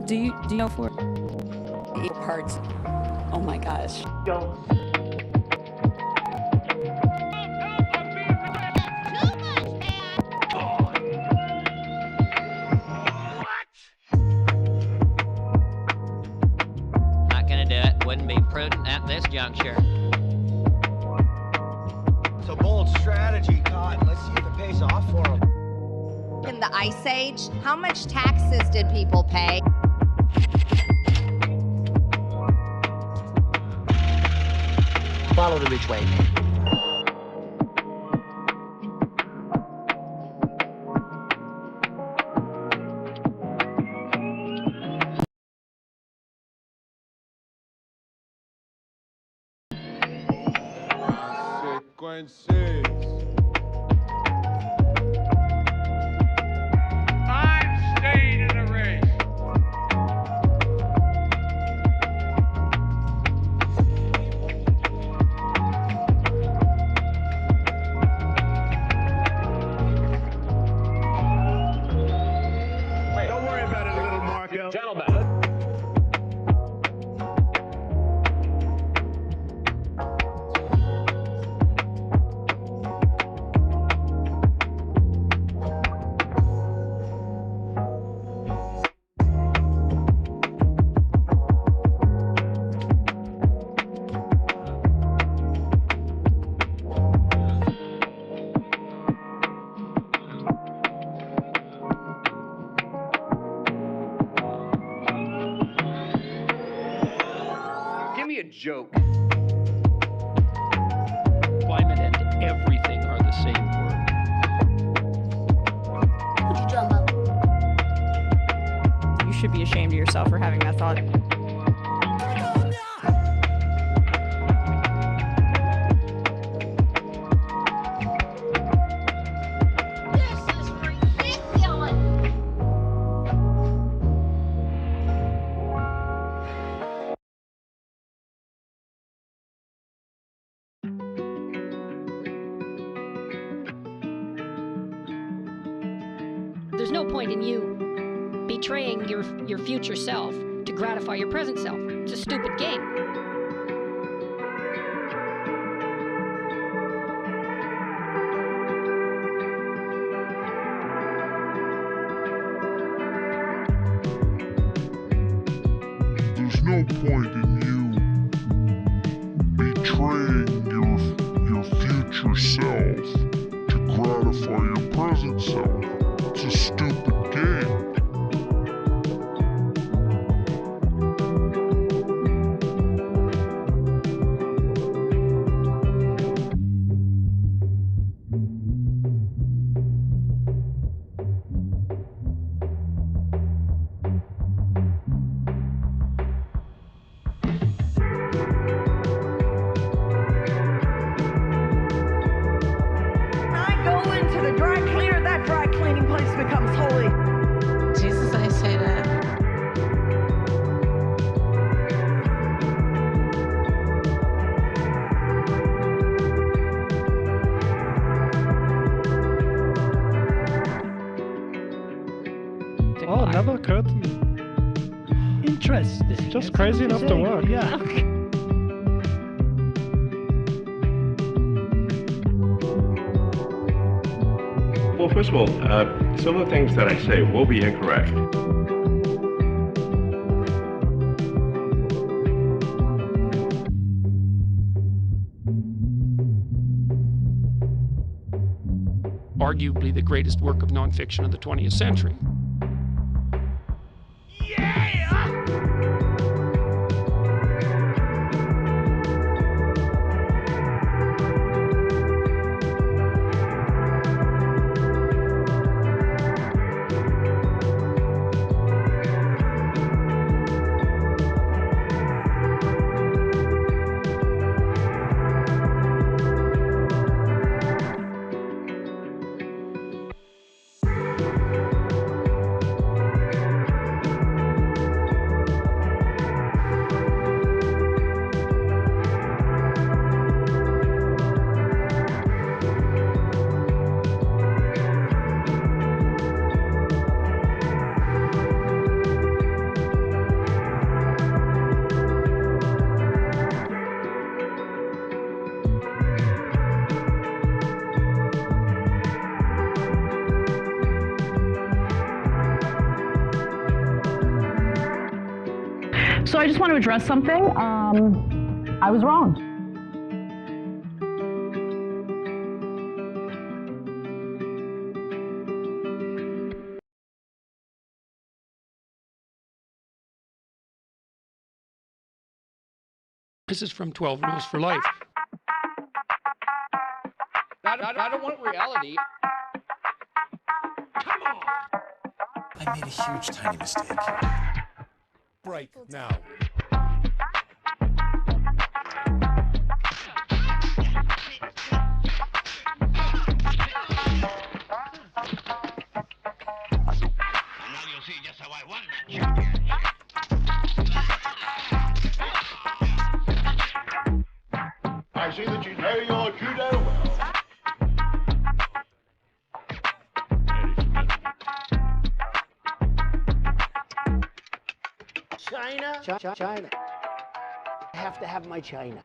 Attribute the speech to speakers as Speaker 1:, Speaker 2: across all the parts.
Speaker 1: Do you know for
Speaker 2: parts? Oh my gosh.
Speaker 3: Don't.
Speaker 4: Not gonna do it. Wouldn't be prudent at this juncture.
Speaker 5: It's a bold strategy, Cotton. Let's see if it pays off for them.
Speaker 6: In the Ice Age, how much taxes did people pay?
Speaker 7: Follow the rich way.
Speaker 8: Consequences. I'm staying in the race.
Speaker 3: Don't worry about it, little Marco.
Speaker 8: Gentlemen.
Speaker 3: Give me a joke.
Speaker 9: Climate and everything are the same word.
Speaker 1: you should be ashamed of yourself for having that thought.
Speaker 10: There's no point in you betraying your future self to gratify your present self. It's a stupid game.
Speaker 11: There's no point in you betraying your future self to gratify your present self. It's a stupid game.
Speaker 12: Oh, another curtain.
Speaker 9: Interesting.
Speaker 12: Just crazy enough to work.
Speaker 9: Yeah.
Speaker 13: Well, first of all, some of the things that I say will be incorrect.
Speaker 9: Arguably the greatest work of nonfiction of the 20th century.
Speaker 14: So I just want to address something. I was wrong.
Speaker 9: This is from 12 Rules for Life.
Speaker 15: I don't want reality.
Speaker 16: Come on! I made a huge, tiny mistake. Right now.
Speaker 11: I see that you know your judo well.
Speaker 5: China. I have to have my China.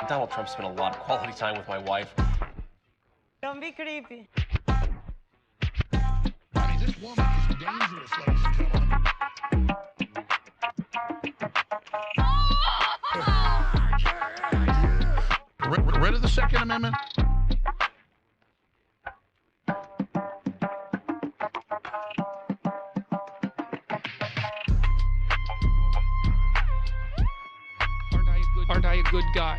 Speaker 17: Donald Trump spent a lot of quality time with my wife.
Speaker 18: Don't be creepy.
Speaker 11: This woman is dangerous, ladies and gentlemen.
Speaker 19: Read of the Second Amendment?
Speaker 9: Aren't I a good guy?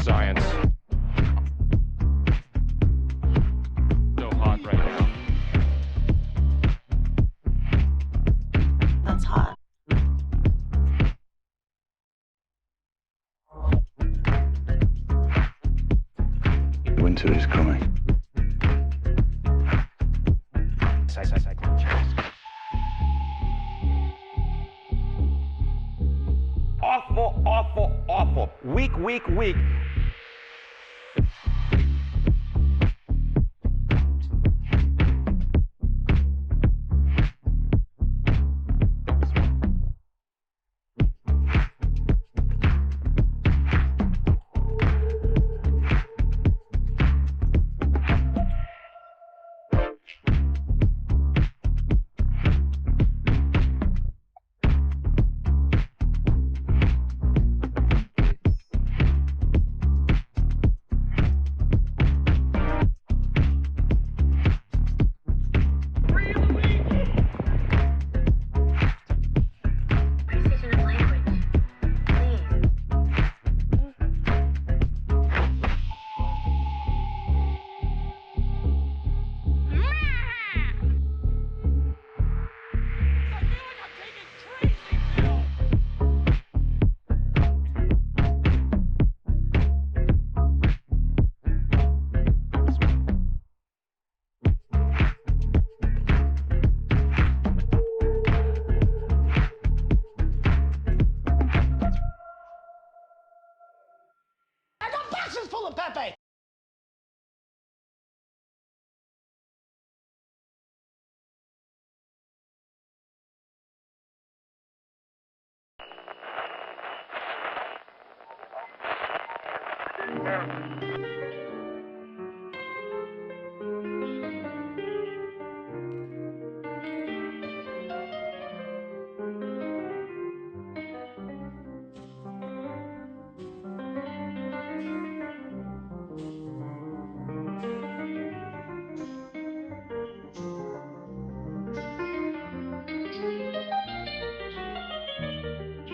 Speaker 13: Science. So hot right now.
Speaker 18: That's hot.
Speaker 11: Winter is coming.
Speaker 15: Awful, awful, awful. Weak.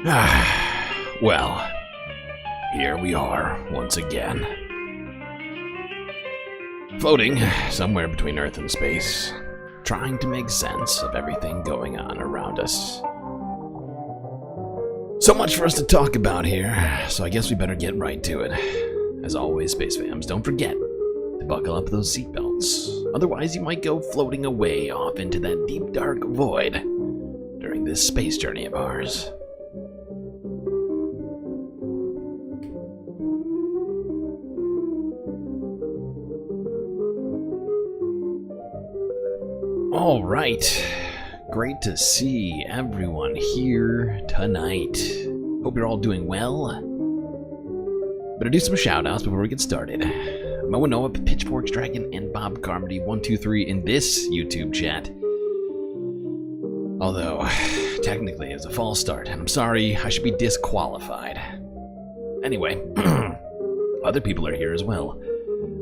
Speaker 20: Well, here we are once again. Floating somewhere between Earth and space, trying to make sense of everything going on around us. So much for us to talk about here, so I guess we better get right to it. As always, Space Fams, don't forget to buckle up those seatbelts. Otherwise, you might go floating away off into that deep, dark void during this space journey of ours. All right. Great to see everyone here tonight. Hope you're all doing well. Better do some shout-outs before we get started. Moa Noah, Pitchforks Dragon, and Bob Carmody 123 in this YouTube chat. Although, technically it's a false start, and I'm sorry, I should be disqualified. Anyway, other people are here as well.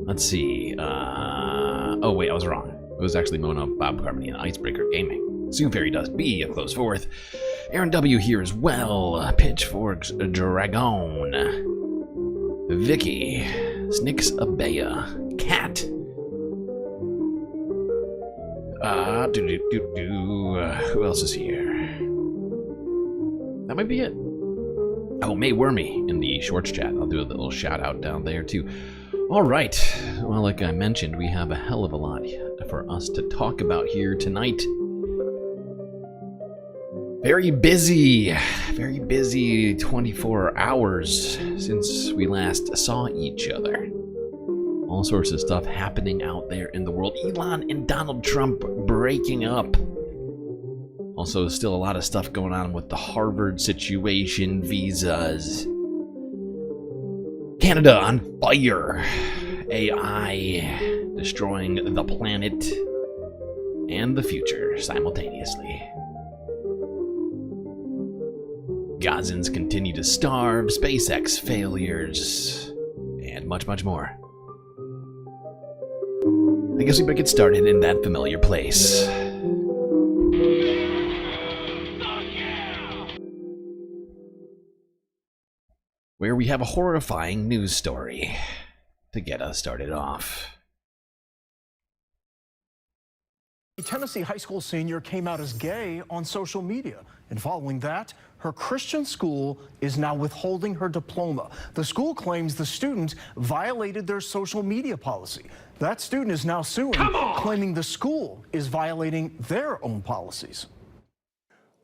Speaker 20: Let's see, oh wait, I was wrong. It was actually Mona, Bob Carmody, and Icebreaker Gaming. Sue Fairy Dust B, a close fourth. Aaron W here as well. Pitchforks Dragon. Vicky. Snix Abaya. Cat. Who else is here? That might be it. Oh, May Wormy in the shorts chat. I'll do a little shout out down there too. All right. Well, like I mentioned, we have a hell of a lot for us to talk about here tonight. Very busy 24 hours since we last saw each other. All sorts of stuff happening out there in the world. Elon and Donald Trump breaking up. Also, still a lot of stuff going on with the Harvard situation, visas. Canada on fire. AI destroying the planet and the future simultaneously. Gazans continue to starve, SpaceX failures, and much, much more. I guess we better get started in that familiar place. Where we have a horrifying news story to get us started off.
Speaker 21: A Tennessee high school senior came out as gay on social media, and following that, her Christian school is now withholding her diploma. The school claims the student violated their social media policy. That student is now suing, claiming the school is violating their own policies.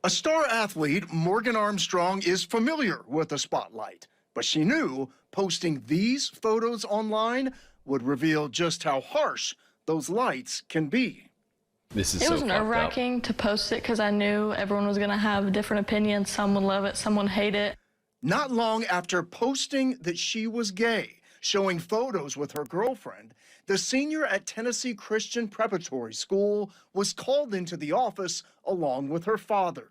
Speaker 22: A star athlete, Morgan Armstrong, is familiar with the spotlight, but she knew posting these photos online would reveal just how harsh those lights can be.
Speaker 20: This is
Speaker 23: It was nerve-wracking to post it because I knew everyone was going to have different opinions. Some would love it, some would hate it.
Speaker 22: Not long after posting that she was gay, showing photos with her girlfriend, the senior at Tennessee Christian Preparatory School was called into the office along with her father.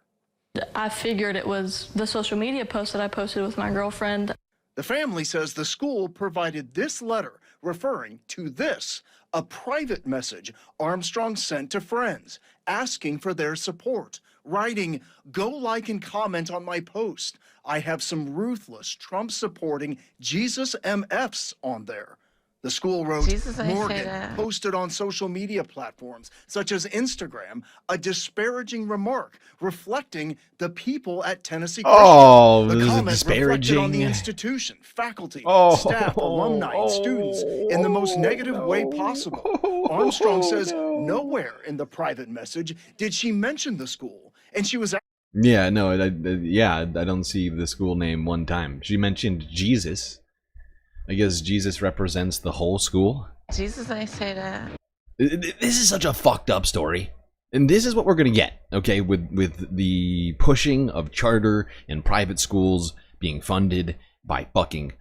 Speaker 23: I figured it was the social media post that I posted with my girlfriend.
Speaker 22: The family says the school provided this letter referring to this, a private message Armstrong sent to friends asking for their support, writing, "Go like and comment on my post. I have some ruthless Trump-supporting Jesus MFs on there." The school wrote, Morgan posted on social media platforms such as Instagram a disparaging remark reflecting the people at Tennessee Christian.
Speaker 20: Oh,
Speaker 22: the
Speaker 20: this is
Speaker 22: comment reflected on the
Speaker 20: disparaging.
Speaker 22: institution, faculty, staff, alumni, and students in the most negative way possible. Armstrong says nowhere in the private message did she mention the school, and she was
Speaker 20: Yeah, no, I don't see the school name one time. She mentioned Jesus. I guess Jesus represents the whole school.
Speaker 23: Jesus, I say that.
Speaker 20: This is such a fucked up story. And this is what we're going to get, okay, with the pushing of charter and private schools being funded by fucking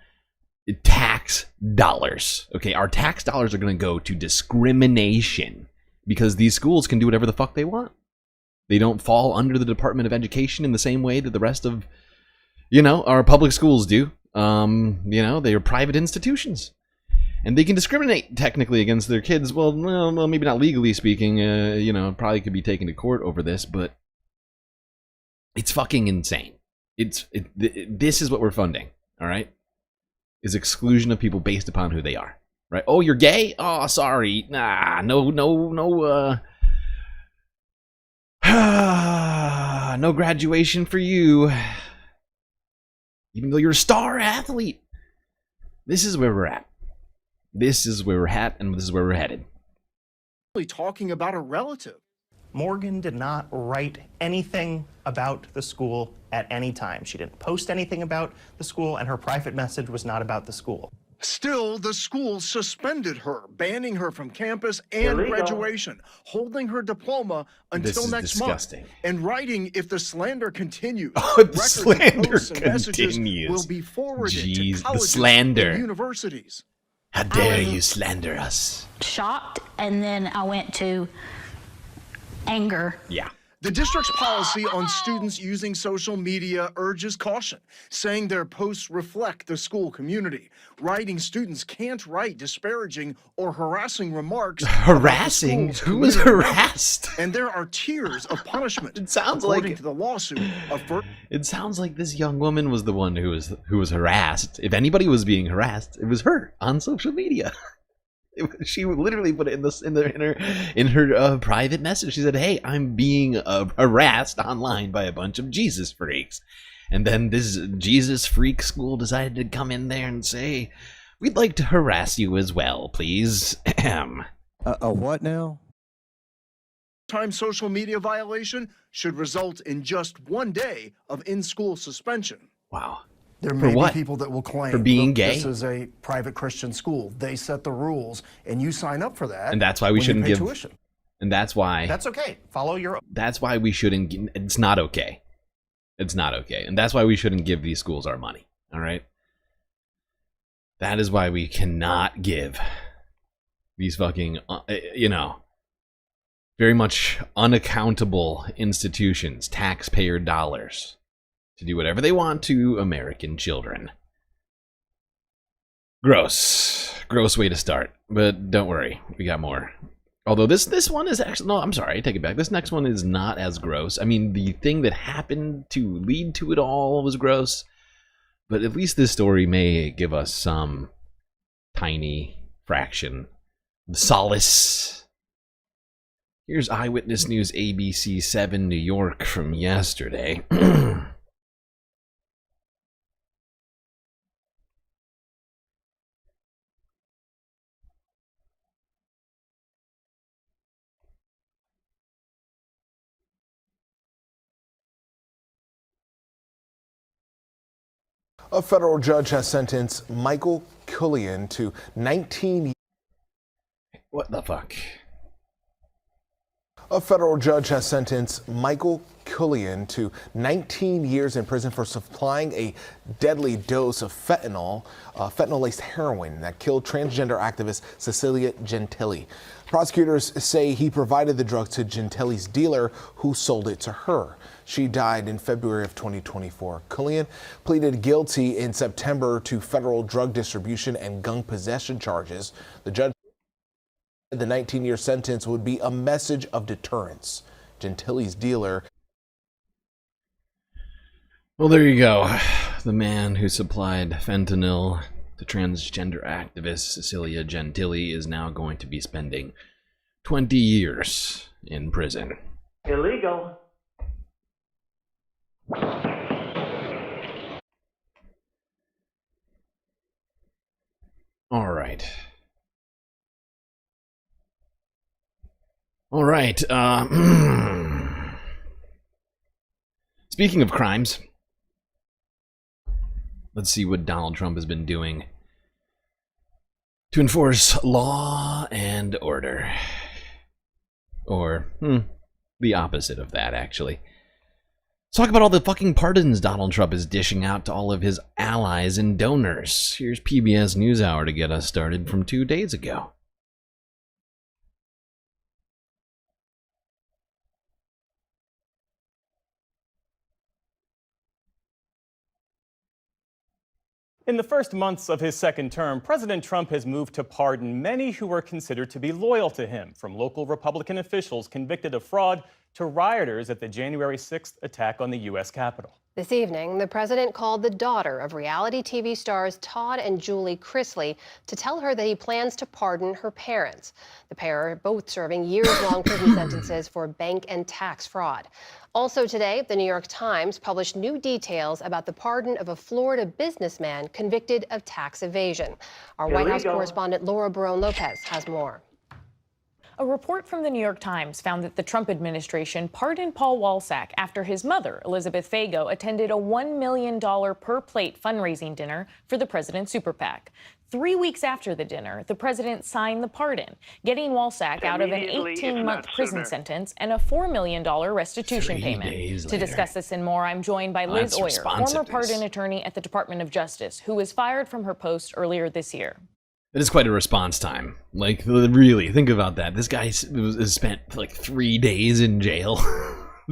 Speaker 20: tax dollars. Okay, our tax dollars are going to go to discrimination because these schools can do whatever the fuck they want. They don't fall under the Department of Education in the same way that the rest of, our public schools do. They are private institutions. And they can discriminate technically against their kids. Well, maybe not legally speaking. Probably could be taken to court over this, but it's fucking insane. This is what we're funding, all right? Is exclusion of people based upon who they are, right? Oh, you're gay? Oh, sorry. Nah, no, no graduation for you. Even though you're a star athlete. This is where we're at. This is where we're at, and this is where we're headed.
Speaker 22: Talking about a relative.
Speaker 2: Morgan did not write anything about the school at any time. She didn't post anything about the school, and her private message was not about the school.
Speaker 22: Still, the school suspended her, banning her from campus and graduation, holding her diploma until next month, and writing if the slander continues.
Speaker 20: The slander continues.
Speaker 22: Will be forwarded to colleges
Speaker 20: the slander.
Speaker 22: and universities.
Speaker 20: How dare you slander us?
Speaker 14: Shocked, and then I went to anger.
Speaker 20: Yeah.
Speaker 22: The district's policy on students using social media urges caution, saying their posts reflect the school community. Writing students can't write disparaging or harassing remarks.
Speaker 20: Harassing? Who was harassed?
Speaker 22: And there are tiers of punishment.
Speaker 20: It sounds
Speaker 22: according
Speaker 20: like
Speaker 22: to the lawsuit.
Speaker 20: It sounds like this young woman was the one who was harassed. If anybody was being harassed, it was her on social media. She literally put it in her private message. She said, "Hey, I'm being harassed online by a bunch of Jesus freaks," and then this Jesus freak school decided to come in there and say, "We'd like to harass you as well, please."
Speaker 4: A what now?
Speaker 22: Time social media violation should result in just 1 day of in-school suspension.
Speaker 20: Wow.
Speaker 21: There may be people that will claim
Speaker 20: for being gay.
Speaker 21: This is a private Christian school. They set the rules, and you sign up for that.
Speaker 20: And that's why we shouldn't give
Speaker 21: tuition.
Speaker 20: And that's why
Speaker 2: that's okay. Follow your.
Speaker 20: That's why we shouldn't. It's not okay. It's not okay, and that's why we shouldn't give these schools our money. All right. That is why we cannot give these fucking, very much unaccountable institutions taxpayer dollars to do whatever they want to American children. Gross way to start, but don't worry, we got more. Although this one is actually, no, I'm sorry, I take it back. This next one is not as gross. I mean, the thing that happened to lead to it all was gross, but at least this story may give us some tiny fraction of solace. Here's Eyewitness News ABC 7 New York from yesterday.
Speaker 6: A federal judge has sentenced Michael Cullion to 19 years.
Speaker 20: What the fuck?
Speaker 6: A federal judge has sentenced Michael Cullion to 19 years in prison for supplying a deadly dose of fentanyl-laced heroin that killed transgender activist Cecilia Gentili. Prosecutors say he provided the drug to Gentili's dealer, who sold it to her. She died in February of 2024. Cullion pleaded guilty in September to federal drug distribution and gun possession charges. The judge said the 19-year sentence would be a message of deterrence. Gentili's dealer.
Speaker 20: Well, there you go. The man who supplied fentanyl to transgender activist Cecilia Gentili is now going to be spending 20 years in prison.
Speaker 5: Illegal.
Speaker 20: All right. All right. Speaking of crimes, let's see what Donald Trump has been doing to enforce law and order. Or, the opposite of that, actually. Let's talk about all the fucking pardons Donald Trump is dishing out to all of his allies and donors. Here's PBS NewsHour to get us started from 2 days ago.
Speaker 24: In the first months of his second term, President Trump has moved to pardon many who were considered to be loyal to him, from local Republican officials convicted of fraud to rioters at the January 6th attack on the U.S. Capitol.
Speaker 1: This evening, the president called the daughter of reality TV stars Todd and Julie Chrisley to tell her that he plans to pardon her parents. The pair are both serving years-long prison sentences for bank and tax fraud. Also today, the New York Times published new details about the pardon of a Florida businessman convicted of tax evasion. Our White House correspondent Laura Barone-Lopez has more.
Speaker 3: A report from the New York Times found that the Trump administration pardoned Paul Walsack after his mother, Elizabeth Fago, attended a $1 million per plate fundraising dinner for the president's super PAC. 3 weeks after the dinner, the president signed the pardon, getting Walsack out of an 18-month prison sentence and a $4 million restitution payment. To discuss this and more, I'm joined by Liz Oyer, former pardon attorney at the Department of Justice, who was fired from her post earlier this year.
Speaker 20: It is quite a response time. Like, really, think about that. This guy has spent like 3 days in jail.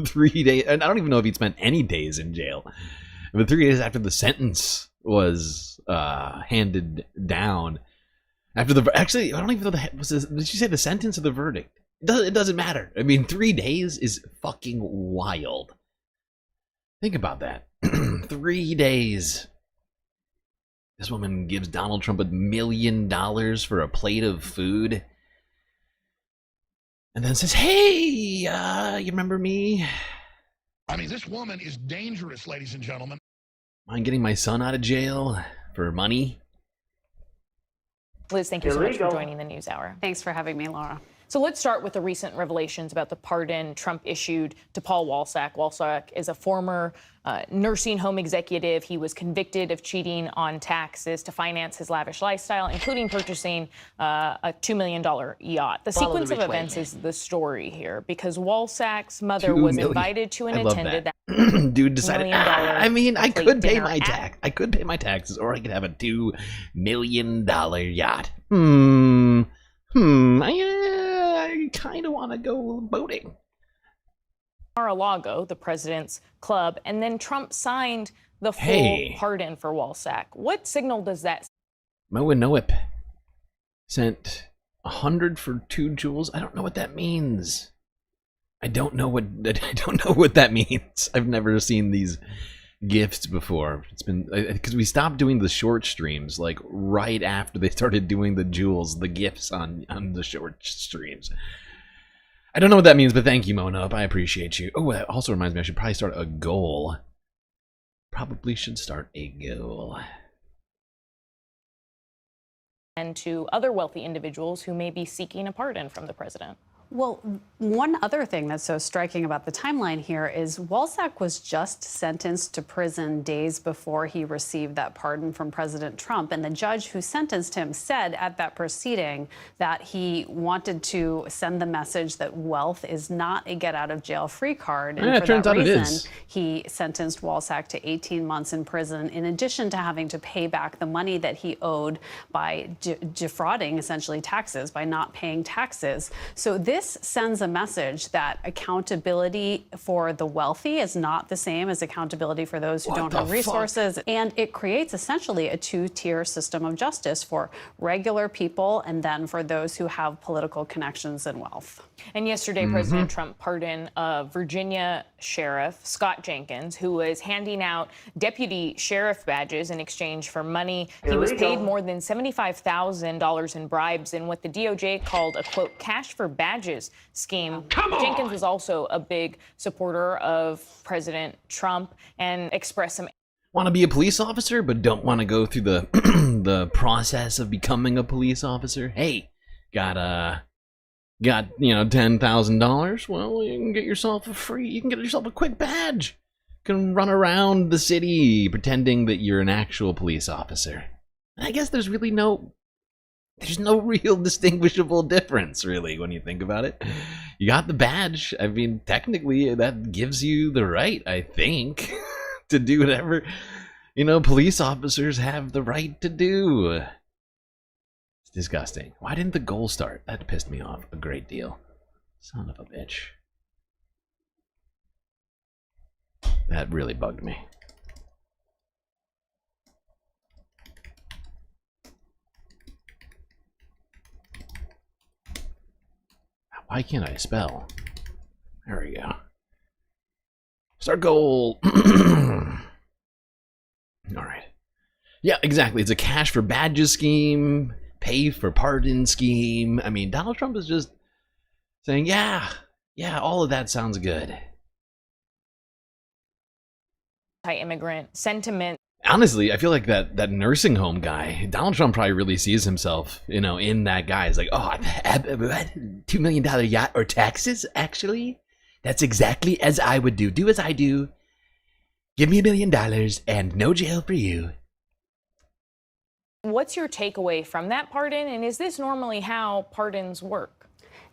Speaker 20: 3 days. And I don't even know if he'd spent any days in jail. But 3 days after the sentence was handed down. After the... Actually, I don't even know did you say the sentence or the verdict? It doesn't matter. I mean, 3 days is fucking wild. Think about that. 3 days. This woman gives Donald Trump $1 million for a plate of food. And then says, hey, you remember me?
Speaker 19: I mean, this woman is dangerous, ladies and gentlemen.
Speaker 20: Mind getting my son out of jail for money?
Speaker 3: Liz, thank you so much for joining the NewsHour.
Speaker 7: Thanks for having me, Laura.
Speaker 3: So let's start with the recent revelations about the pardon Trump issued to Paul Walsack. Walsack is a former nursing home executive. He was convicted of cheating on taxes to finance his lavish lifestyle, including purchasing a $2 million yacht. The sequence of events is the story here, because Walsack's mother was invited to and attended that
Speaker 20: dude decided, I mean, I could pay my tax. I could pay my taxes, or I could have a $2 million yacht. I kind of want to go boating.
Speaker 3: Mar-a-Lago, the president's club, and then Trump signed the full pardon for Walsack. What signal does that?
Speaker 20: Noip sent 100 for 2 jewels. I don't know what that means. I don't know what that means. I've never seen these gifts before. It's been because we stopped doing the short streams like right after they started doing the jewels, the gifts on the short streams. I don't know what that means, but thank you, Mona. I appreciate you. Oh, that also reminds me, I should probably start a goal. Probably should start a goal.
Speaker 3: And to other wealthy individuals who may be seeking a pardon from the president.
Speaker 7: Well, one other thing that's so striking about the timeline here is Walsack was just sentenced to prison days before he received that pardon from President Trump. And the judge who sentenced him said at that proceeding that he wanted to send the message that wealth is not a get-out-of-jail-free card. And for that reason, he sentenced Walsack to 18 months in prison, in addition to having to pay back the money that he owed by defrauding, essentially, taxes, by not paying taxes. So this sends a message that accountability for the wealthy is not the same as accountability for those who don't have resources. And it creates essentially a two-tier system of justice for regular people and then for those who have political connections and wealth.
Speaker 3: And yesterday, President Trump pardoned Virginia Sheriff Scott Jenkins, who was handing out deputy sheriff badges in exchange for money. He was paid more than $75,000 in bribes in what the DOJ called a, quote, cash for badges scheme. Jenkins was also a big supporter of President Trump and expressed some...
Speaker 20: Want to be a police officer, but don't want to go through the the process of becoming a police officer? Hey, got $10,000? Well, you can get yourself a quick badge. You can run around the city pretending that you're an actual police officer. I guess there's no real distinguishable difference, really, when you think about it. You got the badge. I mean, technically, that gives you the right, I think, to do whatever, police officers have the right to do. It's disgusting. Why didn't the goal start? That pissed me off a great deal. Son of a bitch. That really bugged me. Why can't I spell? There we go. Start goal. All right. Yeah, exactly. It's a cash for badges scheme, pay for pardon scheme. I mean, Donald Trump is just saying, yeah, all of that sounds good.
Speaker 3: Anti-immigrant sentiment.
Speaker 20: Honestly, I feel like that nursing home guy, Donald Trump probably really sees himself, in that guy. He's like, oh, what? $2 million yacht or taxes, actually? That's exactly as I would do. Do as I do. Give me $1 million and no jail for you.
Speaker 3: What's your takeaway from that pardon? And is this normally how pardons work?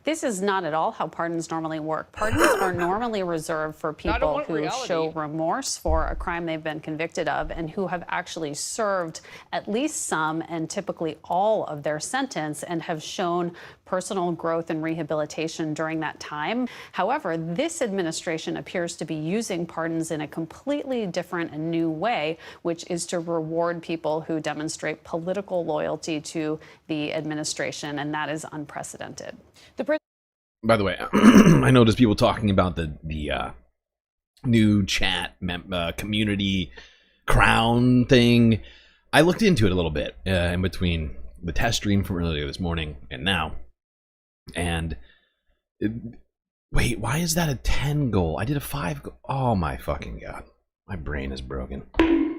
Speaker 7: This is not at all how pardons normally work. Pardons are normally reserved for people who show remorse for a crime they've been convicted of and who have actually served at least some and typically all of their sentence and have shown personal growth and rehabilitation during that time. However, this administration appears to be using pardons in a completely different and new way, which is to reward people who demonstrate political loyalty to the administration, and that is unprecedented.
Speaker 20: By the way, I noticed people talking about the new chat community crown thing. I looked into it a little bit in between the test stream from earlier this morning and now. And wait, why is that a 10 goal? I did a 5 goal. Oh my fucking god. My brain is broken. This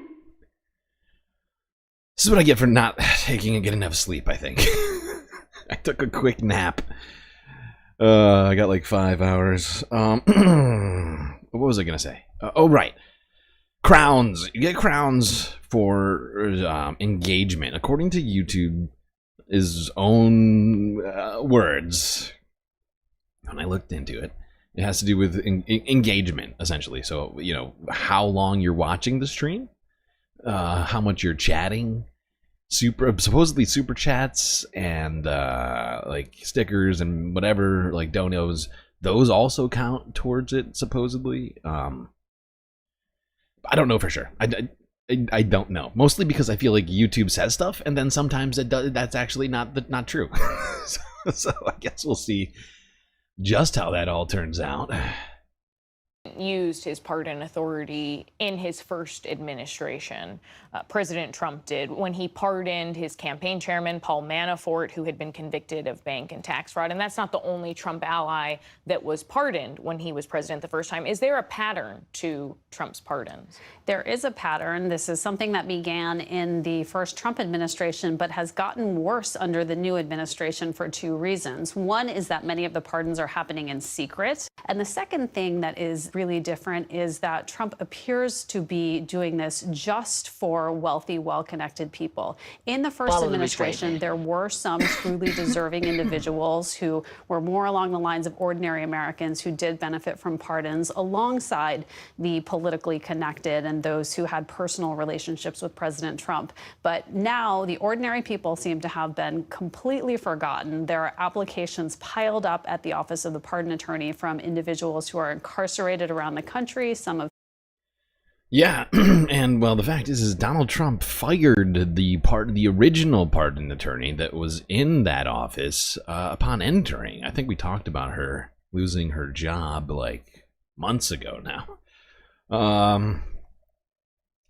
Speaker 20: is what I get for not taking a good enough sleep, I think. I took a quick nap. I got like 5 hours. What was I gonna say? Oh, right. Crowns. You get crowns for engagement. According to YouTube's own words, when I looked into it, it has to do with engagement, essentially. So, how long you're watching the stream, how much you're chatting, supposedly super chats and like stickers and whatever, like donos, those also count towards it supposedly. I don't know for sure. I don't know, mostly because I feel like YouTube says stuff and then sometimes that's actually not true. So I guess we'll see just how that all turns out.
Speaker 3: Used his pardon authority in his first administration. President Trump did when he pardoned his campaign chairman, Paul Manafort, who had been convicted of bank and tax fraud. And that's not the only Trump ally that was pardoned when he was president the first time. Is there a pattern to Trump's pardons?
Speaker 7: There is a pattern. This is something that began in the first Trump administration, but has gotten worse under the new administration for 2 reasons. One is that many of the pardons are happening in secret. And the second thing that is really different is that Trump appears to be doing this just for wealthy, well-connected people. In the first administration, there were some truly deserving individuals who were more along the lines of ordinary Americans who did benefit from pardons, alongside the politically connected and those who had personal relationships with President Trump. But now the ordinary people seem to have been completely forgotten. There are applications piled up at the Office of the Pardon Attorney from individuals who are incarcerated around the country. Some of
Speaker 20: Yeah, and well, the fact is Donald Trump fired the original pardon attorney that was in that office upon entering. I think we talked about her losing her job like months ago now.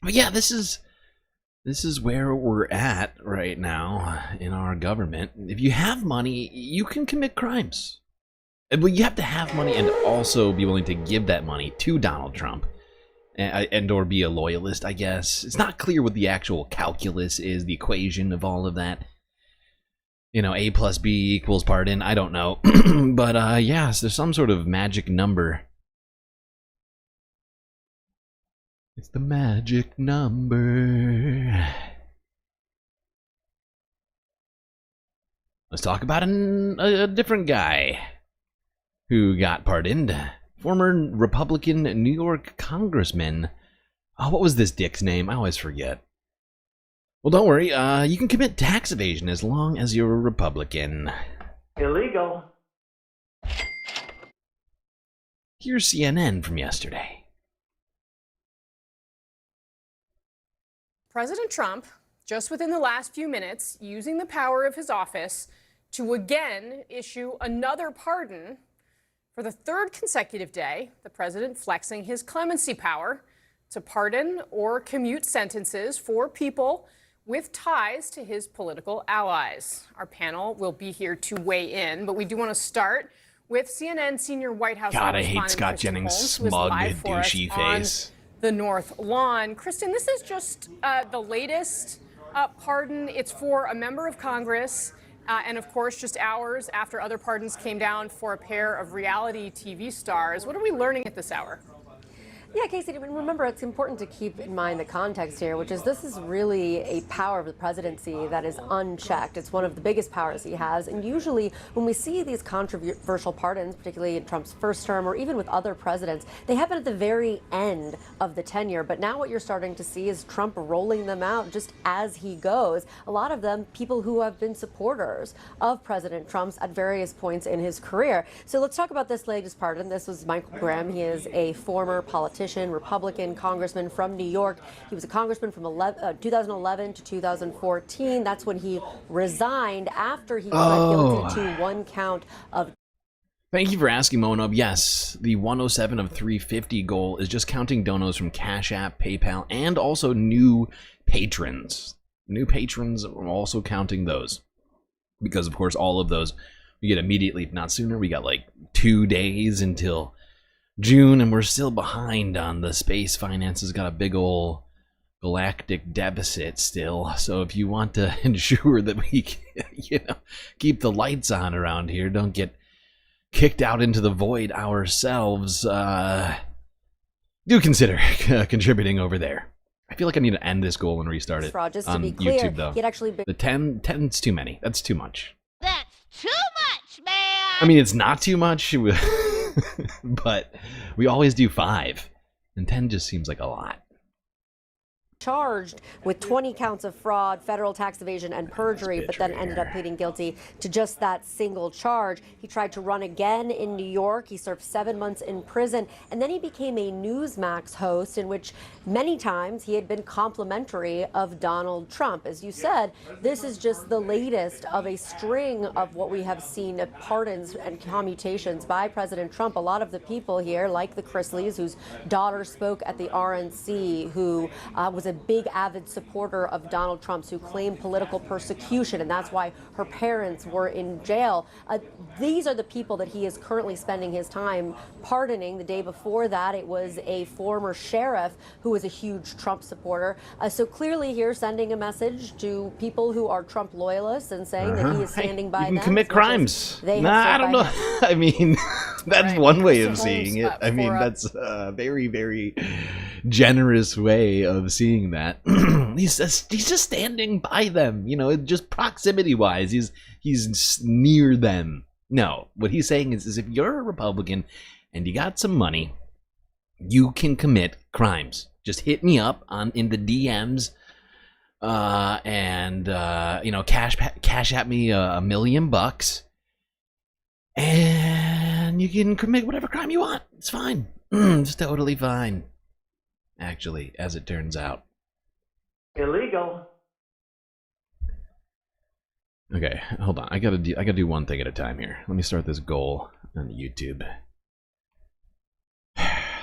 Speaker 20: But yeah, this is where we're at right now in our government. If you have money, you can commit crimes. But you have to have money and also be willing to give that money to Donald Trump. And or be a loyalist, I guess. It's not clear what the actual calculus is, the equation of all of that. A plus B equals pardon. I don't know. But yes, there's some sort of magic number. It's the magic number. Let's talk about a different guy who got pardoned. Former Republican New York Congressman. Oh, what was this dick's name? I always forget. Well, don't worry. You can commit tax evasion as long as you're a Republican.
Speaker 5: Illegal.
Speaker 20: Here's CNN from yesterday.
Speaker 8: President Trump, just within the last few minutes, using the power of his office to again issue another pardon For the third consecutive day, the president flexing his clemency power to pardon or commute sentences for people with ties to his political allies. Our panel will be here to weigh in, but we do want to start with CNN senior White House
Speaker 20: God, I hate
Speaker 8: correspondent
Speaker 20: Scott
Speaker 8: Kristen
Speaker 20: Jennings'
Speaker 8: Holmes, who is
Speaker 20: smug,
Speaker 8: live for us
Speaker 20: douchey
Speaker 8: on
Speaker 20: face.
Speaker 8: the North Lawn. Kristen, this is just the latest pardon. It's for a member of Congress. And of course, just hours after other pardons came down for a pair of reality TV stars. What are we learning at this hour?
Speaker 10: Yeah, Casey, remember, it's important to keep in mind the context here, which is this is really a power of the presidency that is unchecked. It's one of the biggest powers he has. And usually when we see these controversial pardons, particularly in Trump's first term or even with other presidents, they happen at the very end of the tenure. But now what you're starting to see is Trump rolling them out just as he goes. A lot of them people who have been supporters of President Trump's at various points in his career. So let's talk about this latest pardon. This was Michael Grimm. He is a former politician, Republican congressman from New York. He was a congressman from 2011 to 2014. That's when he resigned after he pled guilty to one count of.
Speaker 20: Thank you for asking, Mono. Yes, the 107 of 350 goal is just counting donos from Cash App, PayPal, and also new patrons. New patrons are also counting those. Because, of course, all of those we get immediately, if not sooner. We got like 2 days until June, and we're still behind on the space finances. Got a big ol' galactic deficit still. So if you want to ensure that we, keep the lights on around here, don't get kicked out into the void ourselves, do consider contributing over there. I feel like I need to end this goal and restart it
Speaker 10: Fraud, just
Speaker 20: on
Speaker 10: to be clear,
Speaker 20: YouTube, though.
Speaker 10: he had actually been.
Speaker 20: The 10's too many. That's too much.
Speaker 14: That's too much, man!
Speaker 20: I mean, it's not too much, but we always do 5, and 10 just seems like a lot.
Speaker 10: Charged with 20 counts of fraud, federal tax evasion, and perjury, but then ended up pleading guilty to just that single charge. He tried to run again in New York. He served 7 months in prison, and then he became a Newsmax host in which many times he had been complimentary of Donald Trump. As you said, this is just the latest of a string of what we have seen of pardons and commutations by President Trump. A lot of the people here, like the Chrisleys, whose daughter spoke at the RNC, who was a big avid supporter of Donald Trump's, who claimed political persecution, and that's why her parents were in jail. These are the people that he is currently spending his time pardoning. The day before that, it was a former sheriff who was a huge Trump supporter. So clearly here sending a message to people who are Trump loyalists and saying that he is standing by them.
Speaker 20: You can commit crimes. I don't know. I mean, that's one way of seeing it. I mean, that's a very, very generous way of seeing that. he's just standing by them, just proximity wise. He's near them. No, what he's saying is if you're a Republican and you got some money, you can commit crimes. Just hit me up in the DMs, and cash at me $1 million, and you can commit whatever crime you want. It's fine. It's totally fine. Actually, as it turns out.
Speaker 15: Illegal.
Speaker 20: Okay, hold on. I gotta do one thing at a time here. Let me start this goal on YouTube.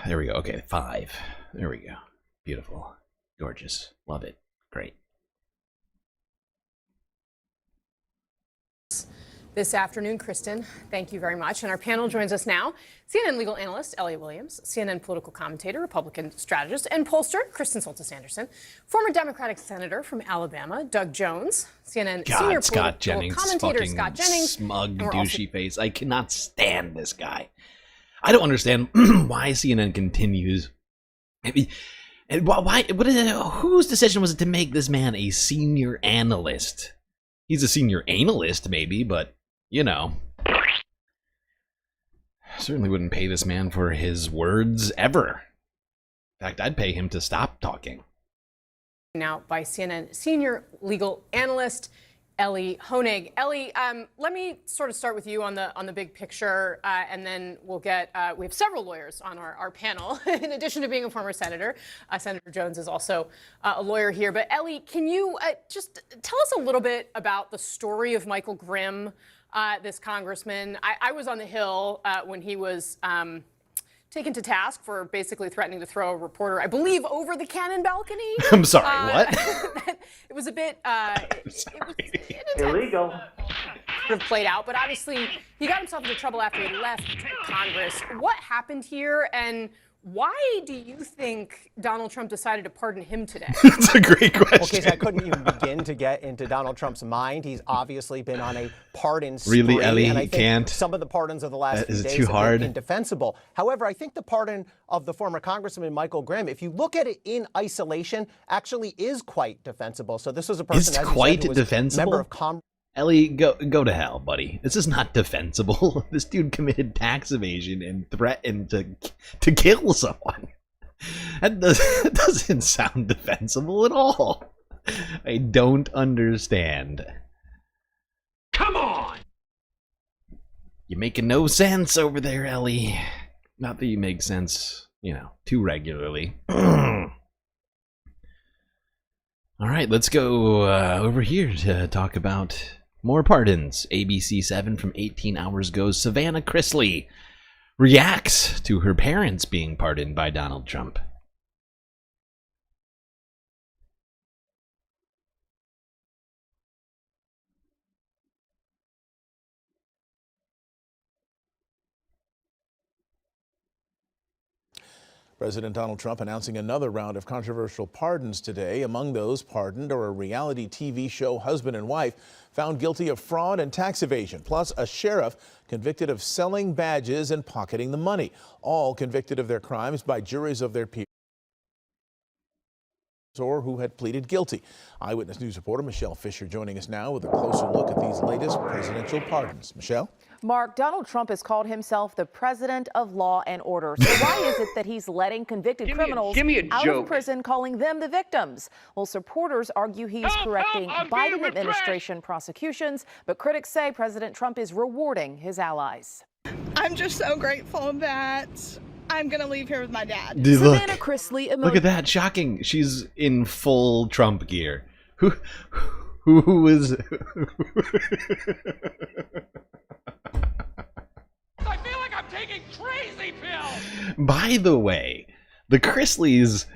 Speaker 20: There we go. Okay, 5. There we go. Beautiful. Gorgeous. Love it. Great.
Speaker 8: This afternoon, Kristen, thank you very much. And our panel joins us now. CNN legal analyst Elliot Williams, CNN political commentator, Republican strategist, and pollster Kristen Soltis Anderson, former Democratic senator from Alabama, Doug Jones, CNN senior
Speaker 20: Scott
Speaker 8: political
Speaker 20: Jennings,
Speaker 8: commentator Scott Jennings.
Speaker 20: Smug, douchey face. I cannot stand this guy. I don't understand why CNN continues. I mean, and why? Whose decision was it to make this man a senior analyst? He's a senior analyst, maybe, but certainly wouldn't pay this man for his words ever. In fact, I'd pay him to stop talking.
Speaker 8: Now by CNN senior legal analyst Ellie Honig. Ellie, let me sort of start with you on the big picture, and then we'll get, we have several lawyers on our panel, in addition to being a former senator. Senator Jones is also a lawyer here. But Ellie, can you just tell us a little bit about the story of Michael Grimm, this congressman. I was on the Hill when he was taken to task for basically threatening to throw a reporter, I believe, over the cannon balcony.
Speaker 20: I'm sorry, what?
Speaker 8: It was a bit it was
Speaker 15: Illegal.
Speaker 8: sort of played out, but obviously he got himself into trouble after he left Congress. What happened here, and why do you think Donald Trump decided to pardon him today?
Speaker 20: That's a great question.
Speaker 9: Okay, so I couldn't even begin to get into Donald Trump's mind. He's obviously been on a pardon spree.
Speaker 20: Really, Ellie,
Speaker 9: and I
Speaker 20: he
Speaker 9: think
Speaker 20: can't?
Speaker 9: some of the pardons of the last few
Speaker 20: Is it
Speaker 9: days
Speaker 20: too
Speaker 9: have
Speaker 20: hard?
Speaker 9: been indefensible. However, I think the pardon of the former Congressman Michael Grimm, if you look at it in isolation, actually is quite defensible. So this was a person,
Speaker 20: It's
Speaker 9: as you said,
Speaker 20: quite
Speaker 9: who was
Speaker 20: defensible?
Speaker 9: member of Congress.
Speaker 20: Ellie, go to hell, buddy. This is not defensible. This dude committed tax evasion and threatened to kill someone. That doesn't sound defensible at all. I don't understand.
Speaker 19: Come on!
Speaker 20: You're making no sense over there, Ellie. Not that you make sense, too regularly. All right, let's go over here to talk about more pardons. ABC 7 from 18 hours ago. Savannah Chrisley reacts to her parents being pardoned by Donald Trump.
Speaker 6: President Donald Trump announcing another round of controversial pardons today. Among those pardoned are a reality TV show husband and wife found guilty of fraud and tax evasion, plus a sheriff convicted of selling badges and pocketing the money, all convicted of their crimes by juries of their peers or who had pleaded guilty. Eyewitness News reporter Michelle Fisher joining us now with a closer look at these latest presidential pardons. Michelle?
Speaker 12: Mark, Donald Trump has called himself the president of law and order. So why is it that he's letting convicted criminals out of prison, calling them the victims? Well, supporters argue he's correcting Biden administration prosecutions, but critics say President Trump is rewarding his allies.
Speaker 16: I'm just so grateful that I'm going to leave here with my dad.
Speaker 20: Dude,
Speaker 12: Savannah Chrisley,
Speaker 20: look at that. Shocking. She's in full Trump gear. Who is...
Speaker 19: I feel like I'm taking crazy pills!
Speaker 20: By the way, the Chrisleys,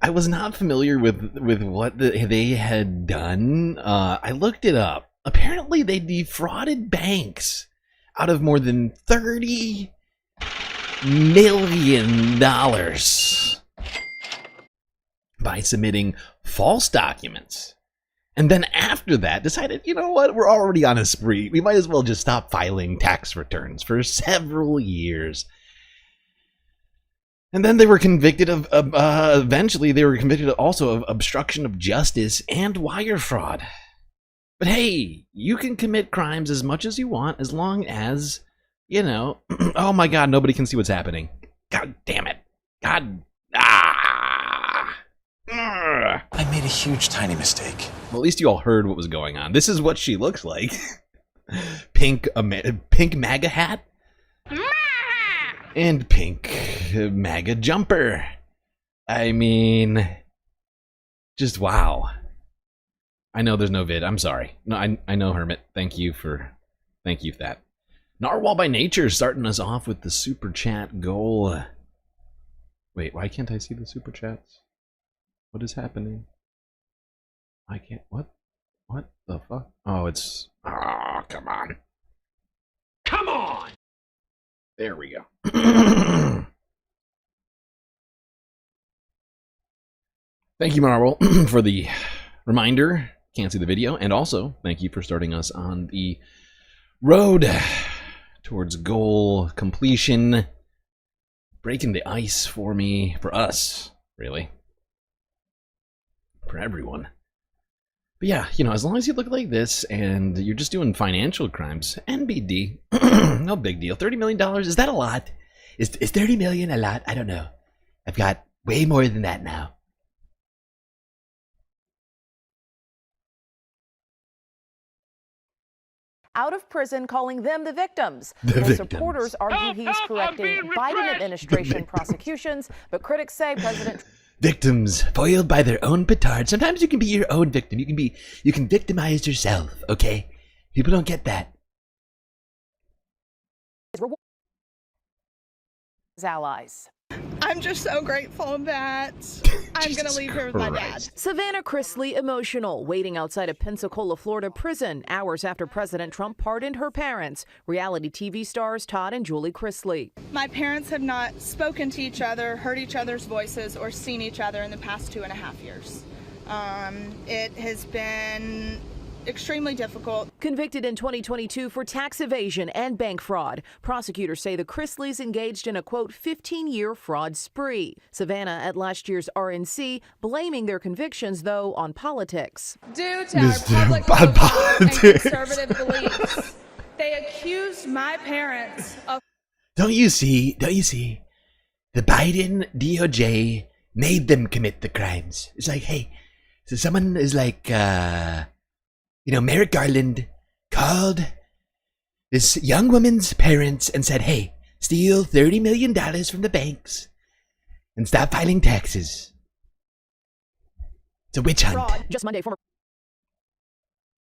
Speaker 20: I was not familiar with what they had done. I looked it up. Apparently, they defrauded banks out of more than $30 million by submitting false documents. And then after that, decided, you know what, we're already on a spree. We might as well just stop filing tax returns for several years. And then they were convicted of, eventually they were convicted also of obstruction of justice and wire fraud. But hey, you can commit crimes as much as you want as long as, oh my God, nobody can see what's happening. God damn it. God.
Speaker 17: I made a huge tiny mistake.
Speaker 20: Well, at least you all heard what was going on. This is what she looks like. Pink MAGA hat. And pink MAGA jumper. I mean, just wow. I know there's no vid. I'm sorry. No, I know, Hermit. Thank you for that. Narwhal by Nature starting us off with the super chat goal. Wait, why can't I see the super chats? What is happening? I can't. What? What the fuck? Oh, it's. Oh, come on.
Speaker 19: Come on!
Speaker 20: There we go. Thank you, Marvel, for the reminder. Can't see the video. And also, thank you for starting us on the road towards goal completion. Breaking the ice for me, for us, really. For everyone. But yeah, as long as you look like this and you're just doing financial crimes, NBD, no big deal. $30 million, is that a lot? Is 30 million a lot? I don't know. I've got way more than that now.
Speaker 12: Out of prison, calling them the victims.
Speaker 20: The
Speaker 12: Well,
Speaker 20: victims.
Speaker 12: supporters argue he's correcting Biden administration prosecutions, but critics say President
Speaker 20: Victims foiled by their own petard. Sometimes you can be your own victim. You can victimize yourself, okay? People don't get that.
Speaker 12: allies.
Speaker 16: I'm just so grateful that I'm going to leave here with my dad.
Speaker 12: Savannah Chrisley emotional, waiting outside a Pensacola, Florida prison hours after President Trump pardoned her parents, reality TV stars Todd and Julie Chrisley.
Speaker 16: My parents have not spoken to each other, heard each other's voices, or seen each other in the past 2.5 years. It has been extremely difficult.
Speaker 12: Convicted in 2022 for tax evasion and bank fraud, prosecutors say the Chrisleys engaged in a, quote, 15-year fraud spree. Savannah at last year's RNC blaming their convictions, though, on politics.
Speaker 16: Due to our public profile and conservative beliefs, they accused my parents of...
Speaker 11: Don't you see? The Biden DOJ made them commit the crimes. It's like, hey, so someone is like, Merrick Garland called this young woman's parents and said, hey, steal $30 million from the banks and stop filing taxes. It's a witch hunt.
Speaker 12: Fraud. Just Monday, former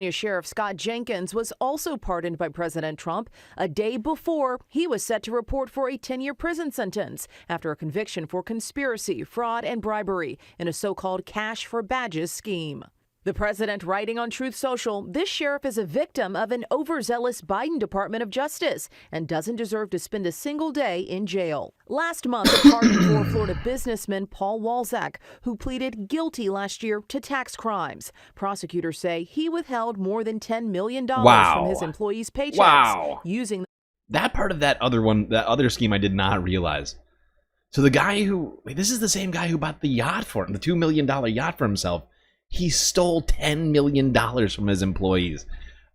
Speaker 12: Sheriff Scott Jenkins was also pardoned by President Trump a day before he was set to report for a 10-year prison sentence after a conviction for conspiracy, fraud, and bribery in a so-called cash for badges scheme. The president writing on Truth Social, this sheriff is a victim of an overzealous Biden Department of Justice and doesn't deserve to spend a single day in jail. Last month, a pardon for Florida businessman Paul Walzak, who pleaded guilty last year to tax crimes. Prosecutors say he withheld more than $10 million from his employees' paychecks using
Speaker 20: that part of that other scheme I did not realize. So the guy this is the same guy who bought the yacht for him, the $2 million yacht for himself. He stole $10 million from his employees.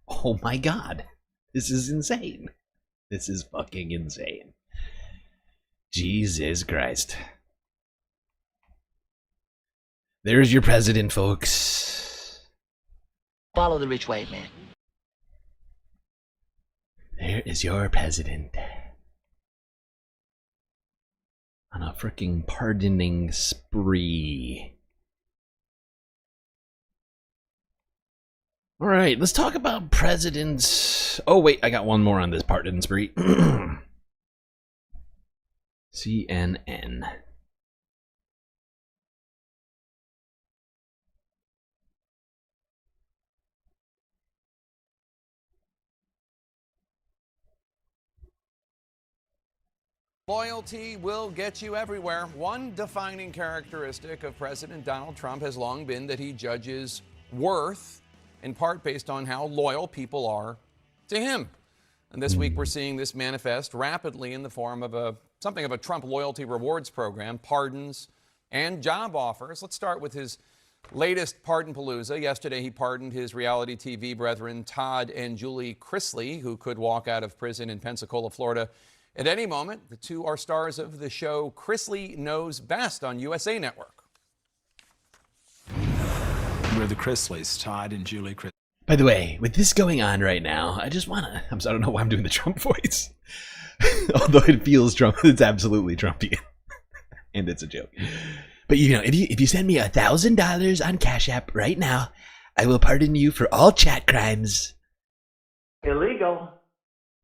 Speaker 20: Oh my God. This is insane. This is fucking insane. Jesus Christ. There's your president, folks.
Speaker 5: Follow the rich white man.
Speaker 11: There is your president.
Speaker 20: On a freaking pardoning spree. All right, let's talk about presidents. Oh, wait, I got one more on this pardon spree. CNN.
Speaker 13: Loyalty will get you everywhere. One defining characteristic of President Donald Trump has long been that he judges worth in part based on how loyal people are to him. And this week we're seeing this manifest rapidly in the form of something of a Trump loyalty rewards program, pardons and job offers. Let's start with his latest pardon palooza. Yesterday he pardoned his reality TV brethren Todd and Julie Chrisley, who could walk out of prison in Pensacola, Florida at any moment. The two are stars of the show Chrisley Knows Best on USA Network.
Speaker 17: We're the Chrisleys, Todd and Julie Chrisley.
Speaker 11: By the way, with this going on right now, I don't know why I'm doing the Trump voice. Although it feels Trump, it's absolutely Trumpian. And it's a joke. But if you send me $1,000 on Cash App right now, I will pardon you for all chat crimes.
Speaker 15: Illegal.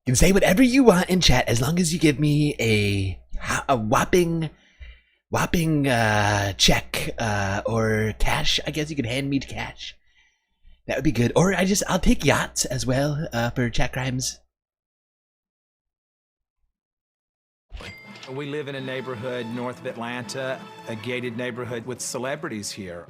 Speaker 11: You can say whatever you want in chat as long as you give me a whopping check or cash. I guess you could hand me cash. That would be good. Or I'll take yachts as well for chat crimes.
Speaker 17: We live in a neighborhood north of Atlanta, a gated neighborhood with celebrities here.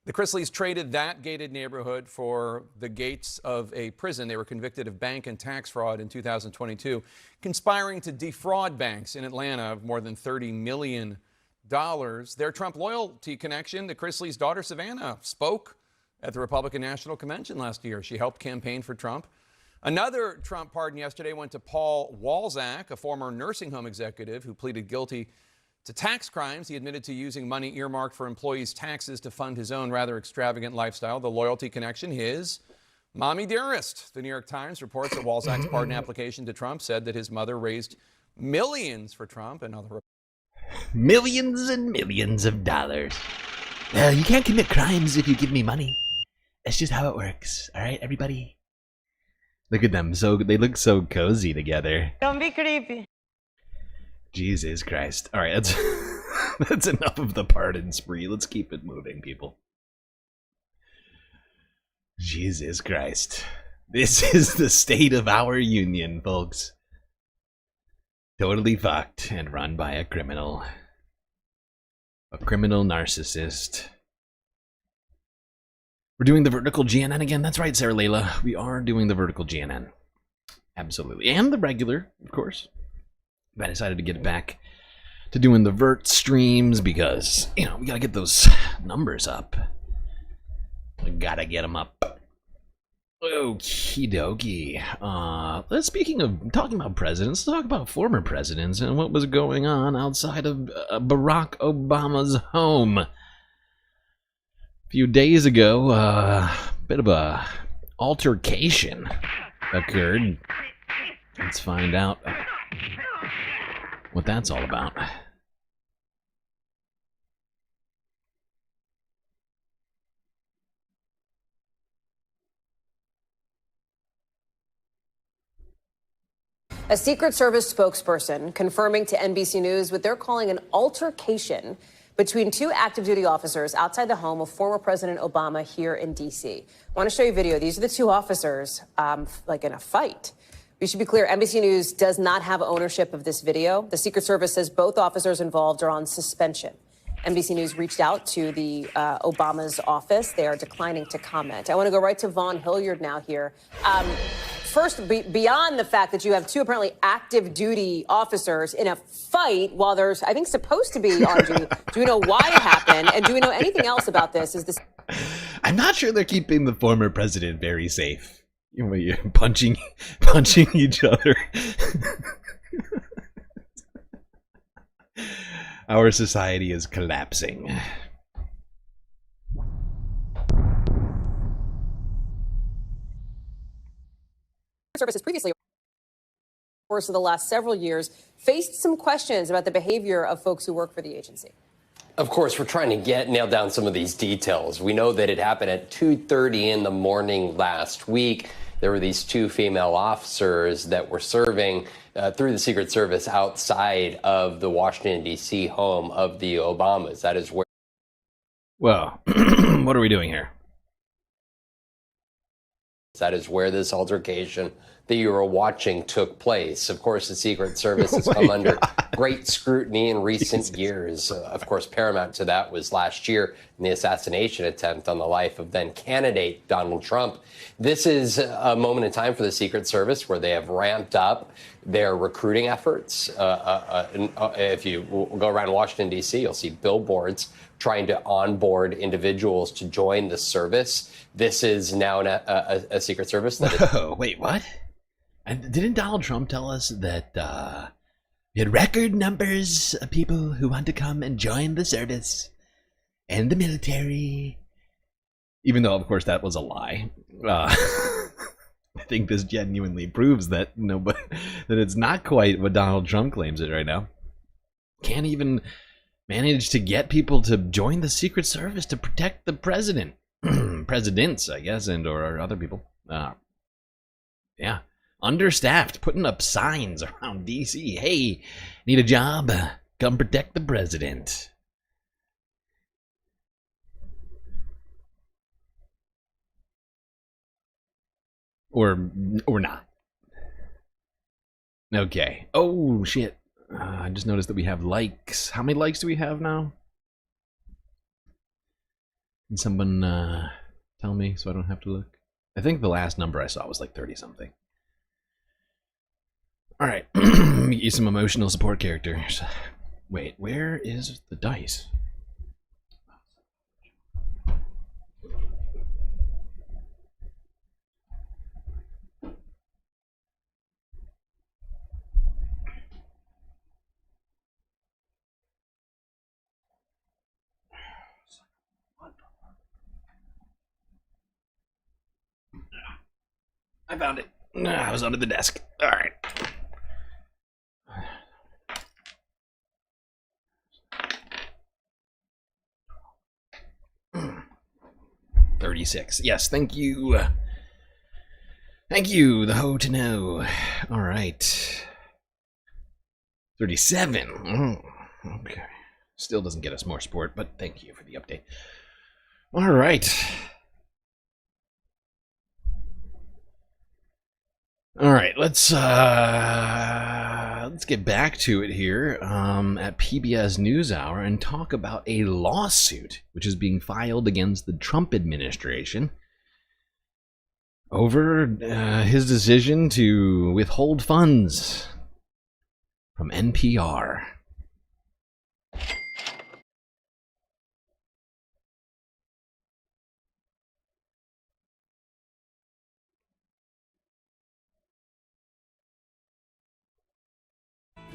Speaker 13: The Chrisleys traded that gated neighborhood for the gates of a prison. They were convicted of bank and tax fraud in 2022, conspiring to defraud banks in Atlanta of more than $30 million. Their Trump loyalty connection, the Chrisleys' daughter Savannah, spoke at the Republican National Convention last year. She helped campaign for Trump. Another Trump pardon yesterday went to Paul Walzak, a former nursing home executive who pleaded guilty to tax crimes. He admitted to using money earmarked for employees' taxes to fund his own rather extravagant lifestyle. The loyalty connection, his mommy dearest. The New York Times reports that Walzak's pardon application to Trump said that his mother raised millions for Trump and other...
Speaker 11: Millions and millions of dollars. Well, you can't commit crimes if you give me money. That's just how it works. All right, everybody?
Speaker 20: Look at them. They look so cozy together.
Speaker 4: Don't be creepy.
Speaker 20: Jesus Christ. All right, that's that's enough of the pardon spree. Let's keep it moving, people. Jesus Christ. This is the state of our union, folks. Totally fucked and run by a criminal. A criminal narcissist. We're doing the vertical GNN again. That's right, Sarah Layla. We are doing the vertical GNN. Absolutely. And the regular, of course. But I decided to get it back to doing the vert streams because, you know, we gotta get those numbers up. We gotta get them up. Okie dokie. Speaking of talking about presidents, let's talk about former presidents and what was going on outside of Barack Obama's home. A few days ago, a bit of a altercation occurred. Let's find out what that's all about.
Speaker 18: A Secret Service spokesperson confirming to NBC News what they're calling an altercation between two active duty officers outside the home of former President Obama here in D.C. I want to show you a video. These are the two officers, like in a fight. We should be clear, NBC News does not have ownership of this video. The Secret Service says both officers involved are on suspension. NBC News reached out to the Obama's office. They are declining to comment. I want to go right to Vaughn Hilliard now here. First, beyond the fact that you have two apparently active duty officers in a fight while there's, I think, supposed to be on duty, do we know why it happened? And do we know anything else about this? Is this?
Speaker 20: I'm not sure they're keeping the former president very safe. You know, you're punching each other. Our society is collapsing.
Speaker 18: Services previously, course of the last several years, faced some questions about the behavior of folks who work for the agency.
Speaker 22: Of course, we're trying to nail down some of these details. We know that it happened at 2:30 in the morning last week. There were these two female officers that were serving through the Secret Service outside of the Washington, D.C. home of the Obamas. That is where.
Speaker 20: Well, what are we doing here?
Speaker 22: That is where this altercation that you were watching took place. Of course, the Secret Service has come under great scrutiny in recent years. Of course, paramount to that was last year in the assassination attempt on the life of then candidate Donald Trump. This is a moment in time for the Secret Service where they have ramped up their recruiting efforts. If you go around Washington, D.C., you'll see billboards trying to onboard individuals to join the service. This is now a Secret Service that
Speaker 20: Whoa, wait, what? And didn't Donald Trump tell us that we had record numbers of people who want to come and join the service and the military? Even though, of course, that was a lie. I think this genuinely proves that that it's not quite what Donald Trump claims it right now. Can't even manage to get people to join the Secret Service to protect the president. Presidents, I guess, and or other people. Yeah. Understaffed, putting up signs around D.C. Hey, need a job? Come protect the president. Or not. Okay. Oh, shit. I just noticed that we have likes. How many likes do we have now? Can someone tell me so I don't have to look? I think the last number I saw was like 30-something. Alright, let me get you some emotional support characters. Wait, where is the dice? I found it. I was under the desk. Alright. $36. Yes, thank you. Thank you, the hoe to know. All right. 37. Oh, okay. Still doesn't get us more sport, but thank you for the update. All right. All right, let's get back to it here at PBS NewsHour and talk about a lawsuit which is being filed against the Trump administration over his decision to withhold funds from NPR.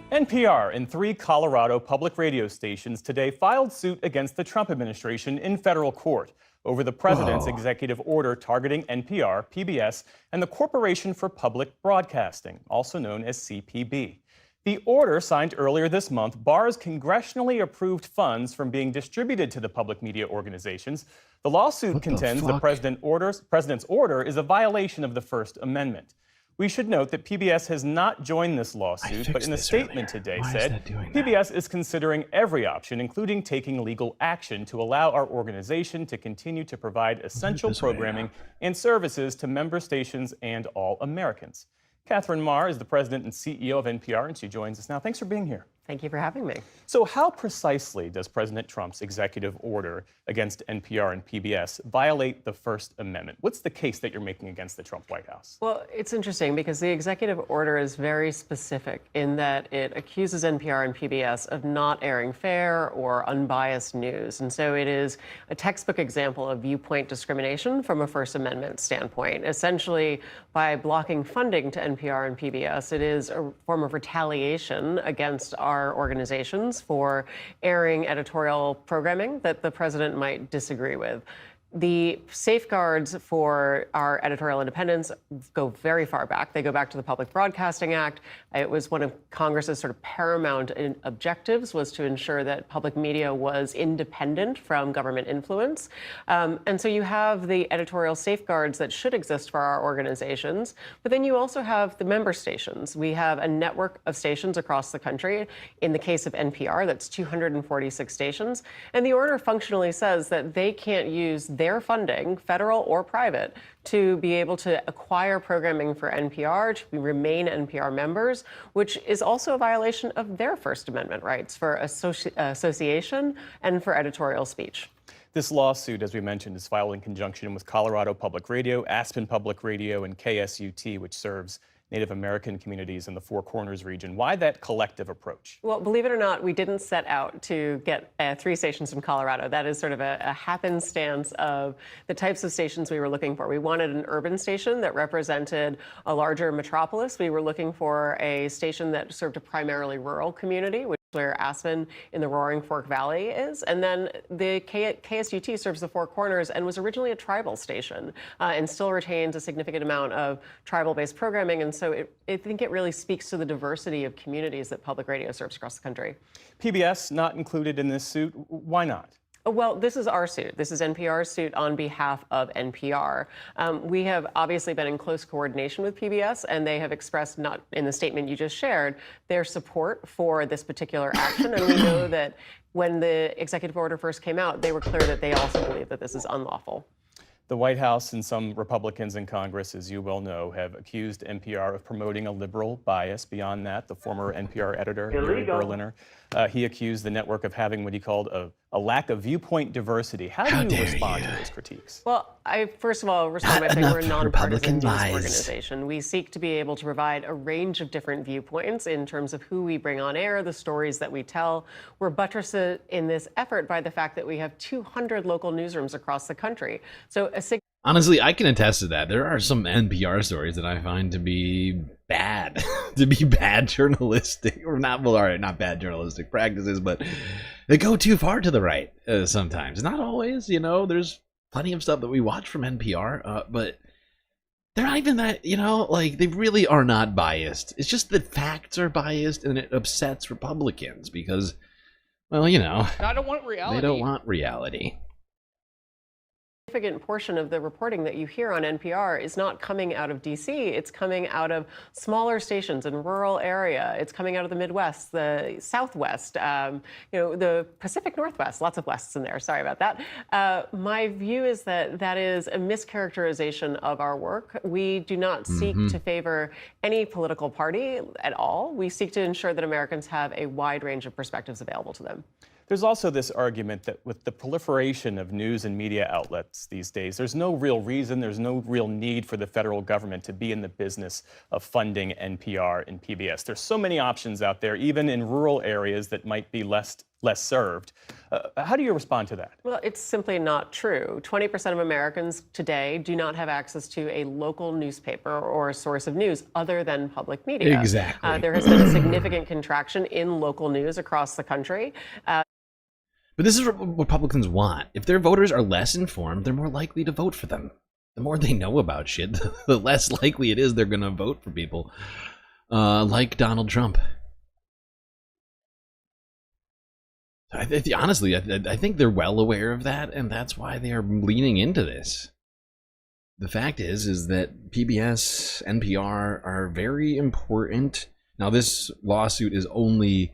Speaker 24: NPR and 3 Colorado public radio stations today filed suit against the Trump administration in federal court over the president's executive order targeting NPR, PBS, and the Corporation for Public Broadcasting, also known as CPB. The order, signed earlier this month, bars congressionally approved funds from being distributed to the public media organizations. The lawsuit contends the president's order is a violation of the First Amendment. We should note that PBS has not joined this lawsuit, but in a statement today said PBS is considering every option, including taking legal action to allow our organization to continue to provide essential programming and services to member stations and all Americans. Catherine Marr is the president and CEO of NPR, and she joins us now. Thanks for being here.
Speaker 2: Thank you for having me.
Speaker 24: So how precisely does President Trump's executive order against NPR and PBS violate the First Amendment? What's the case that you're making against the Trump White House?
Speaker 2: Well, it's interesting because the executive order is very specific in that it accuses NPR and PBS of not airing fair or unbiased news. And so it is a textbook example of viewpoint discrimination from a First Amendment standpoint. Essentially, by blocking funding to NPR and PBS, it is a form of retaliation against our organizations for airing editorial programming that the president might disagree with. The safeguards for our editorial independence go very far back. They go back to the Public Broadcasting Act. It was one of Congress's sort of paramount objectives was to ensure that public media was independent from government influence. And so you have the editorial safeguards that should exist for our organizations, but then you also have the member stations. We have a network of stations across the country. In the case of NPR, that's 246 stations. And the order functionally says that they can't use their funding, federal or private, to be able to acquire programming for NPR, to remain NPR members, which is also a violation of their First Amendment rights for association and for editorial speech.
Speaker 24: This lawsuit, as we mentioned, is filed in conjunction with Colorado Public Radio, Aspen Public Radio, and KSUT, which serves Native American communities in the Four Corners region. Why that collective approach?
Speaker 2: Well, believe it or not, we didn't set out to get 3 stations in Colorado. That is sort of a happenstance of the types of stations we were looking for. We wanted an urban station that represented a larger metropolis. We were looking for a station that served a primarily rural community, which is where Aspen in the Roaring Fork Valley is. And then the KSUT serves the Four Corners and was originally a tribal station and still retains a significant amount of tribal-based programming. And so I think it really speaks to the diversity of communities that public radio serves across the country.
Speaker 24: PBS not included in this suit. Why not?
Speaker 2: Well, this is our suit. This is NPR's suit on behalf of NPR. We have obviously been in close coordination with PBS, and they have expressed, not in the statement you just shared, their support for this particular action. And we know that when the executive order first came out, they were clear that they also believe that this is unlawful.
Speaker 24: The White House and some Republicans in Congress, as you well know, have accused NPR of promoting a liberal bias. Beyond that, the former NPR editor, Gary Berliner, he accused the network of having what he called a lack of viewpoint diversity. How do you respond to those critiques?
Speaker 2: Well, I first of all respond by saying we're a nonpartisan news organization. We seek to be able to provide a range of different viewpoints in terms of who we bring on air, the stories that we tell. We're buttressed in this effort by the fact that we have 200 local newsrooms across the country. So
Speaker 20: honestly, I can attest to that. There are some NPR stories that I find to be bad, journalistic, or not, well, all right, not bad journalistic practices, but they go too far to the right sometimes. Not always, you know, there's plenty of stuff that we watch from NPR, but they're not even that, you know, like, they really are not biased. It's just that facts are biased, and it upsets Republicans because, well, you know,
Speaker 4: I don't want reality.
Speaker 20: They don't want reality.
Speaker 2: significant portion of the reporting that you hear on NPR is not coming out of DC. It's coming out of smaller stations in rural area. It's coming out of the Midwest, the Southwest, the Pacific Northwest. Lots of Wests in there. Sorry about that. My view is that that is a mischaracterization of our work. We do not seek to favor any political party at all. We seek to ensure that Americans have a wide range of perspectives available to them.
Speaker 24: There's also this argument that with the proliferation of news and media outlets these days, there's no real reason, there's no real need for the federal government to be in the business of funding NPR and PBS. There's so many options out there, even in rural areas that might be less served. How do you respond to that?
Speaker 2: Well, it's simply not true. 20% of Americans today do not have access to a local newspaper or a source of news other than public media.
Speaker 20: Exactly.
Speaker 2: There has been a significant contraction in local news across the country.
Speaker 20: But this is what Republicans want. If their voters are less informed, they're more likely to vote for them. The more they know about shit, the less likely it is they're going to vote for people like Donald Trump. Honestly, I think they're well aware of that, and that's why they are leaning into this. The fact is that PBS, NPR are very important. Now, this lawsuit is only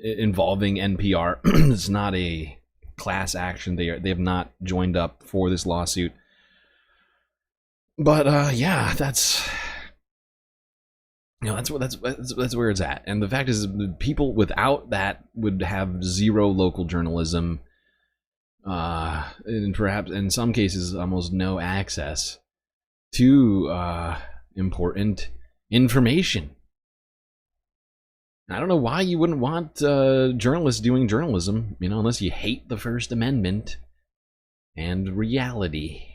Speaker 20: involving NPR. It's not a class action. They have not joined up for this lawsuit. But yeah, that's where it's at. And the fact is, people without that would have zero local journalism, and perhaps in some cases almost no access to important information. I don't know why you wouldn't want journalists doing journalism, unless you hate the First Amendment and reality.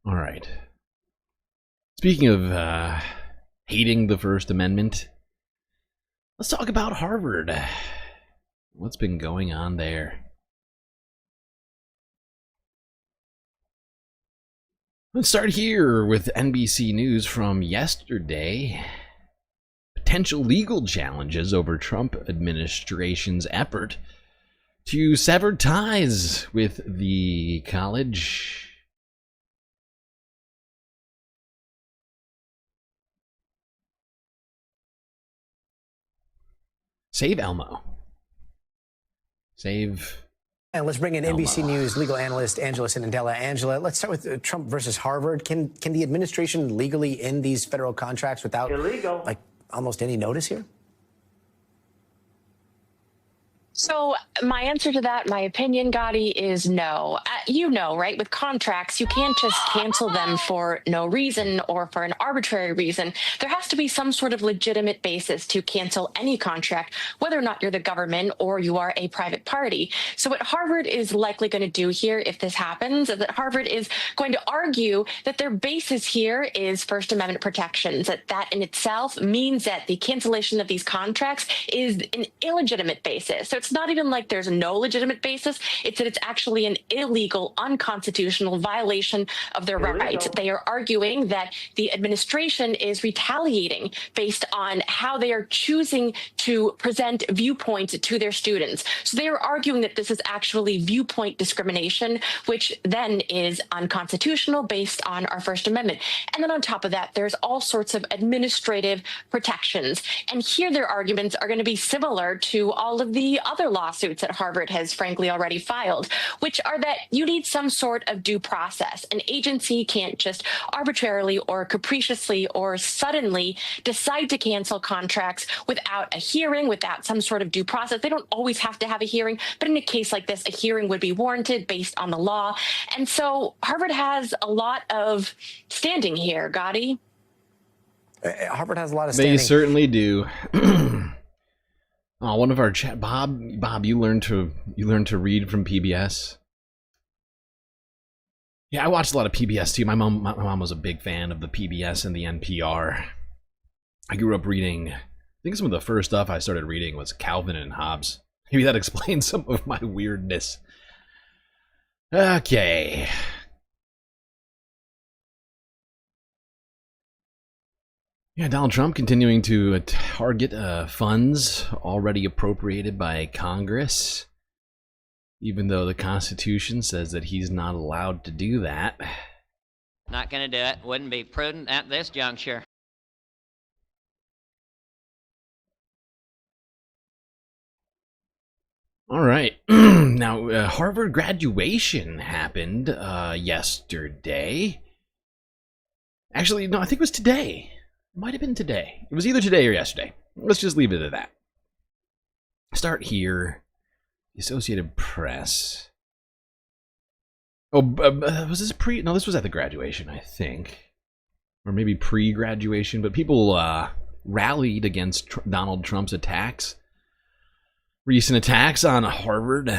Speaker 20: All right. Speaking of hating the First Amendment, let's talk about Harvard. What's been going on there? Let's start here with NBC News from yesterday. Potential legal challenges over Trump administration's effort to sever ties with the college. Save Elmo. Save.
Speaker 5: And let's bring in NBC News legal analyst Angela Sinandela. Angela, let's start with Trump versus Harvard. Can the administration legally end these federal contracts without almost any notice here?
Speaker 1: So my answer to that, my opinion, Gotti, is no. Right? With contracts, you can't just cancel them for no reason or for an arbitrary reason. There has to be some sort of legitimate basis to cancel any contract, whether or not you're the government or you are a private party. So what Harvard is likely going to do here, if this happens, is that Harvard is going to argue that their basis here is First Amendment protections, that in itself means that the cancellation of these contracts is an illegitimate basis. So it's not even like there's no legitimate basis. It's that it's actually an illegal, unconstitutional violation of their rights. They are arguing that the administration is retaliating based on how they are choosing to present viewpoints to their students. So they are arguing that this is actually viewpoint discrimination, which then is unconstitutional based on our First Amendment. And then on top of that, there's all sorts of administrative protections. And here their arguments are going to be similar to all of the other lawsuits that Harvard has frankly already filed, which are that you need some sort of due process. An agency can't just arbitrarily or capriciously or suddenly decide to cancel contracts without a hearing, without some sort of due process. They don't always have to have a hearing, but in a case like this, a hearing would be warranted based on the law. And so Harvard has a lot of standing here, Gotti.
Speaker 5: Harvard has a lot of standing.
Speaker 20: They certainly do. Oh, one of our chat, Bob, you learned to read from PBS. Yeah, I watched a lot of PBS too. My mom was a big fan of the PBS and the NPR. I grew up reading. I think some of the first stuff I started reading was Calvin and Hobbes. Maybe that explains some of my weirdness. Okay. Yeah, Donald Trump continuing to target funds already appropriated by Congress, even though the Constitution says that he's not allowed to do that.
Speaker 3: Not going to do it. Wouldn't be prudent at this juncture.
Speaker 20: All right. Now, Harvard graduation happened yesterday. Actually, no, I think it was today. It might have been today. It was either today or yesterday. Let's just leave it at that. Start here. The Associated Press. Oh, was this pre? No, this was at the graduation, I think. Or maybe pre-graduation. But people rallied against Donald Trump's attacks. Recent attacks on Harvard.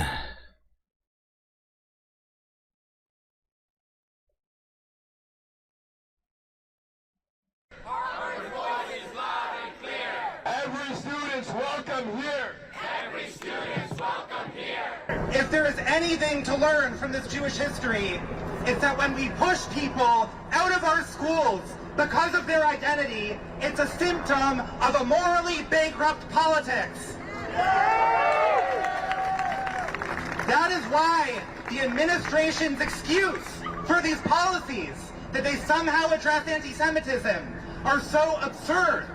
Speaker 4: Every student's welcome here. Every student's welcome here. If there is anything to learn from this Jewish history, it's that when we push people out of our schools because of their identity, it's a symptom of a morally bankrupt politics. That is why the administration's excuse for these policies, that they somehow address anti-Semitism, are so absurd.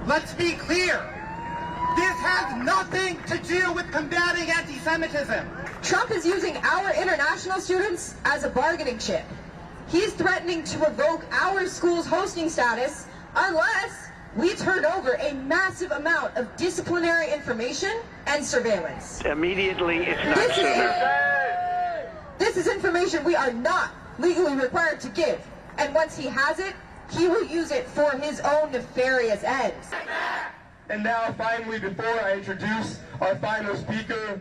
Speaker 4: Let's be clear. This has nothing to do with combating anti-Semitism.
Speaker 21: Trump is using our international students as a bargaining chip. He's threatening to revoke our school's hosting status unless we turn over a massive amount of disciplinary information and surveillance.
Speaker 15: Immediately, it's not
Speaker 21: This is information we are not legally required to give. And once he has it, he will use it for his own nefarious ends.
Speaker 4: And now, finally, before I introduce our final speaker...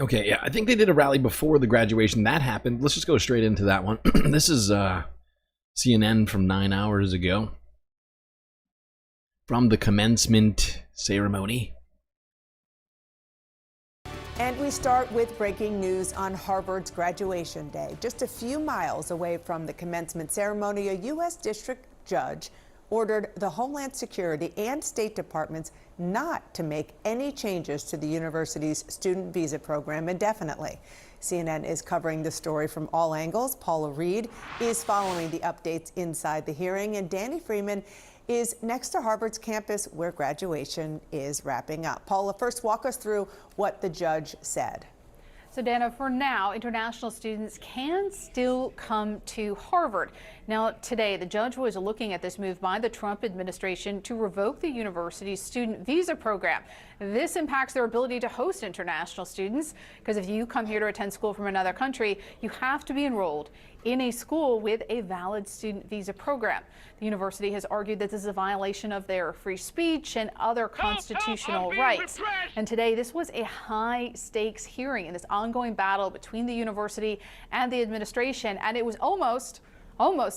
Speaker 20: Okay, yeah, I think they did a rally before the graduation. That happened. Let's just go straight into that one. This is CNN from 9 hours ago. From the commencement ceremony.
Speaker 23: And we start with breaking news on Harvard's graduation day. Just a few miles away from the commencement ceremony, a U.S. district judge ordered the Homeland Security and State Departments not to make any changes to the university's student visa program indefinitely. CNN is covering the story from all angles. Paula Reed is following the updates inside the hearing, and Danny Freeman is next to Harvard's campus where graduation is wrapping up. Paula, first walk us through what the judge said.
Speaker 7: So Dana, for now, international students can still come to Harvard. Now, today, the judge was looking at this move by the Trump administration to revoke the university's student visa program. This impacts their ability to host international students, because if you come here to attend school from another country, you have to be enrolled in a school with a valid student visa program. The university has argued that this is a violation of their free speech and other constitutional rights. And today, this was a high-stakes hearing in this ongoing battle between the university and the administration, and it was almost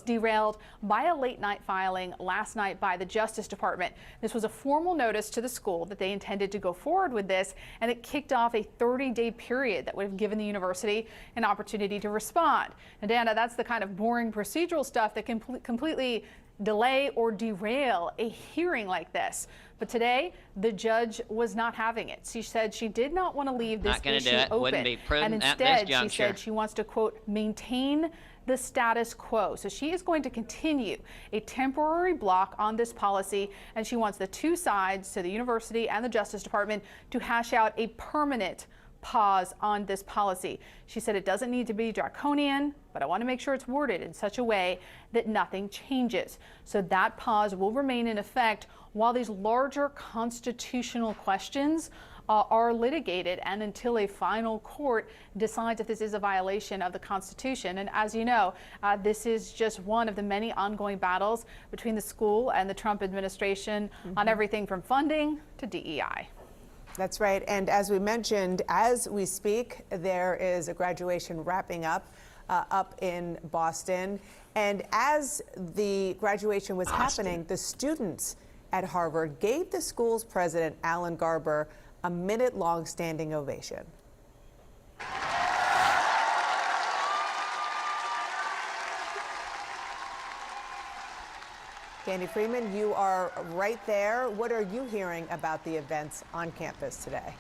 Speaker 7: derailed by a late-night filing last night by the Justice Department. This was a formal notice to the school that they intended to go forward with this, and it kicked off a 30-day period that would have given the university an opportunity to respond. And Dana, that's the kind of boring procedural stuff that can completely delay or derail a hearing like this. But today, the judge was not having it. She said she did not want to leave this issue open.
Speaker 3: Wouldn't be prudent
Speaker 7: and
Speaker 3: at this
Speaker 7: instead,
Speaker 3: juncture.
Speaker 7: she said she wants to, quote, maintain the status quo. So she is going to continue a temporary block on this policy, and she wants the two sides, so the university and the Justice Department, to hash out a permanent pause on this policy. She said it doesn't need to be draconian, but I want to make sure it's worded in such a way that nothing changes. So that pause will remain in effect while these larger constitutional questions are litigated and until a final court decides if this is a violation of the Constitution. And as you know, this is just one of the many ongoing battles between the school and the Trump administration on everything from funding to DEI.
Speaker 23: That's right. And as we mentioned, as we speak, there is a graduation wrapping up in Boston. And as the graduation was happening, the students at Harvard gave the school's president, Alan Garber, a minute-long standing ovation. Danny Freeman, you are right there. What are you hearing about the events on campus today?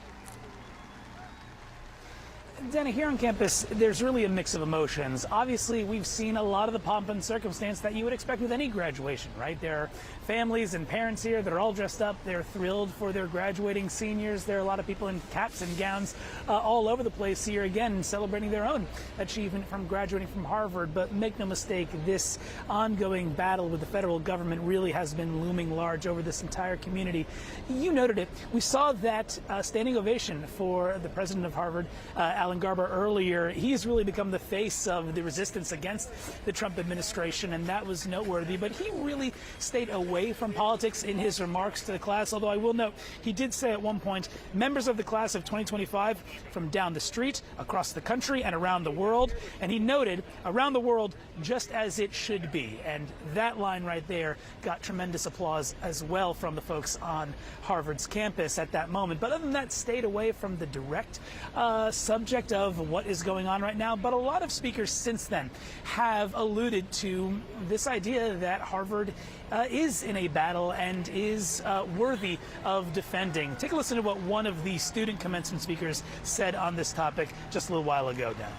Speaker 8: Dana, here on campus, there's really a mix of emotions. Obviously, we've seen a lot of the pomp and circumstance that you would expect with any graduation, right? There are families and parents here that are all dressed up. They're thrilled for their graduating seniors. There are a lot of people in caps and gowns all over the place here, again, celebrating their own achievement from graduating from Harvard. But make no mistake, this ongoing battle with the federal government really has been looming large over this entire community. You noted it. We saw that standing ovation for the president of Harvard, Alan Garber, earlier. He's really become the face of the resistance against the Trump administration, and that was noteworthy. But he really stayed away from politics in his remarks to the class, although I will note he did say at one point, members of the class of 2025 from down the street, across the country, and around the world. And he noted, around the world, just as it should be. And that line right there got tremendous applause as well from the folks on Harvard's campus at that moment. But other than that, stayed away from the direct subject of what is going on right now. But a lot of speakers since then have alluded to this idea that Harvard is in a battle and is worthy of defending. Take a listen to what one of the student commencement speakers said on this topic just a little while ago now.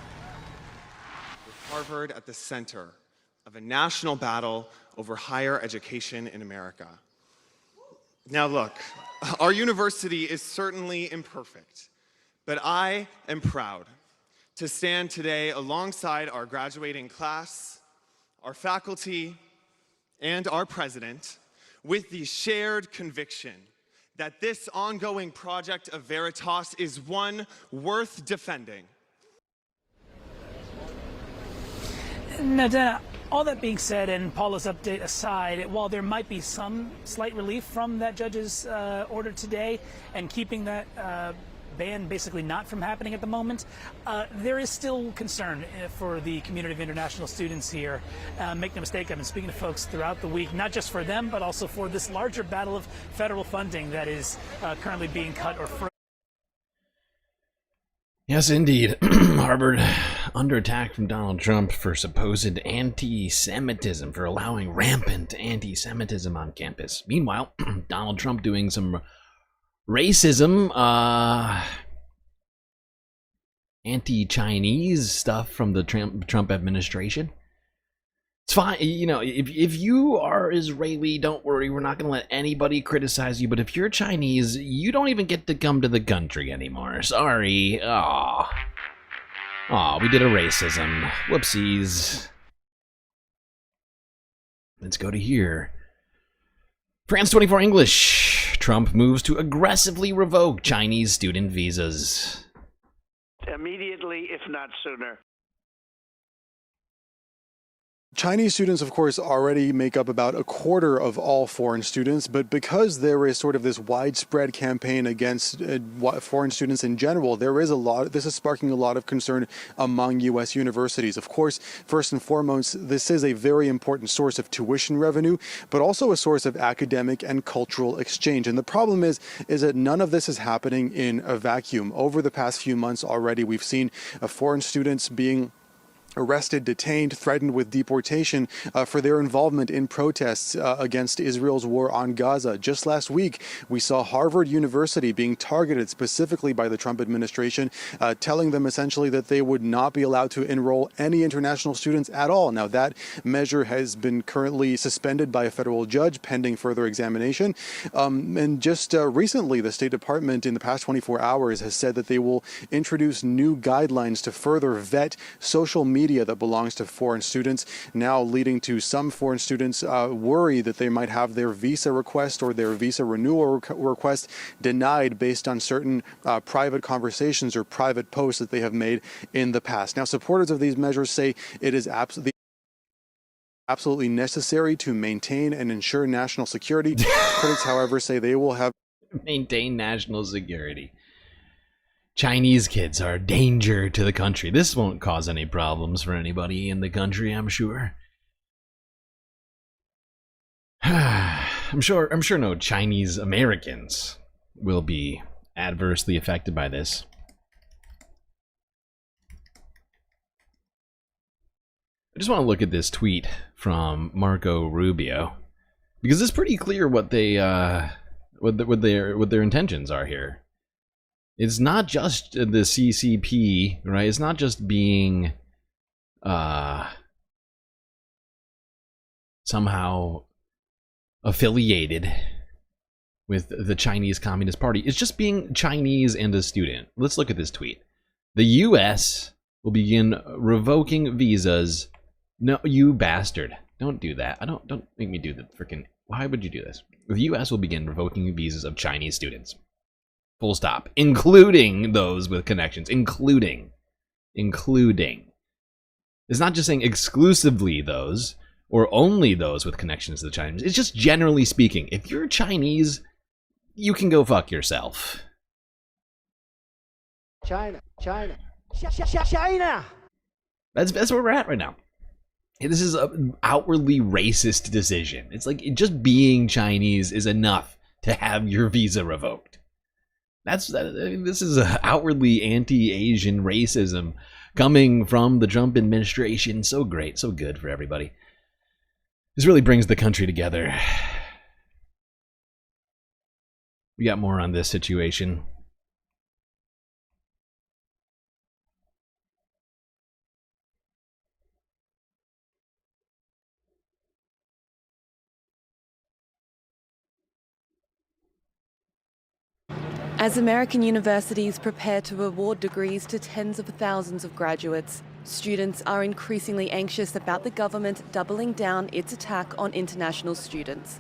Speaker 9: With Harvard at the center of a national battle over higher education in America. Now look, our university is certainly imperfect, but I am proud to stand today alongside our graduating class, our faculty, and our president with the shared conviction that this ongoing project of Veritas is one worth defending.
Speaker 8: Now, Dana, all that being said, and Paula's update aside, while there might be some slight relief from that judge's order today and keeping that ban basically not from happening at the moment, there is still concern for the community of international students here. Make no mistake, I've been speaking to folks throughout the week, not just for them, but also for this larger battle of federal funding that is currently being cut or frozen.
Speaker 20: Yes, indeed. Harvard under attack from Donald Trump for supposed anti-Semitism, for allowing rampant anti-Semitism on campus. Meanwhile, Donald Trump doing some racism, anti-Chinese stuff from the Trump administration. It's fine, you know, if you are Israeli, don't worry, we're not going to let anybody criticize you, but if you're Chinese, you don't even get to come to the country anymore. Sorry. Aw, we did a racism. Whoopsies. Let's go to here. France 24 English. Trump moves to aggressively revoke Chinese student visas.
Speaker 15: Immediately, if not sooner.
Speaker 10: Chinese students, of course, already make up about a quarter of all foreign students, but because there is sort of this widespread campaign against foreign students in general, this is sparking a lot of concern among U.S. universities. Of course, first and foremost, this is a very important source of tuition revenue, but also a source of academic and cultural exchange. And the problem is that none of this is happening in a vacuum. Over the past few months already, we've seen foreign students being arrested, detained, threatened with deportation for their involvement in protests against Israel's war on Gaza. Just last week, we saw Harvard University being targeted specifically by the Trump administration, telling them essentially that they would not be allowed to enroll any international students at all. Now, that measure has been currently suspended by a federal judge pending further examination. And just recently, the State Department in the past 24 hours has said that they will introduce new guidelines to further vet social media that belongs to foreign students, now leading to some foreign students worry that they might have their visa request or their visa renewal request denied based on certain private conversations or private posts that they have made in the past. Now, supporters of these measures say it is absolutely necessary to maintain and ensure national security. Critics, however, say they will have
Speaker 20: maintain national security. Chinese kids are a danger to the country. This won't cause any problems for anybody in the country, I'm sure. I'm sure no Chinese Americans will be adversely affected by this. I just want to look at this tweet from Marco Rubio. Because it's pretty clear what they what their intentions are here. It's not just the CCP, right? It's not just being somehow affiliated with the Chinese Communist Party. It's just being Chinese and a student. Let's look at this tweet. The U.S. will begin revoking visas. No, you bastard. Don't do that. Don't make me do the freaking... Why would you do this? The U.S. will begin revoking visas of Chinese students. Full stop. Including those with connections. Including. It's not just saying exclusively those, or only those with connections to the Chinese. It's just generally speaking. If you're Chinese, you can go fuck yourself.
Speaker 6: China.
Speaker 20: That's where we're at right now. This is an outwardly racist decision. It's like just being Chinese is enough to have your visa revoked. This is outwardly anti-Asian racism coming from the Trump administration. So great, so good for everybody. This really brings the country together. We got more on this situation.
Speaker 14: As American universities prepare to award degrees to tens of thousands of graduates, students are increasingly anxious about the government doubling down its attack on international students.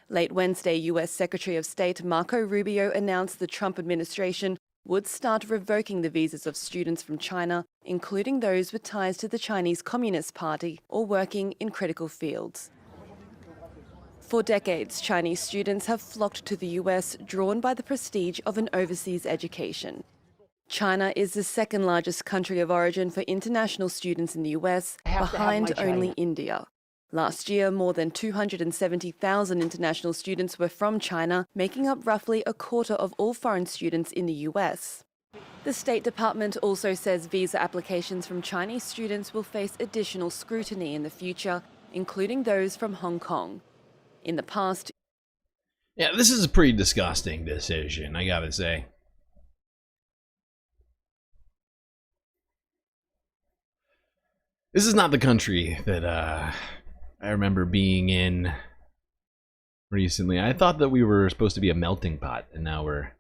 Speaker 14: Late Wednesday, U.S. Secretary of State Marco Rubio announced the Trump administration would start revoking the visas of students from China, including those with ties to the Chinese Communist Party or working in critical fields. For decades, Chinese students have flocked to the US, drawn by the prestige of an overseas education. China is the second largest country of origin for international students in the US, behind only India. Last year, more than 270,000 international students were from China, making up roughly a quarter of all foreign students in the US. The State Department also says visa applications from Chinese students will face additional scrutiny in the future, including those from Hong Kong. In the past...
Speaker 20: Yeah, this is a pretty disgusting decision, I gotta say. This is not the country that I remember being in recently. I thought that we were supposed to be a melting pot, and now we're,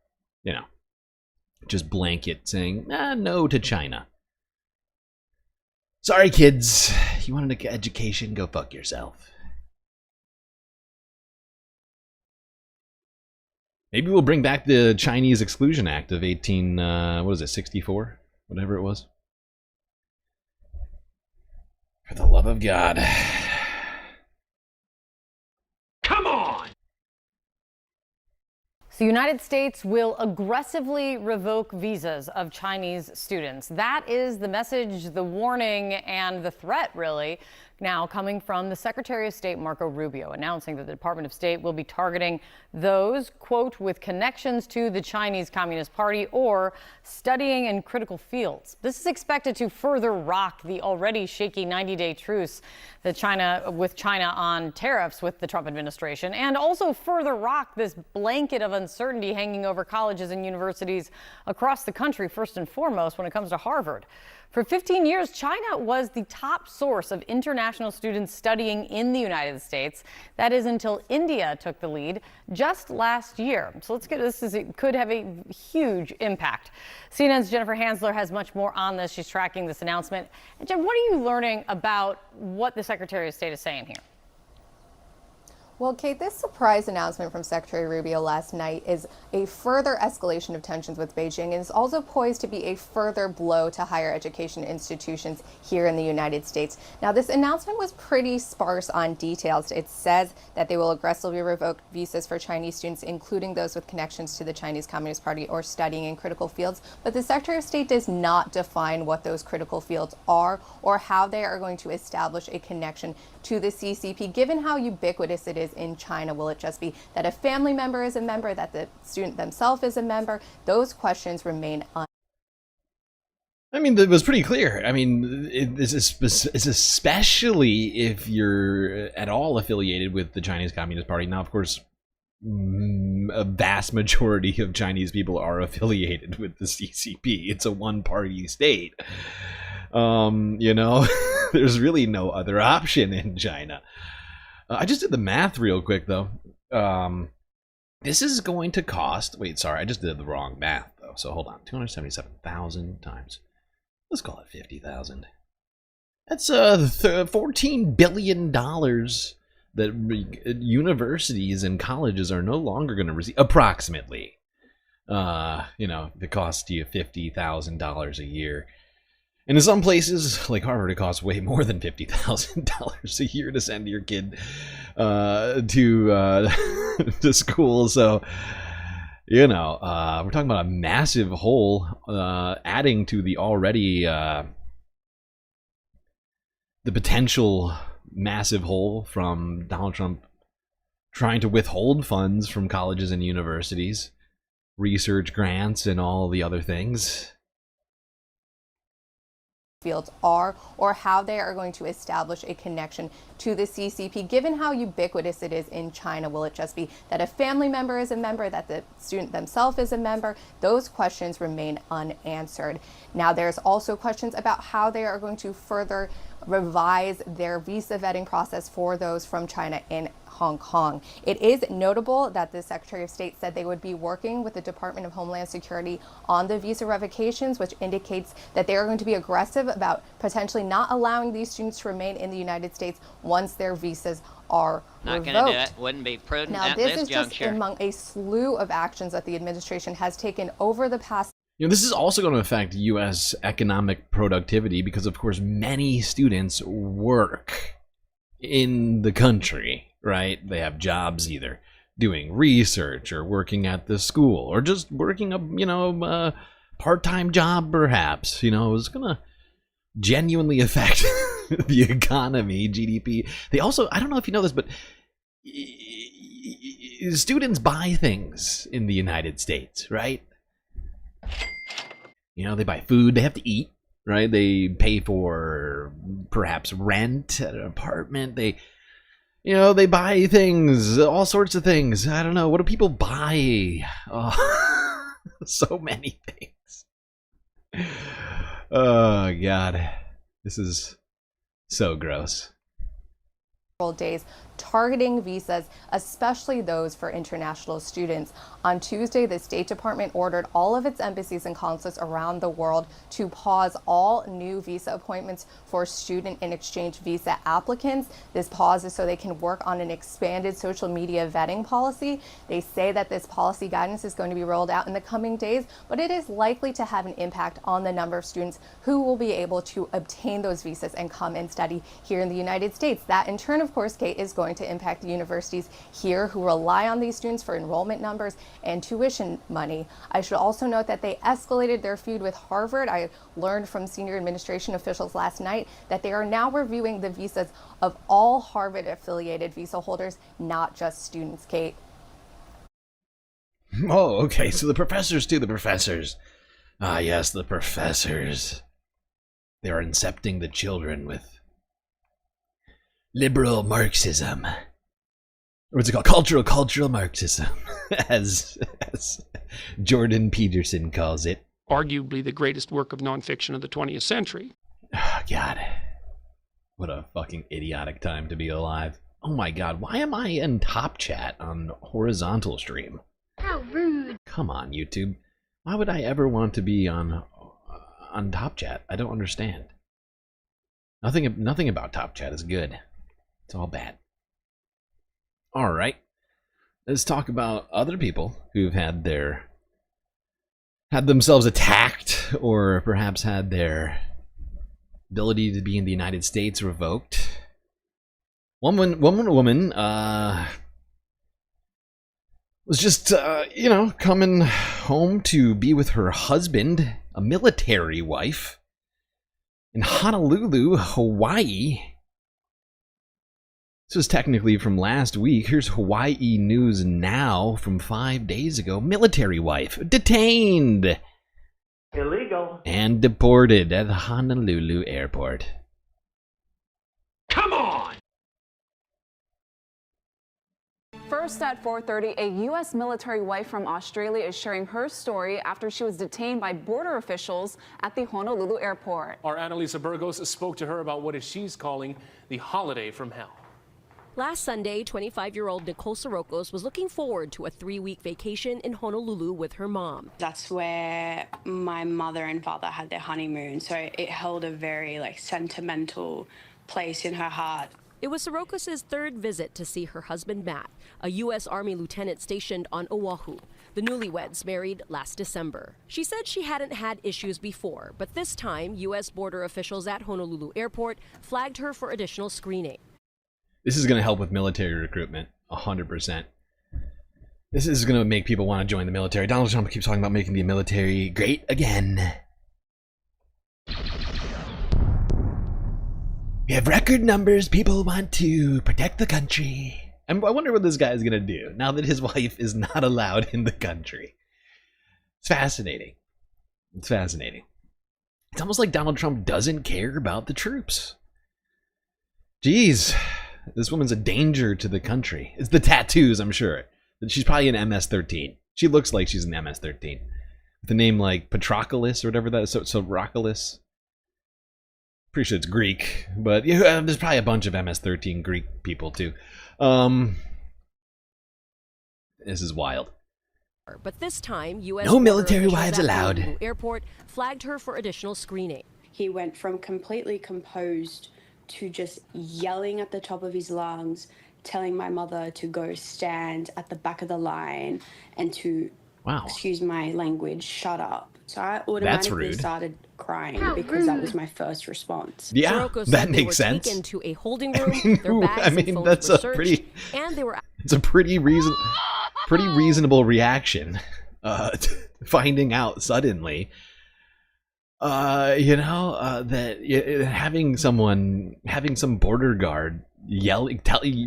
Speaker 20: you know, just blanket saying, no to China. Sorry, kids. You wanted an education? Go fuck yourself. Maybe we'll bring back the Chinese Exclusion Act of 64? Whatever it was. For the love of God.
Speaker 6: Come on!
Speaker 16: The United States will aggressively revoke visas of Chinese students. That is the message, the warning, and the threat, really, now coming from the Secretary of State, Marco Rubio, announcing that the Department of State will be targeting those, quote, with connections to the Chinese Communist Party or studying in critical fields. This is expected to further rock the already shaky 90-day truce with China on tariffs with the Trump administration, and also further rock this blanket of uncertainty hanging over colleges and universities across the country, first and foremost when it comes to Harvard. For 15 years, China was the top source of international students studying in the United States. That is until India took the lead just last year. So let's get this. It could have a huge impact. CNN's Jennifer Hansler has much more on this. She's tracking this announcement. And Jen, what are you learning about what the Secretary of State is saying here?
Speaker 19: Well, Kate, this surprise announcement from Secretary Rubio last night is a further escalation of tensions with Beijing and is also poised to be a further blow to higher education institutions here in the United States. Now, this announcement was pretty sparse on details. It says that they will aggressively revoke visas for Chinese students, including those with connections to the Chinese Communist Party or studying in critical fields. But the Secretary of State does not define what those critical fields are or how they are going to establish a connection to the CCP, given how ubiquitous it is in China. Will it just be that a family member is a member, that the student themselves is a member? Those questions remain unanswered.
Speaker 20: I mean, it was pretty clear. I mean, it's especially if you're at all affiliated with the Chinese Communist Party. Now, of course, a vast majority of Chinese people are affiliated with the CCP. It's a one-party state. You know, there's really no other option in China. I just did the math real quick, though. This is going to cost... Wait, sorry, I just did the wrong math, though. So hold on. 277,000 times... Let's call it 50,000. That's $14 billion that universities and colleges are no longer going to receive, approximately. You know, if it costs you $50,000 a year. And in some places, like Harvard, it costs way more than $50,000 a year to send your kid to school. So, you know, we're talking about a massive hole, adding to the already the potential massive hole from Donald Trump trying to withhold funds from colleges and universities, research grants, and all the other things.
Speaker 19: Fields are, or how they are going to establish a connection to the CCP, given how ubiquitous it is in China. Will it just be that a family member is a member, that the student themselves is a member? Those questions remain unanswered. Now, there's also questions about how they are going to further revise their visa vetting process for those from China in Hong Kong. It is notable that the Secretary of State said they would be working with the Department of Homeland Security on the visa revocations, which indicates that they are going to be aggressive about potentially not allowing these students to remain in the United States once their visas are
Speaker 3: Not
Speaker 19: revoked.
Speaker 3: going to do it. Wouldn't be prudent
Speaker 19: Now,
Speaker 3: at
Speaker 19: this
Speaker 3: this
Speaker 19: is
Speaker 3: juncture.
Speaker 19: just among a slew of actions that the administration has taken over the past.
Speaker 20: You know, this is also going to affect U.S. economic productivity because, of course, many students work in the country, right? They have jobs either doing research or working at the school or just working a part-time job, perhaps. You know, it's going to genuinely affect the economy, GDP. They also, I don't know if you know this, but students buy things in the United States, right? You know, they buy food, they have to eat, right? They pay for perhaps rent at an apartment. They buy things, all sorts of things. I don't know. What do people buy? Oh, so many things. Oh, God. This is so gross.
Speaker 19: Days targeting visas, especially those for international students. On Tuesday, the State Department ordered all of its embassies and consulates around the world to pause all new visa appointments for student and exchange visa applicants. This pause is so they can work on an expanded social media vetting policy. They say that this policy guidance is going to be rolled out in the coming days, but it is likely to have an impact on the number of students who will be able to obtain those visas and come and study here in the United States. That in turn, of course, Kate, is going to impact the universities here who rely on these students for enrollment numbers and tuition money. I should also note that they escalated their feud with Harvard. I learned from senior administration officials last night that they are now reviewing the visas of all Harvard-affiliated visa holders, not just students, Kate.
Speaker 20: Oh, okay. So the professors too, the professors. Ah, yes, the professors. They are incepting the children with liberal Marxism. Or what's it called? Cultural Marxism, as Jordan Peterson calls it.
Speaker 6: Arguably the greatest work of nonfiction of the 20th century.
Speaker 20: Oh, God. What a fucking idiotic time to be alive. Oh my God, why am I in Top Chat on horizontal stream?
Speaker 11: How rude.
Speaker 20: Come on, YouTube. Why would I ever want to be on Top Chat? I don't understand. Nothing about Top Chat is good. It's all bad. All right. Let's talk about other people who've had themselves attacked or perhaps had their ability to be in the United States revoked. One woman was just coming home to be with her husband, a military wife, in Honolulu, Hawaii. This was technically from last week. Here's Hawaii News Now from 5 days ago. Military wife detained.
Speaker 22: Illegal.
Speaker 20: And deported at Honolulu Airport.
Speaker 6: Come on!
Speaker 11: First at 4:30, a U.S. military wife from Australia is sharing her story after she was detained by border officials at the Honolulu airport.
Speaker 12: Our Annalisa Burgos spoke to her about what she's calling the holiday from hell.
Speaker 13: Last Sunday, 25-year-old Nicole Sirocos was looking forward to a 3-week vacation in Honolulu with her mom.
Speaker 17: That's where my mother and father had their honeymoon, so it held a very sentimental place in her heart.
Speaker 13: It was Sirocos' third visit to see her husband Matt, a U.S. Army lieutenant stationed on Oahu. The newlyweds married last December. She said she hadn't had issues before, but this time, U.S. border officials at Honolulu Airport flagged her for additional screening.
Speaker 20: This is going to help with military recruitment, 100%. This is going to make people want to join the military. Donald Trump keeps talking about making the military great again. We have record numbers. People want to protect the country. I wonder what this guy is going to do now that his wife is not allowed in the country. It's fascinating. It's fascinating. It's almost like Donald Trump doesn't care about the troops. Jeez. This woman's a danger to the country. It's the tattoos, I'm sure. She's probably an MS-13. She looks like she's an MS-13. With a name like Patroclus or whatever that is. So Roculus. Pretty sure it's Greek. But yeah, there's probably a bunch of MS-13 Greek people too. This is wild.
Speaker 13: But this time, U.S.
Speaker 20: No military wives allowed.
Speaker 13: Honolulu Airport flagged her for additional screening.
Speaker 17: He went from completely composed to just yelling at the top of his lungs, telling my mother to go stand at the back of the line and to, excuse my language, shut up. So I automatically started crying because that was my first response.
Speaker 20: Yeah, that makes sense.
Speaker 13: Taken to a holding room. Their bags and phones
Speaker 20: that's
Speaker 13: were
Speaker 20: a
Speaker 13: searched, and they were.
Speaker 20: It's a pretty reasonable reaction. Finding out suddenly. That having some border guard yelling,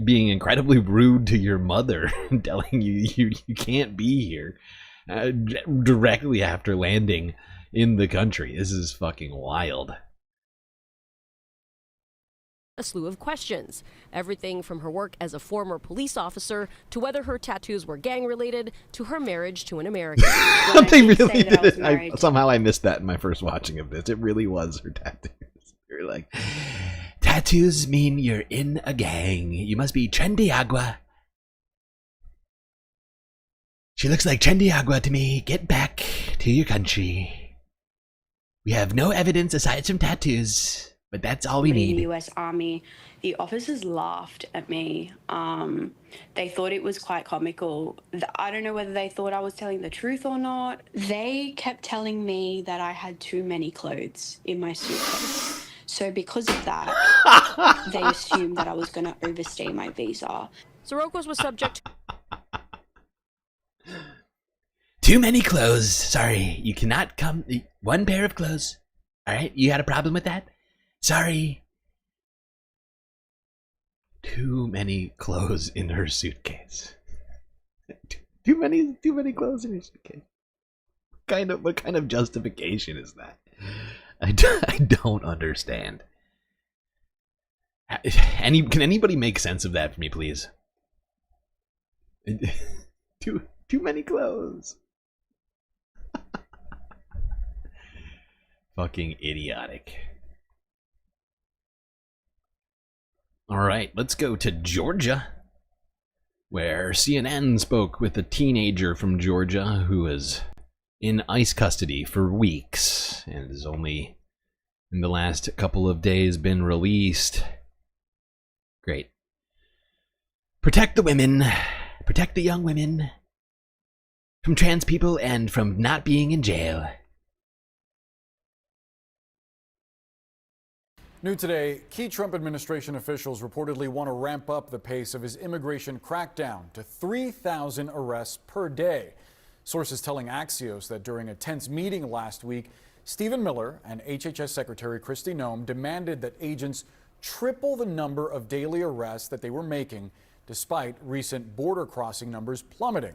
Speaker 20: being incredibly rude to your mother, telling you can't be here, directly after landing in the country. This is fucking wild.
Speaker 13: A slew of questions, everything from her work as a former police officer to whether her tattoos were gang related to her marriage to an American.
Speaker 20: They really did it. Somehow I missed that in my first watching of this. It really was her tattoos. You're like, tattoos mean you're in a gang. You must be Trendiagua. She looks like Trendiagua to me. Get back to your country. We have no evidence aside from tattoos. But that's all we need.
Speaker 17: The U.S. Army, the officers laughed at me. They thought it was quite comical. I don't know whether they thought I was telling the truth or not. They kept telling me that I had too many clothes in my suitcase. So because of that, they assumed that I was going to overstay my visa.
Speaker 13: Sirocos was subject to...
Speaker 20: Too many clothes. Sorry, you cannot come. One pair of clothes. All right, you had a problem with that? Sorry. Too many clothes in her suitcase. Too many clothes in her suitcase. What kind of justification is that? I don't understand. Can anybody make sense of that for me, please? Too many clothes. Fucking idiotic. All right, let's go to Georgia, where CNN spoke with a teenager from Georgia who is in ICE custody for weeks and has only in the last couple of days been released. Great. Protect the women, protect the young women from trans people and from not being in jail.
Speaker 25: New today, key Trump administration officials reportedly want to ramp up the pace of his immigration crackdown to 3,000 arrests per day. Sources telling Axios that during a tense meeting last week, Stephen Miller and HHS Secretary Kristi Noem demanded that agents triple the number of daily arrests that they were making, despite recent border crossing numbers plummeting.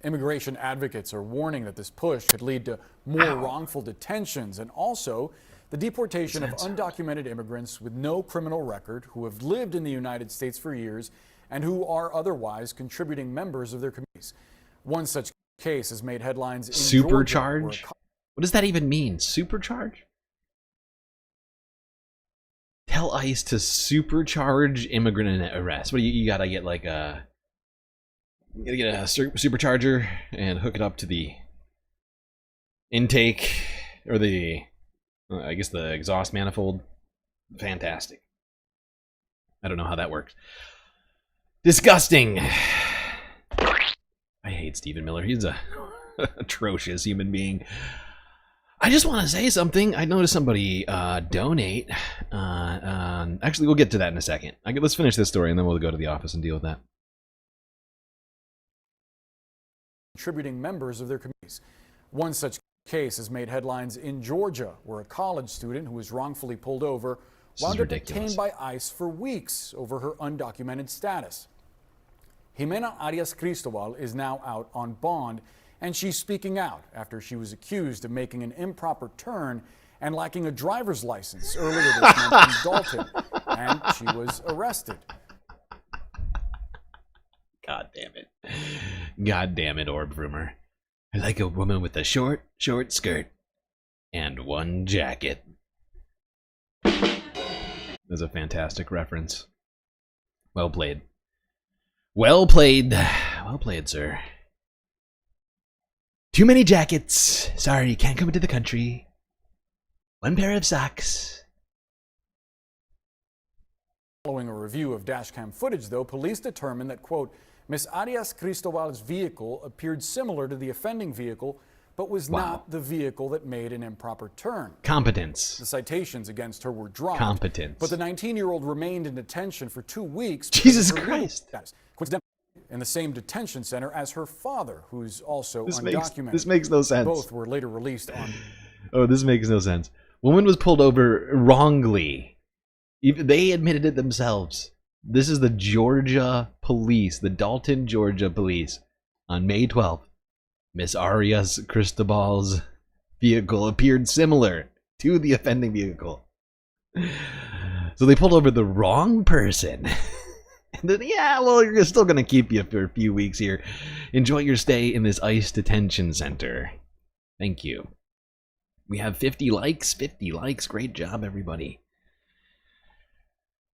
Speaker 25: Immigration advocates are warning that this push could lead to more wrongful detentions and also the deportation of undocumented immigrants with no criminal record who have lived in the United States for years and who are otherwise contributing members of their communities. One such case has made headlines in
Speaker 20: Supercharge?
Speaker 25: Georgia,
Speaker 20: What does that even mean? Supercharge? Tell ICE to supercharge immigrant arrest. What do you gotta get like a... You gotta get a supercharger and hook it up to the intake or the, I guess the exhaust manifold. Fantastic. I don't know how that works. Disgusting. I hate Stephen Miller. He's a atrocious human being. I just want to say something. I noticed somebody donate. Actually, we'll get to that in a second. Let's finish this story and then we'll go to the office and deal with that.
Speaker 25: Contributing members of their communities. One such case has made headlines in Georgia, where a college student who was wrongfully pulled over wound up detained by ICE for weeks over her undocumented status. Jimena Arias Cristobal is now out on bond, and she's speaking out after she was accused of making an improper turn and lacking a driver's license earlier this month in Dalton, and she was arrested.
Speaker 20: God damn it. God damn it, Orb Rumor. I like a woman with a short skirt and one jacket. That's a fantastic reference. Well played. Well played. Well played, sir. Too many jackets. Sorry, you can't come into the country. One pair of socks.
Speaker 25: Following a review of dashcam footage, though, police determined that, quote, Ms. Arias Cristobal's vehicle appeared similar to the offending vehicle, but was not the vehicle that made an improper turn.
Speaker 20: Competence.
Speaker 25: The citations against her were dropped.
Speaker 20: Competence.
Speaker 25: But the 19-year-old remained in detention for 2 weeks.
Speaker 20: Jesus Christ.
Speaker 25: Coincidentally, in the same detention center as her father, who's also undocumented.
Speaker 20: This makes no sense.
Speaker 25: Both were later released on...
Speaker 20: Oh, this makes no sense. Woman was pulled over wrongly. Even they admitted it themselves. This is the Georgia police, the Dalton, Georgia police. On May 12th, Miss Arias Cristobal's vehicle appeared similar to the offending vehicle. So they pulled over the wrong person. And then, yeah, well, you're still going to keep you for a few weeks here. Enjoy your stay in this ICE detention center. Thank you. We have 50 likes. 50 likes. Great job, everybody.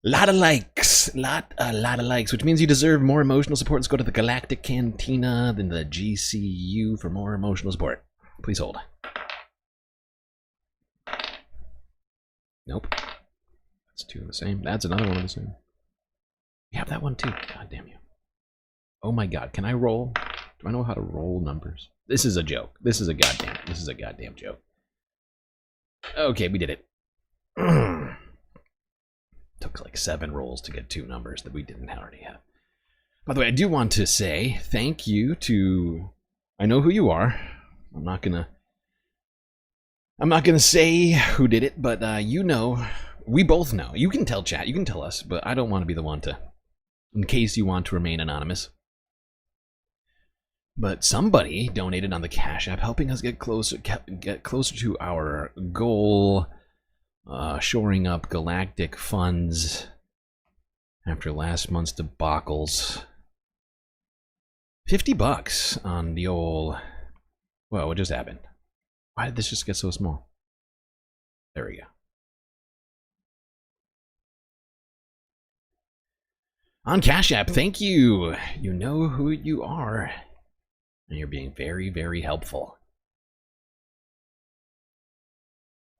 Speaker 20: Lot of likes. A lot of likes, which means you deserve more emotional support. Let's go to the Galactic Cantina, then the GCU for more emotional support. Please hold. Nope. That's two of the same. That's another one of the same. We have that one too. God damn you. Oh my god, can I roll? Do I know how to roll numbers? This is a joke. This is a goddamn joke. Okay, we did it. Took like 7 rolls to get 2 numbers that we didn't already have. By the way, I do want to say thank you to... I know who you are. I'm not gonna say who did it, but you know. We both know. You can tell chat. You can tell us, but I don't want to be the one to... In case you want to remain anonymous. But somebody donated on the Cash App, helping us get closer to our goal, shoring up galactic funds after last month's debacles. $50 on the old... Well, what just happened? Why did this just get so small? There we go. On Cash App, thank you. You know who you are. And you're being very, very helpful.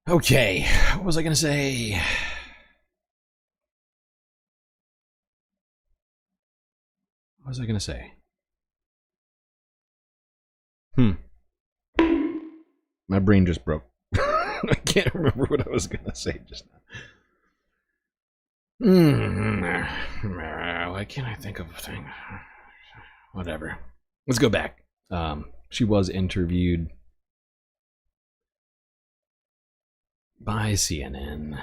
Speaker 20: Okay, what was I going to say? What was I going to say? My brain just broke. I can't remember what I was going to say just now. Why can't I think of a thing? Whatever. Let's go back. She was interviewed by CNN.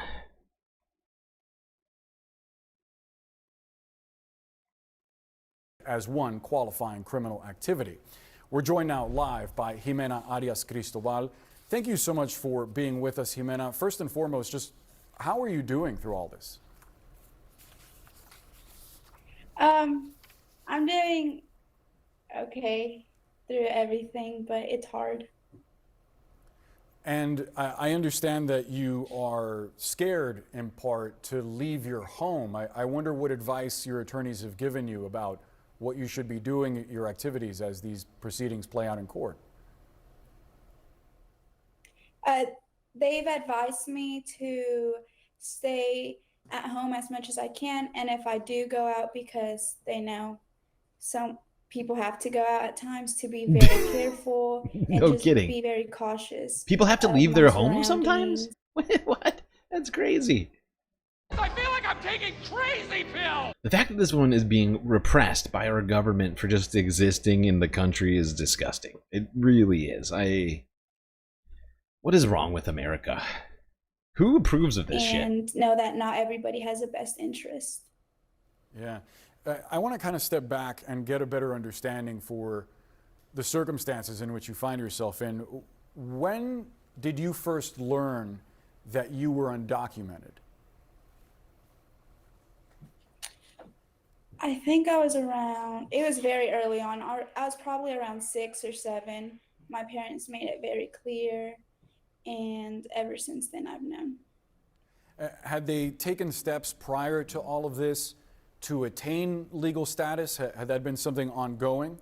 Speaker 25: As one qualifying criminal activity. We're joined now live by Jimena Arias Cristobal. Thank you so much for being with us, Jimena. First and foremost, just how are you doing through all this?
Speaker 1: I'm doing okay through everything, but it's hard.
Speaker 25: And I understand that you are scared in part to leave your home. I wonder what advice your attorneys have given you about what you should be doing, your activities as these proceedings play out in court.
Speaker 1: They've advised me to stay at home as much as I can, and if I do go out, because they know some people have to go out at times, to be very careful and
Speaker 20: No
Speaker 1: just
Speaker 20: kidding.
Speaker 1: be very cautious.
Speaker 20: People have to leave
Speaker 1: of
Speaker 20: their
Speaker 1: my
Speaker 20: home sometimes?
Speaker 1: surroundings.
Speaker 20: What? That's crazy.
Speaker 2: I feel like I'm taking crazy pills!
Speaker 20: The fact that this one is being repressed by our government for just existing in the country is disgusting. It really is. What is wrong with America? Who approves of this shit?
Speaker 1: And know that not everybody has a best interest.
Speaker 25: Yeah. I want to kind of step back and get a better understanding for the circumstances in which you find yourself in. When did you first learn that you were undocumented?
Speaker 1: I think I was around, it was very early on. I was probably around 6 or 7. My parents made it very clear, and ever since then I've known.
Speaker 25: Had they taken steps prior to all of this to attain legal status? Had that been something ongoing?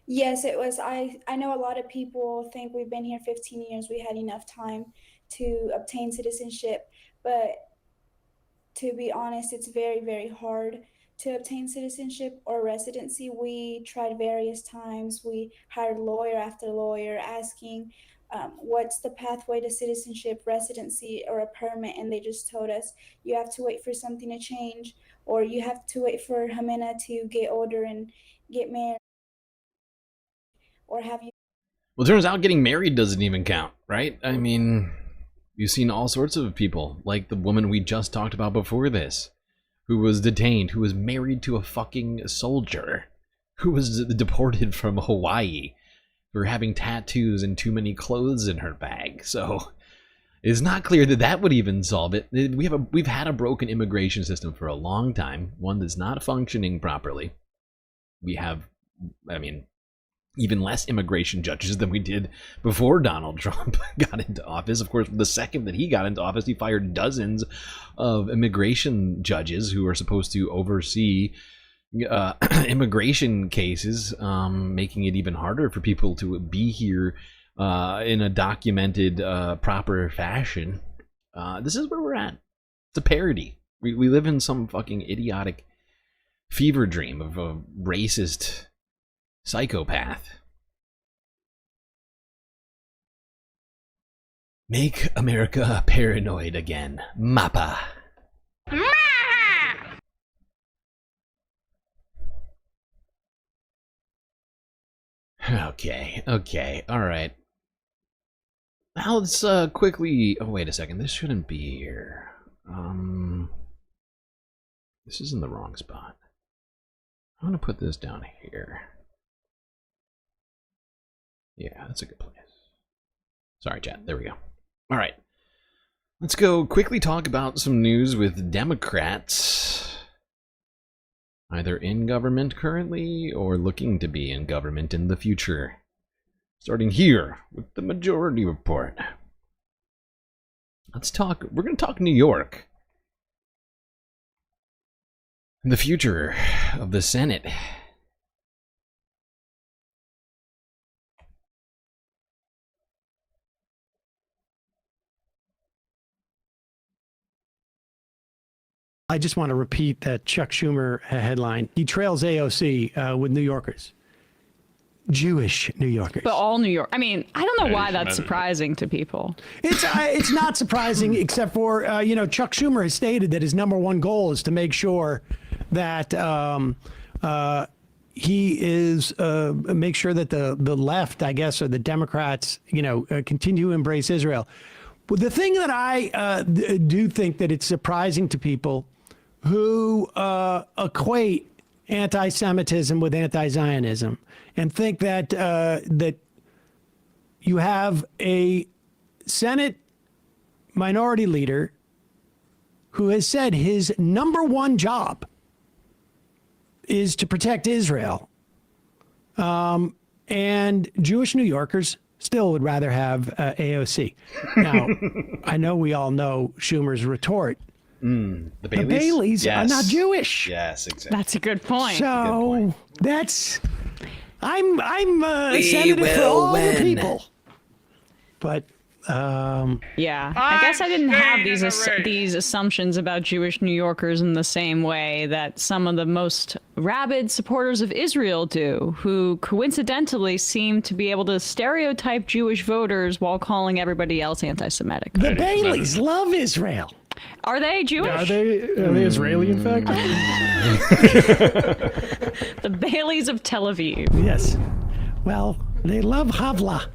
Speaker 1: Yes, it was. I know a lot of people think we've been here 15 years, we had enough time to obtain citizenship, but to be honest, it's very, very hard to obtain citizenship or residency. We tried various times. We hired lawyer after lawyer asking, what's the pathway to citizenship, residency, or a permit? And they just told us, you have to wait for something to change, or you have to wait for Jimena to get older and get married, or have you.
Speaker 20: Well, it turns out getting married doesn't even count, right? I mean, you've seen all sorts of people, like the woman we just talked about before this, who was detained, who was married to a fucking soldier, who was deported from Hawaii for having tattoos and too many clothes in her bag. So it's not clear that that would even solve it. We've had a broken immigration system for a long time, one that's not functioning properly. We have, I mean, even less immigration judges than we did before Donald Trump got into office. Of course, the second that he got into office, he fired dozens of immigration judges who are supposed to oversee immigration cases, making it even harder for people to be here in a documented, proper fashion. This is where we're at. It's a parody. We live in some fucking idiotic fever dream of a racist psychopath. Make America paranoid again. Mappa. Okay, alright. Now let's quickly... Oh, wait a second. This shouldn't be here. This is in the wrong spot. I'm gonna put this down here. Yeah, that's a good place. Sorry, chat. There we go. All right. Let's go quickly talk about some news with Democrats, either in government currently or looking to be in government in the future. Starting here with the Majority Report. Let's talk, we're going to talk New York. And the future of the Senate.
Speaker 5: I just want to repeat that Chuck Schumer headline. He trails AOC with New Yorkers. Jewish New Yorkers.
Speaker 18: But all New York. I mean, I don't know why that's surprising to people.
Speaker 5: It's not surprising, except for, Chuck Schumer has stated that his number one goal is to make sure that he is make sure that the left, I guess, or the Democrats, continue to embrace Israel. But the thing that I do think that it's surprising to people who equate anti-Semitism with anti-Zionism and think that that you have a Senate minority leader who has said his number one job is to protect Israel. And Jewish New Yorkers still would rather have AOC. Now, I know we all know Schumer's retort.
Speaker 20: The Baileys,
Speaker 5: The Baileys are not Jewish.
Speaker 20: Yes, exactly.
Speaker 18: That's a good point.
Speaker 5: So that's I'm senator for all the people. But
Speaker 18: yeah, I guess I didn't have these assumptions about Jewish New Yorkers in the same way that some of the most rabid supporters of Israel do, who coincidentally seem to be able to stereotype Jewish voters while calling everybody else anti-Semitic.
Speaker 5: The Baileys love Israel.
Speaker 18: Are they Jewish?
Speaker 4: Are they Israeli, in fact?
Speaker 18: The Baileys of Tel Aviv.
Speaker 5: Yes. Well, they love Havla.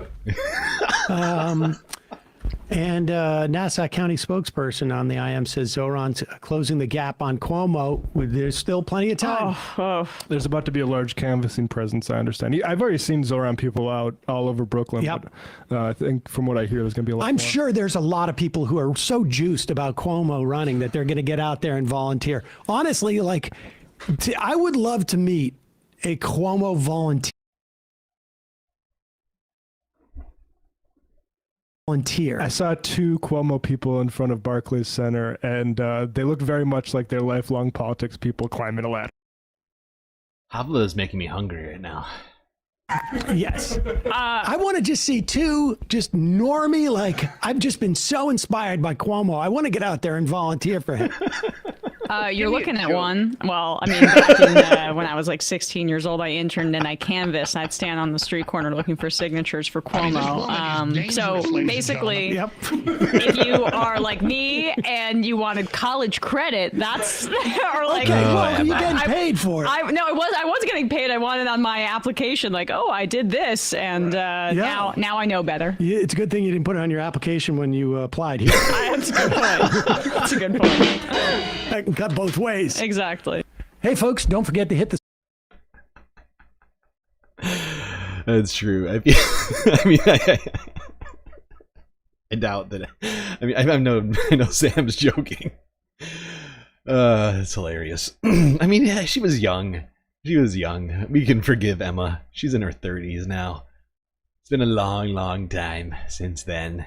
Speaker 5: And Nassau County spokesperson on the IM says Zoran's closing the gap on Cuomo. There's still plenty of time.
Speaker 4: There's about to be a large canvassing presence, I understand. I've already seen Zoran people out all over Brooklyn.
Speaker 5: Yep.
Speaker 4: But, I think from what I hear, there's going to be a lot
Speaker 5: I'm
Speaker 4: more.
Speaker 5: sure there's a lot of people who are so juiced about Cuomo running that they're going to get out there and volunteer. Honestly, like, I would love to meet a Cuomo volunteer.
Speaker 4: I saw two Cuomo people in front of Barclays Center, and they looked very much like they're lifelong politics people climbing a ladder.
Speaker 20: Havla is making me hungry right now.
Speaker 5: Yes. I want to just see two just normie, like, I've just been so inspired by Cuomo. I want to get out there and volunteer for him.
Speaker 18: You're looking at one. Well, I mean, back in, when I was like 16 years old, I interned and I canvassed. I'd stand on the street corner looking for signatures for Cuomo. So basically, if you are like me and you wanted college credit, that's or like,
Speaker 5: okay, well, you're getting paid for it.
Speaker 18: I was getting paid. I wanted on my application like, oh, I did this, and now I know better.
Speaker 5: Yeah, it's a good thing you didn't put it on your application when you applied here.
Speaker 18: That's a good point. That's a good point.
Speaker 5: That can cut both ways.
Speaker 18: Exactly.
Speaker 5: Hey, folks, don't forget to hit the...
Speaker 20: That's true. I doubt that. I know Sam's joking. It's hilarious. I mean, yeah, she was young. We can forgive Emma. She's in her 30s now. It's been a long, long time since then.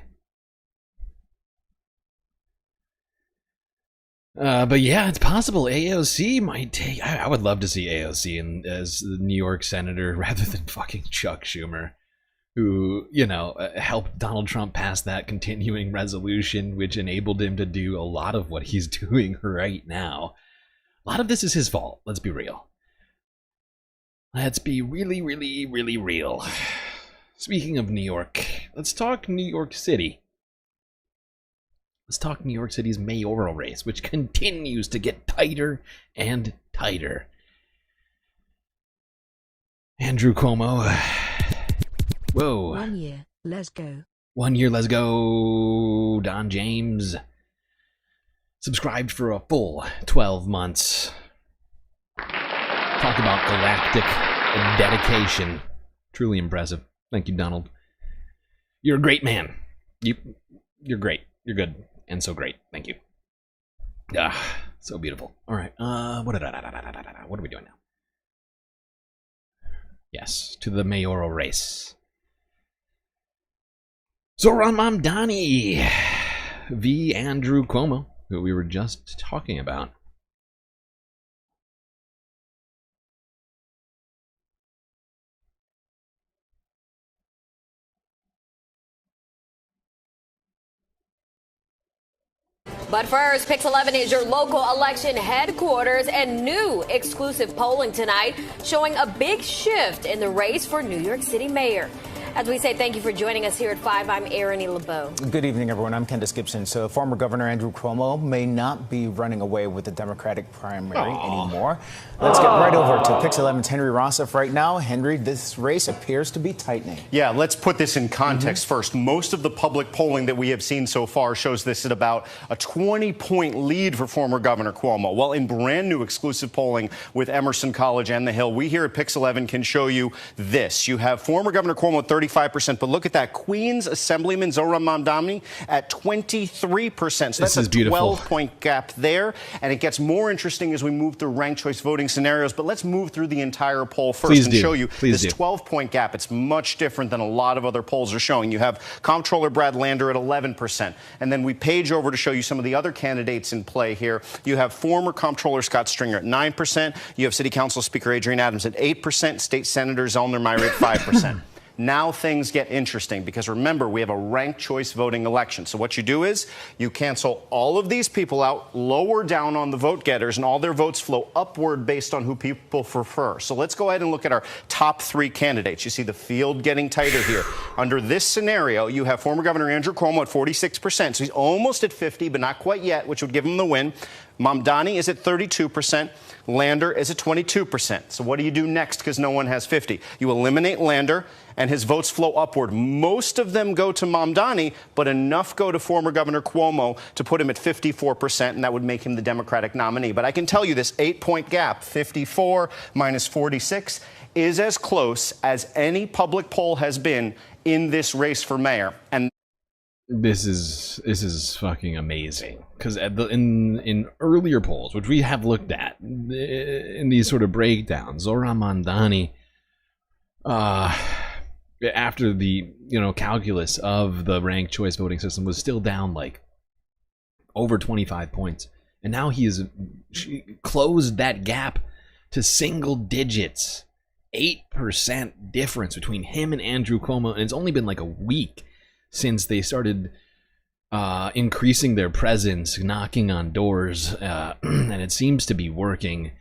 Speaker 20: But yeah, it's possible AOC might take... I would love to see AOC as the New York senator rather than fucking Chuck Schumer, who, helped Donald Trump pass that continuing resolution, which enabled him to do a lot of what he's doing right now. A lot of this is his fault, let's be real. Let's be really, really, really real. Speaking of New York, let's talk New York City. Let's talk New York City's mayoral race, which continues to get tighter and tighter. Andrew Cuomo. Whoa.
Speaker 7: 1 year, let's go.
Speaker 20: 1 year, let's go. Don James. Subscribed for a full 12 months. Talk about galactic dedication. Truly impressive. Thank you, Donald. You're a great man. You're great. You're good. And so great. Thank you. So beautiful. All right. What are we doing now? Yes, to the mayoral race. Zoran Mamdani v. Andrew Cuomo, who we were just talking about.
Speaker 21: But first, Pix 11 is your local election headquarters, and new exclusive polling tonight showing a big shift in the race for New York City mayor. As we say thank you for joining us here at 5, I'm Erin LeBeau.
Speaker 7: Good evening, everyone. I'm Candace Gibson. So former Governor Andrew Cuomo may not be running away with the Democratic primary anymore. Let's get right over to Pix 11's Henry Rossif right now. Henry, this race appears to be tightening.
Speaker 8: Yeah, let's put this in context first. Most of the public polling that we have seen so far shows this at about a 20-point lead for former Governor Cuomo. Well, in brand new exclusive polling with Emerson College and The Hill, we here at Pix 11 can show you this. You have former Governor Cuomo at 35%, but look at that. Queens Assemblyman Zohran Mamdani at 23%. So that's a 12-point gap there. And it gets more interesting as we move through ranked choice voting scenarios. But let's move through the entire poll first and show you this 12-point gap. It's much different than a lot of other polls are showing. You have Comptroller Brad Lander at 11%. And then we page over to show you some of the other candidates in play here. You have former Comptroller Scott Stringer at 9%. You have City Council Speaker Adrian Adams at 8%. State Senator Zellner Myrie at 5%. Now things get interesting because remember, we have a ranked choice voting election. So what you do is you cancel all of these people out, lower down on the vote getters, and all their votes flow upward based on who people prefer. So let's go ahead and look at our top 3 candidates. You see the field getting tighter here. Under this scenario, you have former Governor Andrew Cuomo at 46%. So he's almost at 50, but not quite yet, which would give him the win. Mamdani is at 32%. Lander is at 22%. So what do you do next because no one has 50? You eliminate Lander, and his votes flow upward. Most of them go to Mamdani, but enough go to former Governor Cuomo to put him at 54%, and that would make him the Democratic nominee. But I can tell you this 8-point gap, 54 minus 46, is as close as any public poll has been in this race for mayor. And
Speaker 20: this is fucking amazing because in earlier polls, which we have looked at in these sort of breakdowns, Zohran Mamdani, after the calculus of the ranked choice voting system, was still down like over 25 points, and now she closed that gap to single digits, 8% difference between him and Andrew Cuomo, and it's only been like a week since they started increasing their presence, knocking on doors, and it seems to be working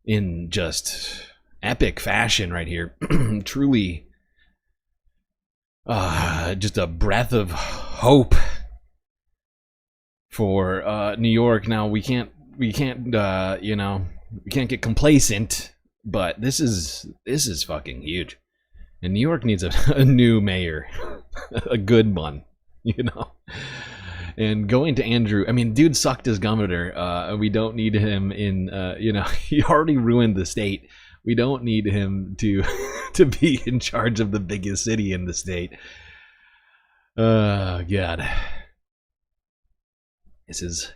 Speaker 20: in just epic fashion right here. Truly, just a breath of hope for New York. Now we can't get complacent, but this is fucking huge. And New York needs a new mayor, a good one, And going to Andrew, I mean, dude sucked as governor. We don't need him in, he already ruined the state. We don't need him to be in charge of the biggest city in the state. God. This is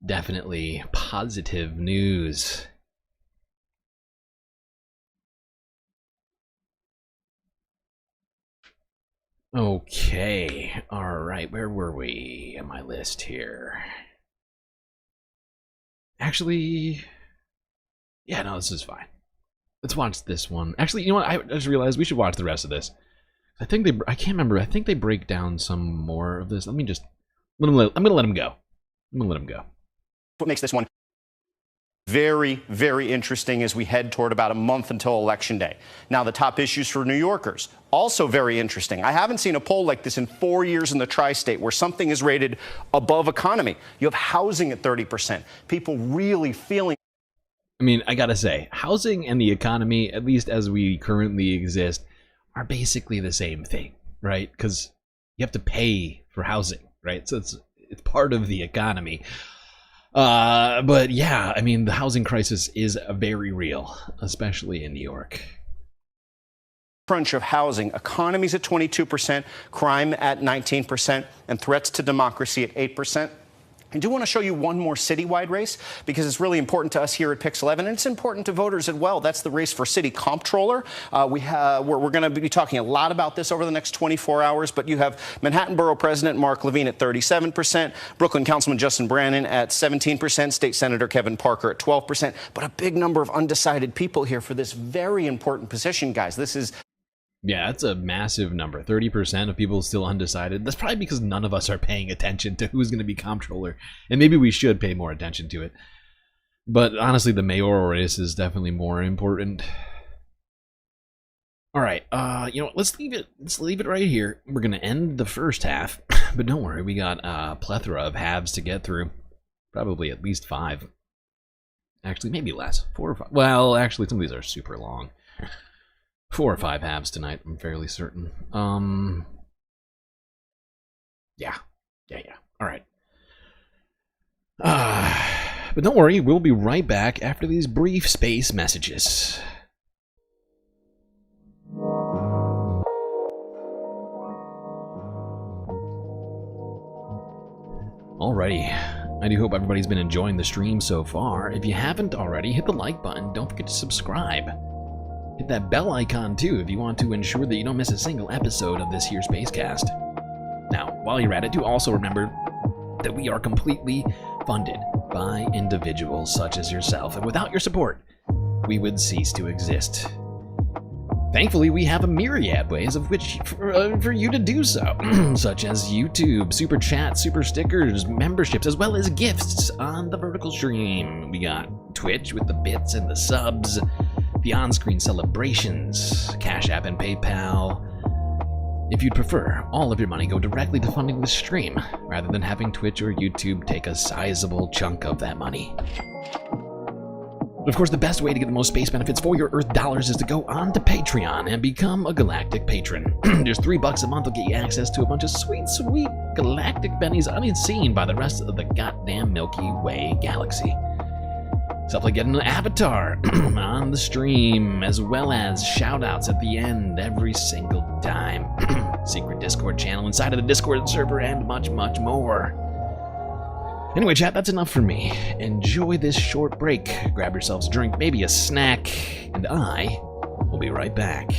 Speaker 20: definitely positive news. Okay, all right, where were we in my list here? Actually, yeah, no, this is fine. Let's watch this one. Actually, you know what? I just realized we should watch the rest of this. I can't remember. I think they break down some more of this. I'm gonna let him go.
Speaker 8: What makes this one very, very interesting as we head toward about a month until Election Day. Now, the top issues for New Yorkers, also very interesting. I haven't seen a poll like this in 4 years in the tri-state where something is rated above economy. You have housing at 30%. People really feeling.
Speaker 20: I mean, I gotta say, housing and the economy, at least as we currently exist, are basically the same thing, right? Because you have to pay for housing, right? So it's part of the economy. But yeah, I mean, the housing crisis is very real, especially in New York.
Speaker 8: Crunch of housing, economies at 22%, crime at 19%, and threats to democracy at 8%. I do want to show you one more citywide race because it's really important to us here at Pix 11, and it's important to voters as well. That's the race for city comptroller. We're going to be talking a lot about this over the next 24 hours, but you have Manhattan Borough President Mark Levine at 37%, Brooklyn Councilman Justin Brannan at 17%, State Senator Kevin Parker at 12%, but a big number of undecided people here for this very important position, guys. This is...
Speaker 20: Yeah, that's a massive number. 30% of people still undecided. That's probably because none of us are paying attention to who's going to be comptroller. And maybe we should pay more attention to it. But honestly, the mayoral race is definitely more important. All right, you know what, let's leave it right here. We're gonna end the first half, but don't worry, we got a plethora of halves to get through. Probably at least 5. Actually, maybe less. 4 or 5. Well, actually, some of these are super long. 4 or 5 halves tonight, I'm fairly certain. Yeah. All right. But don't worry, we'll be right back after these brief space messages. Alrighty, I do hope everybody's been enjoying the stream so far. If you haven't already, hit the like button, don't forget to subscribe. Hit that bell icon too if you want to ensure that you don't miss a single episode of this here Spacecast. Now, while you're at it, do also remember that we are completely funded by individuals such as yourself, and without your support, we would cease to exist. Thankfully, we have a myriad ways of which for you to do so, such as YouTube, Super Chat, Super Stickers, memberships, as well as gifts on the vertical stream. We got Twitch with the bits and the subs, the on-screen celebrations, Cash App and PayPal. If you'd prefer, all of your money go directly to funding the stream, rather than having Twitch or YouTube take a sizable chunk of that money. Of course, the best way to get the most space benefits for your Earth dollars is to go on to Patreon and become a Galactic patron. Just $3 a month will get you access to a bunch of sweet, sweet galactic bennies unseen by the rest of the goddamn Milky Way galaxy. Stuff like getting an avatar on the stream, as well as shoutouts at the end every single time. Secret Discord channel inside of the Discord server, and much, much more. Anyway, chat, that's enough for me. Enjoy this short break. Grab yourselves a drink, maybe a snack, and I will be right back.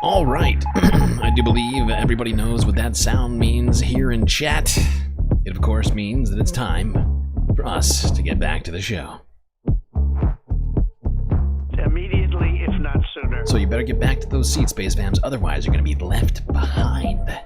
Speaker 20: All right. I do believe everybody knows what that sound means here in chat. It, of course, means that it's time for us to get back to the show.
Speaker 9: Immediately, if not sooner.
Speaker 20: So you better get back to those seats, Space Fams, otherwise you're going to be left behind.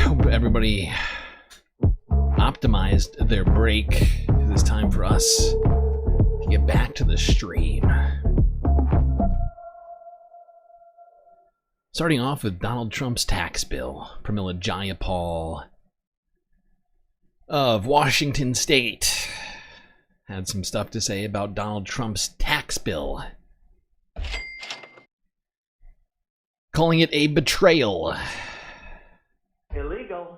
Speaker 20: Hope everybody optimized their break. It's time for us to get back to the stream. Starting off with Donald Trump's tax bill. Pramila Jayapal of Washington State had some stuff to say about Donald Trump's tax bill, calling it a betrayal.
Speaker 9: Illegal.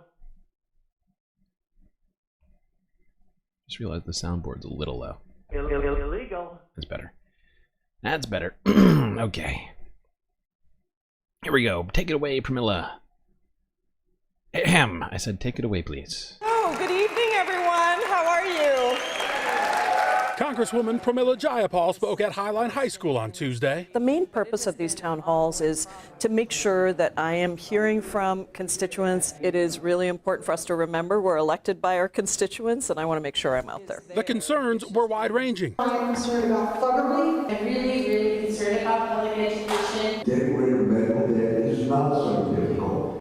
Speaker 20: Just realized the soundboard's a little low.
Speaker 9: Illegal.
Speaker 20: That's better. That's better. Okay. Here we go. Take it away, Pramila. Ahem. I said take it away, please.
Speaker 10: Oh, good evening, everyone. How are you?
Speaker 12: Congresswoman Pramila Jayapal spoke at Highline High School on Tuesday.
Speaker 10: The main purpose of these town halls is to make sure that I am hearing from constituents. It is really important for us to remember we're elected by our constituents, and I want to make sure I'm out there.
Speaker 12: The concerns were wide-ranging.
Speaker 15: I'm concerned about thuggery. I'm really concerned about public education.
Speaker 23: Getting rid of medical debt is not so difficult.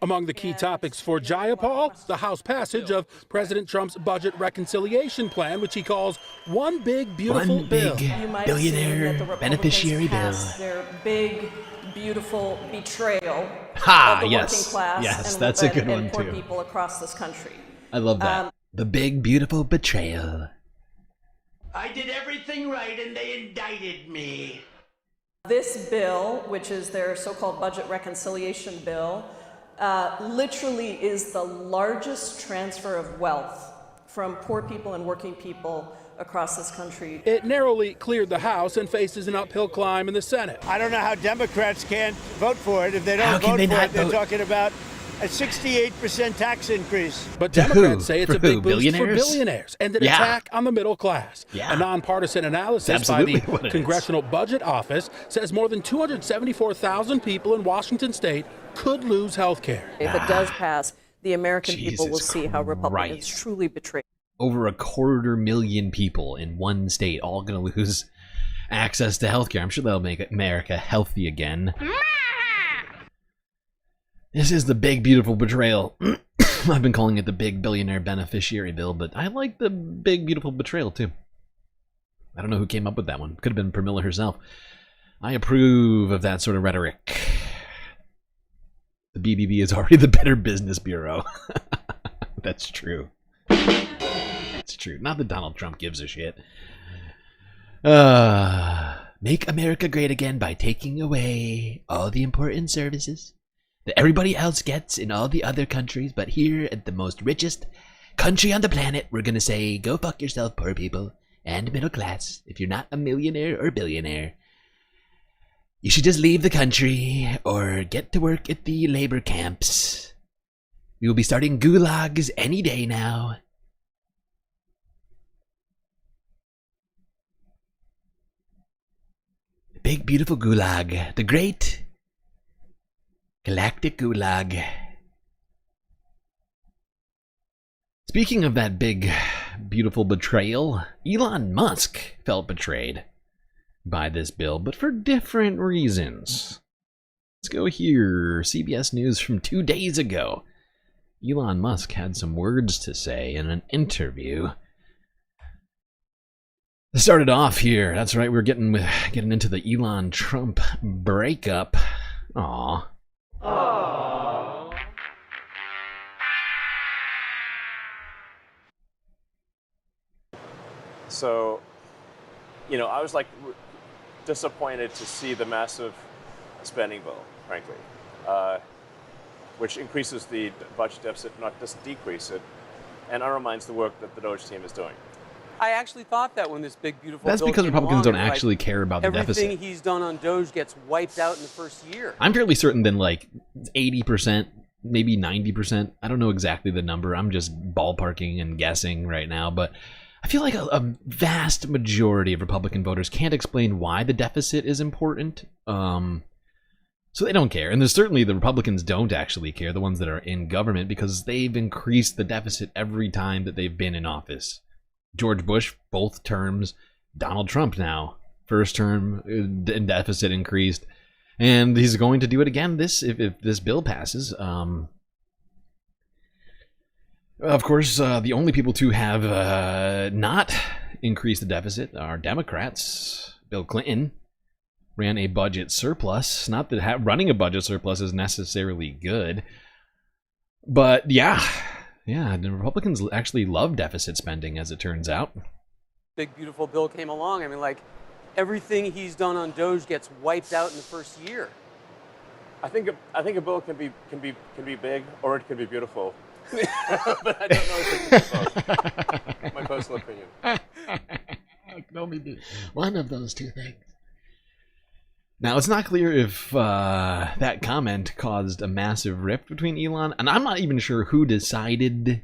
Speaker 12: Among the key topics for Jayapal, the House passage of President Trump's budget reconciliation plan, which he calls one big, beautiful bill.
Speaker 20: Billionaire beneficiary bill.
Speaker 10: Their big, beautiful betrayal
Speaker 20: Ha,
Speaker 10: of the
Speaker 20: yes.
Speaker 10: working class
Speaker 20: Yes,
Speaker 10: and,
Speaker 20: that's a good
Speaker 10: and
Speaker 20: one,
Speaker 10: poor
Speaker 20: too.
Speaker 10: people across this country.
Speaker 20: I love that. The big, beautiful betrayal.
Speaker 9: I did everything right and they indicted me.
Speaker 10: This bill, which is their so-called budget reconciliation bill, literally is the largest transfer of wealth from poor people and working people across this country.
Speaker 12: It narrowly cleared the House and faces an uphill climb in the Senate.
Speaker 9: I don't know how Democrats can't vote for it. If they don't
Speaker 20: How can
Speaker 9: vote
Speaker 20: they
Speaker 9: for
Speaker 20: not
Speaker 9: it, they're
Speaker 20: vote?
Speaker 9: talking about a 68% tax increase.
Speaker 12: But
Speaker 20: To
Speaker 12: Democrats
Speaker 20: who?
Speaker 12: say it's
Speaker 20: For
Speaker 12: a big
Speaker 20: who?
Speaker 12: boost for
Speaker 20: Billionaires?
Speaker 12: billionaires and an
Speaker 20: Yeah.
Speaker 12: attack on the middle class.
Speaker 20: Yeah.
Speaker 12: A nonpartisan analysis
Speaker 20: That's
Speaker 12: by
Speaker 20: absolutely
Speaker 12: the
Speaker 20: what it is.
Speaker 12: Congressional Budget Office says more than 274,000 people in Washington state could lose health care.
Speaker 10: If it does pass, the American people will
Speaker 20: Jesus
Speaker 10: see how Republicans
Speaker 20: Christ.
Speaker 10: truly betray.
Speaker 20: Over 250,000 people in one state all going to lose access to healthcare. I'm sure that'll make America healthy again. This is the big, beautiful betrayal. I've been calling it the big billionaire beneficiary bill, but I like the big, beautiful betrayal too. I don't know who came up with that one. Could have been Pramila herself. I approve of that sort of rhetoric. The BBB is already the Better Business Bureau. That's true. It's true. Not that Donald Trump gives a shit. Make America great again by taking away all the important services that everybody else gets in all the other countries, but here at the most richest country on the planet, we're gonna say, go fuck yourself, poor people and middle class. If you're not a millionaire or billionaire, you should just leave the country or get to work at the labor camps. We will be starting gulags any day now. The big, beautiful gulag. The great galactic gulag. Speaking of that big, beautiful betrayal, Elon Musk felt betrayed by this bill, but for different reasons. Let's go here. CBS News from 2 days ago. Elon Musk had some words to say in an interview. It started off here. That's right, we're getting into the Elon Trump breakup. Aww.
Speaker 3: So, you know, I was like disappointed to see the massive spending bill, frankly, which increases the budget deficit, not just decrease it, and undermines the work that the DOGE team is doing.
Speaker 14: I actually thought that when this big, beautiful
Speaker 20: That's
Speaker 14: bill
Speaker 20: because
Speaker 14: came
Speaker 20: Republicans
Speaker 14: along,
Speaker 20: don't actually care about the
Speaker 14: everything
Speaker 20: deficit.
Speaker 14: he's done on DOGE gets wiped out in the first year.
Speaker 20: I'm fairly certain that like 80%, maybe 90%. I don't know exactly the number. I'm just ballparking and guessing right now, but I feel like a vast majority of Republican voters can't explain why the deficit is important. So they don't care. And there's certainly the Republicans don't actually care, the ones that are in government, because they've increased the deficit every time that they've been in office. George Bush, both terms. Donald Trump now, first term, deficit increased. And he's going to do it again if this bill passes. Of course, the only people to have not increased the deficit are Democrats. Bill Clinton ran a budget surplus. Not that running a budget surplus is necessarily good. But yeah, the Republicans actually love deficit spending, as it turns out.
Speaker 14: Big, beautiful bill came along. I mean, like, everything he's done on DOGE gets wiped out in the first year.
Speaker 3: I think a bill can be big or it can be beautiful. But I don't know if it can be both. My personal opinion.
Speaker 20: One of those two things. Now, it's not clear if that comment caused a massive rift between Elon, and I'm not even sure who decided.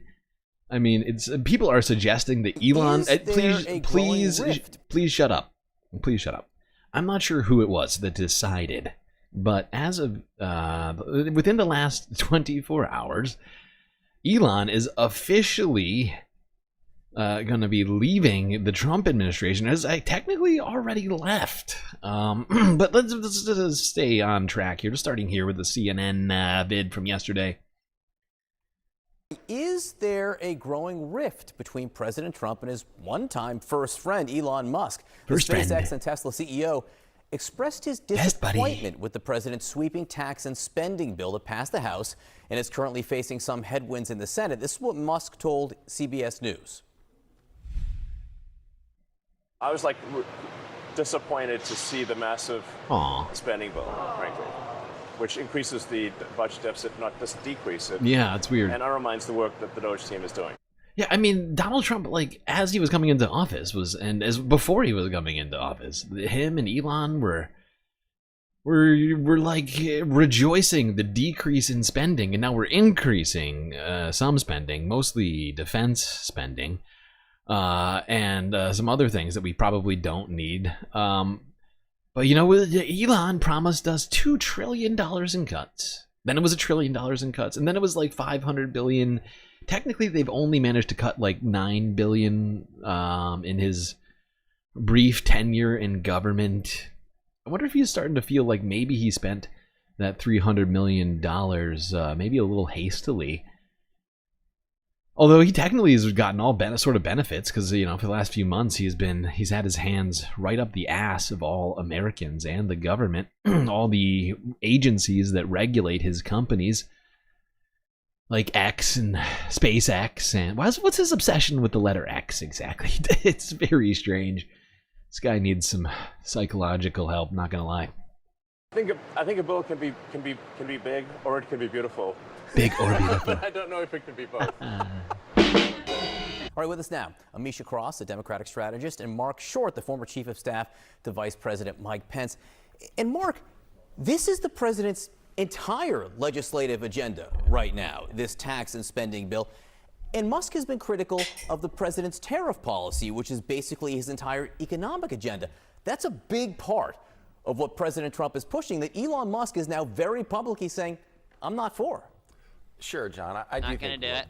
Speaker 20: I mean, it's people are suggesting that Elon. Please shut up. Please shut up. I'm not sure who it was that decided, but as of within the last 24 hours, Elon is officially going to be leaving the Trump administration, as I technically already left. But let's stay on track here. Just starting here with the CNN vid from yesterday.
Speaker 16: Is there a growing rift between President Trump and his one-time first friend, Elon Musk? The SpaceX and Tesla CEO expressed his disappointment with the president's sweeping tax and spending bill that passed the House and is currently facing some headwinds in the Senate. This is what Musk told CBS News.
Speaker 3: I was like disappointed to see the massive spending bill, frankly, which increases the budget deficit, not just decrease it.
Speaker 20: Yeah, it's weird.
Speaker 3: And undermines the work that the DOGE team is doing.
Speaker 20: Yeah, I mean, Donald Trump, like, as he was coming into office, before he was coming into office, him and Elon were like rejoicing the decrease in spending, and now we're increasing some spending, mostly defense spending, and some other things that we probably don't need. But you know, Elon promised us $2 trillion in cuts. Then it was $1 trillion in cuts, and then it was like $500 billion. Technically, they've only managed to cut like $9 billion in his brief tenure in government. I wonder if he's starting to feel like maybe he spent that $300 million maybe a little hastily. Although he technically has gotten all sort of benefits, because, you know, for the last few months he's had his hands right up the ass of all Americans and the government, all the agencies that regulate his companies, like X and SpaceX. And what's his obsession with the letter X exactly? It's very strange. This guy needs some psychological help. Not gonna lie.
Speaker 3: I think a bill can be big or it can be beautiful.
Speaker 20: Big or beautiful.
Speaker 3: But I don't know if it can be both.
Speaker 16: All right, with us now, Amisha Cross, the Democratic strategist, and Mark Short, the former chief of staff to Vice President Mike Pence. And Mark, this is the president's entire legislative agenda right now, this tax and spending bill. And Musk has been critical of the president's tariff policy, which is basically his entire economic agenda. That's a big part of what President Trump is pushing, that Elon Musk is now very publicly saying, I'm not for.
Speaker 19: Sure, John. I do think the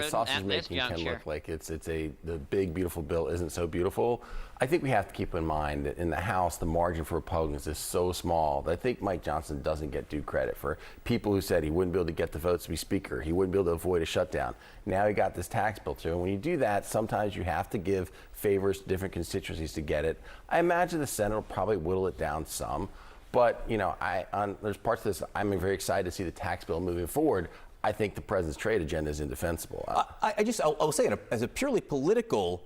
Speaker 19: sausage making can look like the big, beautiful bill isn't so beautiful. I think we have to keep in mind that in the House, the margin for Republicans is so small that I think Mike Johnson doesn't get due credit for people who said he wouldn't be able to get the votes to be speaker. He wouldn't be able to avoid a shutdown. Now he got this tax bill through. And when you do that, sometimes you have to give favors to different constituencies to get it. I imagine the Senate will probably whittle it down some. But, you know, there's parts of this I'm very excited to see the tax bill moving forward. I think the president's trade agenda is indefensible.
Speaker 16: I'll say it as a purely political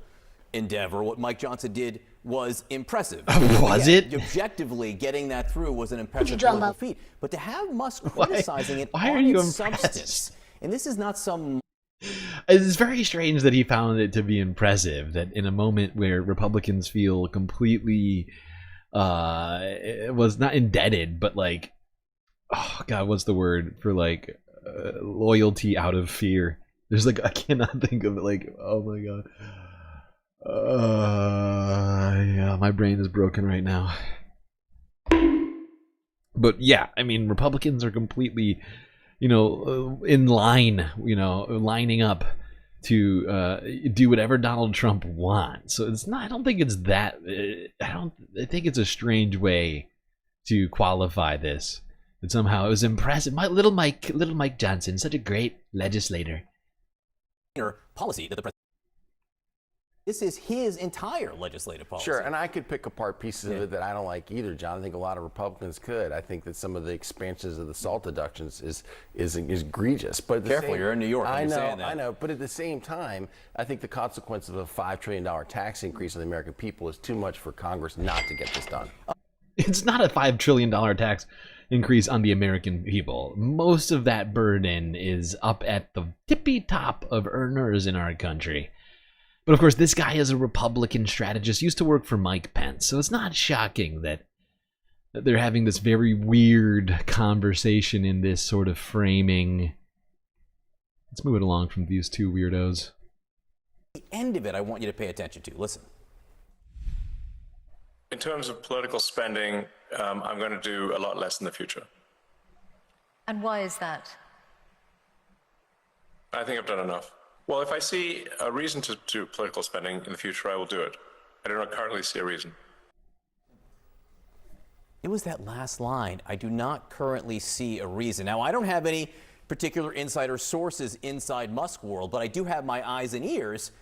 Speaker 16: endeavor. What Mike Johnson did was impressive.
Speaker 20: Was it?
Speaker 16: Objectively, getting that through was an impressive political feat. But to have Musk criticizing it
Speaker 20: Why are
Speaker 16: on
Speaker 20: you
Speaker 16: its
Speaker 20: impressed?
Speaker 16: substance, and this is not some...
Speaker 20: It's very strange that he found it to be impressive that in a moment where Republicans feel completely was not indebted, but like, oh God, what's the word for like loyalty out of fear? There's like, I cannot think of it. Like, oh my God. Yeah, my brain is broken right now. But yeah, I mean, Republicans are completely, in line, lining up to do whatever Donald Trump wants. So it's not, I don't think it's that, I think it's a strange way to qualify this. That somehow it was impressive. Little Mike Johnson, such a great legislator.
Speaker 16: Policy that the president... This is his entire legislative policy.
Speaker 19: Sure, and I could pick apart pieces of it that I don't like either, John. I think a lot of Republicans could. I think that some of the expansions of the SALT deductions is egregious. But
Speaker 16: Careful, you're in New York.
Speaker 19: I
Speaker 16: You're
Speaker 19: know,
Speaker 16: saying that.
Speaker 19: I know. But at the same time, I think the consequence of a $5 trillion tax increase on the American people is too much for Congress not to get this done.
Speaker 20: It's not a $5 trillion tax increase on the American people. Most of that burden is up at the tippy top of earners in our country. But of course, this guy is a Republican strategist, used to work for Mike Pence, so it's not shocking that they're having this very weird conversation in this sort of framing. Let's move it along from these two weirdos.
Speaker 16: The end of it, I want you to pay attention to. Listen.
Speaker 6: In terms of political spending, I'm going to do a lot less in the future.
Speaker 11: And why is that?
Speaker 6: I think I've done enough. Well, if I see a reason to do political spending in the future, I will do it. I do not currently see a reason.
Speaker 16: It was that last line. I do not currently see a reason. Now, I don't have any particular insider sources inside Musk world, but I do have my eyes and ears.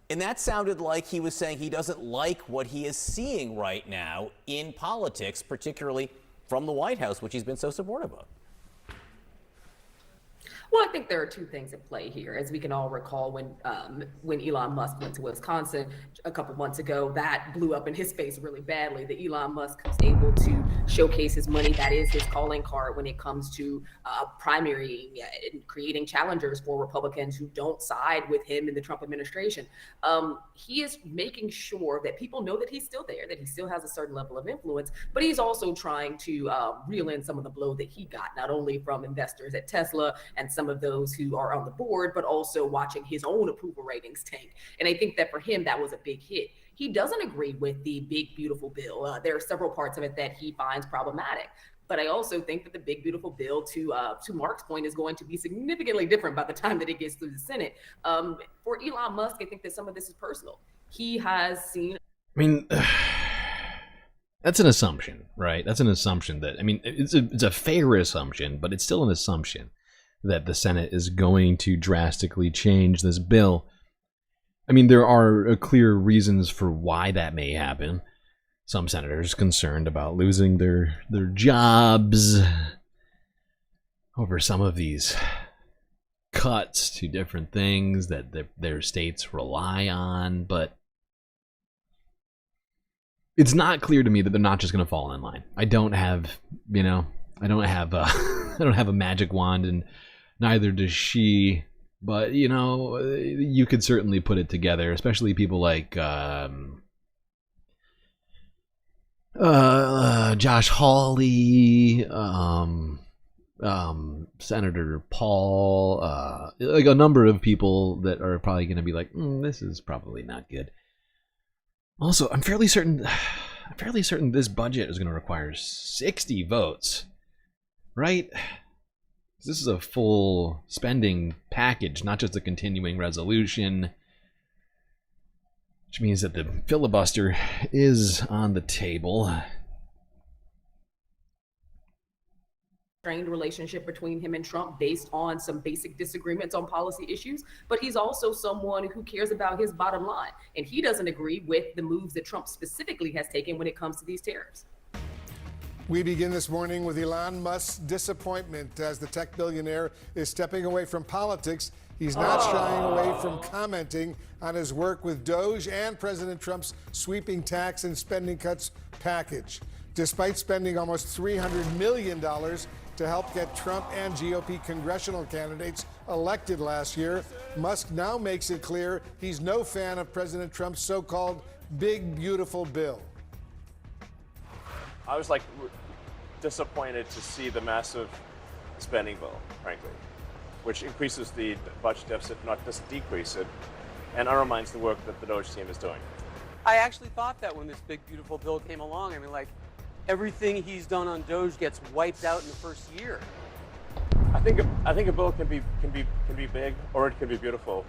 Speaker 16: And that sounded like he was saying he doesn't like what he is seeing right now in politics, particularly from the White House, which he's been so supportive of.
Speaker 17: Well, I think there are two things at play here. As we can all recall, when Elon Musk went to Wisconsin a couple months ago, that blew up in his face really badly. That Elon Musk was able to showcase his money. That is his calling card when it comes to primary and creating challengers for Republicans who don't side with him in the Trump administration. He is making sure that people know that he's still there, that he still has a certain level of influence, but he's also trying to reel in some of the blow that he got, not only from investors at Tesla and some of those who are on the board, but also watching his own approval ratings tank. And I think that for him, that was a big hit. He doesn't agree with the big, beautiful bill. There are several parts of it that he finds problematic. But I also think that the big, beautiful bill, to Mark's point, is going to be significantly different by the time that it gets through the Senate. For Elon Musk, I think that some of this is personal. He has seen...
Speaker 20: I mean... That's an assumption, right? That's an assumption that, I mean, it's a fair assumption, but it's still an assumption that the Senate is going to drastically change this bill. I mean, there are clear reasons for why that may happen. Some senators concerned about losing their jobs over some of these cuts to different things that their states rely on, but it's not clear to me that they're not just going to fall in line. I don't have a magic wand, and neither does she. But you could certainly put it together, especially people like Josh Hawley, Senator Paul, like a number of people that are probably going to be like, this is probably not good. Also, I'm fairly certain this budget is going to require 60 votes, right? This is a full spending package, not just a continuing resolution, which means that the filibuster is on the table.
Speaker 17: Strained relationship between him and Trump based on some basic disagreements on policy issues, but he's also someone who cares about his bottom line, and he doesn't agree with the moves that Trump specifically has taken when it comes to these tariffs.
Speaker 2: We begin this morning with Elon Musk's disappointment as the tech billionaire is stepping away from politics. He's not shying away from commenting on his work with DOGE and President Trump's sweeping tax and spending cuts package. Despite spending almost $300 million to help get Trump and GOP congressional candidates elected last year, Musk now makes it clear he's no fan of President Trump's so-called big, beautiful bill.
Speaker 3: I was disappointed to see the massive spending bill, frankly, which increases the budget deficit, not just decrease it, and undermines the work that the DOGE team is doing.
Speaker 14: I actually thought that when this big, beautiful bill came along. I mean, everything he's done on DOGE gets wiped out in the first year.
Speaker 3: I think a bill can be big or it can be beautiful,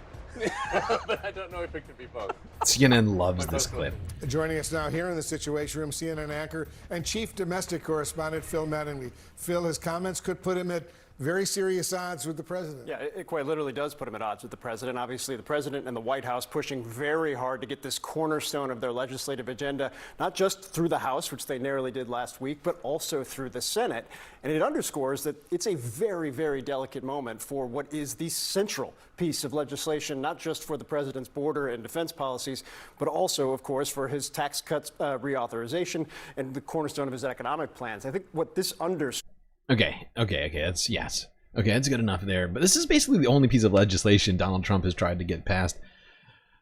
Speaker 3: but I don't know if it can be both.
Speaker 20: CNN loves this clip.
Speaker 2: Joining us now here in the Situation Room, CNN anchor and chief domestic correspondent Phil Mattingly. Phil, his comments could put him at very serious odds with the president.
Speaker 13: Yeah, it quite literally does put him at odds with the president. Obviously, the president and the White House pushing very hard to get this cornerstone of their legislative agenda, not just through the House, which they narrowly did last week, but also through the Senate. And it underscores that it's a very, very delicate moment for what is the central piece of legislation, not just for the president's border and defense policies, but also, of course, for his tax cuts reauthorization and the cornerstone of his economic plans. I think what this underscores.
Speaker 20: Okay, that's yes. Okay, that's good enough there. But this is basically the only piece of legislation Donald Trump has tried to get passed,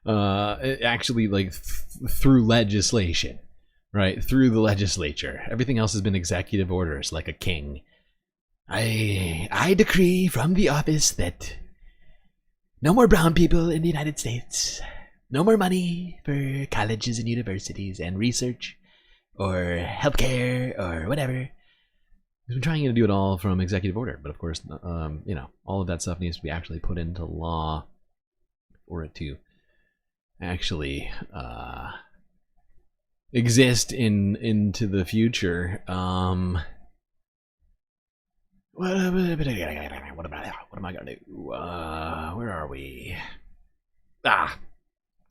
Speaker 20: actually, through legislation, right? Through the legislature. Everything else has been executive orders, like a king. I decree from the office that no more brown people in the United States. No more money for colleges and universities and research or healthcare or whatever. We've been trying to do it all from executive order, but of course, all of that stuff needs to be actually put into law for it to actually exist into the future. What am I gonna do? Where are we?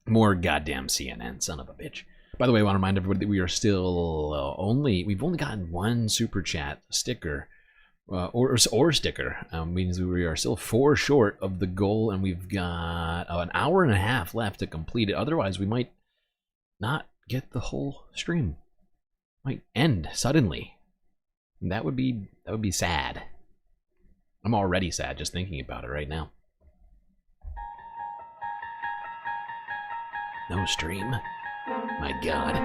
Speaker 20: More goddamn CNN, son of a bitch. By the way, I want to remind everybody that we are still we've only gotten one super chat sticker, or sticker. Means we are still 4 short of the goal, and we've got an hour and a half left to complete it. Otherwise, we might not get the whole stream. Might end suddenly. And that would be sad. I'm already sad just thinking about it right now. No stream. My God.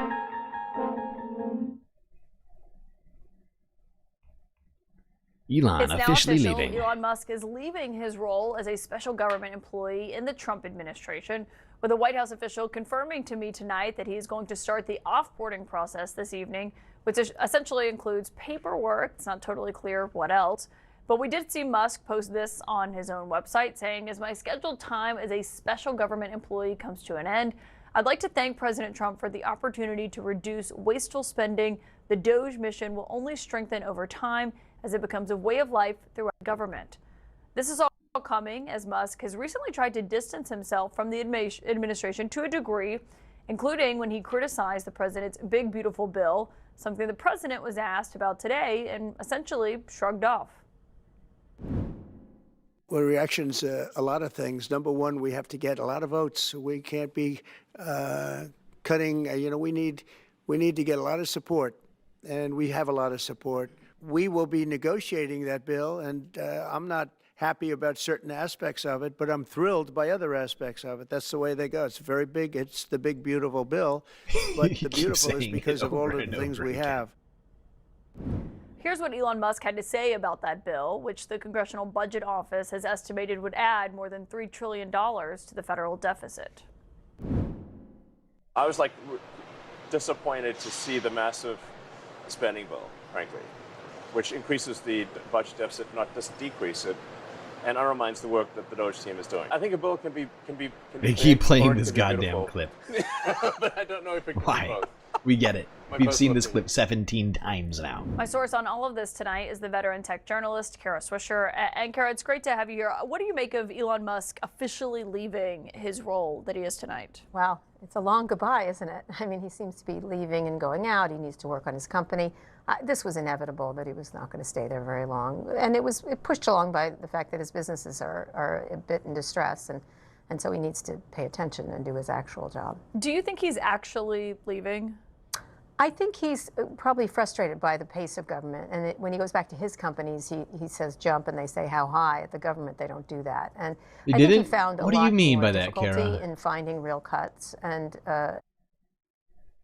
Speaker 20: Elon officially leaving.
Speaker 22: Elon Musk is leaving his role as a special government employee in the Trump administration, with a White House official confirming to me tonight that he is going to start the offboarding process this evening, which essentially includes paperwork. It's not totally clear what else. But we did see Musk post this on his own website, saying, "As my scheduled time as a special government employee comes to an end, I'd like to thank President Trump for the opportunity to reduce wasteful spending. The DOGE mission will only strengthen over time as it becomes a way of life throughout government." This is all coming as Musk has recently tried to distance himself from the administration to a degree, including when he criticized the president's big, beautiful bill, something the president was asked about today and essentially shrugged off.
Speaker 24: Well, reactions, a lot of things. Number one, we have to get a lot of votes. We can't be cutting. We need to get a lot of support, and we have a lot of support. We will be negotiating that bill, and I'm not happy about certain aspects of it, but I'm thrilled by other aspects of it. That's the way they go. It's very big. It's the big, beautiful bill, but the beautiful is because of all of the things we have.
Speaker 22: Here's what Elon Musk had to say about that bill, which the Congressional Budget Office has estimated would add more than $3 trillion to the federal deficit.
Speaker 3: I was disappointed to see the massive spending bill, frankly, which increases the budget deficit, not just decrease it, and undermines the work that the DOGE team is doing. I think a bill can be.
Speaker 20: They keep playing this goddamn clip.
Speaker 3: But I don't know if it can
Speaker 20: Why?
Speaker 3: be both.
Speaker 20: We get it. We've seen this clip 17 times now.
Speaker 22: My source on all of this tonight is the veteran tech journalist, Kara Swisher. And Kara, it's great to have you here. What do you make of Elon Musk officially leaving his role that he is tonight?
Speaker 25: Wow, it's a long goodbye, isn't it? I mean, he seems to be leaving and going out. He needs to work on his company.
Speaker 1: This was inevitable that he was not going to stay there very long. And it pushed along by the fact that his businesses are a bit in distress. And so he needs to pay attention and do his actual job.
Speaker 22: Do you think he's actually leaving?
Speaker 1: I think he's probably frustrated by the pace of government. And when he goes back to his companies, he says jump and they say how high. At the government, they don't do that. And I think he found a lot more difficulty in finding real cuts. And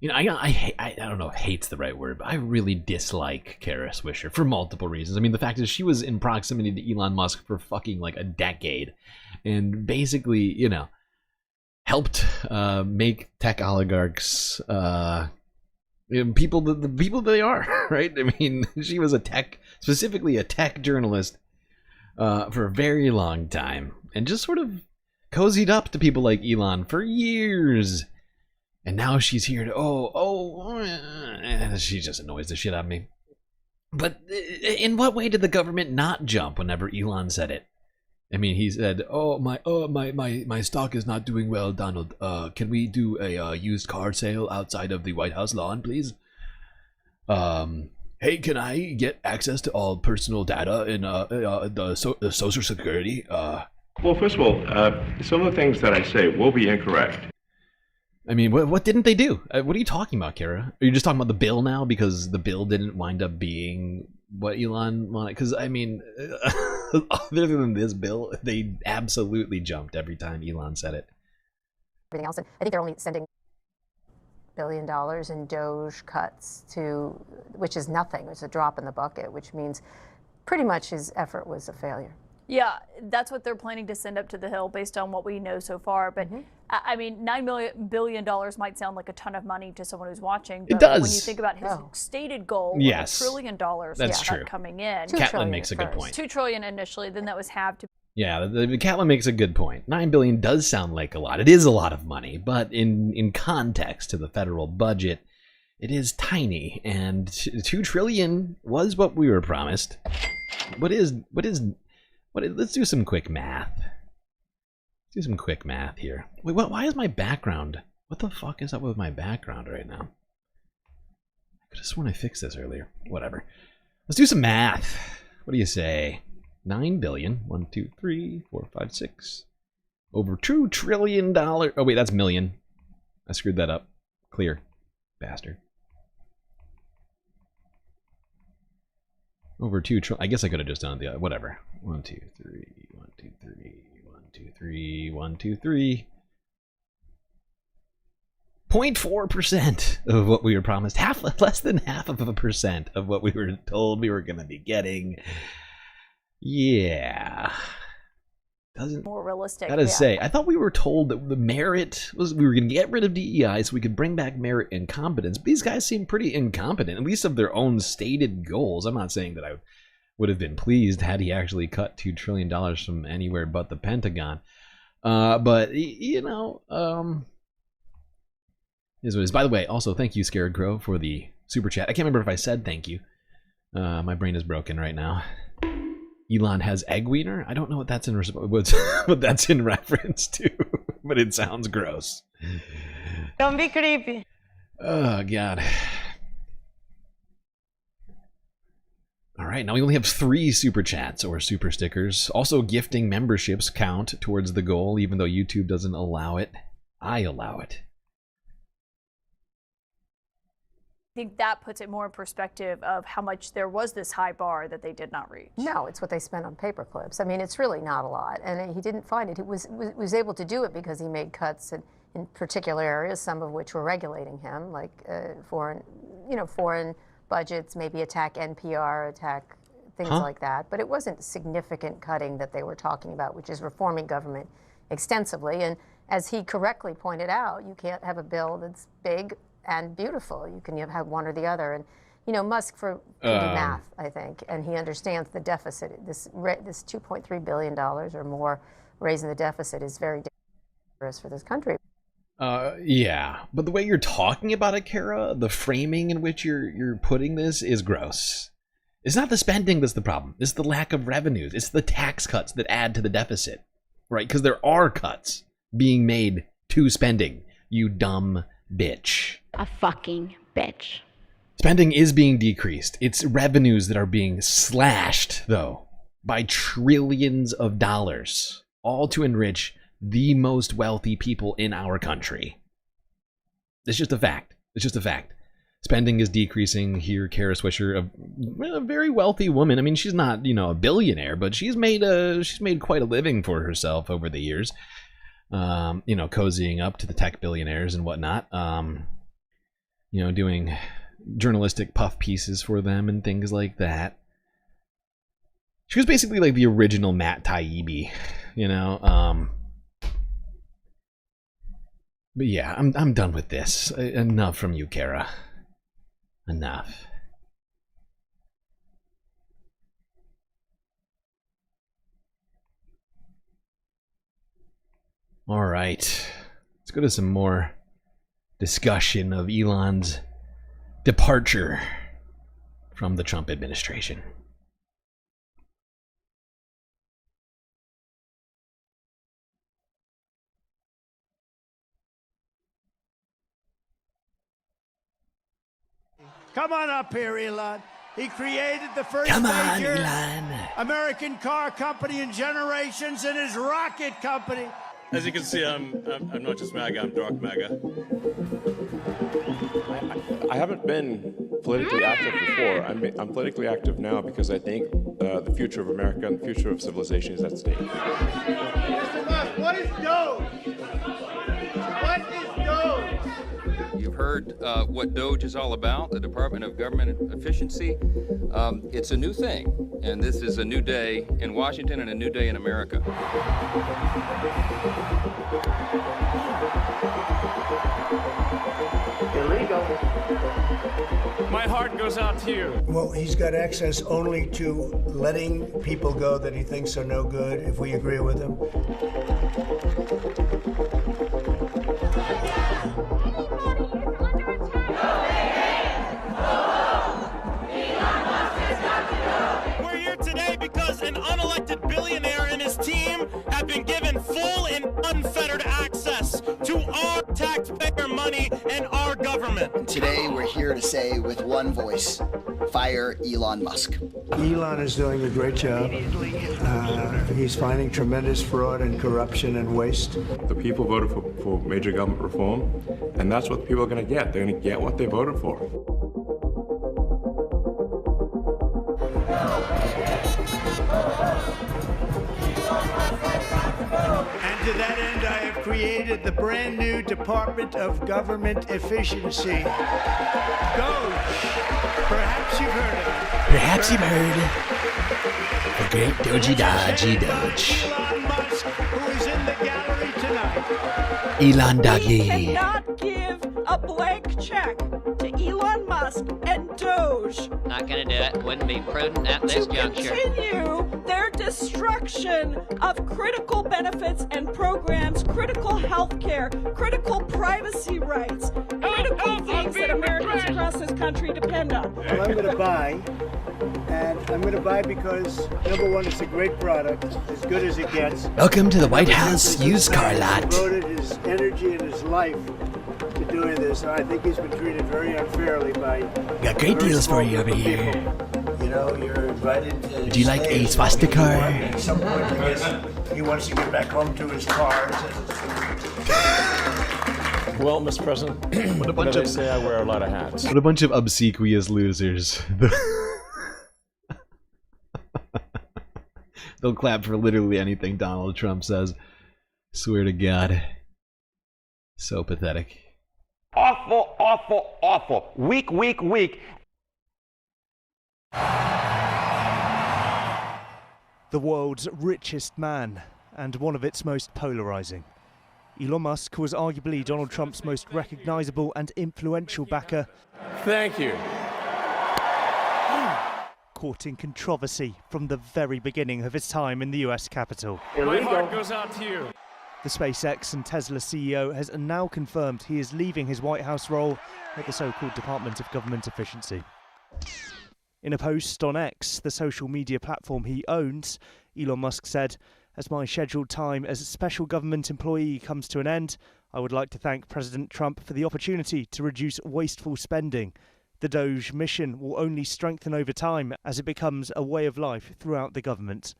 Speaker 20: you know, I don't know if hate's the right word, but I really dislike Kara Swisher for multiple reasons. I mean, the fact is she was in proximity to Elon Musk for fucking like a decade and basically, you know, helped make tech oligarchs people the people they are, right? I mean, she was specifically a tech journalist for a very long time and just sort of cozied up to people like Elon for years. And now she's here to, she just annoys the shit out of me. But in what way did the government not jump whenever Elon said it? I mean, he said, my stock is not doing well, Donald. Can we do a used car sale outside of the White House lawn, please? Hey, can I get access to all personal data in the Social Security?
Speaker 6: Well, first of all, some of the things that I say will be incorrect.
Speaker 20: I mean, what didn't they do? What are you talking about, Kara? Are you just talking about the bill now because the bill didn't wind up being what Elon wanted? Because, I mean, other than this bill, they absolutely jumped every time Elon said it.
Speaker 1: Everything else, and I think they're only sending $1 billion in DOGE cuts which is nothing. It's a drop in the bucket, which means pretty much his effort was a failure.
Speaker 22: Yeah, that's what they're planning to send up to the Hill based on what we know so far. But I mean, $9 billion might sound like a ton of money to someone who's watching. But
Speaker 20: it does.
Speaker 22: When you think about his stated goal of
Speaker 20: $1
Speaker 22: trillion
Speaker 20: that's true.
Speaker 22: coming in.
Speaker 20: Catlin makes a good point.
Speaker 22: $2 trillion initially, then that was halved to.
Speaker 20: Yeah, the Catlin makes a good point. $9 billion does sound like a lot. It is a lot of money, but in context to the federal budget, it is tiny. And $2 trillion was what we were promised. Let's do some quick math. Let's do some quick math here. Wait, why is my background? What the fuck is up with my background right now? I could have sworn I fixed this earlier. Whatever. Let's do some math. What do you say? 9 billion. 1, 2, 3, 4, 5, 6. Over $2 trillion. Oh, wait, that's million. I screwed that up. Clear. Bastard. Over 2 trillion. I guess I could have just done the whatever. 1, 2, 3, 1, 2, 3, 1, 2, 3, 1, 2, 3. 0.4% of what we were promised. Less than 0.5% of what we were told we were going to be getting. Yeah.
Speaker 22: More realistic.
Speaker 20: Gotta say, I thought we were told that the merit was we were going to get rid of DEI so we could bring back merit and competence. But these guys seem pretty incompetent, at least of their own stated goals. I'm not saying that I would have been pleased had he actually cut $2 trillion from anywhere but the Pentagon. But, you know, is what it is. By the way, also, thank you, Scared Crow, for the super chat. I can't remember if I said thank you. My brain is broken right now. Elon has egg wiener? I don't know what that's what that's in reference to, but it sounds gross.
Speaker 4: Don't be creepy.
Speaker 20: Oh, God. All right, now we only have 3 super chats or super stickers. Also, gifting memberships count towards the goal, even though YouTube doesn't allow it. I allow it.
Speaker 22: I think that puts it more in perspective of how much there was this high bar that they did not reach.
Speaker 1: No, it's what they spent on paper clips. I mean, it's really not a lot, and he didn't find it. He was able to do it because he made cuts in particular areas, some of which were regulating him, like foreign budgets, maybe attack NPR, attack things like that. But it wasn't significant cutting that they were talking about, which is reforming government extensively. And as he correctly pointed out, you can't have a bill that's big and beautiful. You can have one or the other. And, you know, Musk can do math, I think, and he understands the deficit. This $2.3 billion or more raising the deficit is very dangerous for this country.
Speaker 20: Yeah, but the way you're talking about it, Kara, the framing in which you're putting this is gross. It's not the spending that's the problem. It's the lack of revenues. It's the tax cuts that add to the deficit, right? Because there are cuts being made to spending, you dumb bitch.
Speaker 4: A fucking bitch.
Speaker 20: Spending is being decreased. It's revenues that are being slashed, though, by trillions of dollars, all to enrich the most wealthy people in our country. It's just a fact. It's just a fact. Spending is decreasing here. Kara Swisher, a very wealthy woman. I mean, she's not, a billionaire, but she's made quite a living for herself over the years. Cozying up to the tech billionaires and whatnot. Doing journalistic puff pieces for them and things like that. She was basically like the original Matt Taibbi, But yeah, I'm done with this. Enough from you, Kara. Enough. All right. Let's go to some more discussion of Elon's departure from the Trump administration.
Speaker 9: Come on up here, Elon. He created the first
Speaker 20: Come on,
Speaker 9: major
Speaker 20: Elon.
Speaker 9: American car company in generations and his rocket company.
Speaker 3: As you can see, I'm not just MAGA, I'm dark MAGA. I haven't been politically active before. I'm politically active now because I think the future of America and the future of civilization is at stake.
Speaker 9: Mr. Musk, what is DOGE? What is DOGE?
Speaker 5: You've heard what DOGE is all about, the Department of Government Efficiency. It's a new thing, and this is a new day in Washington and a new day in America.
Speaker 9: Illegal.
Speaker 7: My heart goes out to you.
Speaker 24: Well, he's got access only to letting people go that he thinks are no good, if we agree with him.
Speaker 7: We're here today because an unelected billionaire and his team have been given full and unfettered access to our taxpayer money and our government.
Speaker 18: Today, we're here to say with one voice, fire Elon Musk.
Speaker 24: Elon is doing a great job. He's finding tremendous fraud and corruption and waste.
Speaker 6: The people voted for major government reform, and that's what the people are going to get. They're going to get what they voted for.
Speaker 9: And to that end, I have created the brand new Department of Government Efficiency. DOGE. Perhaps you've heard of it.
Speaker 20: Perhaps you've heard the great Doji Dodgy Doge.
Speaker 9: Elon Musk, who is in the gallery tonight.
Speaker 20: Elon
Speaker 10: We
Speaker 20: Doggy.
Speaker 10: cannot give a blank check to Elon Musk and DOGE
Speaker 21: Not gonna do it. Wouldn't be prudent at this
Speaker 10: to
Speaker 21: juncture.
Speaker 10: continue their destruction of critical benefits and programs, critical health care, critical privacy rights, critical things that Americans across this country depend on.
Speaker 24: Well, I'm going to buy, and I'm going to buy because, number one, it's a great product, as good as it gets.
Speaker 20: Welcome to the White House used car lot.
Speaker 24: He devoted his energy and his life to doing this, and I think he's been treated very unfairly by...
Speaker 20: Got great
Speaker 24: very
Speaker 20: deals for
Speaker 24: small
Speaker 20: you over
Speaker 24: group of
Speaker 20: here.
Speaker 24: people. You know, you're invited to...
Speaker 20: Would you like
Speaker 24: stay
Speaker 20: a
Speaker 24: as
Speaker 20: swastika?
Speaker 24: long as you want. At some point, I guess, he wants to get back home to his cars.
Speaker 6: Well, Mr. President, what
Speaker 20: bunch
Speaker 6: do they
Speaker 20: of-
Speaker 6: say? I wear a lot of hats.
Speaker 20: What a bunch of obsequious losers. They'll clap for literally anything Donald Trump says. Swear to God. So pathetic.
Speaker 25: Awful, awful, awful. Weak, weak, weak.
Speaker 26: The world's richest man, and one of its most polarizing. Elon Musk was arguably Donald Trump's most recognizable and influential backer.
Speaker 6: Thank you.
Speaker 26: Courting controversy from the very beginning of his time in the US Capitol.
Speaker 7: My heart goes out to you.
Speaker 26: The SpaceX and Tesla CEO has now confirmed he is leaving his White House role at the so-called Department of Government Efficiency. In a post on X, the social media platform he owns, Elon Musk said, "As my scheduled time as a special government employee comes to an end, I would like to thank President Trump for the opportunity to reduce wasteful spending. The DOGE mission will only strengthen over time as it becomes a way of life throughout the government.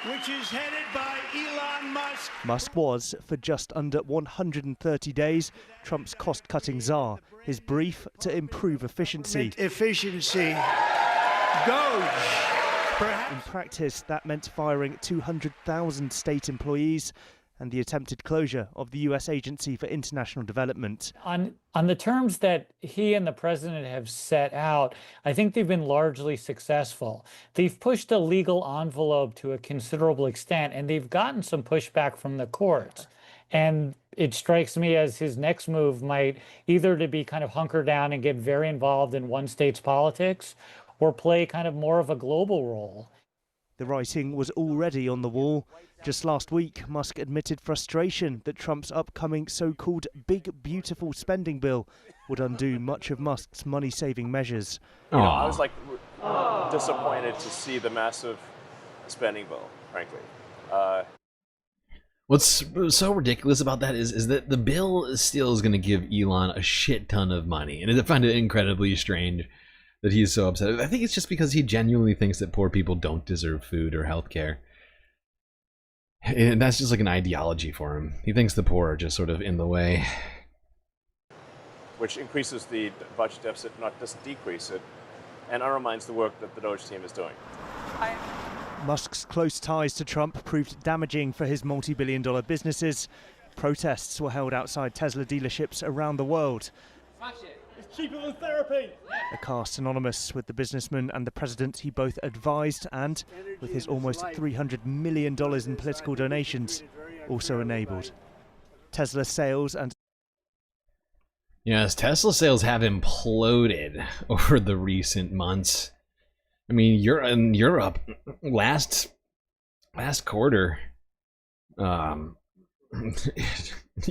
Speaker 9: Which is headed by Elon Musk.
Speaker 26: Musk was, for just under 130 days, Trump's cost-cutting czar, his brief to improve efficiency.
Speaker 9: Efficiency. DOGE.
Speaker 26: In practice, that meant firing 200,000 state employees and the attempted closure of the U.S. Agency for International Development.
Speaker 8: On the terms that he and the president have set out, I think they've been largely successful. They've pushed the legal envelope to a considerable extent, and they've gotten some pushback from the courts. And it strikes me as his next move might either to be kind of hunker down and get very involved in one state's politics, or play kind of more of a global role.
Speaker 26: The writing was already on the wall. Just last week, Musk admitted frustration that Trump's upcoming so-called Big Beautiful Spending Bill would undo much of Musk's money-saving measures.
Speaker 3: You know, I was like disappointed to see the massive spending bill, frankly.
Speaker 20: What's so ridiculous about that is that the bill still is going to give Elon a shit ton of money, and I find it incredibly strange that he's so upset. I think it's just because he genuinely thinks that poor people don't deserve food or health care. And that's just like an ideology for him. He thinks the poor are just sort of in the way.
Speaker 3: Which increases the budget deficit, not just decrease it, and undermines the work that the DOGE team is doing.
Speaker 26: Musk's close ties to Trump proved damaging for his multi-billion-dollar businesses. Protests were held outside Tesla dealerships around the world.
Speaker 11: It's cheaper than therapy.
Speaker 26: A car synonymous with the businessman and the president he both advised and, with his almost $300 million in political donations, also enabled. Tesla sales and...
Speaker 20: Yes, Tesla sales have imploded over the recent months. I mean, you're in Europe last quarter.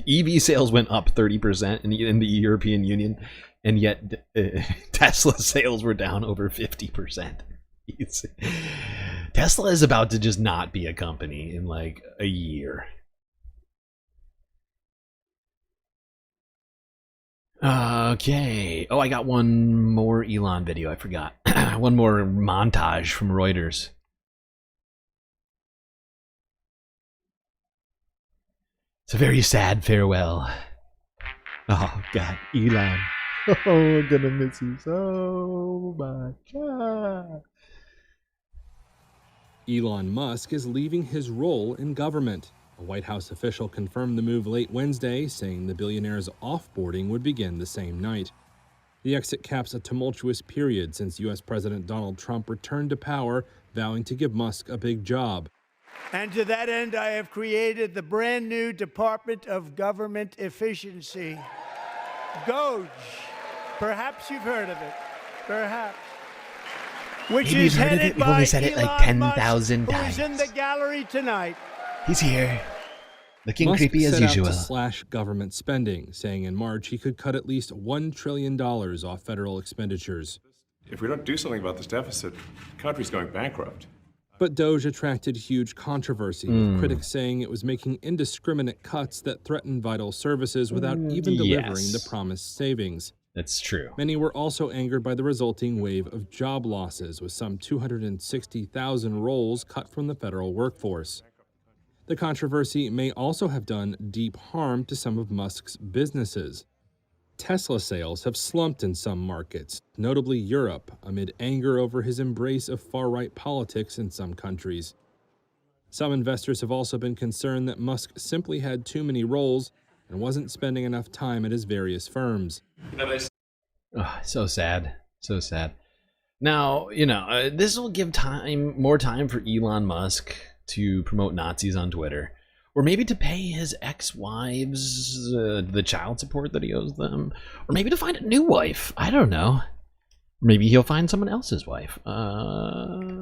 Speaker 20: EV sales went up 30% in the European Union, and yet Tesla sales were down over 50%. Tesla is about to just not be a company in like a year. Okay. Oh, I got one more Elon video. I forgot. One more montage from Reuters. It's a very sad farewell. Oh, God. Elon. Oh, I'm gonna miss you so much. Ah.
Speaker 12: Elon Musk is leaving his role in government. A White House official confirmed the move late Wednesday, saying the billionaire's offboarding would begin the same night. The exit caps a tumultuous period since U.S. President Donald Trump returned to power, vowing to give Musk a big job.
Speaker 9: And to that end, I have created the brand new Department of Government Efficiency. DOGE. Perhaps you've heard of it. Perhaps. Which
Speaker 20: Maybe
Speaker 9: is
Speaker 20: you've heard of
Speaker 9: headed
Speaker 20: it. We've
Speaker 9: by
Speaker 20: only said it like
Speaker 9: Elon Musk,
Speaker 20: 10,000
Speaker 9: who
Speaker 20: times.
Speaker 9: is in the gallery tonight.
Speaker 20: He's here. Looking
Speaker 12: Musk
Speaker 20: creepy as
Speaker 12: set
Speaker 20: usual.
Speaker 12: out to slash government spending, saying in March he could cut at least $1 trillion off federal expenditures.
Speaker 6: If we don't do something about this deficit, the country's going bankrupt.
Speaker 12: But DOGE attracted huge controversy, with critics saying it was making indiscriminate cuts that threatened vital services without even delivering the promised savings.
Speaker 20: That's true.
Speaker 12: Many were also angered by the resulting wave of job losses, with some 260,000 roles cut from the federal workforce. The controversy may also have done deep harm to some of Musk's businesses. Tesla sales have slumped in some markets, notably Europe, amid anger over his embrace of far-right politics in some countries. Some investors have also been concerned that Musk simply had too many roles and wasn't spending enough time at his various firms.
Speaker 20: Oh, so sad. So sad. Now, this will give more time for Elon Musk to promote Nazis on Twitter. Or maybe to pay his ex-wives the child support that he owes them. Or maybe to find a new wife. I don't know. Maybe he'll find someone else's wife. Like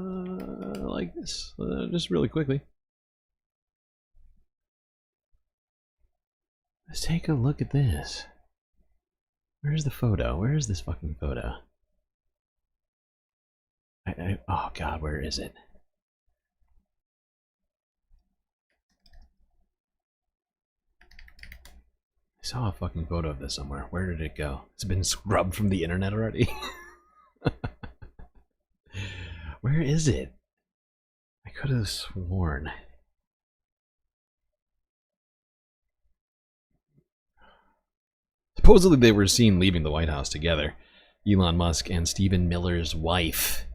Speaker 20: this. Just really quickly. Let's take a look at this. Where's the photo? Where is this fucking photo? Oh God, where is it? saw a fucking photo of this somewhere. Where did it go? It's been scrubbed from the internet already. Where is it? I could have sworn. Supposedly they were seen leaving the White House together. Elon Musk and Stephen Miller's wife.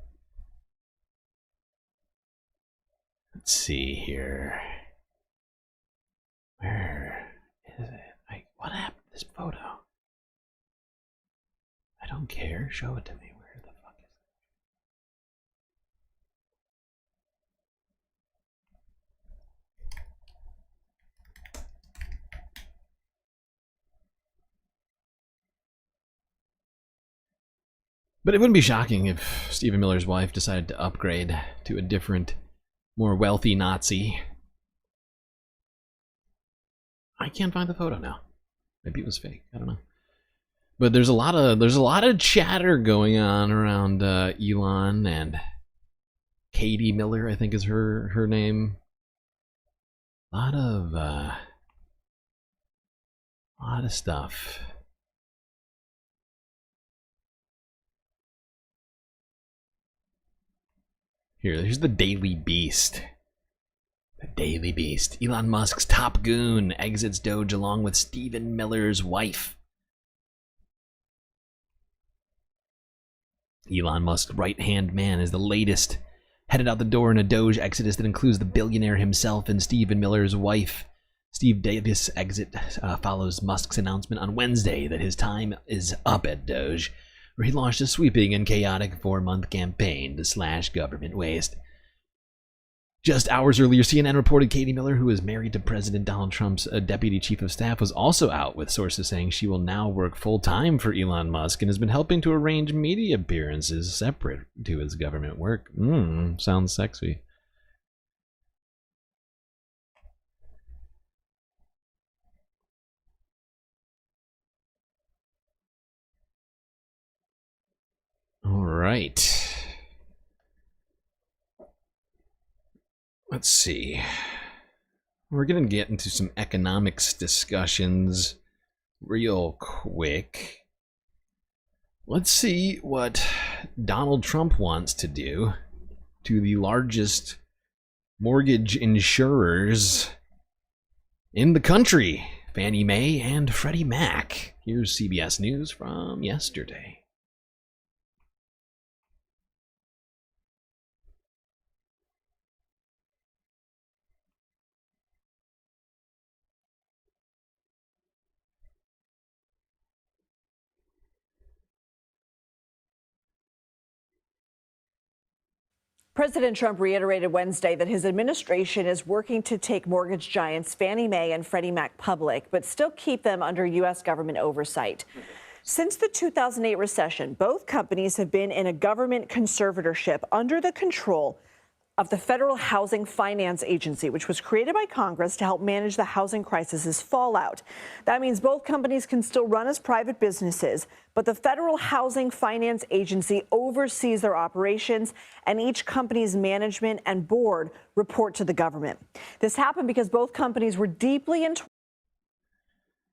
Speaker 20: Let's see here. Where is it? What happened to this photo? I don't care. Show it to me. Where the fuck is it? But it wouldn't be shocking if Stephen Miller's wife decided to upgrade to a different, more wealthy Nazi. I can't find the photo now. Maybe it was fake. I don't know. But there's a lot of chatter going on around Elon and Katie Miller, I think is her name. A lot of stuff. Here's the Daily Beast. The Daily Beast. Elon Musk's top goon exits Doge along with Stephen Miller's wife. Elon Musk's right-hand man is the latest. Headed out the door in a Doge exodus that includes the billionaire himself and Stephen Miller's wife. Steve Davis' exit follows Musk's announcement on Wednesday that his time is up at Doge, where he launched a sweeping and chaotic 4-month campaign to slash government waste. Just hours earlier, CNN reported Katie Miller, who is married to President Donald Trump's deputy chief of staff, was also out, with sources saying she will now work full-time for Elon Musk and has been helping to arrange media appearances separate to his government work. Sounds sexy. All right. Let's see. We're going to get into some economics discussions real quick. Let's see what Donald Trump wants to do to the largest mortgage insurers in the country, Fannie Mae and Freddie Mac. Here's CBS News from yesterday.
Speaker 14: President Trump reiterated Wednesday that his administration is working to take mortgage giants Fannie Mae and Freddie Mac public, but still keep them under U.S. government oversight. Since the 2008 recession, both companies have been in a government conservatorship under the control of the Federal Housing Finance Agency, which was created by Congress to help manage the housing crisis's fallout. That means both companies can still run as private businesses, but the Federal Housing Finance Agency oversees their operations, and each company's management and board report to the government. This happened because both companies were deeply entwined.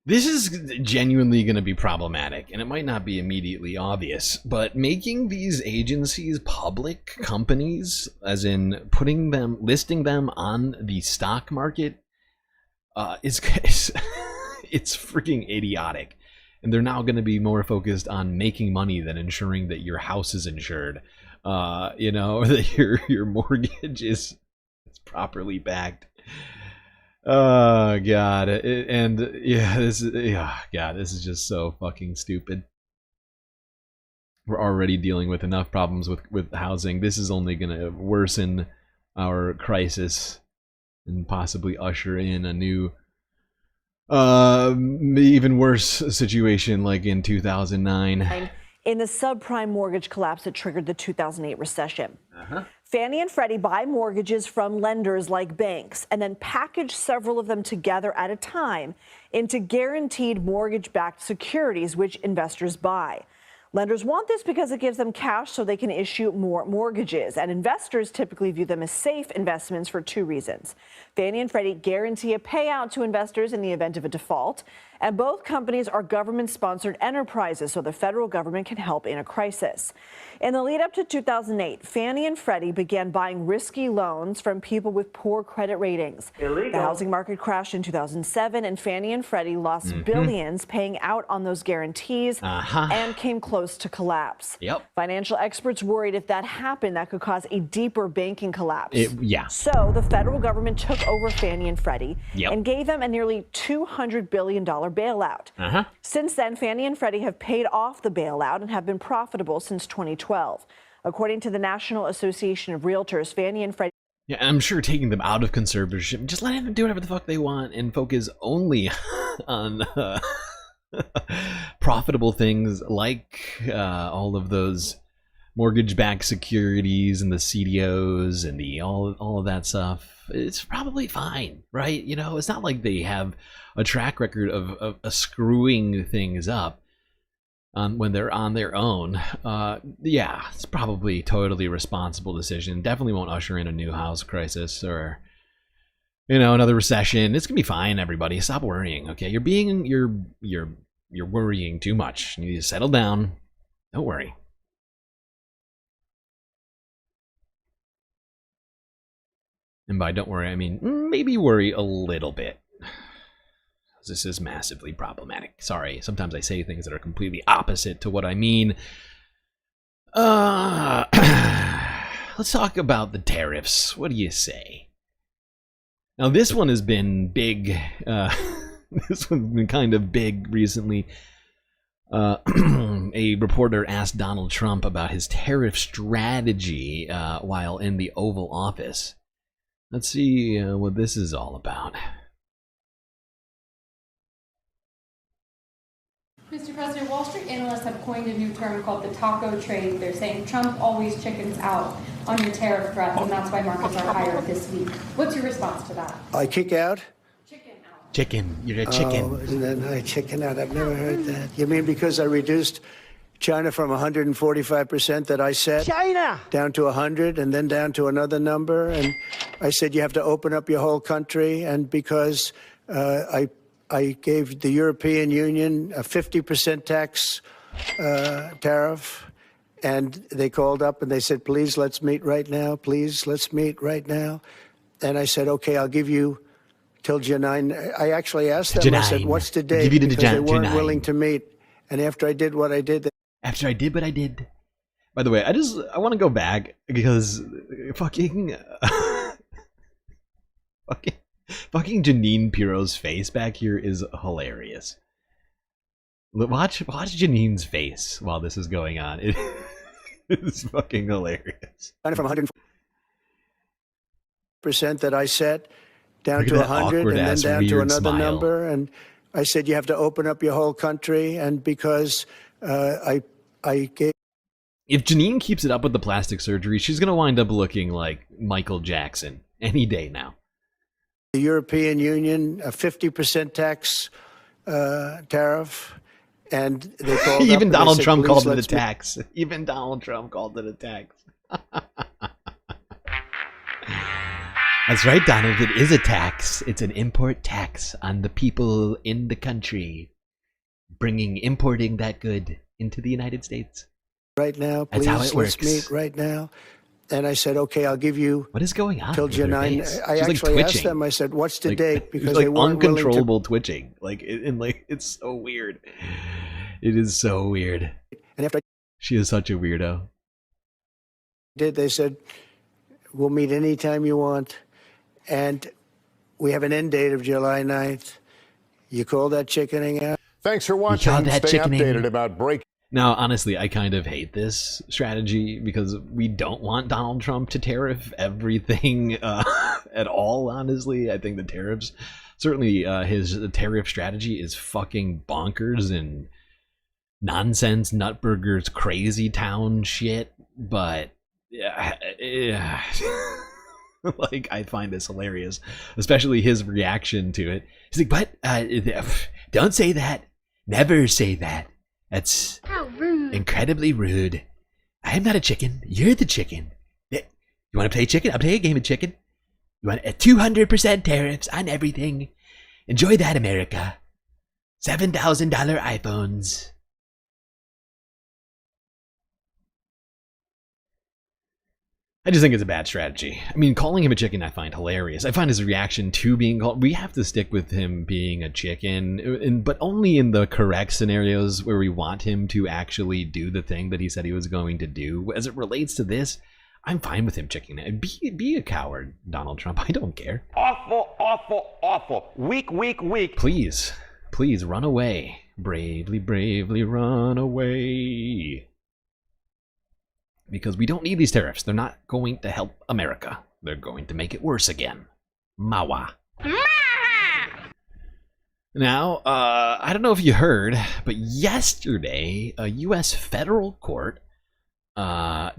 Speaker 20: This is genuinely going to be problematic, and it might not be immediately obvious, but making these agencies public companies, as in listing them on the stock market, it's freaking idiotic. And they're now going to be more focused on making money than ensuring that your house is insured, or that your mortgage is properly backed. Oh God, this is just so fucking stupid. We're already dealing with enough problems with housing. This is only gonna worsen our crisis and possibly usher in a new, even worse situation like in 2009.
Speaker 14: In the subprime mortgage collapse that triggered the 2008 recession. Fannie and Freddie buy mortgages from lenders like banks and then package several of them together at a time into guaranteed mortgage-backed securities, which investors buy. Lenders want this because it gives them cash so they can issue more mortgages, and investors typically view them as safe investments for two reasons. Fannie and Freddie guarantee a payout to investors in the event of a default, and both companies are government-sponsored enterprises, so the federal government can help in a crisis. In the lead up to 2008, Fannie and Freddie began buying risky loans from people with poor credit ratings.
Speaker 2: Illegal.
Speaker 14: The housing market crashed in 2007, and Fannie and Freddie lost billions paying out on those guarantees and came close to collapse. Financial experts worried if that happened, that could cause a deeper banking collapse. So the federal government took over Fannie and Freddie and gave them a nearly $200 billion bailout. Since then, Fannie and Freddie have paid off the bailout and have been profitable since 2012. According to the National Association of Realtors, Fannie and Freddie...
Speaker 20: Yeah, I'm sure taking them out of conservatorship, just let them do whatever the fuck they want and focus only on profitable things like all of those mortgage-backed securities and the CDOs and the all of that stuff. It's probably fine, right? You know, it's not like they have a track record of screwing things up when they're on their own. Yeah, it's probably totally responsible decision. Definitely won't usher in a new house crisis or, you know, another recession. It's gonna be fine, everybody. Stop worrying, okay? You're worrying too much. You need to settle down. Don't worry. And by don't worry, I mean maybe worry a little bit. This is massively problematic. Sorry, sometimes I say things that are completely opposite to what I mean. Let's talk about the tariffs. What do you say? Now, this one has been big. This one's been kind of big recently. A reporter asked Donald Trump about his tariff strategy while in the Oval Office. Let's see what this is all about.
Speaker 15: Mr. President, Wall Street analysts have coined a new term called the taco trade. They're saying Trump always chickens out on your tariff threats, and that's why markets are higher this week. What's your response to that?
Speaker 24: I kick out?
Speaker 20: Chicken. You're a chicken.
Speaker 24: Oh, isn't that nice? Chicken out. I've never heard that. You mean because I reduced China from 145% that I set down to 100 and then down to another number? And I said you have to open up your whole country. And because I gave the European Union a 50% tax tariff, and they called up and they said, please, let's meet right now. Please, let's meet right now. And I said, okay, I'll give you till Janine. I actually asked them, I said, what's the date? Because they weren't willing to meet. And after I did what I did.
Speaker 20: By the way, I want to go back because fucking Janine Pirro's face back here is hilarious. Watch Janine's face while this is going on. It is fucking hilarious.
Speaker 24: From 100% that I set down to 100 and then down to another number. And I said you have to open up your whole country. And because I gave...
Speaker 20: If Janine keeps it up with the plastic surgery, she's going to wind up looking like Michael Jackson any day now.
Speaker 24: The European Union a 50% tax tariff, and they called
Speaker 20: even
Speaker 24: up
Speaker 20: Donald
Speaker 24: and
Speaker 20: Trump
Speaker 24: said,
Speaker 20: called it a tax. Even Donald Trump called it a tax. That's right, Donald. It is a tax. It's an import tax on the people in the country, importing that good into the United States.
Speaker 24: Right now, please.
Speaker 20: That's how it works.
Speaker 24: Let's meet right now. And I said, okay, I'll give you.
Speaker 20: What is going on?
Speaker 24: Till Janine. I actually asked them. I said, what's the date? Because
Speaker 20: like
Speaker 24: they weren't
Speaker 20: uncontrollable twitching. It's so weird. It is so weird.
Speaker 24: And after
Speaker 20: she is such a weirdo.
Speaker 24: They said, we'll meet anytime you want. And we have an end date of July 9th. You call that chickening out?
Speaker 16: Thanks for watching. Stay updated about break.
Speaker 20: Now, honestly, I kind of hate this strategy because we don't want Donald Trump to tariff everything at all, honestly. I think the tariffs, certainly his tariff strategy is fucking bonkers and nonsense, Nutburger's crazy town shit. But, yeah. Like, I find this hilarious, especially his reaction to it. He's like, but don't say that. Never say that. That's
Speaker 17: how rude.
Speaker 20: Incredibly rude. I'm not a chicken. You're the chicken. You want to play chicken? I'll play a game of chicken. You want 200% tariffs on everything. Enjoy that, America. $7,000 iPhones. I just think it's a bad strategy. I mean, calling him a chicken I find hilarious. I find his reaction to being called... We have to stick with him being a chicken, but only in the correct scenarios where we want him to actually do the thing that he said he was going to do. As it relates to this, I'm fine with him chickening. Be a coward, Donald Trump. I don't care.
Speaker 25: Awful, awful, awful. Weak, weak, weak.
Speaker 20: Please, please run away. Bravely, bravely run away. Because we don't need these tariffs. They're not going to help America. They're going to make it worse again. Mawa. Now, I don't know if you heard, but yesterday, a U.S. federal court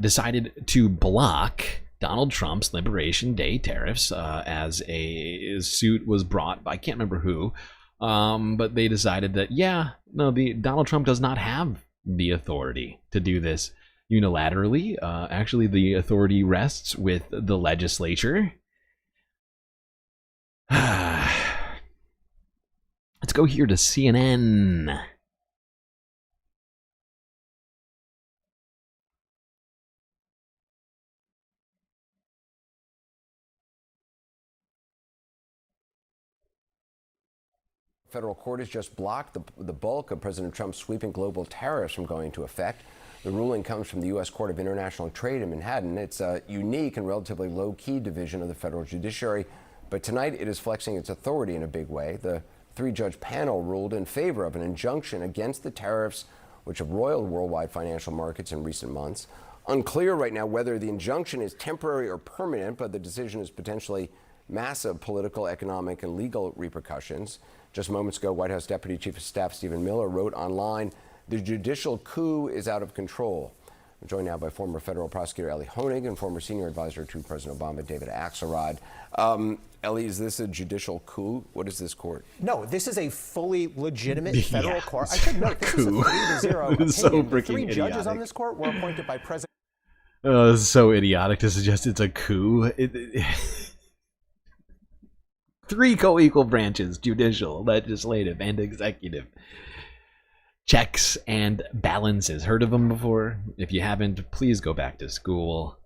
Speaker 20: decided to block Donald Trump's Liberation Day tariffs as a suit was brought by, I can't remember who, but they decided that, Donald Trump does not have the authority to do this unilaterally. Actually, the authority rests with the legislature. Let's go here to CNN.
Speaker 2: Federal court has just blocked the bulk of President Trump's sweeping global tariffs from going into effect. The ruling comes from the U.S. Court of International Trade in Manhattan. It's a unique and relatively low-key division of the federal judiciary, but tonight it is flexing its authority in a big way. The three-judge panel ruled in favor of an injunction against the tariffs which have roiled worldwide financial markets in recent months. Unclear right now whether the injunction is temporary or permanent, but the decision is potentially massive political, economic, and legal repercussions. Just moments ago, White House Deputy Chief of Staff Stephen Miller wrote online, "The judicial coup is out of control." I'm joined now by former federal prosecutor Ellie Honig and former senior advisor to President Obama, David Axelrod. Ellie, is this a judicial coup? What is this court?
Speaker 13: No, this is a fully legitimate federal court. I should note, this is a 3-0 opinion.
Speaker 20: So
Speaker 13: The
Speaker 20: freaking
Speaker 13: three judges
Speaker 20: idiotic.
Speaker 13: on this court were appointed by President.
Speaker 20: Oh, this is so idiotic to suggest it's a coup. Three co-equal branches: judicial, legislative, and executive. Checks and balances. Heard of them before? If you haven't, please go back to school.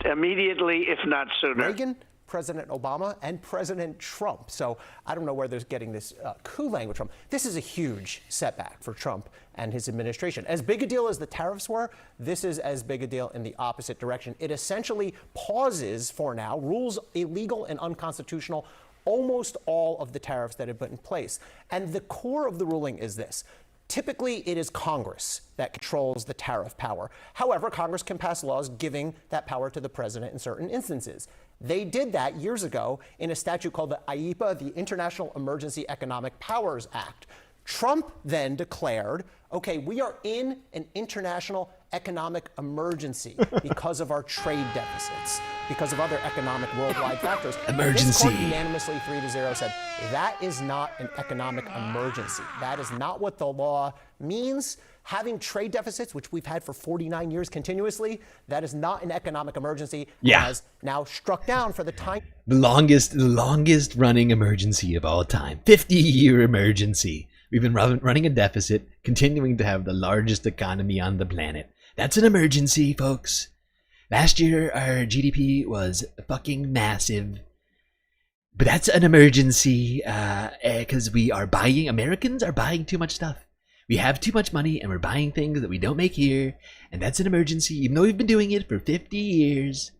Speaker 13: Immediately, if not sooner. Reagan, President Obama, and President Trump. So I don't know where they're getting this coup language from. This is a huge setback for Trump and his administration. As big a deal as the tariffs were, this is as big a deal in the opposite direction. It essentially pauses, for now, rules illegal and unconstitutional, almost all of the tariffs that have been in place. And the core of the ruling is this. Typically, it is Congress that controls the tariff power. However, Congress can pass laws giving that power to the president in certain instances. They did that years ago in a statute called the IEPA, the International Emergency Economic Powers Act. Trump then declared, okay, we are in an international economic emergency because of our trade deficits, because of other economic worldwide factors.
Speaker 20: Emergency.
Speaker 13: This court unanimously 3-0 said that is not an economic emergency. That is not what the law means. Having trade deficits, which we've had for 49 years continuously, that is not an economic emergency.
Speaker 20: Yeah.
Speaker 13: Has now struck down for the time.
Speaker 20: The longest running emergency of all time. 50-year emergency. We've been running a deficit, continuing to have the largest economy on the planet. That's an emergency, folks. Last year, our GDP was fucking massive. But that's an emergency, because Americans are buying too much stuff. We have too much money, and we're buying things that we don't make here, and that's an emergency, even though we've been doing it for 50 years.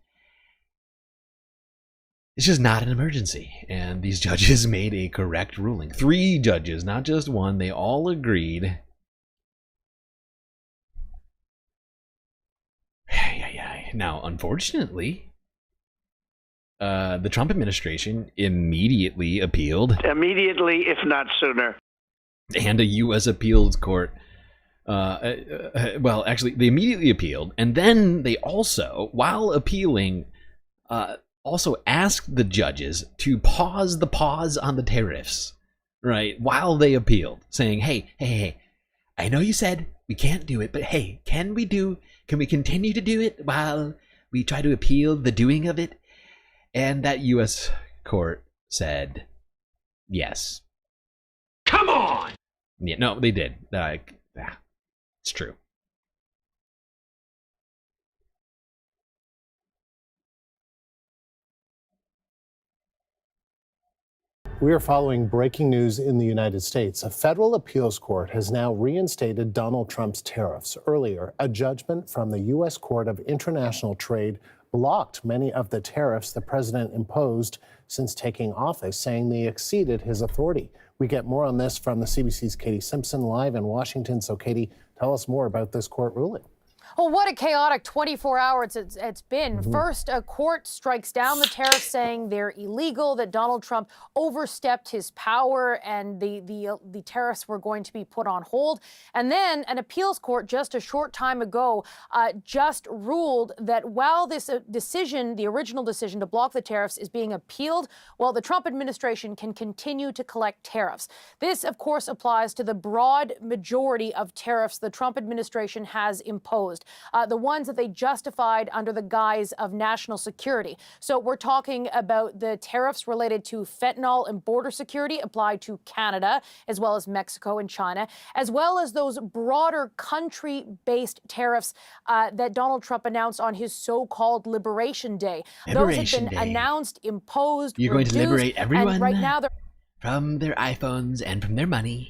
Speaker 20: It's just not an emergency, and these judges made a correct ruling. 3 judges, not just one. They all agreed. Now, unfortunately, the Trump administration immediately appealed.
Speaker 13: Immediately, if not sooner.
Speaker 20: And a U.S. appeals court. Well, actually, they immediately appealed, and then they also, while appealing, also asked the judges to pause on the tariffs, right, while they appealed, saying, hey, I know you said we can't do it, but hey, can we continue to do it while we try to appeal the doing of it? And that U.S. court said yes.
Speaker 1: Come on!
Speaker 20: Yeah, no, they did. It's true.
Speaker 4: We are following breaking news in the United States. A federal appeals court has now reinstated Donald Trump's tariffs. Earlier, a judgment from the U.S. Court of International Trade blocked many of the tariffs the president imposed since taking office, saying they exceeded his authority. We get more on this from the CBC's Katie Simpson live in Washington. So, Katie, tell us more about this court ruling.
Speaker 17: Well, what a chaotic 24 hours it's been. First, a court strikes down the tariffs, saying they're illegal, that Donald Trump overstepped his power and the tariffs were going to be put on hold. And then an appeals court just a short time ago just ruled that while this decision, the original decision to block the tariffs, is being appealed, well, the Trump administration can continue to collect tariffs. This, of course, applies to the broad majority of tariffs the Trump administration has imposed. The ones that they justified under the guise of national security. So we're talking about the tariffs related to fentanyl and border security applied to Canada, as well as Mexico and China, as well as those broader country-based tariffs that Donald Trump announced on his so-called Liberation Day. Those have been announced, imposed,
Speaker 20: You're going to liberate everyone
Speaker 17: and right now
Speaker 20: from their iPhones and from their money,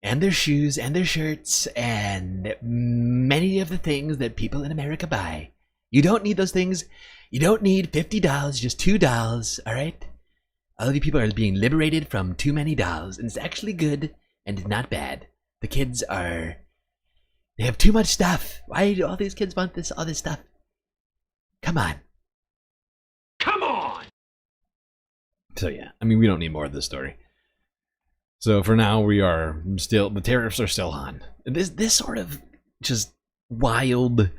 Speaker 20: and their shoes, and their shirts, and many of the things that people in America buy. You don't need those things. You don't need $50, just $2, all right? All of you people are being liberated from too many dolls, and it's actually good and not bad. The kids they have too much stuff. Why do all these kids want all this stuff? Come on.
Speaker 1: Come on!
Speaker 20: So yeah, I mean, we don't need more of this story. So for now, the tariffs are still on. This sort of just wild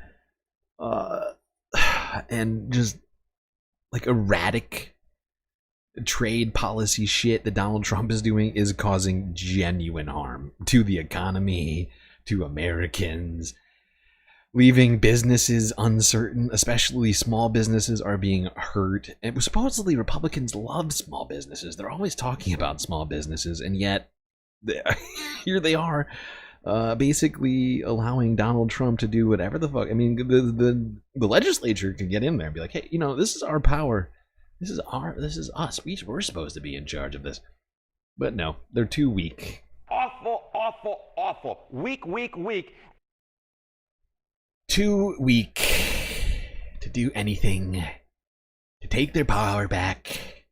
Speaker 20: and just like erratic trade policy shit that Donald Trump is doing is causing genuine harm to the economy, to Americans, leaving businesses uncertain, especially small businesses are being hurt. And supposedly Republicans love small businesses. They're always talking about small businesses, and yet here they are basically allowing Donald Trump to do whatever the fuck. I mean, the legislature can get in there and be like, hey, this is our power. This is us. We're supposed to be in charge of this. But no, they're too weak.
Speaker 25: Awful, awful, awful. Weak, weak, weak.
Speaker 20: Too weak to do anything, to take their power back.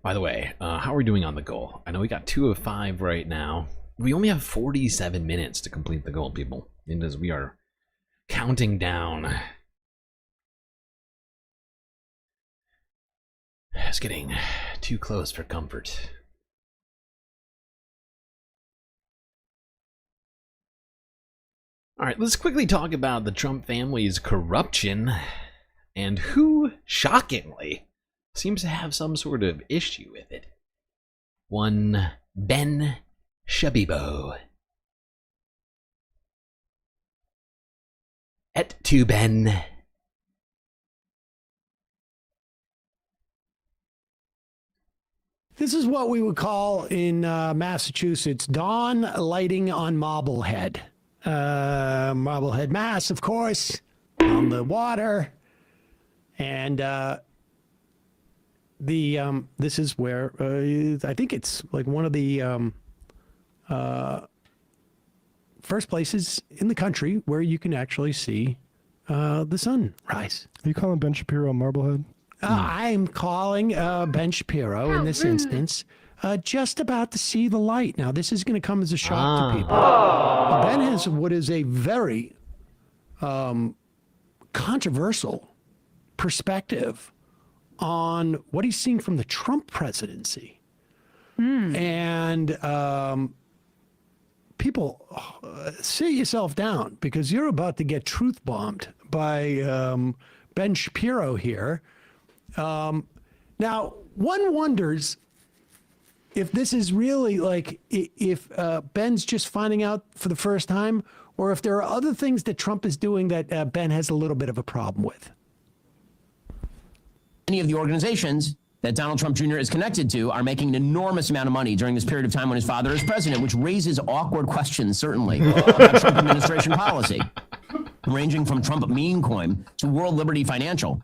Speaker 20: By the way, how are we doing on the goal? I know we got 2 of 5 right now. We only have 47 minutes to complete the goal, people. And as we are counting down, it's getting too close for comfort. All right, let's quickly talk about the Trump family's corruption and who, shockingly, seems to have some sort of issue with it. One Ben Shabibo. Et tu, Ben?
Speaker 19: This is what we would call in Massachusetts dawn lighting on Marblehead. Marblehead, Mass, of course, on the water. And this is where I think it's like one of the first places in the country where you can actually see the sun rise.
Speaker 22: Are you calling Ben Shapiro Marblehead?
Speaker 19: I'm calling Ben Shapiro in this instance just about to see the light. Now, this is going to come as a shock to people. Ben has what is a very controversial perspective on what he's seeing from the Trump presidency. And people, sit yourself down because you're about to get truth bombed by Ben Shapiro here. Now, one wonders if this is really like, if Ben's just finding out for the first time, or if there are other things that Trump is doing that Ben has a little bit of a problem with.
Speaker 5: Many of the organizations that Donald Trump Jr. is connected to are making an enormous amount of money during this period of time when his father is president, which raises awkward questions, certainly, about Trump administration policy, ranging from Trump meme coin to World Liberty Financial.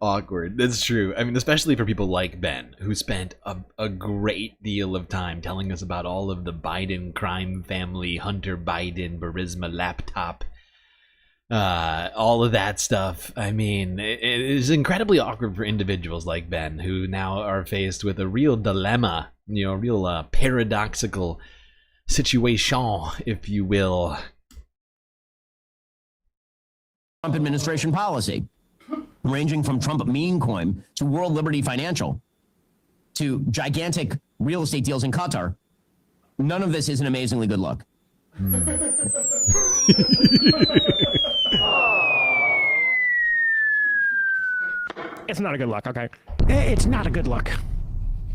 Speaker 20: Awkward. That's true. I mean, especially for people like Ben, who spent a great deal of time telling us about all of the Biden crime family, Hunter Biden, Burisma laptop, all of that stuff. I mean, it is incredibly awkward for individuals like Ben, who now are faced with a real dilemma, you know, a real paradoxical situation, if you will.
Speaker 5: Trump administration policy, ranging from Trump meme coin to World Liberty Financial to gigantic real estate deals in Qatar. None of this is an amazingly good look.
Speaker 19: It's not a good look, okay? It's not a good look.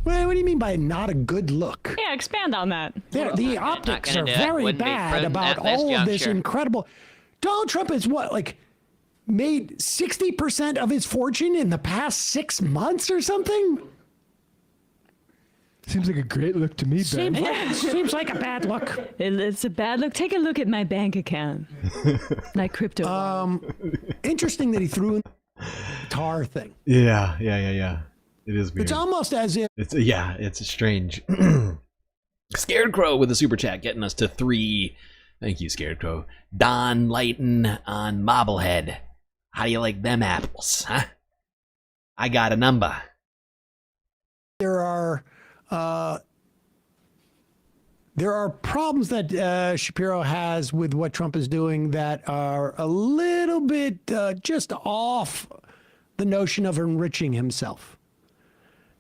Speaker 19: What do you mean by not a good look?
Speaker 7: Yeah, expand on that.
Speaker 19: The optics are very bad about all of this incredible. Donald Trump is what, like, made 60% of his fortune in the past 6 months or something?
Speaker 22: Seems like a great look to me, Ben.
Speaker 19: Seems like a bad look.
Speaker 7: It's a bad look. Take a look at my bank account. My crypto.
Speaker 19: Interesting that he threw in the tar thing.
Speaker 20: Yeah. It is weird.
Speaker 19: It's almost as if...
Speaker 20: It's strange. Scarecrow with a super chat getting us to 3. Thank you, Scarecrow. Don Lighton on Marblehead. How do you like them apples, huh? I got a number.
Speaker 19: There are problems that Shapiro has with what Trump is doing that are a little bit just off the notion of enriching himself.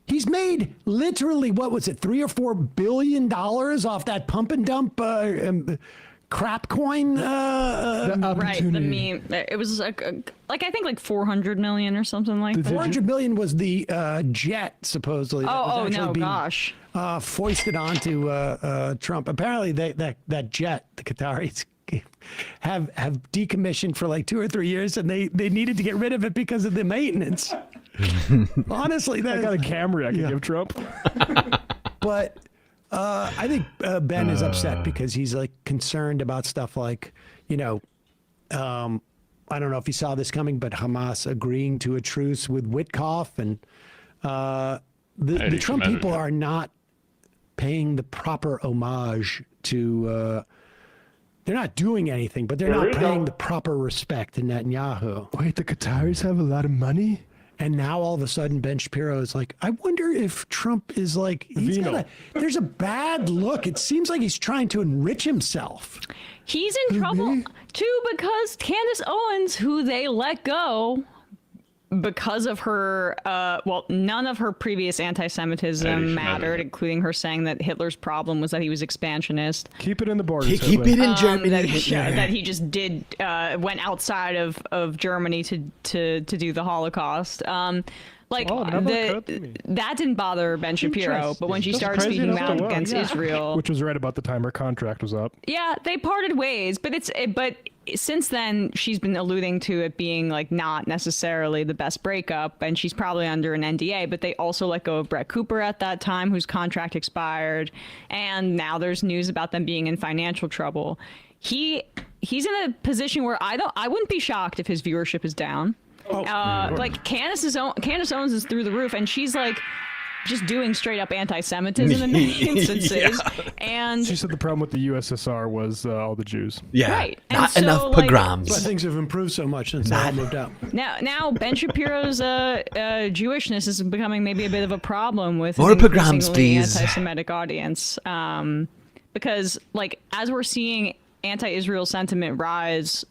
Speaker 19: He's made literally, what was it, $3 or $4 billion off that pump and dump crap coin.
Speaker 7: Right, the meme. It was like I think like 400 million or something like that.
Speaker 19: 400 million was the jet, supposedly.
Speaker 7: Gosh.
Speaker 19: Foisted onto Trump. Apparently, that jet, the Qataris, have decommissioned for like 2 or 3 years, and they needed to get rid of it because of the maintenance. Honestly, I
Speaker 22: got a Camry I can give Trump.
Speaker 19: But I think Ben is upset because he's like concerned about stuff like, I don't know if you saw this coming, but Hamas agreeing to a truce with Witkoff, and the Trump people are not paying the proper homage to. They're not doing anything, but they're not paying the proper respect to Netanyahu.
Speaker 22: Wait, the Qataris have a lot of money?
Speaker 19: And now all of a sudden, Ben Shapiro is like, I wonder if Trump is like, there's a bad look. It seems like he's trying to enrich himself.
Speaker 7: He's in trouble, too, because Candace Owens, who they let go because of her, none of her previous anti-Semitism mattered, including her saying that Hitler's problem was that he was expansionist.
Speaker 22: Keep it in the borders.
Speaker 20: Keep it in Germany.
Speaker 7: That he just went outside of Germany to do the Holocaust. That didn't bother Ben Shapiro, but when she started speaking out against Israel,
Speaker 22: which was right about the time her contract was up.
Speaker 7: Yeah, they parted ways, but since then she's been alluding to it being like not necessarily the best breakup, and she's probably under an NDA. But they also let go of Brett Cooper at that time, whose contract expired, and now there's news about them being in financial trouble. He's in a position where I wouldn't be shocked if his viewership is down. Like Candace Owens is through the roof, and she's like just doing straight up anti-Semitism in many instances. And
Speaker 22: she said the problem with the USSR was all the Jews.
Speaker 20: Yeah,
Speaker 7: right.
Speaker 20: Not enough pogroms.
Speaker 19: But things have improved so much since they all moved out.
Speaker 7: Now Ben Shapiro's Jewishness is becoming maybe a bit of a problem with
Speaker 20: more pogroms, please.
Speaker 7: Anti-Semitic audience, because like as we're seeing anti-Israel sentiment rise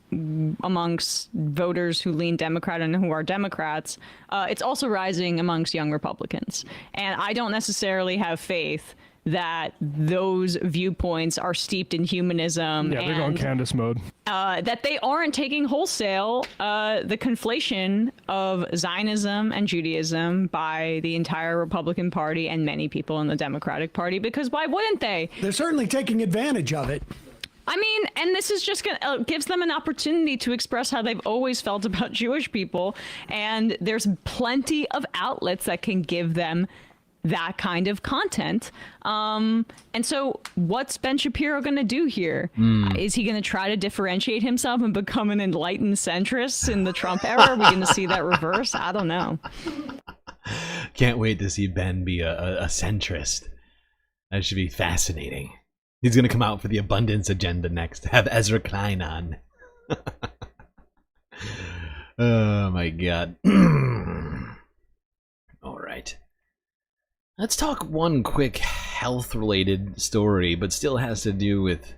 Speaker 7: amongst voters who lean Democrat and who are Democrats, it's also rising amongst young Republicans. And I don't necessarily have faith that those viewpoints are steeped in humanism.
Speaker 22: Yeah, they're going Candace mode.
Speaker 7: That they aren't taking wholesale the conflation of Zionism and Judaism by the entire Republican Party and many people in the Democratic Party, because why wouldn't they?
Speaker 19: They're certainly taking advantage of it.
Speaker 7: I mean, and this is just gives them an opportunity to express how they've always felt about Jewish people, and there's plenty of outlets that can give them that kind of content. And so what's Ben Shapiro going to do here? Is he going to try to differentiate himself and become an enlightened centrist in the Trump era? Are we going to see that reverse? I don't know.
Speaker 20: Can't wait to see Ben be a centrist. That should be fascinating. He's going to come out for the abundance agenda next. Have Ezra Klein on. Oh my god. All right. Let's talk one quick health-related story, but still has to do with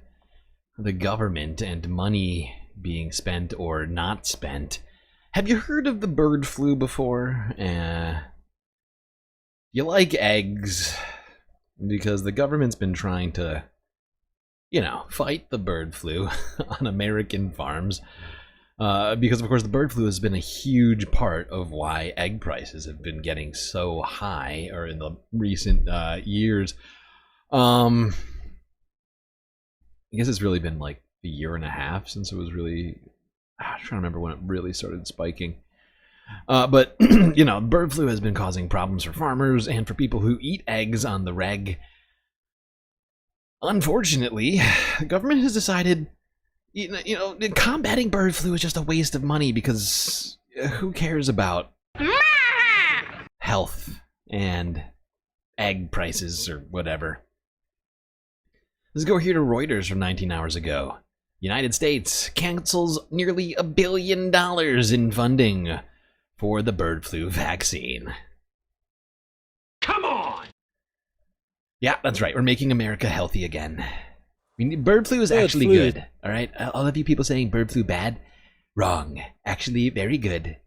Speaker 20: the government and money being spent or not spent. Have you heard of the bird flu before? You like eggs because the government's been trying to, you know, fight the bird flu on American farms. Because, of course, the bird flu has been a huge part of why egg prices have been getting so high, or in the recent years. I guess it's really been like a year and a half since it was really... I'm trying to remember when it really started spiking. But, you know, bird flu has been causing problems for farmers and for people who eat eggs on the reg. Unfortunately, the government has decided... You know, combating bird flu is just a waste of money because who cares about health and egg prices or whatever. Let's go here to Reuters from 19 hours ago. United States cancels nearly $1 billion in funding for the bird flu vaccine.
Speaker 1: Come on!
Speaker 20: Yeah, that's right. We're making America healthy again. I mean, bird flu is actually good, all right? All of you people saying bird flu bad, wrong. Actually, very good.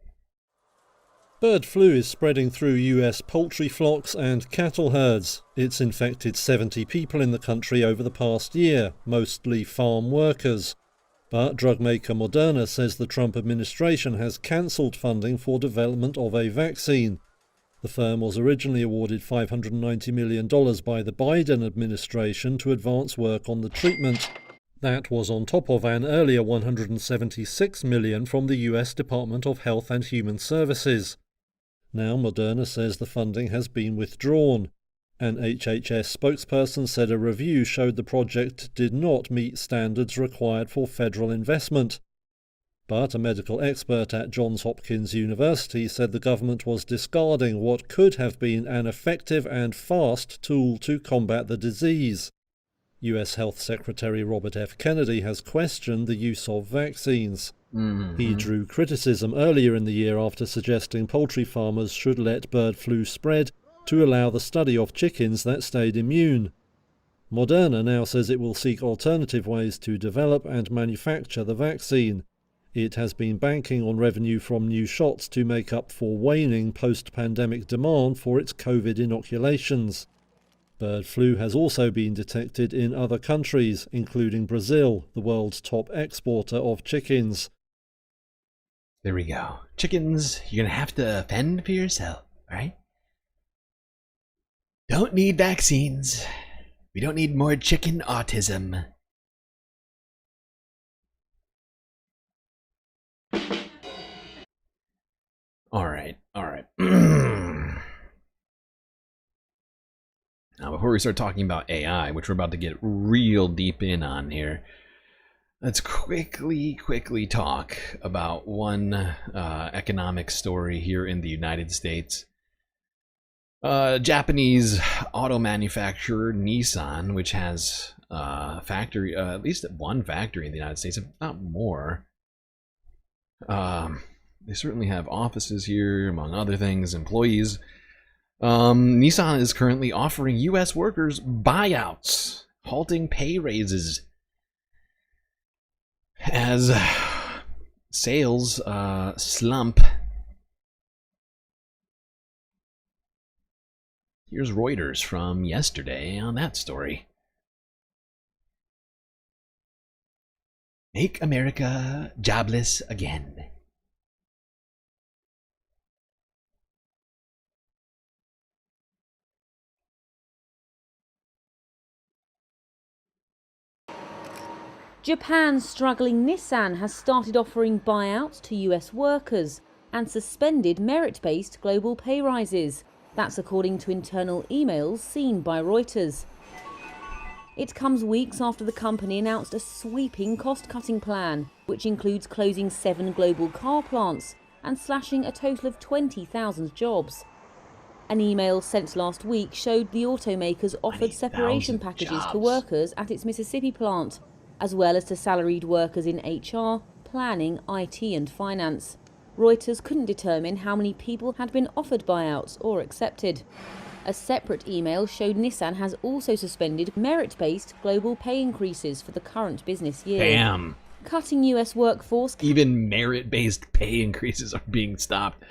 Speaker 3: Bird flu is spreading through US poultry flocks and cattle herds. It's infected 70 people in the country over the past year, mostly farm workers. But drug maker Moderna says the Trump administration has cancelled funding for development of a vaccine. The firm was originally awarded $590 million by the Biden administration to advance work on the treatment. That was on top of an earlier $176 million from the US Department of Health and Human Services. Now Moderna says the funding has been withdrawn. An HHS spokesperson said a review showed the project did not meet standards required for federal investment. But a medical expert at Johns Hopkins University said the government was discarding what could have been an effective and fast tool to combat the disease. US Health Secretary Robert F. Kennedy has questioned the use of vaccines. He drew criticism earlier in the year after suggesting poultry farmers should let bird flu spread to allow the study of chickens that stayed immune. Moderna now says it will seek alternative ways to develop and manufacture the vaccine. It has been banking on revenue from new shots to make up for waning post-pandemic demand for its COVID inoculations. Bird flu has also been detected in other countries, including Brazil, the world's top exporter of chickens.
Speaker 20: There we go. Chickens, you're gonna have to fend for yourself, right? Don't need vaccines. We don't need more chicken autism. All right. Now, before we start talking about AI, which we're about to get real deep in on here, let's quickly talk about one economic story here in the United States. Japanese auto manufacturer Nissan, which has factory, at least one factory in the United States, if not more. They certainly have offices here, among other things, employees. Nissan is currently offering U.S. workers buyouts, halting pay raises as sales slump. Here's Reuters from yesterday on that story. Make America jobless again.
Speaker 8: Japan's struggling Nissan has started offering buyouts to US workers and suspended merit-based global pay rises. That's according to internal emails seen by Reuters. It comes weeks after the company announced a sweeping cost-cutting plan, which includes closing 7 global car plants and slashing a total of 20,000 jobs. An email sent last week showed the automakers offered separation packages to workers at its Mississippi plant, as well as to salaried workers in HR, planning, IT and finance. Reuters couldn't determine how many people had been offered buyouts or accepted. A separate email showed Nissan has also suspended merit-based global pay increases for the current business year.
Speaker 20: Bam.
Speaker 8: Cutting US workforce.
Speaker 20: Even merit-based pay increases are being stopped.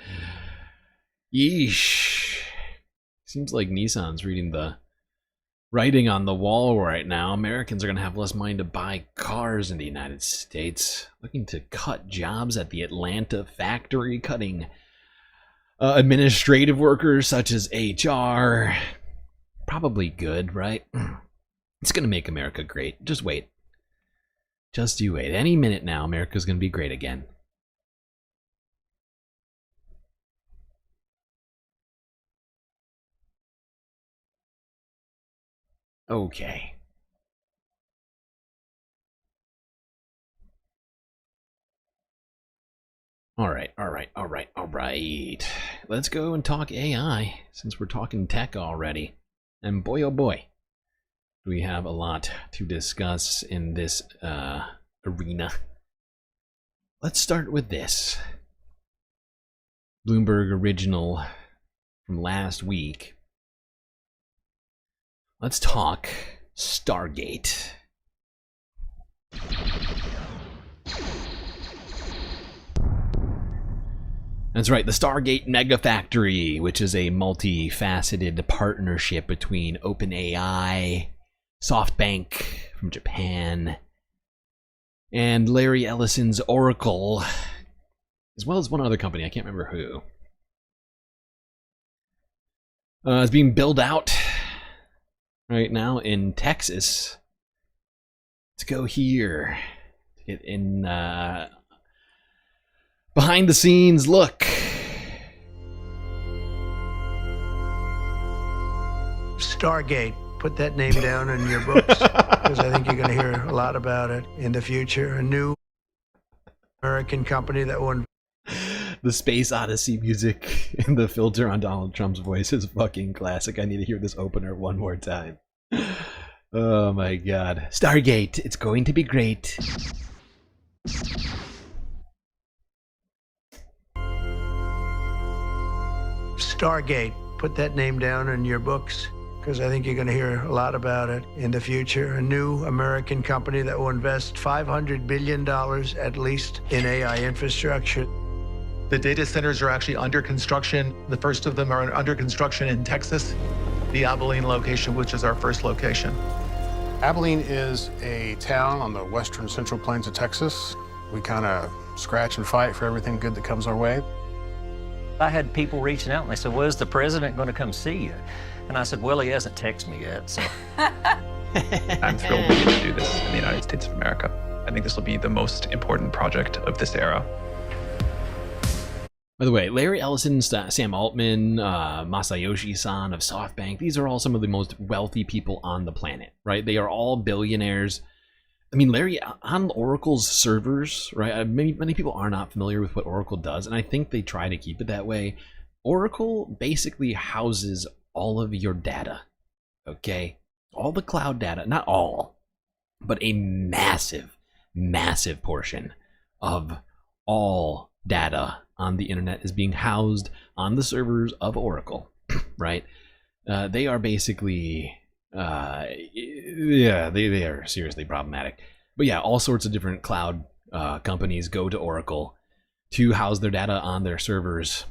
Speaker 20: Yeesh. Seems like Nissan's reading the writing on the wall right now. Americans are going to have less money to buy cars in the United States. Looking to cut jobs at the Atlanta factory, cutting administrative workers such as HR. Probably good, right? It's going to make America great. Just wait. Just you wait. Any minute now, America's going to be great again. Okay. All right. Let's go and talk AI, since we're talking tech already. And boy, oh boy, do we have a lot to discuss in this arena. Let's start with this. Bloomberg original from last week. Let's talk Stargate. That's right, the Stargate Megafactory, which is a multifaceted partnership between OpenAI, SoftBank from Japan, and Larry Ellison's Oracle, as well as one other company, I can't remember who. It's being built out right now in Texas. Let's go here to get in behind the scenes look.
Speaker 24: Stargate. Put that name down in your books, because I think you're going to hear a lot about it in the future. A new American company that will...
Speaker 20: The Space Odyssey music and the filter on Donald Trump's voice is fucking classic. I need to hear this opener one more time. Oh my god. Stargate, it's going to be great.
Speaker 24: Stargate. Put that name down in your books, because I think you're going to hear a lot about it in the future. A new American company that will invest $500 billion at least in AI infrastructure.
Speaker 10: The data centers are actually under construction. The first of them are under construction in Texas, the Abilene location, which is our first location.
Speaker 11: Abilene is a town on the western central plains of Texas. We kind of scratch and fight for everything good that comes our way.
Speaker 18: I had people reaching out and they said, well, is the president going to come see you? And I said, well, he hasn't texted me yet, so.
Speaker 21: I'm thrilled we get to do this in the United States of America. I think this will be the most important project of this era.
Speaker 20: By the way, Larry Ellison, Sam Altman, Masayoshi-san of SoftBank, these are all some of the most wealthy people on the planet, right? They are all billionaires. I mean, Larry, on Oracle's servers, right? Many people are not familiar with what Oracle does, and I think they try to keep it that way. Oracle basically houses all of your data, okay? All the cloud data, not all, but a massive, massive portion of all data on the internet is being housed on the servers of Oracle, right? They are basically... yeah, they are seriously problematic. But yeah, all sorts of different cloud companies go to Oracle to house their data on their servers.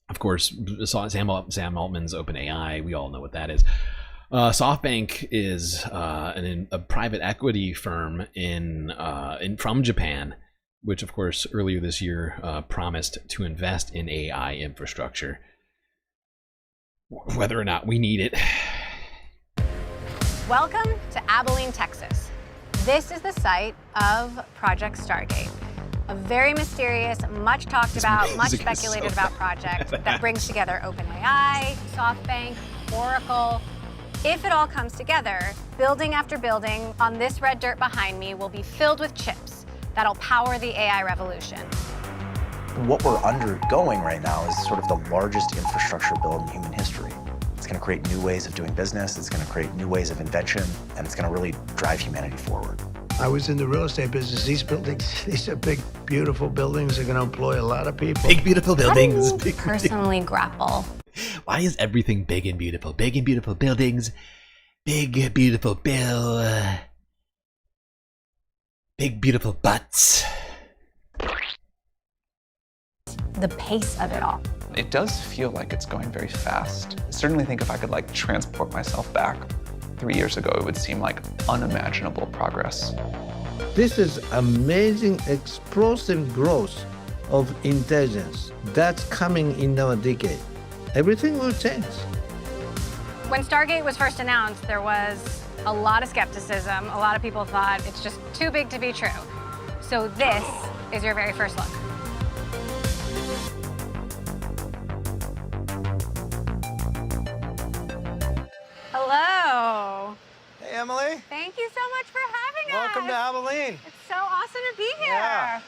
Speaker 20: Of course, Sam Altman's OpenAI. We all know what that is. SoftBank is a private equity firm from Japan, which, of course, earlier this year promised to invest in AI infrastructure. Whether or not we need it.
Speaker 6: Welcome to Abilene, Texas. This is the site of Project Stargate, a very mysterious, much talked about, much speculated about project that brings together OpenAI, SoftBank, Oracle. If it all comes together, building after building on this red dirt behind me will be filled with chips that'll power the AI revolution.
Speaker 9: What we're undergoing right now is sort of the largest infrastructure build in human history. It's going to create new ways of doing business, it's going to create new ways of invention, and it's going to really drive humanity forward.
Speaker 12: I was in the real estate business. These buildings, these are big, beautiful buildings. They're going to employ a lot of people.
Speaker 20: Big, beautiful buildings.
Speaker 6: How do you personally grapple?
Speaker 20: Why is everything big and beautiful? Big and beautiful buildings. Big, beautiful Bill. Big, beautiful butts.
Speaker 6: The pace of it all.
Speaker 21: It does feel like it's going very fast. I certainly think if I could like transport myself back 3 years ago, it would seem like unimaginable progress.
Speaker 12: This is amazing, explosive growth of intelligence that's coming in our decade. Everything will change.
Speaker 6: When Stargate was first announced, there was a lot of skepticism. A lot of people thought it's just too big to be true. So this is your very first look. Hello.
Speaker 14: Hey, Emily.
Speaker 6: Thank you so much for having us.
Speaker 14: Welcome to Abilene.
Speaker 6: It's so awesome to be here.
Speaker 14: Yeah.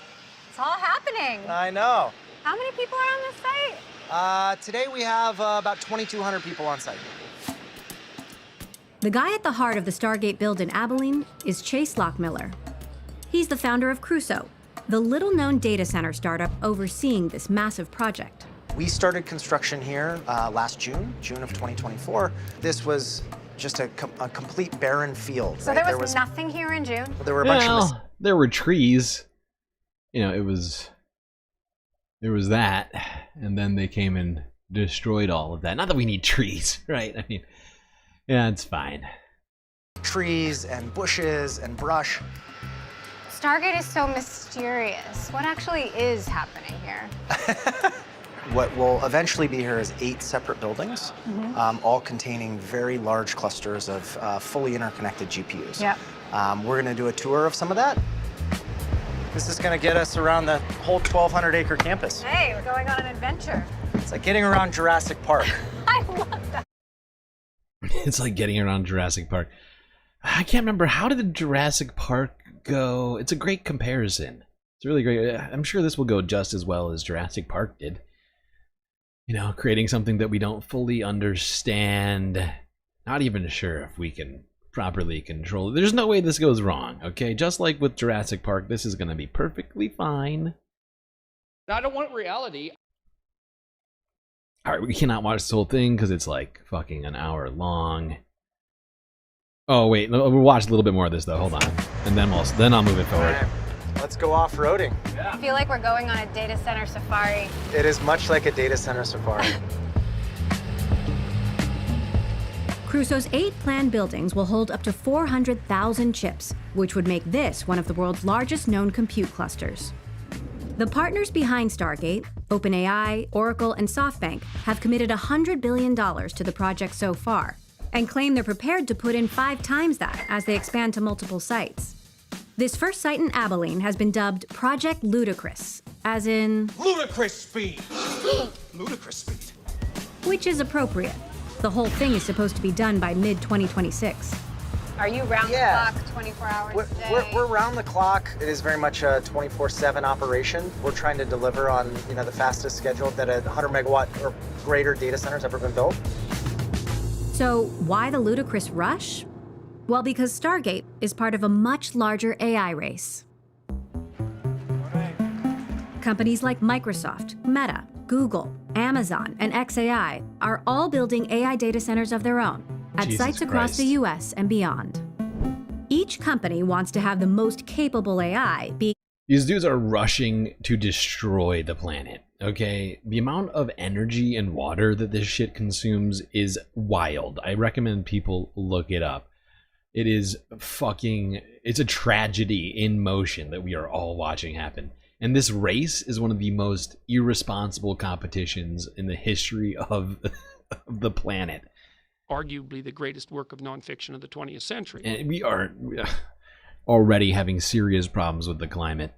Speaker 6: It's all happening.
Speaker 14: I know.
Speaker 6: How many people are on this site?
Speaker 14: Today we have about 2,200 people on site.
Speaker 23: The guy at the heart of the Stargate build in Abilene is Chase Lockmiller. He's the founder of Crusoe, the little-known data center startup overseeing this massive project.
Speaker 9: We started construction here last June of 2024. This was just a complete barren field.
Speaker 6: So
Speaker 9: right?
Speaker 6: there was nothing here in June?
Speaker 9: There were a bunch of...
Speaker 20: There were trees. You know, there was that, and then they came and destroyed all of that. Not that we need trees, right? I mean, yeah, it's fine.
Speaker 9: Trees and bushes and brush.
Speaker 6: Stargate is so mysterious. What actually is happening here?
Speaker 9: What will eventually be here is 8 separate buildings, all containing very large clusters of fully interconnected GPUs.
Speaker 6: Yep.
Speaker 9: We're going to do a tour of some of that. This is going to get us around the whole 1,200-acre campus.
Speaker 6: Hey, we're going on an adventure.
Speaker 9: It's like getting around Jurassic Park.
Speaker 6: I love that.
Speaker 20: It's like getting around Jurassic Park. I can't remember, how did the Jurassic Park go? It's a great comparison. It's really great. I'm sure this will go just as well as Jurassic Park did. You know, creating something that we don't fully understand. Not even sure if we can properly control it. There's no way this goes wrong, okay? Just like with Jurassic Park, this is going to be perfectly fine.
Speaker 1: I don't want reality.
Speaker 20: Alright, we cannot watch this whole thing because it's like fucking an hour long. Oh wait, we'll watch a little bit more of this though. Hold on, and then I'll move it forward.
Speaker 9: All right, let's go off-roading.
Speaker 6: I feel like we're going on a data center safari.
Speaker 9: It is much like a data center safari.
Speaker 23: Crusoe's 8 planned buildings will hold up to 400,000 chips, which would make this one of the world's largest known compute clusters. The partners behind Stargate, OpenAI, Oracle, and SoftBank, have committed $100 billion to the project so far, and claim they're prepared to put in 5 times that as they expand to multiple sites. This first site in Abilene has been dubbed Project Ludicrous, as in...
Speaker 1: Ludicrous speed! Ludicrous speed.
Speaker 23: Which is appropriate. The whole thing is supposed to be done by mid-2026.
Speaker 6: Are you round the clock, 24 hours a day?
Speaker 9: We're round the clock. It is very much a 24/7 operation. We're trying to deliver on, you know, the fastest schedule that a 100 megawatt or greater data center's ever been built.
Speaker 23: So why the ludicrous rush? Well, because Stargate is part of a much larger AI race. Companies like Microsoft, Meta, Google, Amazon, and XAI are all building AI data centers of their own at sites across the US and beyond. Each company wants to have the most capable AI be...
Speaker 20: These dudes are rushing to destroy the planet. okay? The amount of energy and water that this shit consumes is wild. I recommend people look it up. It is fucking, it's a tragedy in motion that we are all watching happen. And this race is one of the most irresponsible competitions in the history of the planet.
Speaker 2: Arguably the greatest work of nonfiction of the 20th century.
Speaker 20: And we are already having serious problems with the climate.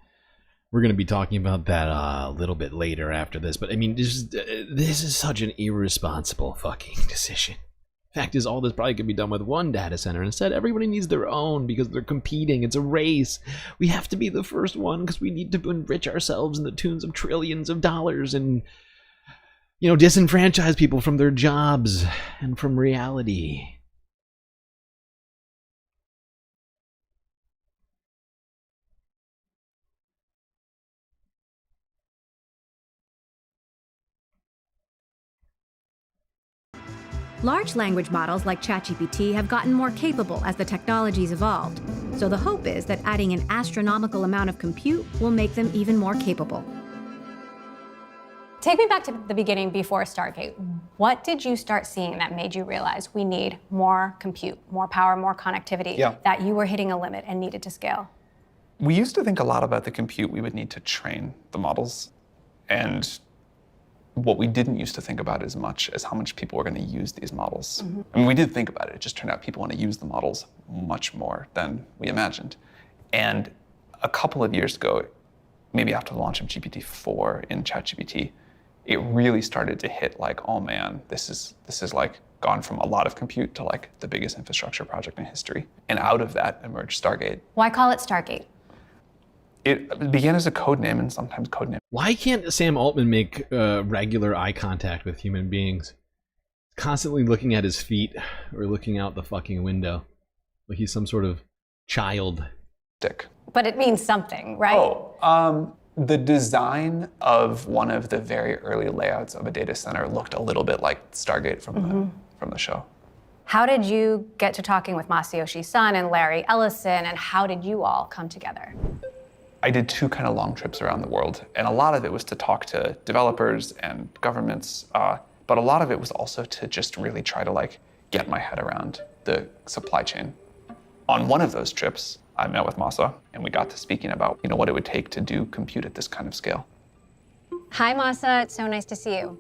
Speaker 20: We're going to be talking about that a little bit later after this. But I mean, this is such an irresponsible fucking decision. Fact is, all this probably could be done with one data center. Instead, everybody needs their own because they're competing. It's a race. We have to be the first one because we need to enrich ourselves in the tunes of trillions of dollars and, you know, disenfranchise people from their jobs and from reality.
Speaker 23: Large language models like ChatGPT have gotten more capable as the technology's evolved. So the hope is that adding an astronomical amount of compute will make them even more capable.
Speaker 6: Take me back to the beginning before Stargate. What did you start seeing that made you realize we need more compute, more power, more connectivity, that you were hitting a limit and needed to scale?
Speaker 21: We used to think a lot about the compute we would need to train the models. And what we didn't used to think about as much as how much people were going to use these models. I mean, we did think about it. It just turned out people want to use the models much more than we imagined. And a couple of years ago, maybe after the launch of GPT-4 in ChatGPT, it really started to hit like, oh man, this is like gone from a lot of compute to like the biggest infrastructure project in history. And out of that emerged Stargate.
Speaker 6: Why call it Stargate?
Speaker 21: It began as a code name and sometimes code name.
Speaker 20: Why can't Sam Altman make regular eye contact with human beings? Constantly looking at his feet or looking out the fucking window. Like he's some sort of child.
Speaker 6: But it means something, right?
Speaker 21: The design of one of the very early layouts of a data center looked a little bit like Stargate from the show.
Speaker 6: How did you get to talking with Masayoshi Son and Larry Ellison, and how did you all come together?
Speaker 21: I did 2 kind of long trips around the world, and a lot of it was to talk to developers and governments, but a lot of it was also to just really try to like get my head around the supply chain. On one of those trips, I met with Masa, and we got to speaking about, you know, what it would take to do compute at this kind of scale.
Speaker 6: Hi, Masa. It's so nice to see you.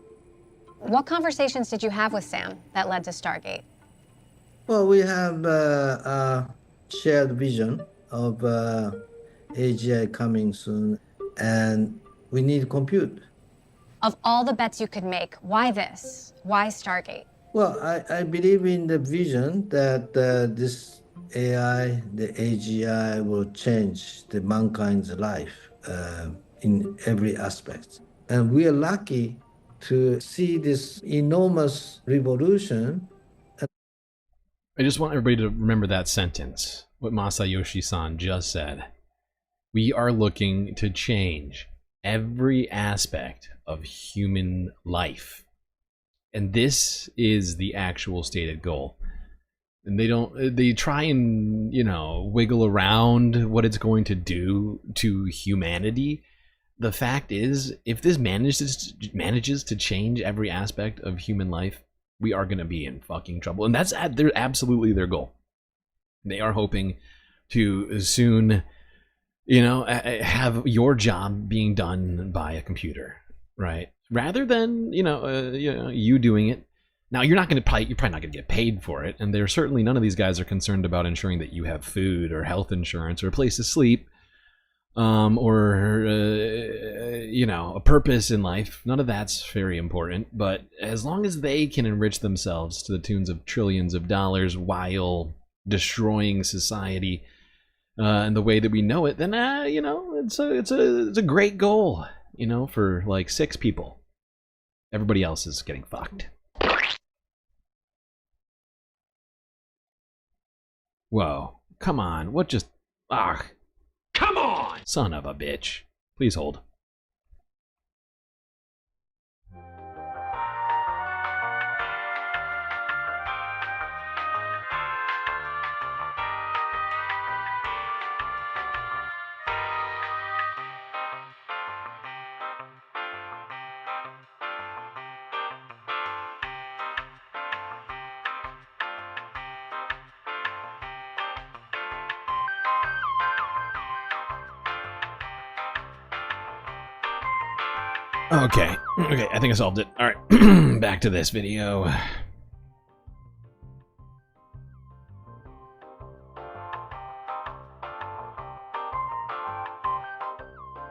Speaker 6: What conversations did you have with Sam that led to Stargate?
Speaker 12: Well, we have a shared vision of AGI coming soon, and we need compute.
Speaker 6: Of all the bets you could make, why this? Why Stargate?
Speaker 12: Well, I believe in the vision that this AI, the AGI, will change the mankind's life in every aspect. And we are lucky to see this enormous revolution.
Speaker 20: I just want everybody to remember that sentence, what Masayoshi-san just said. We are looking to change every aspect of human life. And this is the actual stated goal. And they try and, you know, wiggle around what it's going to do to humanity. The fact is, if this manages to change every aspect of human life, we are going to be in fucking trouble. And that's absolutely their goal. They are hoping to soon, you know, have your job being done by a computer, right? Rather than, you doing it. Now, you're probably not going to get paid for it, and there's certainly none of these guys are concerned about ensuring that you have food or health insurance or a place to sleep, or a purpose in life. None of that's very important, but as long as they can enrich themselves to the tunes of trillions of dollars while destroying society and the way that we know it, then it's a great goal, for like 6 people. Everybody else is getting fucked. Whoa, come on, what just... come on! Son of a bitch. Please hold. Okay, I think I solved it. All right, back to this video.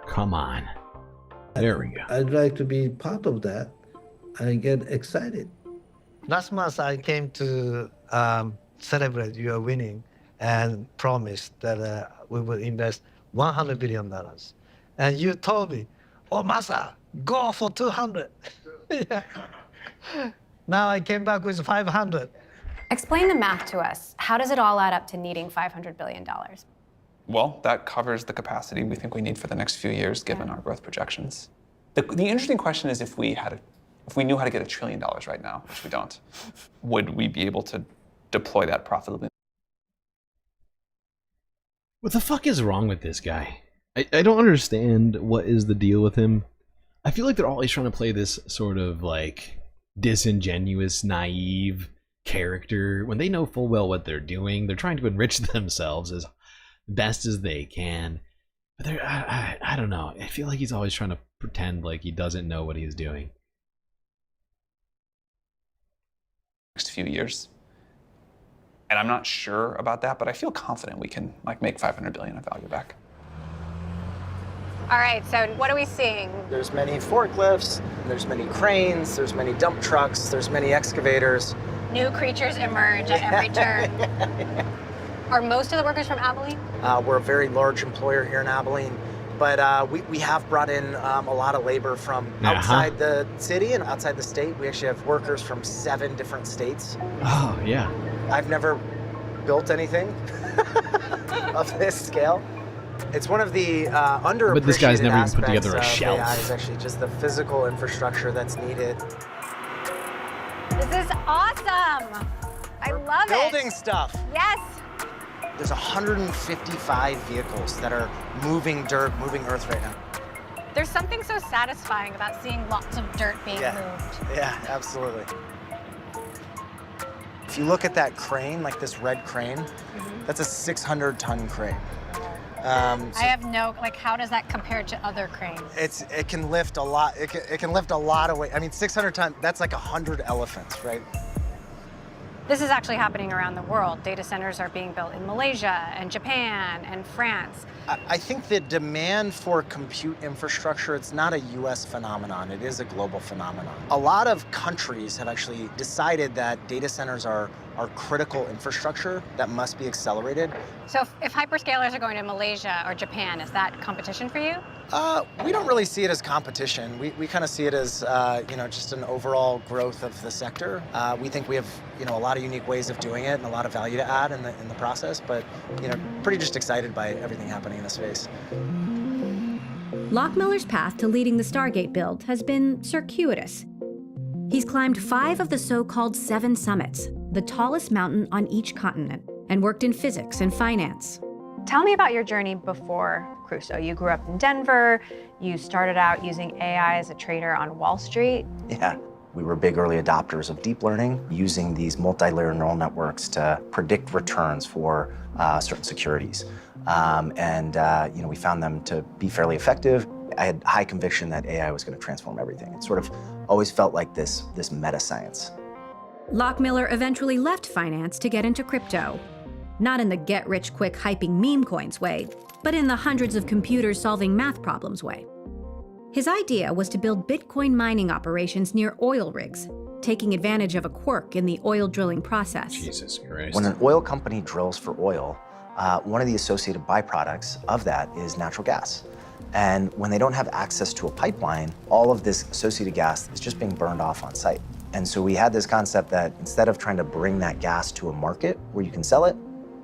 Speaker 20: Come on. There we go.
Speaker 12: I'd like to be part of that. I get excited.
Speaker 4: Last month, I came to celebrate your winning and promised that we will invest $100 billion. And you told me, oh, Masa, go for 200. Yeah. Now I came back with 500.
Speaker 6: Explain the math to us. How does it all add up to needing $500 billion?
Speaker 21: Well, that covers the capacity we think we need for the next few years, given our growth projections. The interesting question is if we knew how to get $1 trillion right now, which we don't, would we be able to deploy that profitably?
Speaker 20: What the fuck is wrong with this guy? I don't understand what is the deal with him. I feel like they're always trying to play this sort of like disingenuous, naive character when they know full well what they're doing. They're trying to enrich themselves as best as they can. But I don't know. I feel like he's always trying to pretend like he doesn't know what he's doing.
Speaker 21: Next few years. And I'm not sure about that, but I feel confident we can make $500 billion of value back.
Speaker 6: All right, so what are we seeing?
Speaker 14: There's many forklifts, there's many cranes, there's many dump trucks, there's many excavators.
Speaker 6: New creatures emerge at every turn. Are most of the workers from Abilene?
Speaker 14: We're a very large employer here in Abilene, but we have brought in a lot of labor from outside the city and outside the state. We actually have workers from 7 different states.
Speaker 20: Oh, yeah.
Speaker 14: I've never built anything of this scale. It's one of the underappreciated
Speaker 20: But this guy's never even put
Speaker 14: aspects
Speaker 20: together a
Speaker 14: of
Speaker 20: shelf.
Speaker 14: AI is actually just the physical infrastructure that's needed.
Speaker 6: This is awesome. I love it.
Speaker 14: Building stuff.
Speaker 6: Yes.
Speaker 14: There's 155 vehicles that are moving dirt, moving earth right now.
Speaker 6: There's something so satisfying about seeing lots of dirt being moved.
Speaker 14: Yeah, absolutely. If you look at that crane, like this red crane, that's a 600-ton crane.
Speaker 6: I have no, how does that compare to other cranes?
Speaker 14: It can lift a lot. It can lift a lot of weight. I mean, 600 ton, that's like 100 elephants, right?
Speaker 6: This is actually happening around the world. Data centers are being built in Malaysia and Japan and France.
Speaker 14: I think the demand for compute infrastructure, it's not a US phenomenon, it is a global phenomenon. A lot of countries have actually decided that data centers are critical infrastructure that must be accelerated.
Speaker 6: So if hyperscalers are going to Malaysia or Japan, is that competition for you?
Speaker 14: We don't really see it as competition. We kind of see it as just an overall growth of the sector. We think we have a lot of unique ways of doing it and a lot of value to add in the process, but pretty just excited by everything happening in the space.
Speaker 23: Lockmiller's path to leading the Stargate build has been circuitous. He's climbed 5 of the so-called 7 summits, the tallest mountain on each continent, and worked in physics and finance.
Speaker 6: Tell me about your journey before Crusoe. You grew up in Denver. You started out using AI as a trader on Wall Street.
Speaker 9: Yeah, we were big early adopters of deep learning, using these multi-layer neural networks to predict returns for certain securities. We found them to be fairly effective. I had high conviction that AI was going to transform everything. It sort of always felt like this meta science.
Speaker 23: Lockmiller eventually left finance to get into crypto. Not in the get-rich-quick hyping meme coins way, but in the hundreds of computers solving math problems way. His idea was to build Bitcoin mining operations near oil rigs, taking advantage of a quirk in the oil drilling process.
Speaker 20: Jesus Christ.
Speaker 9: When an oil company drills for oil, one of the associated byproducts of that is natural gas. And when they don't have access to a pipeline, all of this associated gas is just being burned off on site. And so we had this concept that instead of trying to bring that gas to a market where you can sell it,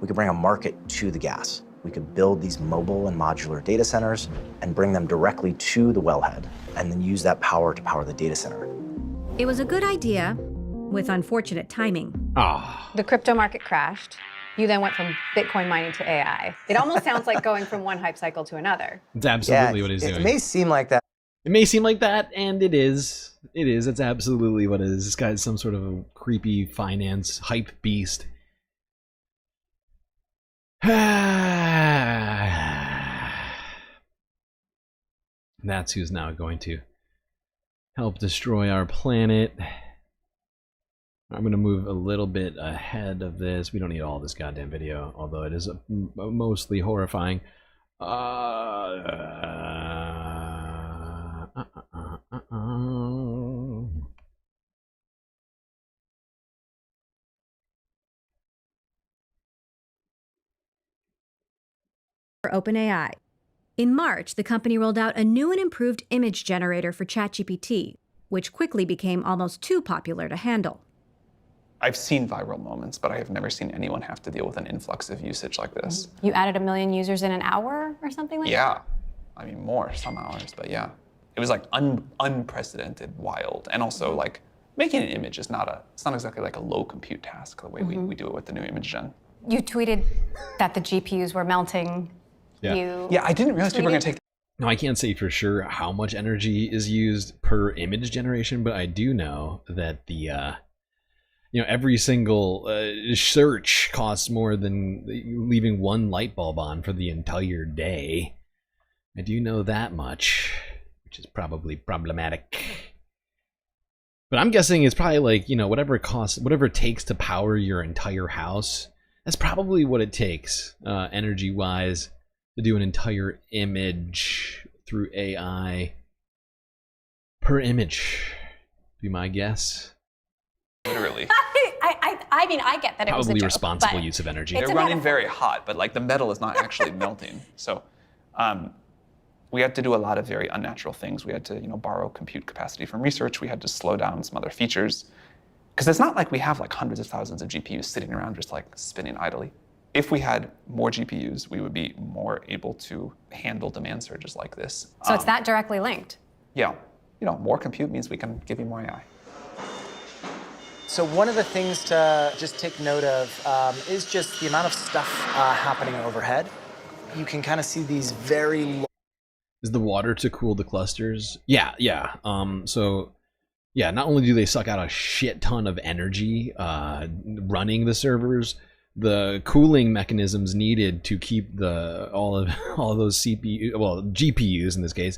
Speaker 9: we could bring a market to the gas. We could build these mobile and modular data centers and bring them directly to the wellhead, and then use that power to power the data center.
Speaker 23: It was a good idea, with unfortunate timing.
Speaker 6: The crypto market crashed. You then went from Bitcoin mining to AI. It almost sounds like going from one hype cycle to another.
Speaker 20: It's absolutely what he's doing.
Speaker 14: It may seem like that.
Speaker 20: It may seem like that, and it is. It is. It's absolutely what it is. This guy's some sort of a creepy finance hype beast. That's who's now going to help destroy our planet. I'm going to move a little bit ahead of this. We don't need all this goddamn video, although it is mostly horrifying.
Speaker 23: For OpenAI. In March, the company rolled out a new and improved image generator for ChatGPT, which quickly became almost too popular to handle.
Speaker 21: I've seen viral moments, but I have never seen anyone have to deal with an influx of usage like this.
Speaker 6: You added 1 million users in an hour or something like that?
Speaker 21: Yeah. I mean, more, some hours, but yeah. It was like unprecedented, wild. And also like making an image is it's not exactly like a low compute task the way we do it with the new image gen.
Speaker 6: You tweeted that the GPUs were melting.
Speaker 20: Yeah.
Speaker 21: Yeah, I didn't realize people were going to take.
Speaker 20: No, I can't say for sure how much energy is used per image generation, but I do know that the every single search costs more than leaving one light bulb on for the entire day. I do know that much, which is probably problematic. But I'm guessing it's probably like, whatever it takes to power your entire house. That's probably what it takes, energy-wise, to do an entire image through AI per image. Be my guess.
Speaker 21: Literally.
Speaker 6: I mean, I get that it was a
Speaker 20: Probably
Speaker 6: joke,
Speaker 20: responsible
Speaker 6: but
Speaker 20: use of energy.
Speaker 21: They're running very hot, but like the metal is not actually melting. So we had to do a lot of very unnatural things. We had to, borrow compute capacity from research. We had to slow down some other features. Because it's not like we have like hundreds of thousands of GPUs sitting around just like spinning idly. If we had more GPUs, we would be more able to handle demand surges like this.
Speaker 6: So it's that directly linked.
Speaker 21: Yeah. More compute means we can give you more AI.
Speaker 14: So one of the things to just take note of is just the amount of stuff happening overhead. You can kind of see these very
Speaker 20: Is the water to cool the clusters? Yeah. So, not only do they suck out a shit ton of energy running the servers, the cooling mechanisms needed to keep all of those GPUs in this case,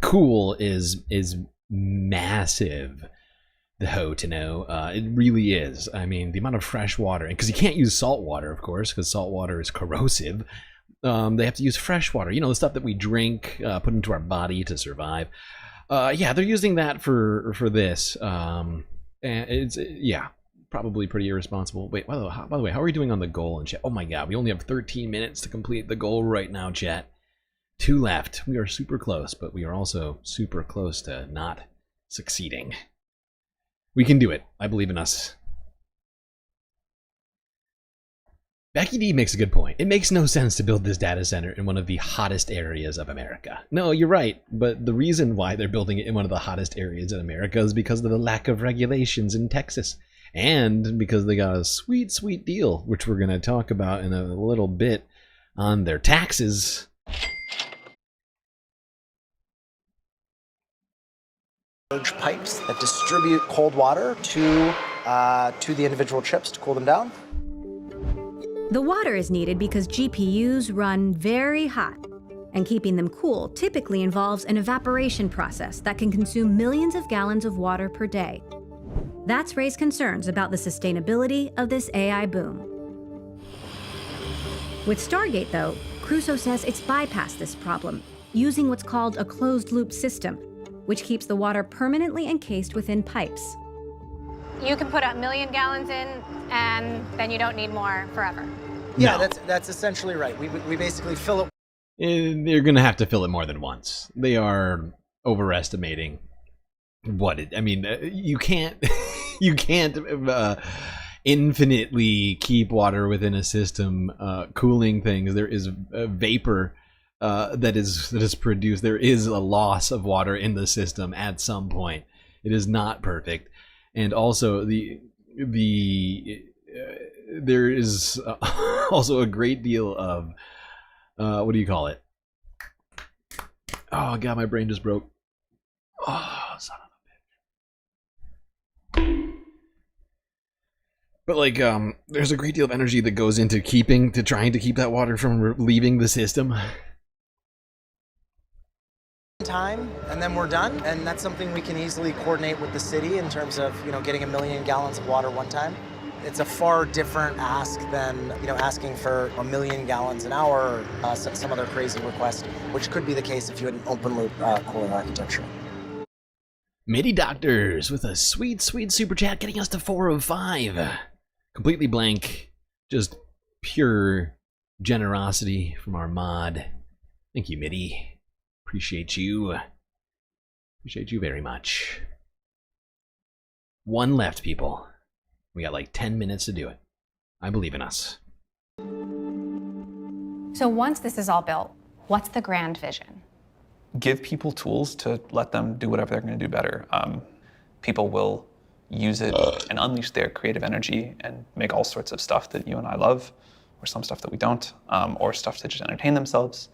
Speaker 20: cool is massive. The hoe to know. It really is. I mean, the amount of fresh water, and because you can't use salt water, of course, because salt water is corrosive. They have to use fresh water. The stuff that we drink, put into our body to survive. They're using that for this. And it's probably pretty irresponsible. Wait, by the way, how are we doing on the goal in chat? Oh my god, we only have 13 minutes to complete the goal right now, chat. 2 left. We are super close, but we are also super close to not succeeding. We can do it. I believe in us. Becky D makes a good point. It makes no sense to build this data center in one of the hottest areas of America. No, you're right. But the reason why they're building it in one of the hottest areas in America is because of the lack of regulations in Texas. And because they got a sweet, sweet deal, which we're going to talk about in a little bit, on their taxes.
Speaker 14: pipes that distribute cold water to the individual chips to cool them down.
Speaker 23: The water is needed because GPUs run very hot, and keeping them cool typically involves an evaporation process that can consume millions of gallons of water per day. That's raised concerns about the sustainability of this AI boom. With Stargate, though, Crusoe says it's bypassed this problem, using what's called a closed-loop system, which keeps the water permanently encased within pipes.
Speaker 6: You can put 1 million gallons in, and then you don't need more forever.
Speaker 14: Yeah, that's essentially right. We basically fill it.
Speaker 20: They're going to have to fill it more than once. They are overestimating what it... I mean, you can't... you can't infinitely keep water within a system cooling things. There is a vapor that is produced. There is a loss of water in the system at some point. It is not perfect. And also there is also a great deal of what do you call it? Oh god, my brain just broke. Oh, son of a bitch. But like, there's a great deal of energy that goes into trying to keep that water from leaving the system.
Speaker 14: time, and then we're done. And that's something we can easily coordinate with the city in terms of, getting 1 million gallons of water one time. It's a far different ask than, asking for 1 million gallons an hour or some other crazy request, which could be the case if you had an open loop cooling architecture.
Speaker 20: Midi Doctors with a sweet, sweet super chat getting us to 405. Completely blank, just pure generosity from our mod. Thank you, Midi. Appreciate you. Appreciate you very much. One left, people. We got like 10 minutes to do it. I believe in us.
Speaker 6: So once this is all built, what's the grand vision?
Speaker 21: Give people tools to let them do whatever they're going to do better. People will use it and unleash their creative energy and make all sorts of stuff that you and I love, or some stuff that we don't, or stuff to just entertain themselves.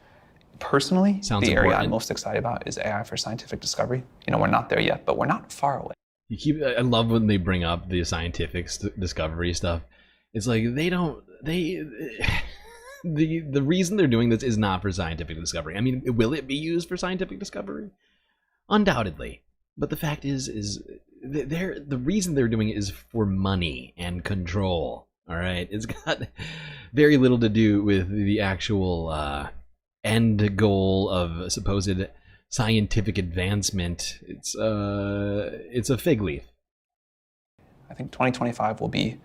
Speaker 21: Personally, the area I'm most excited about is AI for scientific discovery. We're not there yet, but we're not far away.
Speaker 20: I love when they bring up the scientific discovery stuff. It's like the reason they're doing this is not for scientific discovery. I mean, will it be used for scientific discovery? Undoubtedly. But the fact is the reason they're doing it is for money and control. All right, it's got very little to do with the actual end goal of supposed scientific advancement. It's a fig leaf.
Speaker 21: I think 2025 will be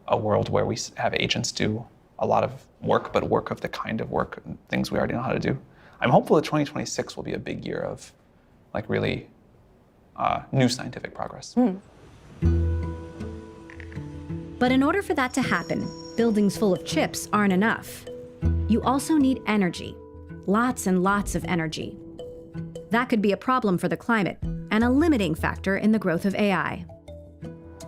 Speaker 21: a world where we have agents do a lot of work, but work of the kind of work, things we already know how to do. I'm hopeful that 2026 will be a big year of really new scientific progress.
Speaker 23: But in order for that to happen, buildings full of chips aren't enough. You also need energy. Lots and lots of energy. That could be a problem for the climate and a limiting factor in the growth of AI.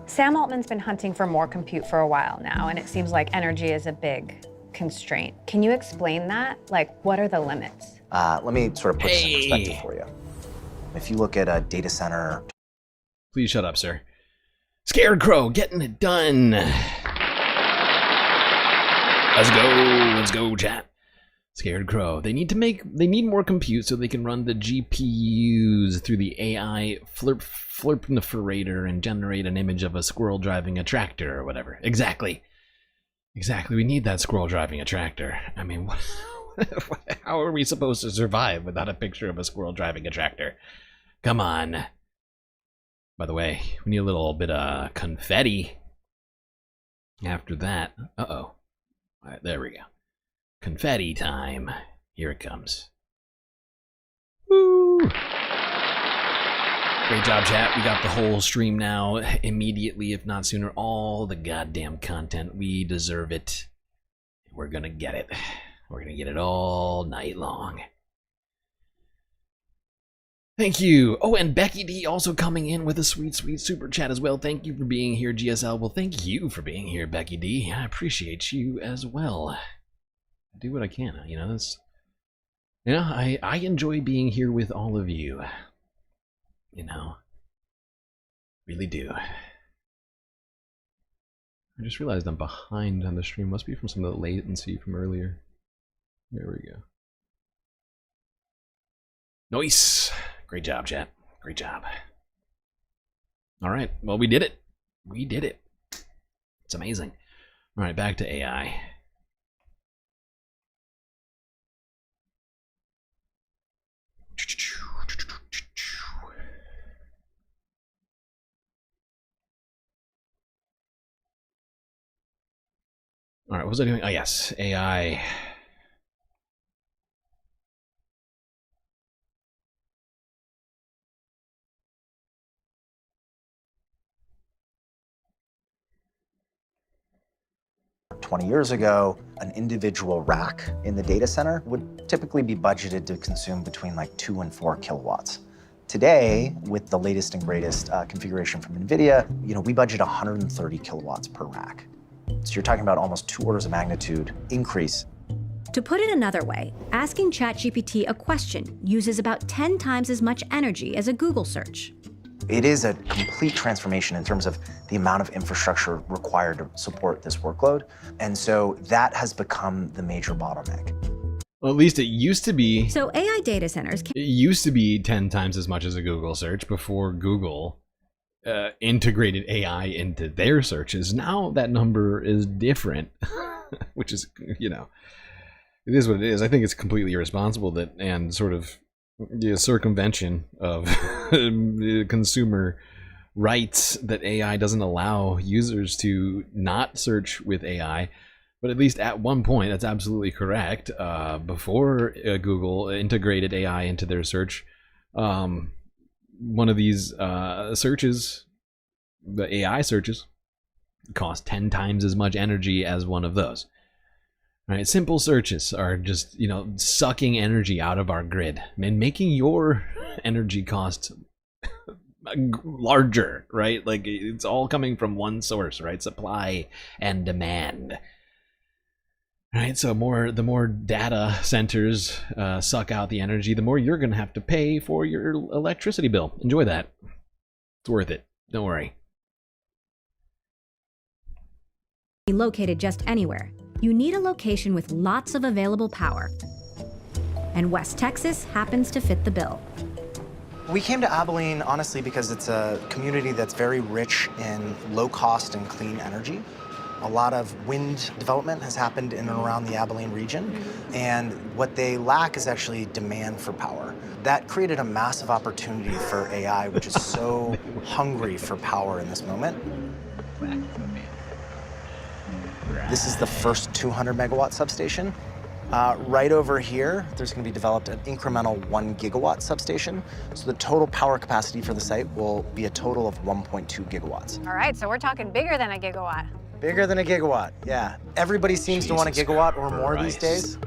Speaker 6: Sam Altman's been hunting for more compute for a while now, and it seems like energy is a big constraint. Can you explain that? What are the limits?
Speaker 9: Let me sort of put this in perspective for you. If you look at a data center...
Speaker 20: Please shut up, sir. Scared Crow, getting it done. Let's go, chat. Scared Crow. They need more compute so they can run the GPUs through the AI flirpniferator and generate an image of a squirrel driving a tractor or whatever. Exactly. We need that squirrel driving a tractor. I mean, how are we supposed to survive without a picture of a squirrel driving a tractor? Come on. By the way, we need a little bit of confetti. After that, All right, there we go. Confetti time. Here it comes. Woo! Great job, chat. We got the whole stream now immediately, if not sooner. All the goddamn content. We deserve it. We're gonna get it. We're gonna get it all night long. Thank you. Oh, and Becky D also coming in with a sweet, sweet super chat as well. Thank you for being here, GSL. Well, thank you for being here, Becky D. I appreciate you as well. I do what I can, I enjoy being here with all of you. Really do. I just realized I'm behind on the stream. Must be from some of the latency from earlier. There we go. Nice. Great job, chat. Great job. All right. Well, we did it. We did it. It's amazing. All right, back to AI. All right, what was I doing? Oh, yes, AI.
Speaker 9: ...20 years ago, an individual rack in the data center would typically be budgeted to consume between 2 and 4 kilowatts. Today, with the latest and greatest configuration from NVIDIA, we budget 130 kilowatts per rack. So you're talking about almost 2 orders of magnitude increase.
Speaker 23: To put it another way, asking ChatGPT a question uses about 10 times as much energy as a Google search.
Speaker 9: It is a complete transformation in terms of the amount of infrastructure required to support this workload. And so that has become the major bottleneck.
Speaker 20: Well, at least it used to be.
Speaker 23: So AI data centers
Speaker 20: It used to be 10 times as much as a Google search before Google integrated AI into their searches. Now that number is different, which is, you know, it is what it is. I think it's completely irresponsible that, and sort of circumvention of consumer rights, that AI doesn't allow users to not search with AI. But at least at one point, that's absolutely correct. Before Google integrated AI into their search, one of these searches, the AI searches, cost 10 times as much energy as one of those. Right? Simple searches are just, you know, sucking energy out of our grid and making your energy costs larger, right? Like, it's all coming from one source, right? Supply and demand. Right, so the more data centers suck out the energy, the more you're going to have to pay for your electricity bill. Enjoy that. It's worth it. Don't worry.
Speaker 23: be located just anywhere. You need a location with lots of available power. And West Texas happens to fit the bill.
Speaker 14: We came to Abilene, honestly, because it's a community that's very rich in low cost and clean energy. A lot of wind development has happened in and around the Abilene region, and what they lack is actually demand for power. That created a massive opportunity for AI, which is so hungry for power in this moment. This is the first 200 megawatt substation. Right over here, there's going to be developed an incremental 1 gigawatt substation. So the total power capacity for the site will be a total of 1.2 gigawatts.
Speaker 6: All right, so we're talking bigger than a gigawatt.
Speaker 14: Bigger than a gigawatt, yeah. Everybody seems to want a gigawatt or more these days.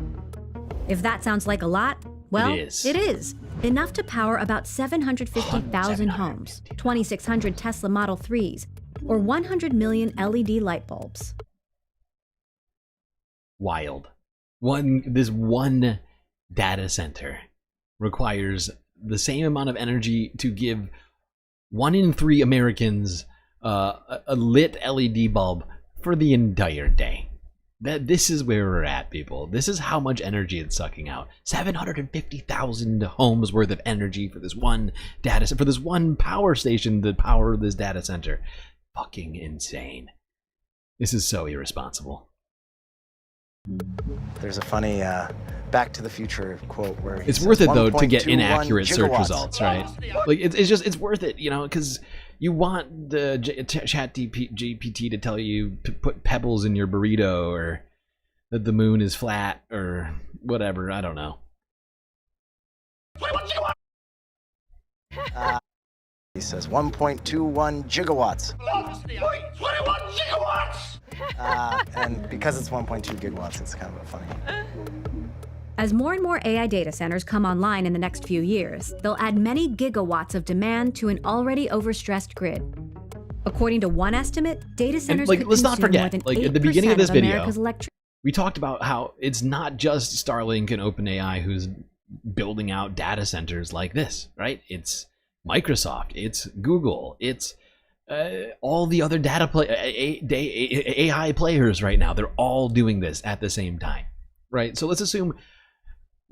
Speaker 23: If that sounds like a lot, well,
Speaker 20: It is.
Speaker 23: it is. Enough to power about 750,000 homes, 2,600 Tesla Model 3s, or 100 million LED light bulbs.
Speaker 20: Wild. This one data center requires the same amount of energy to give 1 in 3 Americans a lit LED bulb for the entire day. This is where we're at, people. This is how much energy it's sucking out. 750,000 homes worth of energy for this one data center, for this one power station to power this data center. Fucking insane. This is so irresponsible.
Speaker 14: There's a funny Back to the Future quote where he
Speaker 20: It's
Speaker 14: says
Speaker 20: worth it though to get
Speaker 14: 1.21
Speaker 20: inaccurate search
Speaker 14: gigawatts.
Speaker 20: results, right? Like it's worth it, you know, because you want the Chat GPT to tell you to put pebbles in your burrito, or that the moon is flat, or whatever. I don't know.
Speaker 14: He says 1.21 gigawatts.
Speaker 1: 21 gigawatts!
Speaker 14: And because it's 1.2 gigawatts, it's kind of funny.
Speaker 23: As more and more AI data centers come online in the next few years, they'll add many gigawatts of demand to an already overstressed grid. According to one estimate, data centers
Speaker 20: like,
Speaker 23: could
Speaker 20: let's not
Speaker 23: consume more
Speaker 20: forget,
Speaker 23: than
Speaker 20: like
Speaker 23: 8%
Speaker 20: at the beginning of this video,
Speaker 23: America's electricity.
Speaker 20: we talked about how it's not just Starlink and OpenAI who's building out data centers like this, right? It's Microsoft, it's Google, it's all the other AI players right now. They're all doing this at the same time, right? So let's assume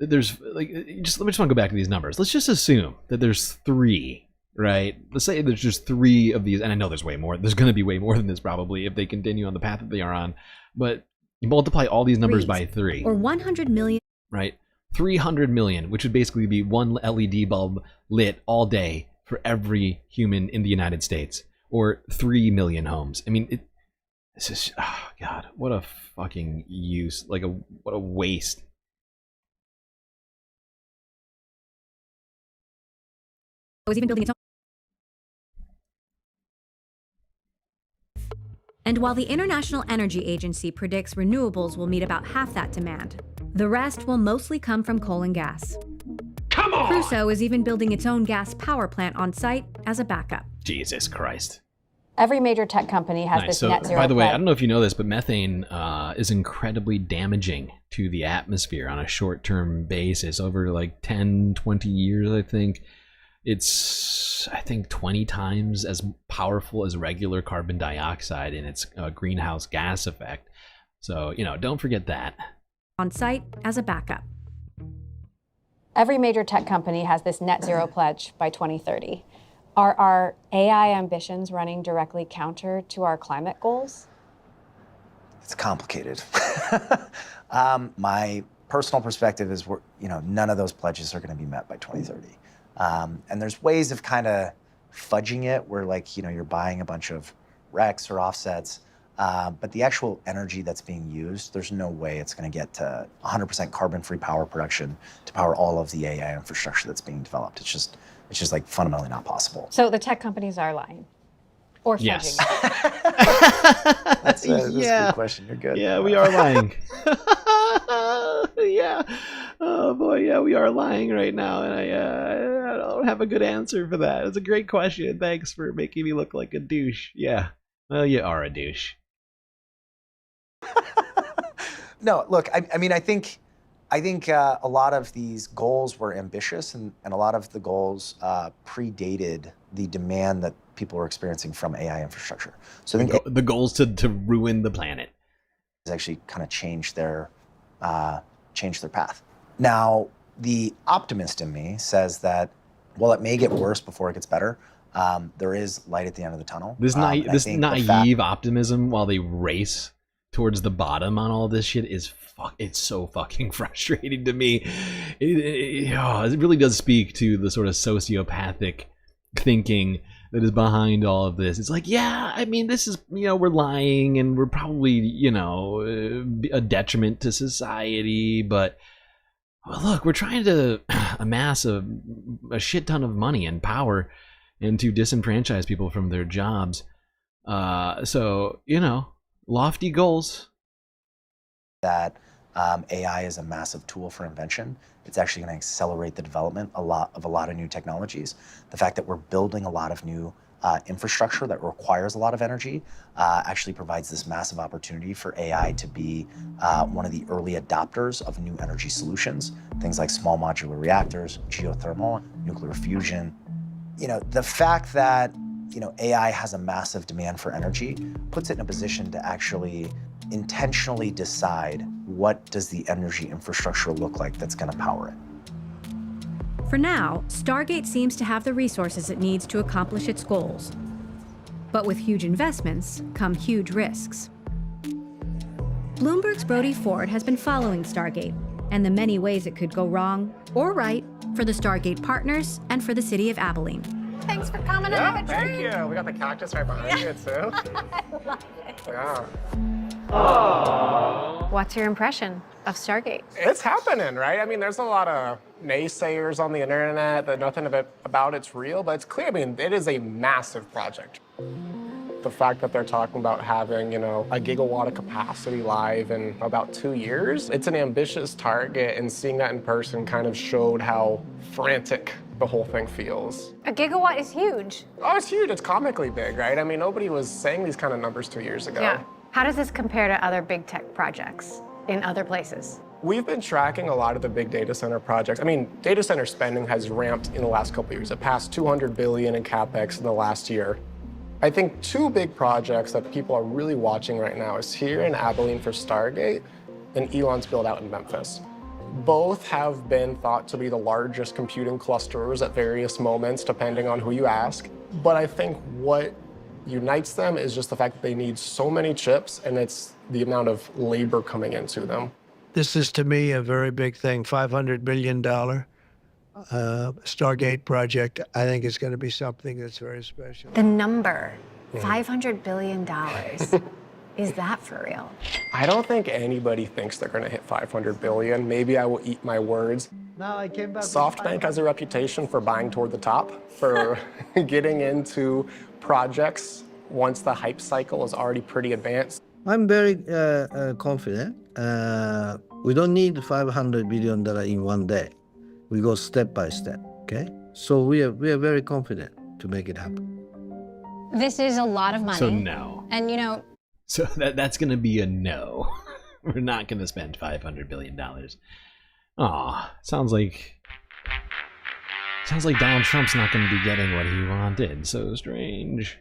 Speaker 20: that there's let me just want to go back to these numbers. Let's just assume that there's 3, right? Let's say there's just 3 of these, and I know there's way more. There's going to be way more than this probably if they continue on the path that they are on. But you multiply all these numbers by 3,
Speaker 23: or 100 million.
Speaker 20: right? 300 million, which would basically be 1 LED bulb lit all day for every human in the United States, or 3 million homes. I mean, it's just, oh God, what a fucking use, what a waste.
Speaker 23: Was even building its own. And while the International Energy Agency predicts renewables will meet about half that demand, the rest will mostly come from coal and gas.
Speaker 1: Come on!
Speaker 23: Crusoe is even building its own gas power plant on site as a backup.
Speaker 20: Jesus Christ.
Speaker 6: Every major tech company has
Speaker 20: Nice.
Speaker 6: this
Speaker 20: So,
Speaker 6: net zero
Speaker 20: by the way, I
Speaker 6: pledge.
Speaker 20: don't know if you know this, but methane is incredibly damaging to the atmosphere on a short-term basis. Over like 10, 20 years, I think. It's, 20 times as powerful as regular carbon dioxide in its greenhouse gas effect. So, don't forget that.
Speaker 23: On site as a backup.
Speaker 6: Every major tech company has this net zero pledge by 2030. Are our AI ambitions running directly counter to our climate goals?
Speaker 9: It's complicated. My personal perspective is none of those pledges are going to be met by 2030. And there's ways of kind of fudging it where you're buying a bunch of RECs or offsets, but the actual energy that's being used, there's no way it's going to get to 100% carbon-free power production to power all of the AI infrastructure that's being developed. It's just fundamentally not possible.
Speaker 6: So the tech companies are lying. Or fudging.
Speaker 9: Yes. That's a good question. You're good.
Speaker 20: Yeah, we are lying. Yeah. Oh boy, yeah, we are lying right now, and I don't have a good answer for that. It's a great question. Thanks for making me look like a douche. Yeah. Well, you are a douche.
Speaker 9: No, look, I think a lot of these goals were ambitious, and a lot of the goals predated the demand that people were experiencing from AI infrastructure. So I think
Speaker 20: the goals to ruin the planet
Speaker 9: has actually kind of changed their path. Now, the optimist in me says that while it may get worse before it gets better, there is light at the end of the tunnel.
Speaker 20: This naive optimism while they race towards the bottom on all this shit is it's so fucking frustrating to me. It really does speak to the sort of sociopathic thinking that is behind all of this. It's like, yeah, I mean, this is, we're lying and we're probably, a detriment to society, but well, look, we're trying to amass a shit ton of money and power and to disenfranchise people from their jobs. So, lofty goals.
Speaker 9: That AI is a massive tool for invention. It's actually going to accelerate the development of a lot of new technologies. The fact that we're building a lot of new infrastructure that requires a lot of energy actually provides this massive opportunity for AI to be one of the early adopters of new energy solutions, things like small modular reactors, geothermal, nuclear fusion. The fact that AI has a massive demand for energy puts it in a position to actually intentionally decide what does the energy infrastructure look like that's going to power it.
Speaker 23: For now, Stargate seems to have the resources it needs to accomplish its goals. But with huge investments come huge risks. Bloomberg's Brody Ford has been following Stargate and the many ways it could go wrong or right for the Stargate partners and for the city of Abilene.
Speaker 6: Thanks for coming to have a drink.
Speaker 13: Thank you. We got the cactus right behind you, too.
Speaker 6: I love it.
Speaker 13: Yeah.
Speaker 6: What's your impression of Stargate?
Speaker 13: It's happening, right? I mean, there's a lot of naysayers on the internet that nothing about it's real, but it's clear. I mean, it is a massive project. The fact that they're talking about having, a gigawatt of capacity live in about 2 years, it's an ambitious target, and seeing that in person kind of showed how frantic the whole thing feels.
Speaker 6: A gigawatt is huge.
Speaker 13: Oh, it's huge. It's comically big, right? I mean, nobody was saying these kind of numbers 2 years ago.
Speaker 6: Yeah. How does this compare to other big tech projects in other places?
Speaker 13: We've been tracking a lot of the big data center projects. I mean, data center spending has ramped in the last couple of years. It passed $200 billion in CapEx in the last year. I think two big projects that people are really watching right now is here in Abilene for Stargate and Elon's build out in Memphis. Both have been thought to be the largest computing clusters at various moments, depending on who you ask. But I think what unites them is just the fact that they need so many chips, and it's the amount of labor coming into them.
Speaker 24: This is, to me, a very big thing. $500 billion Stargate project, I think, is going to be something that's very special.
Speaker 6: The number, $500 billion. Is that for real?
Speaker 13: I don't think anybody thinks they're going to hit 500 billion. Maybe I will eat my words.
Speaker 24: Now I came back.
Speaker 13: SoftBank has a reputation for buying toward the top, for getting into projects once the hype cycle is already pretty advanced.
Speaker 12: I'm very confident. We don't need $500 billion in one day. We go step by step, okay? So we are very confident to make it happen.
Speaker 6: This is a lot of money.
Speaker 20: So no.
Speaker 6: And
Speaker 20: So that's going to be a no. We're not going to spend $500 billion. Aw, sounds like Donald Trump's not going to be getting what he wanted. So strange.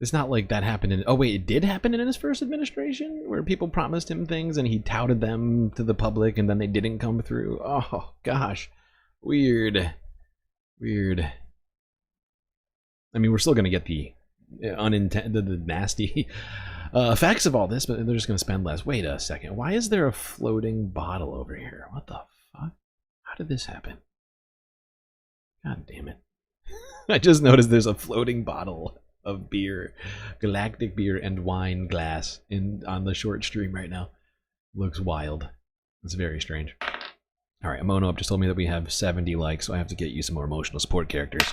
Speaker 20: It's not like that happened in... Oh, wait, it did happen in his first administration? Where people promised him things and he touted them to the public and then they didn't come through? Oh, gosh. Weird. Weird. I mean, we're still going to get the unintended, the nasty effects of all this, but they're just going to spend less. Wait a second. Why is there a floating bottle over here? What the fuck? How did this happen? God damn it. I just noticed there's a floating bottle of beer, galactic beer and wine glass on the short stream right now. Looks wild. It's very strange. All right, Amono up just told me that we have 70 likes, so I have to get you some more emotional support characters.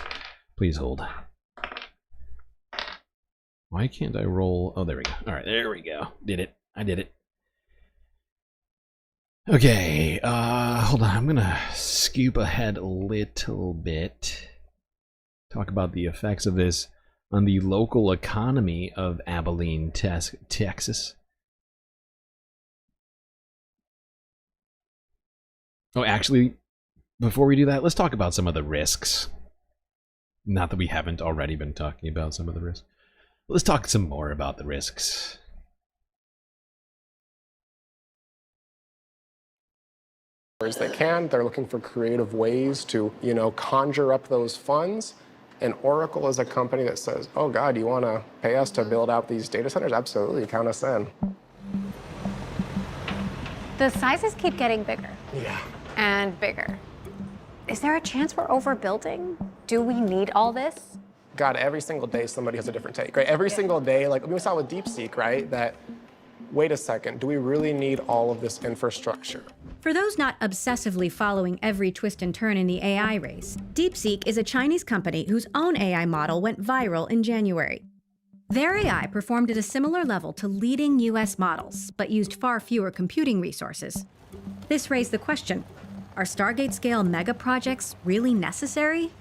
Speaker 20: Please hold. Why can't I roll? Oh, there we go. All right, there we go. Did it. I did it. Okay, hold on. I'm gonna scoop ahead a little bit. Talk about the effects of this on the local economy of Abilene, Texas. Oh, actually, before we do that, let's talk about some of the risks. Not that we haven't already been talking about some of the risks. Let's talk some more about the risks.
Speaker 13: As they can, they're looking for creative ways to, conjure up those funds. And Oracle is a company that says, oh God, you want to pay us to build out these data centers? Absolutely, count us in.
Speaker 6: The sizes keep getting bigger.
Speaker 13: Yeah.
Speaker 6: And bigger. Is there a chance we're overbuilding? Do we need all this?
Speaker 13: God, every single day somebody has a different take, right? Every single day, like we saw with DeepSeek, right? That, wait a second, do we really need all of this infrastructure?
Speaker 23: For those not obsessively following every twist and turn in the AI race, DeepSeek is a Chinese company whose own AI model went viral in January. Their AI performed at a similar level to leading US models, but used far fewer computing resources. This raised the question, are Stargate-scale mega projects really necessary?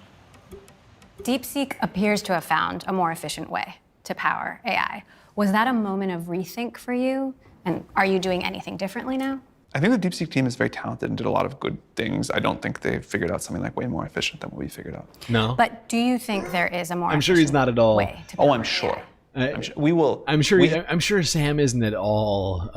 Speaker 6: DeepSeek appears to have found a more efficient way to power AI. Was that a moment of rethink for you? And are you doing anything differently now?
Speaker 21: I think the DeepSeek team is very talented and did a lot of good things. I don't think they figured out something like way more efficient than what we figured out.
Speaker 20: No.
Speaker 6: But do you think there is a more
Speaker 20: I'm sure he's not at all.
Speaker 6: way to
Speaker 21: Oh, I'm sure. We will.
Speaker 20: I'm sure Sam isn't at all,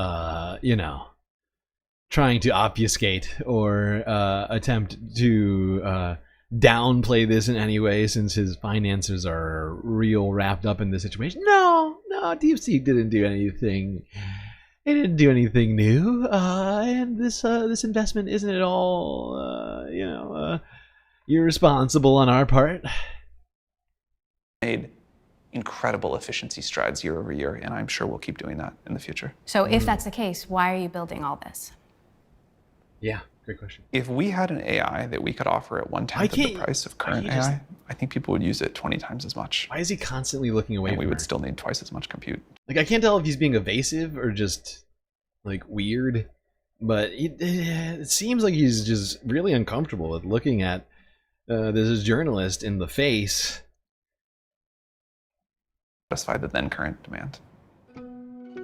Speaker 20: trying to obfuscate or attempt to downplay this in any way, since his finances are real wrapped up in this situation. No, DeepSeek didn't do anything. It didn't do anything new, and this investment isn't at all, irresponsible on our part.
Speaker 21: Made incredible efficiency strides year over year, and I'm sure we'll keep doing that in the future.
Speaker 6: So if that's the case, why are you building all this?
Speaker 20: Yeah, great question.
Speaker 21: If we had an AI that we could offer at 1/10 of the price of current AI, I think people would use it 20 times as much.
Speaker 20: Why is he constantly looking away
Speaker 21: and
Speaker 20: from
Speaker 21: we would
Speaker 20: her?
Speaker 21: still need twice as much compute.
Speaker 20: Like, I can't tell if he's being evasive or just, like, weird, but it seems like he's just really uncomfortable with looking at this journalist in the face.
Speaker 21: Satisfy the then current demand.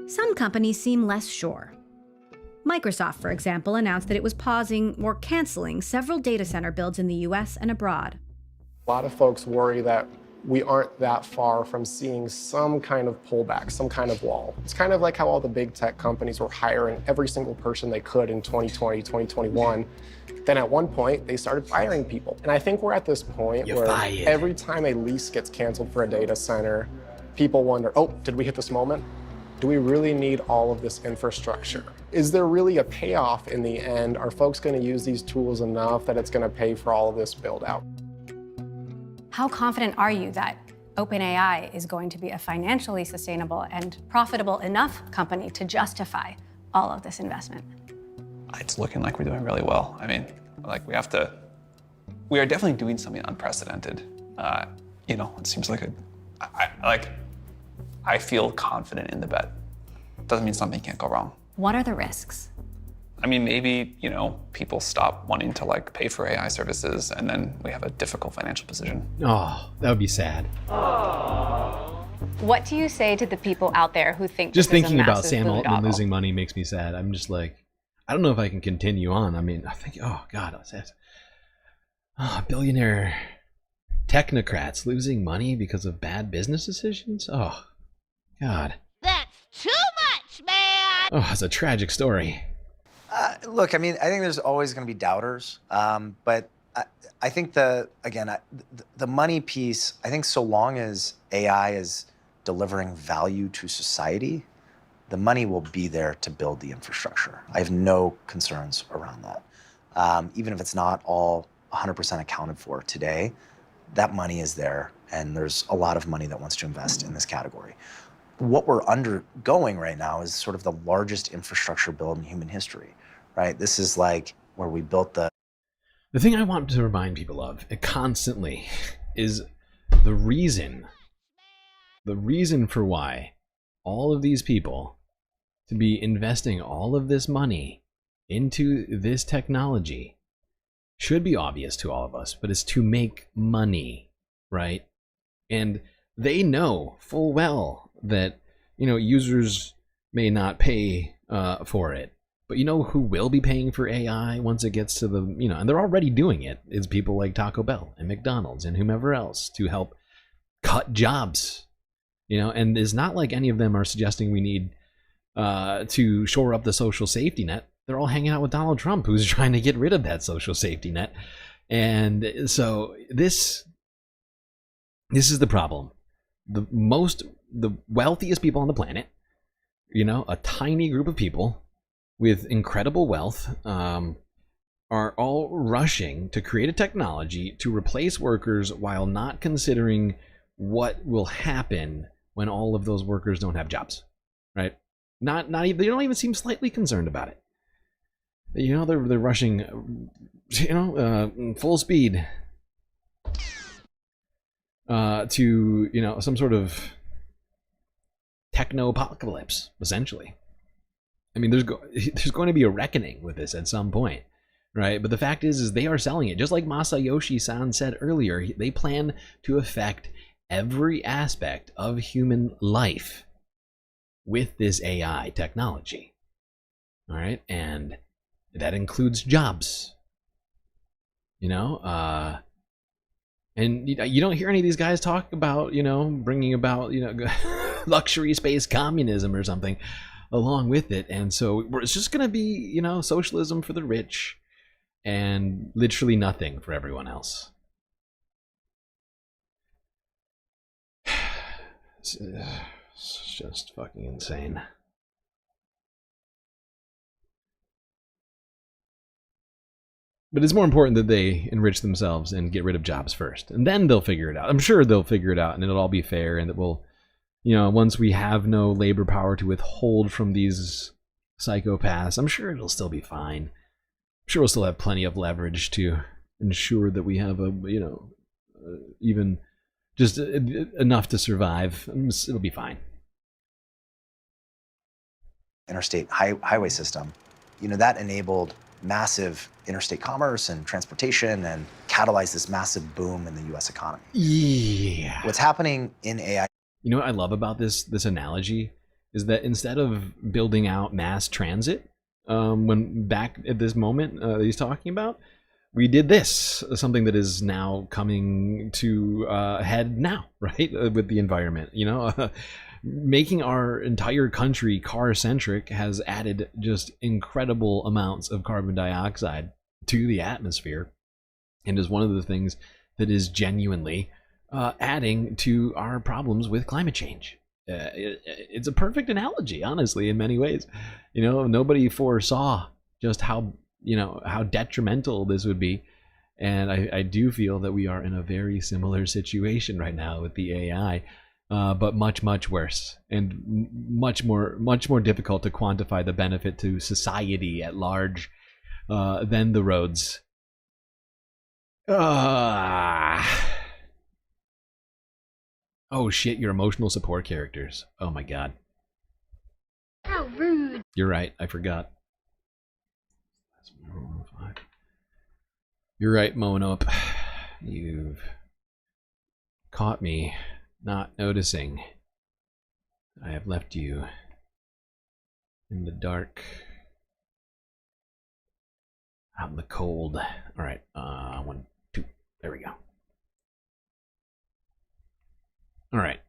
Speaker 23: Some companies seem less sure. Microsoft, for example, announced that it was pausing or canceling several data center builds in the US and abroad.
Speaker 13: A lot of folks worry that we aren't that far from seeing some kind of pullback, some kind of wall. It's kind of like how all the big tech companies were hiring every single person they could in 2020, 2021. Then at one point, they started firing people. And I think we're at this point where every time a lease gets canceled for a data center, people wonder, oh, did we hit this moment? Do we really need all of this infrastructure? Is there really a payoff in the end? Are folks going to use these tools enough that it's going to pay for all of this build out?
Speaker 6: How confident are you that OpenAI is going to be a financially sustainable and profitable enough company to justify all of this investment?
Speaker 21: It's looking like we're doing really well. I mean, like we are definitely doing something unprecedented. It seems like I feel confident in the bet. Doesn't mean something can't go wrong.
Speaker 6: What are the risks?
Speaker 21: I mean, maybe, people stop wanting to pay for AI services and then we have a difficult financial position.
Speaker 20: Oh, that would be sad.
Speaker 6: What do you say to the people out there who think
Speaker 20: Just
Speaker 6: this is
Speaker 20: thinking
Speaker 6: a
Speaker 20: about
Speaker 6: massive
Speaker 20: Sam Altman
Speaker 6: boondoggle?
Speaker 20: losing money makes me sad. I'm just like, I don't know if I can continue on. I mean, I think, oh God, billionaire technocrats losing money because of bad business decisions? Oh, God.
Speaker 5: That's too much, man!
Speaker 20: Oh, it's a tragic story.
Speaker 14: Look, I mean, I think there's always going to be doubters, but I think the money piece, I think so long as AI is delivering value to society, the money will be there to build the infrastructure. I have no concerns around that. Even if it's not all 100% accounted for today, that money is there, and there's a lot of money that wants to invest in this category. What we're undergoing right now is sort of the largest infrastructure build in human history, right? This is like where we built the
Speaker 20: thing I want to remind people of constantly is the reason for why all of these people to be investing all of this money into this technology should be obvious to all of us, but it's to make money, right? And they know full well that, you know, users may not pay for it, but you know who will be paying for AI once it gets to the, you know, and they're already doing it, is people like Taco Bell and McDonald's and whomever else to help cut jobs, you know. And it's not like any of them are suggesting we need to shore up the social safety net. They're all hanging out with Donald Trump, who's trying to get rid of that social safety net. And so this is the problem. The wealthiest people on the planet, you know, a tiny group of people with incredible wealth, are all rushing to create a technology to replace workers while not considering what will happen when all of those workers don't have jobs, right? Not even, they don't even seem slightly concerned about it. You know, they're rushing, you know, full speed to, you know, some sort of techno-apocalypse, essentially. I mean, there's going to be a reckoning with this at some point, right? But the fact is they are selling it. Just like Masayoshi-san said earlier, they plan to affect every aspect of human life with this AI technology. All right? And that includes jobs. You know? And you don't hear any of these guys talk about, you know, bringing about, you know, luxury space communism or something along with it. And so it's just going to be, you know, socialism for the rich and literally nothing for everyone else. It's just fucking insane. But it's more important that they enrich themselves and get rid of jobs first, and then they'll figure it out. I'm sure they'll figure it out, and it'll all be fair, and that we'll, you know, once we have no labor power to withhold from these psychopaths, I'm sure it'll still be fine. I'm sure we'll still have plenty of leverage to ensure that we have a, you know, even just enough to survive. It'll be fine.
Speaker 14: interstate highway system, you know, that enabled massive interstate commerce and transportation and catalyzed this massive boom in the U.S. economy.
Speaker 20: Yeah.
Speaker 14: What's happening in AI?
Speaker 20: You know what I love about this analogy is that instead of building out mass transit, when back at this moment that he's talking about, we did this, something that is now coming to head now, right, with the environment. You know, making our entire country car-centric has added just incredible amounts of carbon dioxide to the atmosphere, and is one of the things that is genuinely adding to our problems with climate change. It's a perfect analogy, honestly, in many ways. You know, nobody foresaw just how, you know, how detrimental this would be. And I do feel that we are in a very similar situation right now with the AI, but much, much worse, and much more difficult to quantify the benefit to society at large than the roads. Oh shit, your emotional support characters. Oh my god.
Speaker 5: How rude.
Speaker 20: You're right, I forgot. You're right, Monope. You've caught me not noticing. I have left you in the dark, out in the cold. All right, 1, 2, there we go. All right,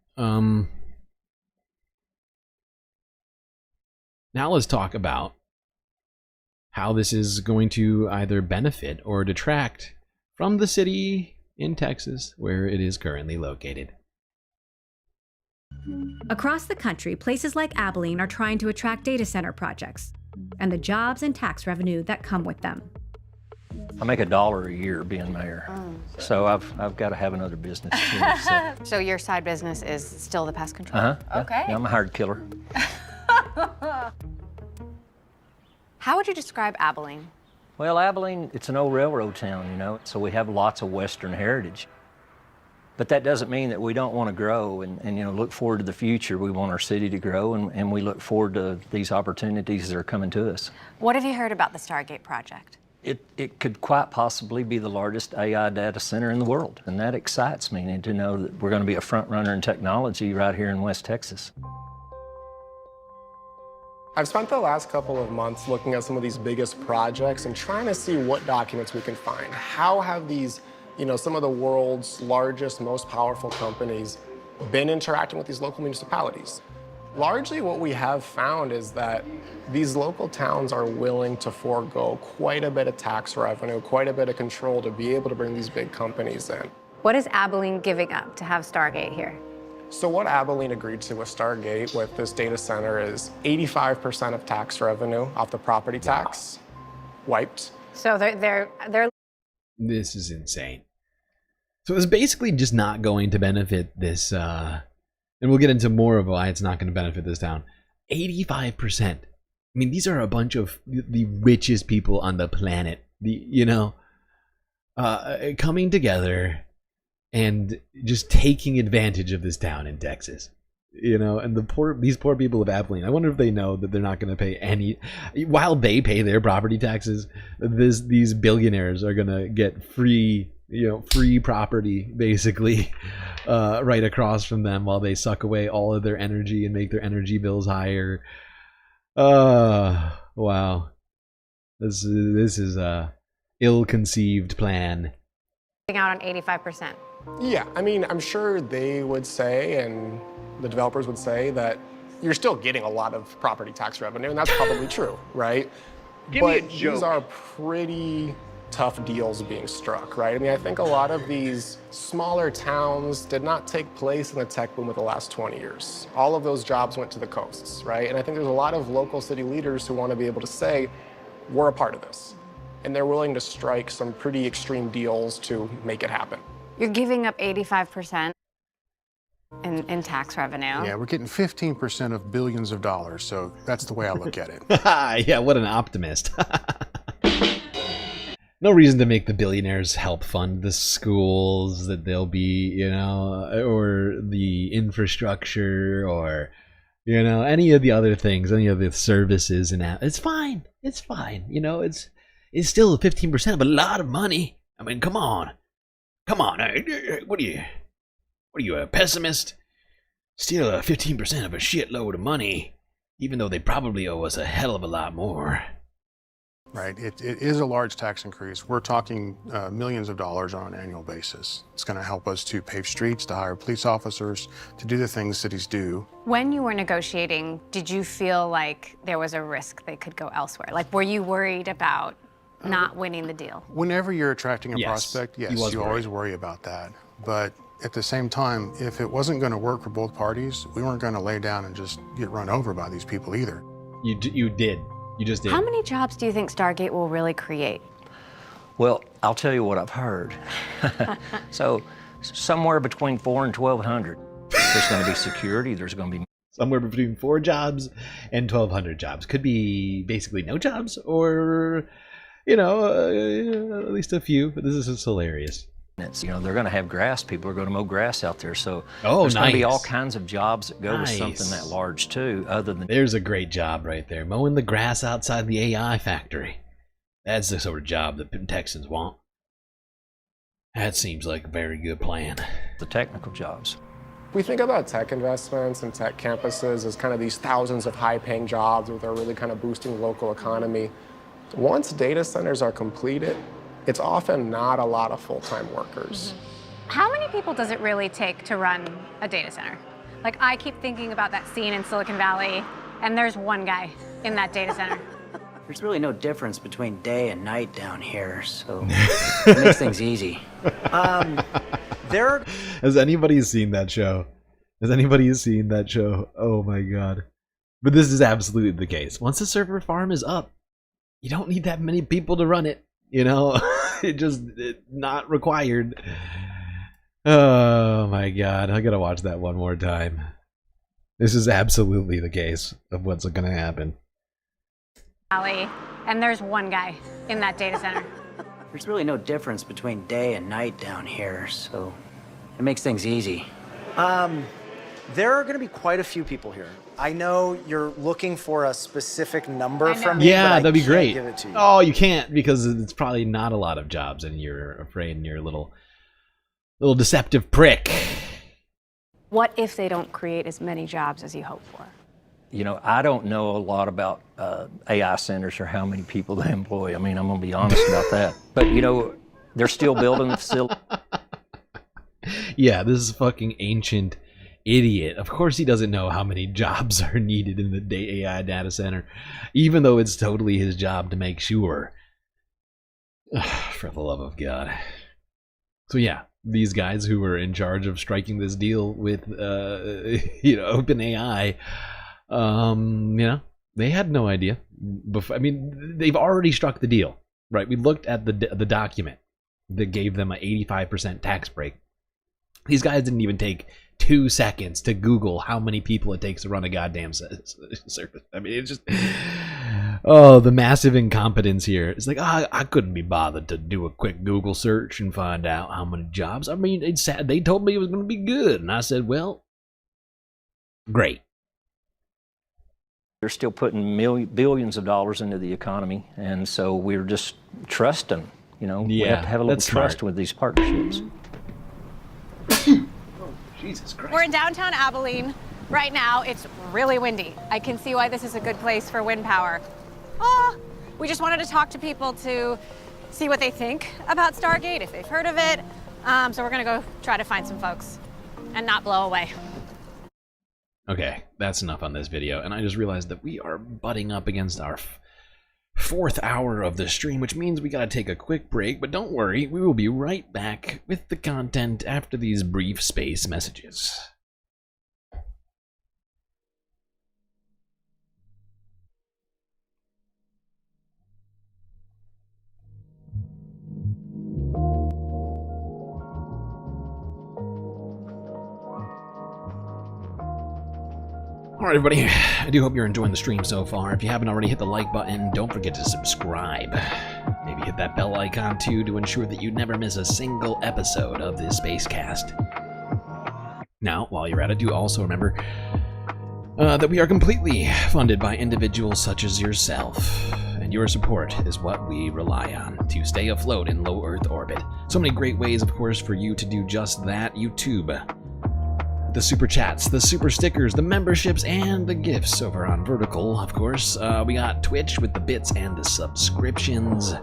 Speaker 20: Now let's talk about how this is going to either benefit or detract from the city in Texas where it is currently located.
Speaker 23: Across the country, places like Abilene are trying to attract data center projects and the jobs and tax revenue that come with them.
Speaker 18: I make $1 a year being mayor, so I've got to have another business too. So.
Speaker 6: So your side business is still the pest control?
Speaker 18: Okay. Yeah, I'm a hired killer.
Speaker 6: How would you describe Abilene?
Speaker 18: Well, Abilene, it's an old railroad town, you know, so we have lots of Western heritage. But that doesn't mean that we don't want to grow and you know, look forward to the future. We want our city to grow, and we look forward to these opportunities that are coming to us.
Speaker 6: What have you heard about the Stargate project?
Speaker 18: It could quite possibly be the largest AI data center in the world, and that excites me, and to know that we're going to be a front runner in technology right here in West Texas.
Speaker 13: I've spent the last couple of months looking at some of these biggest projects and trying to see what documents we can find. How have these, you know, some of the world's largest, most powerful companies been interacting with these local municipalities? Largely what we have found is that these local towns are willing to forego quite a bit of tax revenue, quite a bit of control to be able to bring these big companies in.
Speaker 6: What is Abilene giving up to have Stargate here?
Speaker 13: So what Abilene agreed to with Stargate, with this data center, is 85% of tax revenue off the property tax wiped.
Speaker 6: So they're
Speaker 20: This is insane. So it's basically just not going to benefit this, and we'll get into more of why it's not going to benefit this town. 85%. I mean, these are a bunch of the richest people on the planet, coming together and just taking advantage of this town in Texas. And these poor people of Abilene, I wonder if they know that they're not going to pay any, while they pay their property taxes, these billionaires are going to get free property, basically, right across from them, while they suck away all of their energy and make their energy bills higher. Wow. This is a ill-conceived plan.
Speaker 6: out on 85%.
Speaker 13: Yeah, I mean, I'm sure they would say, and the developers would say, that you're still getting a lot of property tax revenue, and that's probably true, right?
Speaker 1: Give me a
Speaker 13: But
Speaker 1: joke.
Speaker 13: these are pretty tough deals being struck, right? I mean, I think a lot of these smaller towns did not take place in the tech boom of the last 20 years. All of those jobs went to the coasts, right? And I think there's a lot of local city leaders who want to be able to say, we're a part of this. And they're willing to strike some pretty extreme deals to make it happen.
Speaker 6: You're giving up 85% in tax revenue.
Speaker 11: Yeah, we're getting 15% of billions of dollars, so that's the way I look at it.
Speaker 20: Yeah, what an optimist. No reason to make the billionaires help fund the schools that they'll be, or the infrastructure, or, any of the other things, any of the services and that. It's fine. It's fine. It's still 15% of a lot of money. I mean, come on. Come on. What are you, a pessimist? Still 15% of a shitload of money, even though they probably owe us a hell of a lot more.
Speaker 11: Right, it is a large tax increase. We're talking millions of dollars on an annual basis. It's going to help us to pave streets, to hire police officers, to do the things cities do.
Speaker 6: When you were negotiating, did you feel like there was a risk they could go elsewhere? Like, were you worried about not winning the deal?
Speaker 11: Whenever you're attracting a
Speaker 20: Yes,
Speaker 11: prospect,
Speaker 20: he
Speaker 11: yes,
Speaker 20: was
Speaker 11: you
Speaker 20: worried.
Speaker 11: always worry about that. But at the same time, if it wasn't going to work for both parties, we weren't going to lay down and just get run over by these people either.
Speaker 20: You did. You just did.
Speaker 6: How many jobs do you think Stargate will really create?
Speaker 18: Well, I'll tell you what I've heard. So, somewhere between 400 and 1,200. There's going to be security. There's going to be
Speaker 20: Somewhere between 4 jobs and 1,200 jobs. Could be basically no jobs, or, at least a few. But this is just hilarious.
Speaker 18: they're going to have grass. People are going to mow grass out there. So
Speaker 20: Oh,
Speaker 18: there's going to be
Speaker 20: nice.
Speaker 18: all kinds of jobs that go with something
Speaker 20: Nice.
Speaker 18: that large too, other than
Speaker 20: There's a great job right there. Mowing the grass outside the AI factory. That's the sort of job that Texans want. That seems like a very good plan.
Speaker 18: the technical jobs.
Speaker 13: We think about tech investments and tech campuses as kind of these thousands of high-paying jobs that are really kind of boosting the local economy. Once data centers are completed, it's often not a lot of full-time workers.
Speaker 6: How many people does it really take to run a data center? Like, I keep thinking about that scene in Silicon Valley, and there's one guy. in that data center.
Speaker 15: There's really no difference between day and night down here, so it makes things easy.
Speaker 14: There.
Speaker 20: Has anybody seen that show? Has anybody seen that show? Oh my god. But this is absolutely the case. Once the server farm is up, you don't need that many people to run it. You know, it's not required. Oh my god, I gotta watch that one more time. This is absolutely the case of what's gonna happen.
Speaker 6: Alley, and there's one guy in that data center.
Speaker 15: There's really no difference between day and night down here, so it makes things easy.
Speaker 14: There are going to be quite a few people here. I know you're looking for a specific number from me, but
Speaker 20: Yeah,
Speaker 14: I
Speaker 20: that'd be
Speaker 14: can't
Speaker 20: great.
Speaker 14: give it to you.
Speaker 20: Oh, you can't because it's probably not a lot of jobs, and you're afraid, and you're a little deceptive prick.
Speaker 6: What if they don't create as many jobs as you hope for?
Speaker 18: You know, I don't know a lot about AI centers or how many people they employ. I mean, I'm going to be honest about that. But, you know, they're still building the facility.
Speaker 20: Yeah, this is a fucking ancient idiot. Of course he doesn't know how many jobs are needed in the AI data center, even though it's totally his job to make sure. For the love of God. So yeah, these guys who were in charge of striking this deal with, OpenAI, they had no idea. I mean, they've already struck the deal, right? We looked at the document that gave them an 85% tax break. These guys didn't even take 2 seconds to Google how many people it takes to run a goddamn service. I mean, it's just... Oh, the massive incompetence here. It's like, I couldn't be bothered to do a quick Google search and find out how many jobs. I mean, they told me it was going to be good. And I said, well, great.
Speaker 18: They're still putting billions of dollars into the economy. And so we're just trusting, you know. We have to have a little trust with these partnerships.
Speaker 20: Jesus Christ.
Speaker 6: We're in downtown Abilene right now. It's really windy. I can see why this is a good place for wind power. We just wanted to talk to people to see what they think about Stargate, if they've heard of it. So we're gonna go try to find some folks and not blow away.
Speaker 20: Okay, that's enough on this video. And I just realized that we are butting up against our 4th hour of the stream, which means we gotta take a quick break. But don't worry, we will be right back with the content after these brief space messages. Alright everybody, I do hope you're enjoying the stream so far. If you haven't already hit the like button, don't forget to subscribe. Maybe hit that bell icon too to ensure that you never miss a single episode of this Spacecast. Now, while you're at it, do also remember that we are completely funded by individuals such as yourself. And your support is what we rely on to stay afloat in low Earth orbit. So many great ways, of course, for you to do just that. YouTube, the super chats, the super stickers, the memberships, and the gifts over on Vertical, of course. We got Twitch with the bits and the subscriptions.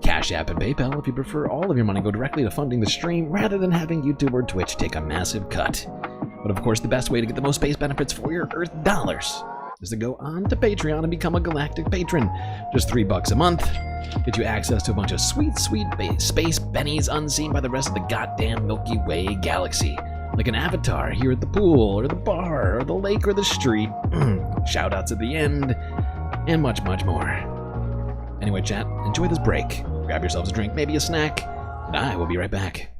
Speaker 20: Cash App and PayPal if you prefer all of your money go directly to funding the stream rather than having YouTube or Twitch take a massive cut. But of course, the best way to get the most space benefits for your Earth dollars is to go on to Patreon and become a Galactic patron. Just $3 a month. Get you access to a bunch of sweet, sweet space bennies unseen by the rest of the goddamn Milky Way galaxy. Like an avatar here at the pool, or the bar, or the lake, or the street. Shoutouts at the end, and much, much more. Anyway, chat, enjoy this break. Grab yourselves a drink, maybe a snack, and I will be right back.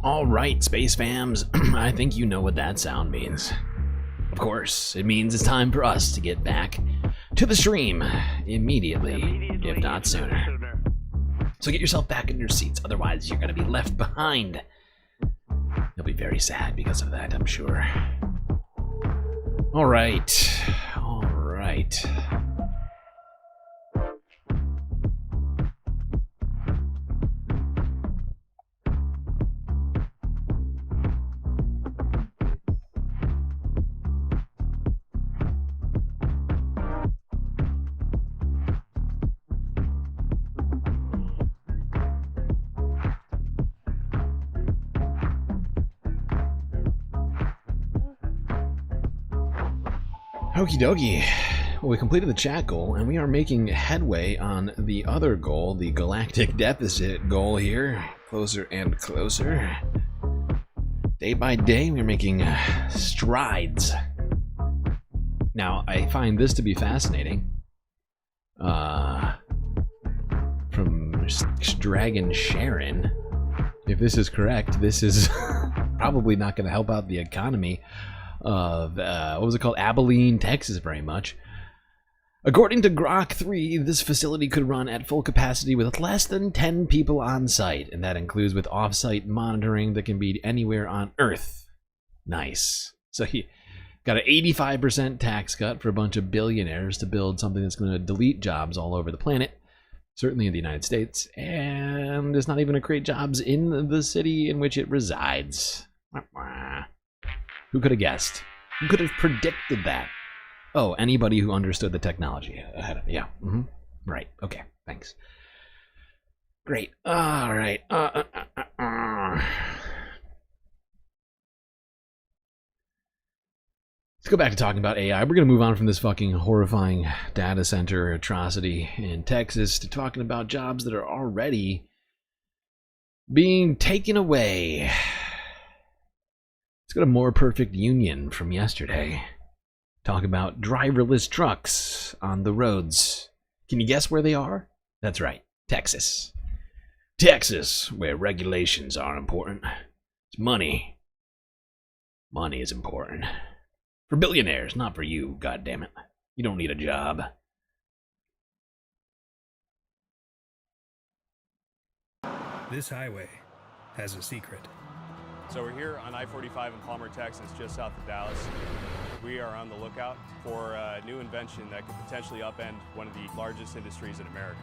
Speaker 20: Alright, Space Fams, I think you know what that sound means. Of course, it means it's time for us to get back to the stream immediately, if not sooner. So get yourself back in your seats, otherwise you're going to be left behind. You'll be very sad because of that, I'm sure. Alright, alright. Okie dokie. Well, we completed the chat goal, and we are making headway on the other goal, the galactic deficit goal here. Closer and closer. Day by day, we're making strides. Now, I find this to be fascinating. From Dragon Sharon, if this is correct, this is probably not going to help out the economy of, what was it called? Abilene, Texas, very much. According to Grok 3, this facility could run at full capacity with less than 10 people on site, and that includes with off-site monitoring that can be anywhere on Earth. Nice. So he got an 85% tax cut for a bunch of billionaires to build something that's going to delete jobs all over the planet, certainly in the United States, and it's not even going to create jobs in the city in which it resides. Who could have guessed? Who could have predicted that? Oh, anybody who understood the technology ahead of me. Yeah. Right. Okay. Thanks. Great. All right. Let's go back to talking about AI. We're going to move on from this fucking horrifying data center atrocity in Texas to talking about jobs that are already being taken away. Let's go to More Perfect Union from yesterday. Talk about driverless trucks on the roads. Can you guess where they are? That's right, Texas. Texas, where regulations are important. It's money. Money is important. For billionaires, not for you, goddammit. You don't need a job.
Speaker 16: This highway has a secret.
Speaker 17: So we're here on I-45 in Palmer, Texas, just south of Dallas. We are on the lookout for a new invention that could potentially upend one of the largest industries in America.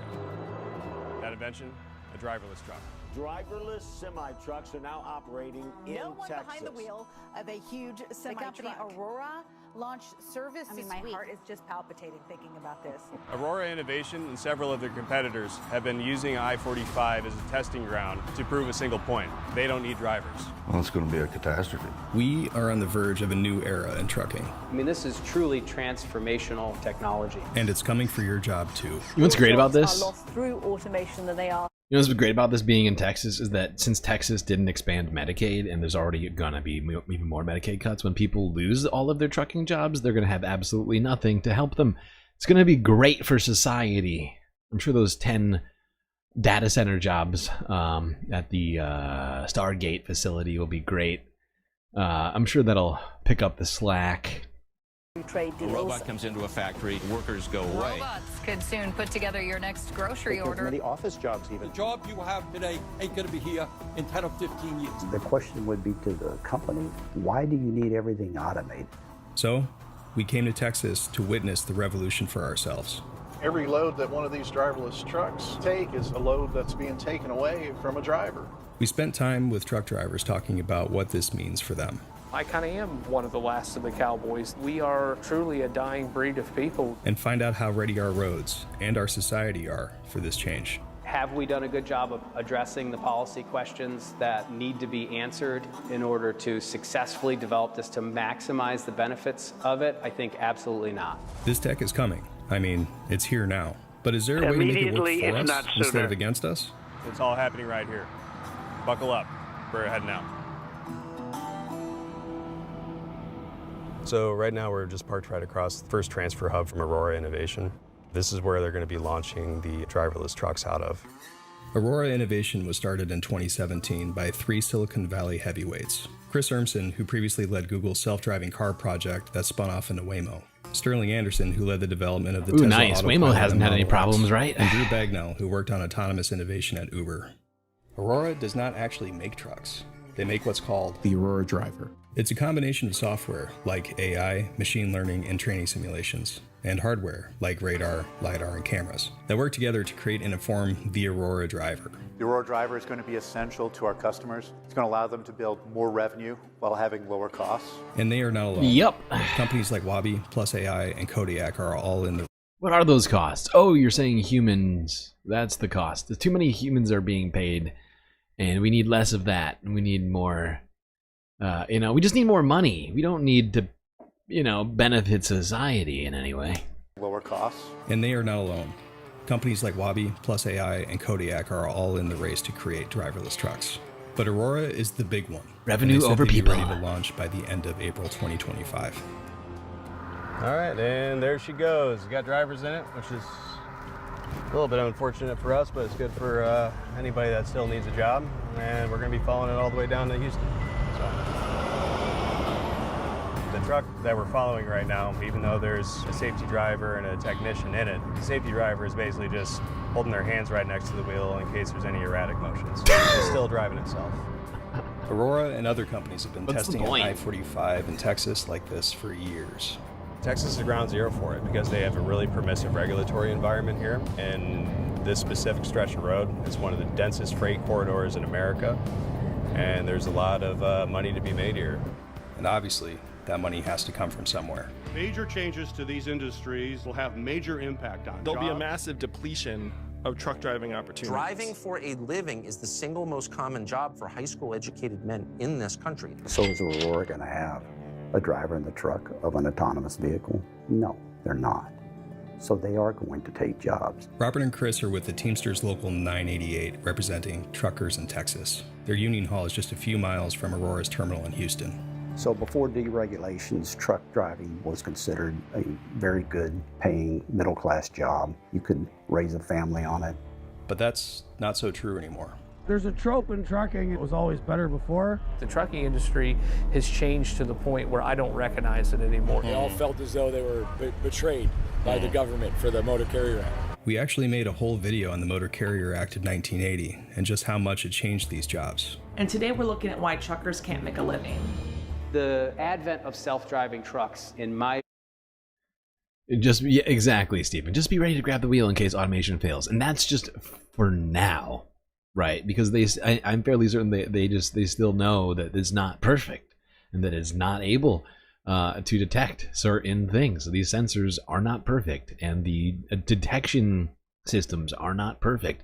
Speaker 17: That invention, a driverless truck.
Speaker 19: Driverless semi-trucks are now operating in Texas. No one behind the wheel of a huge semi-truck. The company Aurora launched service this week. My heart is just palpitating thinking about this.
Speaker 17: Aurora Innovation and several of their competitors have been using I-45 as a testing ground to prove a single point. They don't need drivers.
Speaker 22: Well, it's going to be a catastrophe.
Speaker 16: We are on the verge of a new era in trucking.
Speaker 25: I mean, this is truly transformational technology.
Speaker 16: And it's coming for your job, too.
Speaker 20: You know what's great about this?
Speaker 19: Are lost through automation than they are.
Speaker 20: You know what's great about this being in Texas is that since Texas didn't expand Medicaid, and there's already gonna be even more Medicaid cuts, when people lose all of their trucking jobs, they're gonna have absolutely nothing to help them. It's gonna be great for society. I'm sure those 10 data center jobs at the Stargate facility will be great. I'm sure that'll pick up the slack.
Speaker 2: new trade deals.
Speaker 3: A robot comes into a factory, workers go away.
Speaker 7: Robots could soon put together your next grocery order.
Speaker 8: Many office jobs even.
Speaker 10: The job you have today ain't going to be here in 10 or 15 years.
Speaker 26: The question would be to the company, why do you need everything automated?
Speaker 16: So, we came to Texas to witness the revolution for ourselves.
Speaker 27: Every load that one of these driverless trucks take is a load that's being taken away from a driver.
Speaker 16: We spent time with truck drivers talking about what this means for them.
Speaker 28: I kind of am one of the last of the cowboys. We are truly a dying breed of people.
Speaker 16: And find out how ready our roads and our society are for this change.
Speaker 25: Have we done a good job of addressing the policy questions that need to be answered in order to successfully develop this to maximize the benefits of it? I think absolutely not.
Speaker 16: This tech is coming. I mean, it's here now. But is there a way to make it work for us instead of against us?
Speaker 17: It's all happening right here. Buckle up. We're heading out. So right now we're just parked right across the first transfer hub from Aurora Innovation. This is where they're going to be launching the driverless trucks out of.
Speaker 16: Aurora Innovation was started in 2017 by 3 Silicon Valley heavyweights. Chris Urmson, who previously led Google's self-driving car project that spun off into Waymo. Sterling Anderson, who led the development of the Tesla
Speaker 20: nice. Waymo hasn't had any problems, right?
Speaker 16: And Drew Bagnell, who worked on autonomous innovation at Uber. Aurora does not actually make trucks. They make what's called
Speaker 11: the Aurora Driver.
Speaker 16: It's a combination of software, like AI, machine learning, and training simulations, and hardware, like radar, LiDAR, and cameras, that work together to create and inform the Aurora Driver.
Speaker 8: The Aurora Driver is going to be essential to our customers. It's going to allow them to build more revenue while having lower costs.
Speaker 16: And they are not alone.
Speaker 20: Yep.
Speaker 16: Companies like Wabi, Plus AI, and Kodiak are all in the...
Speaker 20: What are those costs? Oh, you're saying humans. That's the cost. Too many humans are being paid, and we need less of that. We need more... we just need more money. We don't need to, benefit society in any way.
Speaker 8: Lower costs.
Speaker 16: And they are not alone. Companies like Wabi, Plus AI, and Kodiak are all in the race to create driverless trucks. But Aurora is the big one.
Speaker 20: Revenue over people.
Speaker 16: Ready to launch by the end of April 2025.
Speaker 17: All right, and there she goes. Got drivers in it, which is a little bit unfortunate for us, but it's good for anybody that still needs a job. And we're going to be following it all the way down to Houston. The truck that we're following right now, even though there's a safety driver and a technician in it, the safety driver is basically just holding their hands right next to the wheel in case there's any erratic motions. It's still driving itself.
Speaker 16: Aurora and other companies have been testing I-45 in Texas like this for years.
Speaker 17: Texas is ground zero for it because they have a really permissive regulatory environment here. And this specific stretch of road is one of the densest freight corridors in America. And there's a lot of money to be made here.
Speaker 16: And obviously, that money has to come from somewhere.
Speaker 29: Major changes to these industries will have major impact on
Speaker 30: There'll be a massive depletion of truck driving opportunities.
Speaker 31: Driving for a living is the single most common job for high school educated men in this country.
Speaker 26: So is Aurora going to have a driver in the truck of an autonomous vehicle? No, they're not. So they are going to take jobs.
Speaker 16: Robert and Chris are with the Teamsters Local 988, representing truckers in Texas. Their union hall is just a few miles from Aurora's terminal in Houston.
Speaker 26: So before deregulations, truck driving was considered a very good paying middle-class job. You could raise a family on it.
Speaker 16: But that's not so true anymore.
Speaker 32: There's a trope in trucking, it was always better before.
Speaker 25: The trucking industry has changed to the point where I don't recognize it anymore.
Speaker 10: They all felt as though they were betrayed by the government for the Motor Carrier Act.
Speaker 16: We actually made a whole video on the Motor Carrier Act of 1980 and just how much it changed these jobs.
Speaker 33: And today we're looking at why truckers can't make a living.
Speaker 25: The advent of self-driving trucks, in my
Speaker 20: exactly, Stephen. Just be ready to grab the wheel in case automation fails, and that's just for now, right? Because I'm fairly certain they still know that it's not perfect and that it's not able to detect certain things. So these sensors are not perfect, and the detection systems are not perfect.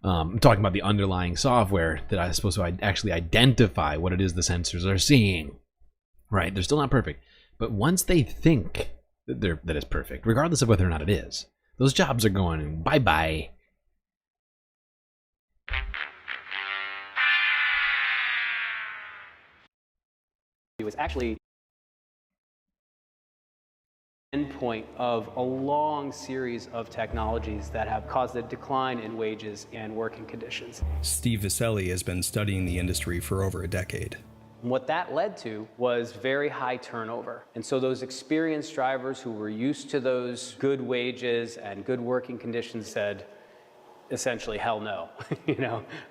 Speaker 20: I'm talking about the underlying software that is supposed to actually identify what it is the sensors are seeing. Right, they're still not perfect. But once they think that it's perfect, regardless of whether or not it is, those jobs are going bye-bye.
Speaker 25: It was actually endpoint of a long series of technologies that have caused a decline in wages and working conditions.
Speaker 16: Steve Viselli has been studying the industry for over a decade.
Speaker 25: What that led to was very high turnover. And so those experienced drivers who were used to those good wages and good working conditions said, essentially, hell no,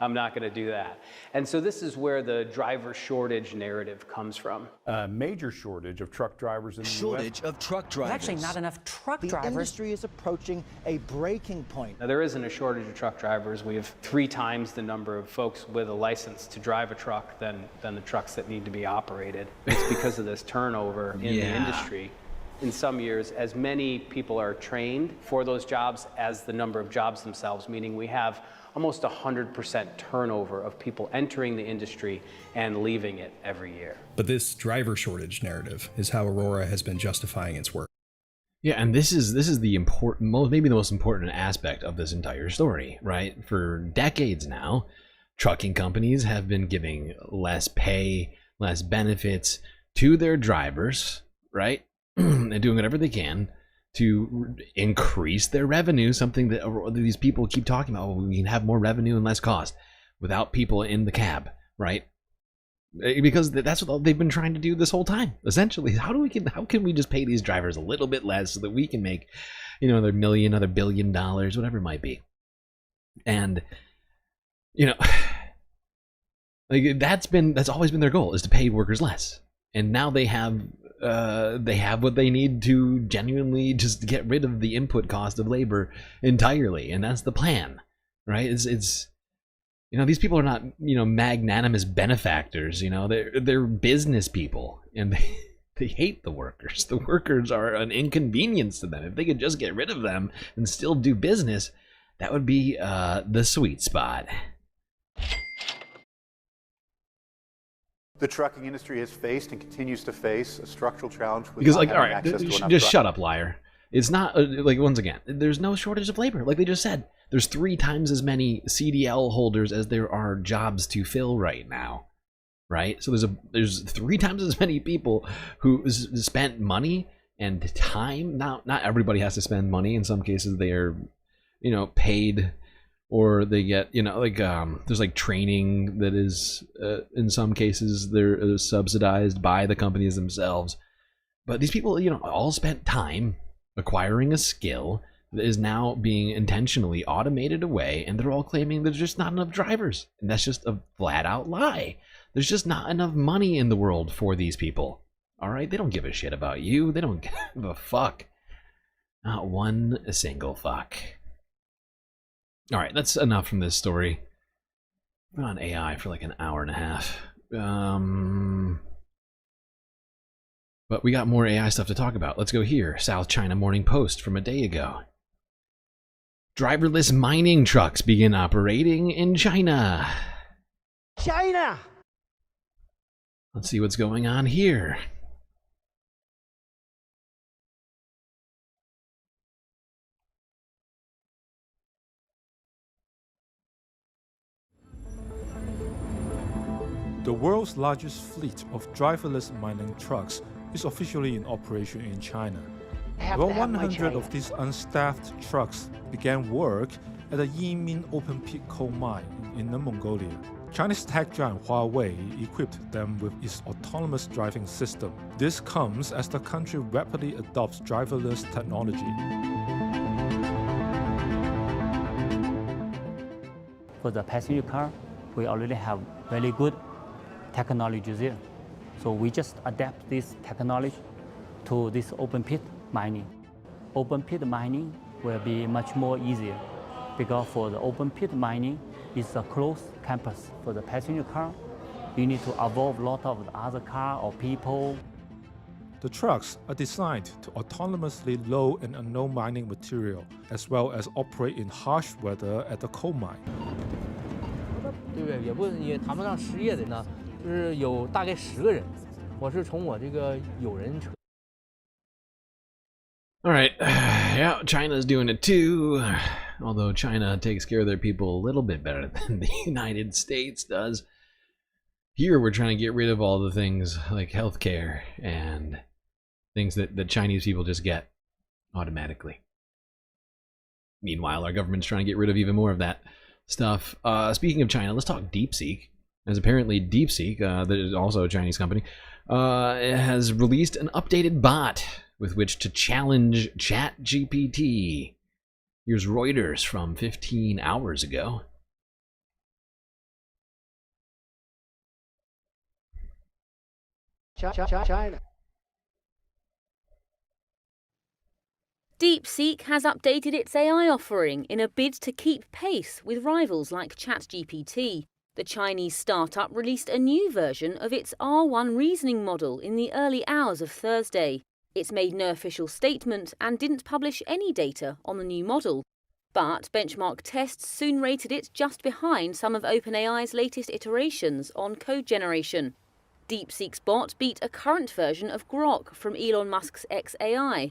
Speaker 25: I'm not going to do that. And so this is where the driver shortage narrative comes from.
Speaker 1: A major shortage of truck drivers in the
Speaker 2: Shortage of truck drivers.
Speaker 4: Actually, not enough truck drivers.
Speaker 2: The industry is approaching a breaking point.
Speaker 25: Now, there isn't a shortage of truck drivers. We have 3 times the number of folks with a license to drive a truck than the trucks that need to be operated. It's because of this turnover in the industry. In some years, as many people are trained for those jobs as the number of jobs themselves, meaning we have almost 100% turnover of people entering the industry and leaving it every year.
Speaker 16: But this driver shortage narrative is how Aurora has been justifying its work.
Speaker 20: Yeah, and this is the important, maybe the most important aspect of this entire story, right? For decades now, trucking companies have been giving less pay, less benefits to their drivers, right? And doing whatever they can to increase their revenue, something that these people keep talking about. Well, we can have more revenue and less cost without people in the cab, right? Because that's what they've been trying to do this whole time. Essentially, how can we just pay these drivers a little bit less so that we can make, another $1 million, another $1 billion, whatever it might be. And like that's always been their goal, is to pay workers less. And now they have what they need to genuinely just get rid of the input cost of labor entirely, and that's the plan, right? It's these people are not magnanimous benefactors. They're business people, and they hate the workers. The workers are an inconvenience to them. If they could just get rid of them and still do business, that would be the sweet spot.
Speaker 8: The trucking industry has faced and continues to face a structural challenge with
Speaker 20: Because,
Speaker 8: not
Speaker 20: all
Speaker 8: having
Speaker 20: right,
Speaker 8: access to enough
Speaker 20: just shut up, liar. It's not once again, there's no shortage of labor. Like they just said, there's 3 times as many CDL holders as there are jobs to fill right now, right? So there's 3 times as many people who spent money and time. Now, not everybody has to spend money. In some cases, they are, paid. Or they get, there's like training that is, in some cases, they're subsidized by the companies themselves. But these people, all spent time acquiring a skill that is now being intentionally automated away, and they're all claiming there's just not enough drivers. And that's just a flat out lie. There's just not enough money in the world for these people. All right? They don't give a shit about you. They don't give a fuck. Not one single fuck. All right, that's enough from this story. Been on AI for like an hour and a half. But we got more AI stuff to talk about. Let's go here. South China Morning Post from a day ago. Driverless mining trucks begin operating in China.
Speaker 2: China!
Speaker 20: Let's see what's going on here.
Speaker 5: The world's largest fleet of driverless mining trucks is officially in operation in China. About 100 of these unstaffed trucks began work at the Yimin open-pit coal mine in Inner Mongolia. Chinese tech giant Huawei equipped them with its autonomous driving system. This comes as the country rapidly adopts driverless technology.
Speaker 9: For the passenger car, we already have very good technology there. So we just adapt this technology to this open pit mining. Open pit mining will be much more easier because for the open pit mining, it's a closed campus. For the passenger car, you need to avoid a lot of the other car or people.
Speaker 5: The trucks are designed to autonomously load and unload mining material, as well as operate in harsh weather at the coal mine.
Speaker 12: 对不对？也谈不上失业的呢，就是有大概10个人，我是从我这个有人车。
Speaker 20: All right, yeah, China's doing it too. Although China takes care of their people a little bit better than the United States does. Here we're trying to get rid of all the things like healthcare and things that the Chinese people just get automatically. Meanwhile, our government's trying to get rid of even more of that stuff. Speaking of China, let's talk DeepSeek. as apparently DeepSeek, that is also a Chinese company, has released an updated bot with which to challenge ChatGPT. Here's Reuters from 15 hours ago.
Speaker 3: China.
Speaker 4: DeepSeek has updated its AI offering in a bid to keep pace with rivals like ChatGPT. The Chinese startup released a new version of its R1 reasoning model in the early hours of Thursday. It's made no official statement and didn't publish any data on the new model. But benchmark tests soon rated it just behind some of OpenAI's latest iterations on code generation. DeepSeek's bot beat a current version of Grok from Elon Musk's xAI.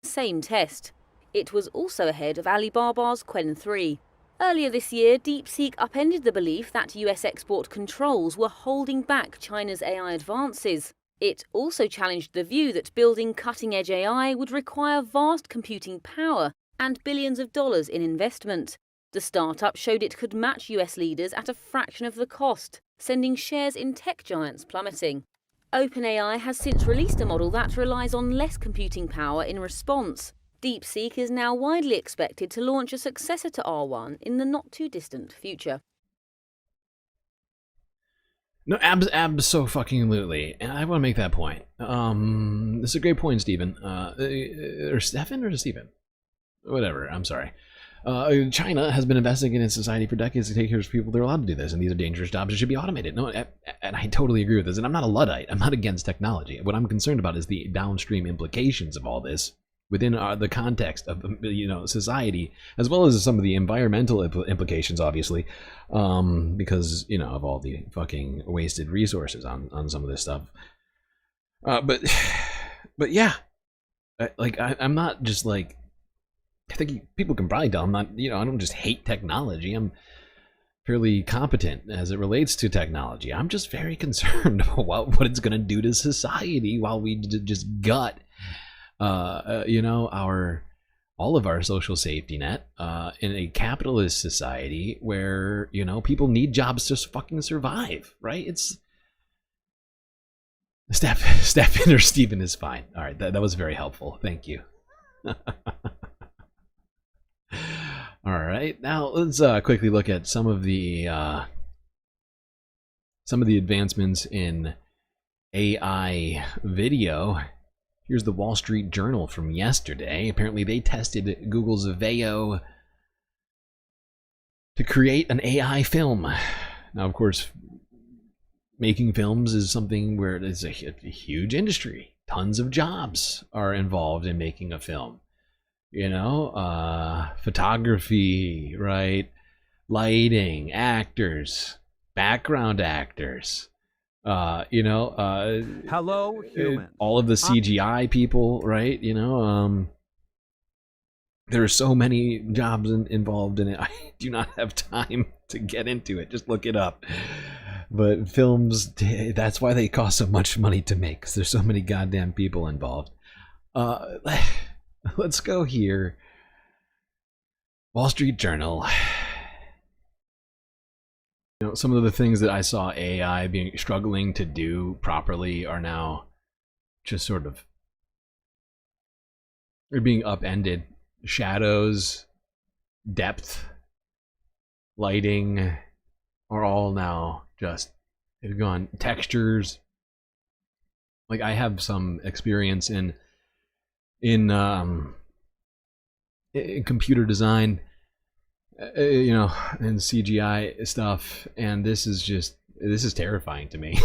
Speaker 4: Same test. It was also ahead of Alibaba's Qwen 3. Earlier this year, DeepSeek upended the belief that US export controls were holding back China's AI advances. It also challenged the view that building cutting-edge AI would require vast computing power and billions of dollars in investment. The startup showed it could match US leaders at a fraction of the cost, sending shares in tech giants plummeting. OpenAI has since released a model that relies on less computing power in response. DeepSeek is now widely expected to launch a successor to R1 in the not-too-distant future.
Speaker 20: No, abso-fucking-lutely. And I want to make that point. This is a great point, Stephen. Or Stefan or Stephen? Whatever, I'm sorry. China has been investing in its society for decades to take care of people. They're allowed to do this, and these are dangerous jobs. It should be automated. No, and I totally agree with this. And I'm not a Luddite. I'm not against technology. What I'm concerned about is the downstream implications of all this within the context of society, as well as some of the environmental implications, obviously, because of all the fucking wasted resources on some of this stuff. But yeah, I'm not just like. I think people can probably tell I'm not, I don't just hate technology. I'm fairly competent as it relates to technology. I'm just very concerned about what it's going to do to society while we just gut, all of our social safety net in a capitalist society where, people need jobs to fucking survive, right? It's Stephen or Stephen is fine. All right, that was very helpful. Thank you. All right, now let's quickly look at some of the advancements in AI video. Here's the Wall Street Journal from yesterday. Apparently, they tested Google's Veo to create an AI film. Now, of course, making films is something where it's a huge industry. Tons of jobs are involved in making a film. Photography, right? Lighting, actors, background actors,
Speaker 6: Hello, human.
Speaker 20: all of the CGI people, right? There are so many jobs involved in it. I do not have time to get into it. Just look it up. But films, that's why they cost so much money to make, because there's so many goddamn people involved. Let's go here. Wall Street Journal. Some of the things that I saw AI struggling to do properly are now just sort of they're being upended. Shadows, depth, lighting are all now just they've gone. Textures. Like I have some experience in computer design, and CGI stuff, and this is terrifying to me.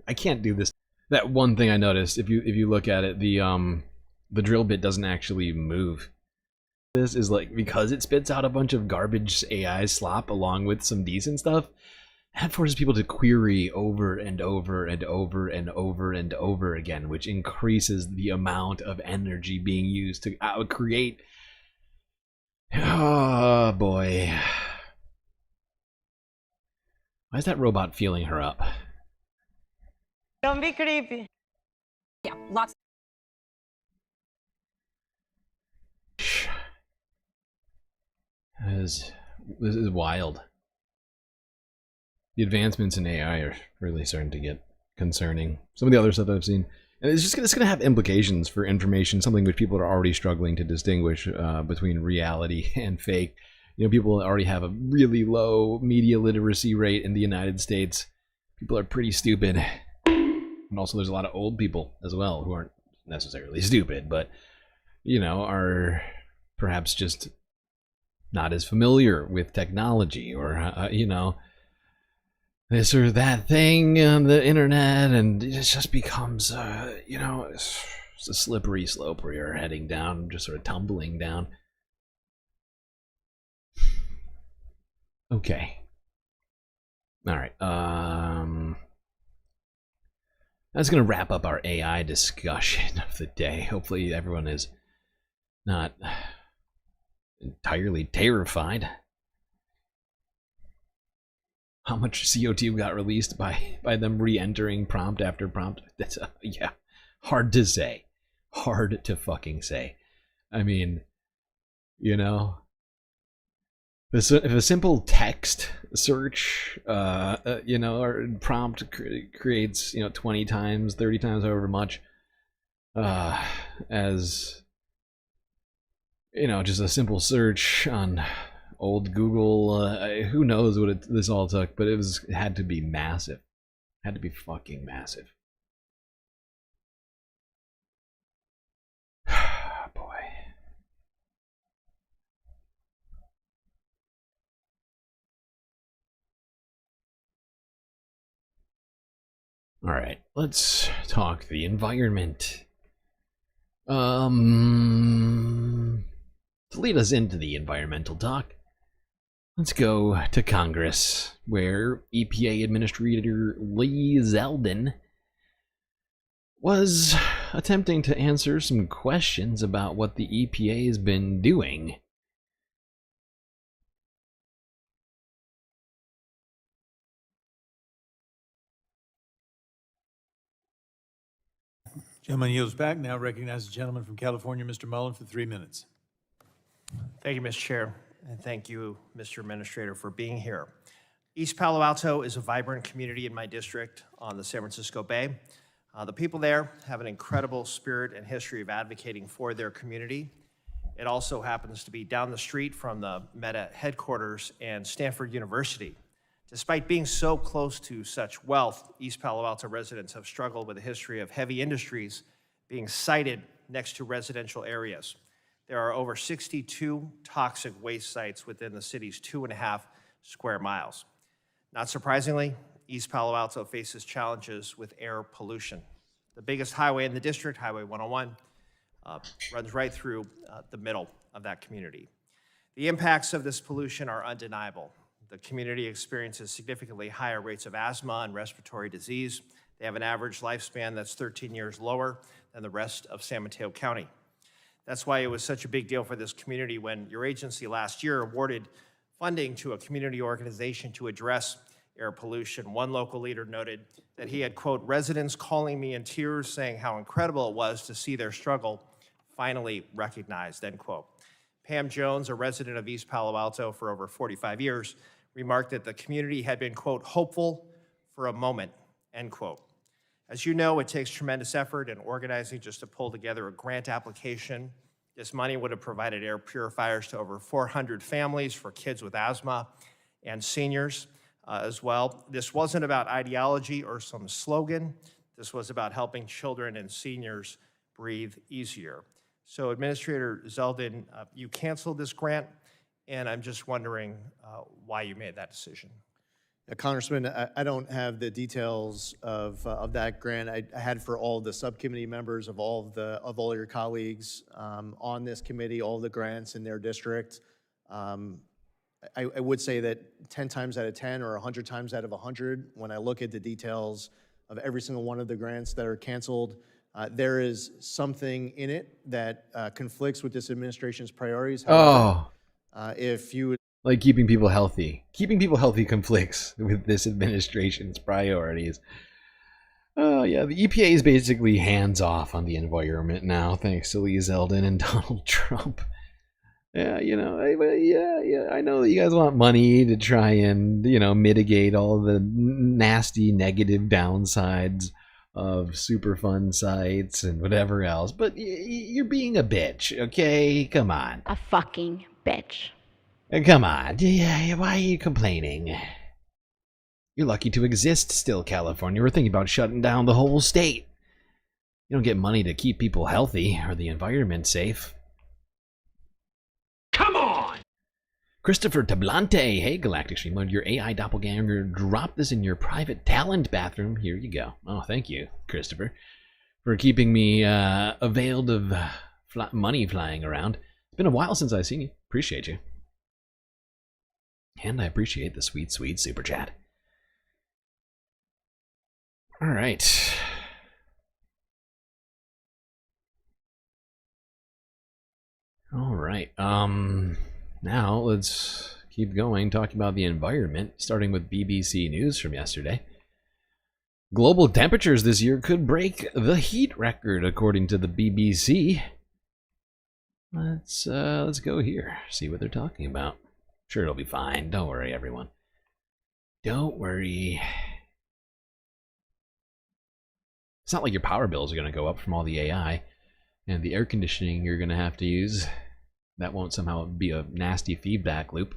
Speaker 20: I can't do this. That one thing I noticed, if you look at it, the drill bit doesn't actually move. This is like because it spits out a bunch of garbage AI slop along with some decent stuff. That forces people to query over and over and over and over and over again, which increases the amount of energy being used to create. Oh boy. Why is that robot feeling her up?
Speaker 7: Don't be creepy.
Speaker 4: Yeah, lots.
Speaker 20: This is wild. The advancements in AI are really starting to get concerning. Some of the other stuff I've seen, and it's going to have implications for information, something which people are already struggling to distinguish between reality and fake. You know, people already have a really low media literacy rate in the United States. People are pretty stupid. And also there's a lot of old people as well who aren't necessarily stupid, but, you know, are perhaps just not as familiar with technology or, you know, this or that thing on the internet, and it just becomes, you know, it's a slippery slope where you're heading down, just sort of tumbling down. Okay. All right. That's going to wrap up our AI discussion of the day. Hopefully everyone is not entirely terrified. How much CO2 got released by them re-entering prompt after prompt? That's yeah, hard to say. Hard to fucking say. I mean, you know, if a simple text search, you know, or prompt creates, you know, 20 times, 30 times, however much, as, you know, just a simple search on old Google, who knows what this all took, but it had to be massive. Had to be fucking massive. Boy. All right, let's talk the environment. To lead us into the environmental talk, let's go to Congress, where EPA Administrator Lee Zeldin was attempting to answer some questions about what the EPA has been doing.
Speaker 3: Gentleman yields back. Now recognize the gentleman from California, Mr. Mullen, for 3 minutes.
Speaker 6: Thank you, Mr. Chair, and thank you, Mr. Administrator, for being here. East Palo Alto is a vibrant community in my district on the San Francisco Bay. The people there have an incredible spirit and history of advocating for their community. It also happens to be down the street from the Meta headquarters and Stanford University. Despite being so close to such wealth, East Palo Alto residents have struggled with a history of heavy industries being sited next to residential areas. There are over 62 toxic waste sites within the city's 2.5 square miles. Not surprisingly, East Palo Alto faces challenges with air pollution. The biggest highway in the district, Highway 101, runs right through the middle of that community. The impacts of this pollution are undeniable. The community experiences significantly higher rates of asthma and respiratory disease. They have an average lifespan that's 13 years lower than the rest of San Mateo County. That's why it was such a big deal for this community when your agency last year awarded funding to a community organization to address air pollution. One local leader noted that he had, quote, residents calling me in tears saying how incredible it was to see their struggle finally recognized, end quote. Pam Jones, a resident of East Palo Alto for over 45 years, remarked that the community had been, quote, hopeful for a moment, end quote. As you know, it takes tremendous effort and organizing just to pull together a grant application. This money would have provided air purifiers to over 400 families for kids with asthma and seniors as well. This wasn't about ideology or some slogan. This was about helping children and seniors breathe easier. So Administrator Zeldin, you canceled this grant, and I'm just wondering why you made that decision.
Speaker 13: Congressman, I don't have the details of that grant. I had for all the subcommittee members of all your colleagues on this committee, all the grants in their district. I would say that 10 times out of 10 or 100 times out of 100, when I look at the details of every single one of the grants that are canceled, there is something in it that conflicts with this administration's priorities. However, if you would
Speaker 20: like keeping people healthy. Keeping people healthy conflicts with this administration's priorities. Oh, yeah, the EPA is basically hands off on the environment now, thanks to Lee Zeldin and Donald Trump. Yeah, I know that you guys want money to try and, mitigate all the nasty negative downsides of super fun sites and whatever else, but you're being a bitch, okay? Come on.
Speaker 11: A fucking bitch.
Speaker 20: Come on. Yeah, why are you complaining? You're lucky to exist still, California. We're thinking about shutting down the whole state. You don't get money to keep people healthy or the environment safe. Come on! Christopher Tablante. Hey, GalacticStreamLord, your AI doppelganger. Drop this in your private talent bathroom. Here you go. Oh, thank you, Christopher, for keeping me availed of money flying around. It's been a while since I've seen you. Appreciate you. And I appreciate the sweet, sweet super chat. All right. All right. Now let's keep going, talking about the environment, starting with BBC News from yesterday. Global temperatures this year could break the heat record, according to the BBC. Let's go here, see what they're talking about. Sure, it'll be fine. Don't worry, everyone. Don't worry. It's not like your power bills are going to go up from all the AI and the air conditioning you're going to have to use. That won't somehow be a nasty feedback loop.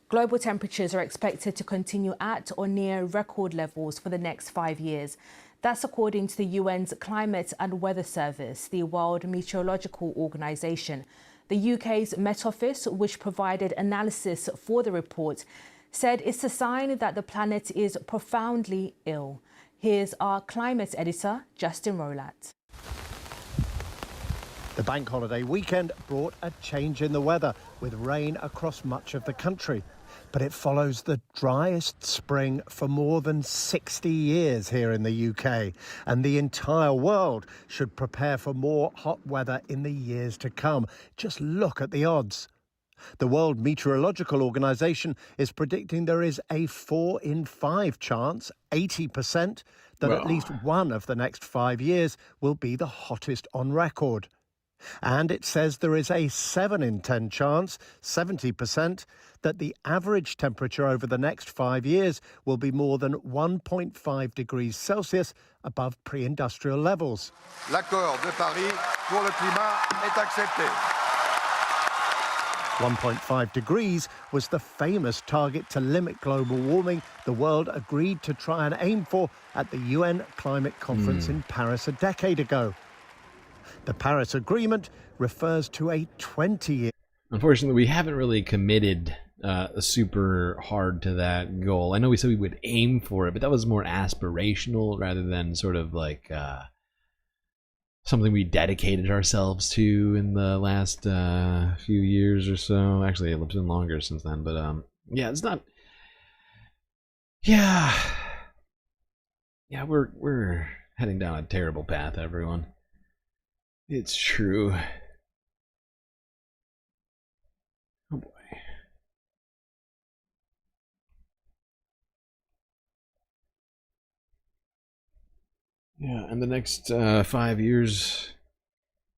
Speaker 14: Global temperatures are expected to continue at or near record levels for the next 5 years. That's according to the UN's Climate and Weather Service, the World Meteorological Organization. The UK's Met Office, which provided analysis for the report, said it's a sign that the planet is profoundly ill. Here's our climate editor, Justin Rolat.
Speaker 15: The bank holiday weekend brought a change in the weather, with rain across much of the country. But it follows the driest spring for more than 60 years here in the UK. And the entire world should prepare for more hot weather in the years to come. Just look at the odds. The World Meteorological Organization is predicting there is a 4 in 5 chance, 80%, that at least one of the next 5 years will be the hottest on record. And it says there is a 7 in 10 chance, 70%, that the average temperature over the next 5 years will be more than 1.5 degrees Celsius above pre-industrial levels.
Speaker 17: L'accord de Paris pour le climat est accepté.
Speaker 15: 1.5 degrees was the famous target to limit global warming the world agreed to try and aim for at the UN Climate Conference in Paris a decade ago. The Paris Agreement refers to a 20-year...
Speaker 20: Unfortunately, we haven't really committed super hard to that goal. I know we said we would aim for it, but that was more aspirational rather than sort of like something we dedicated ourselves to in the last few years or so. Actually, it's been longer since then, but yeah, it's not... Yeah, we're heading down a terrible path, everyone. It's true. Oh boy. Yeah, and the next 5 years,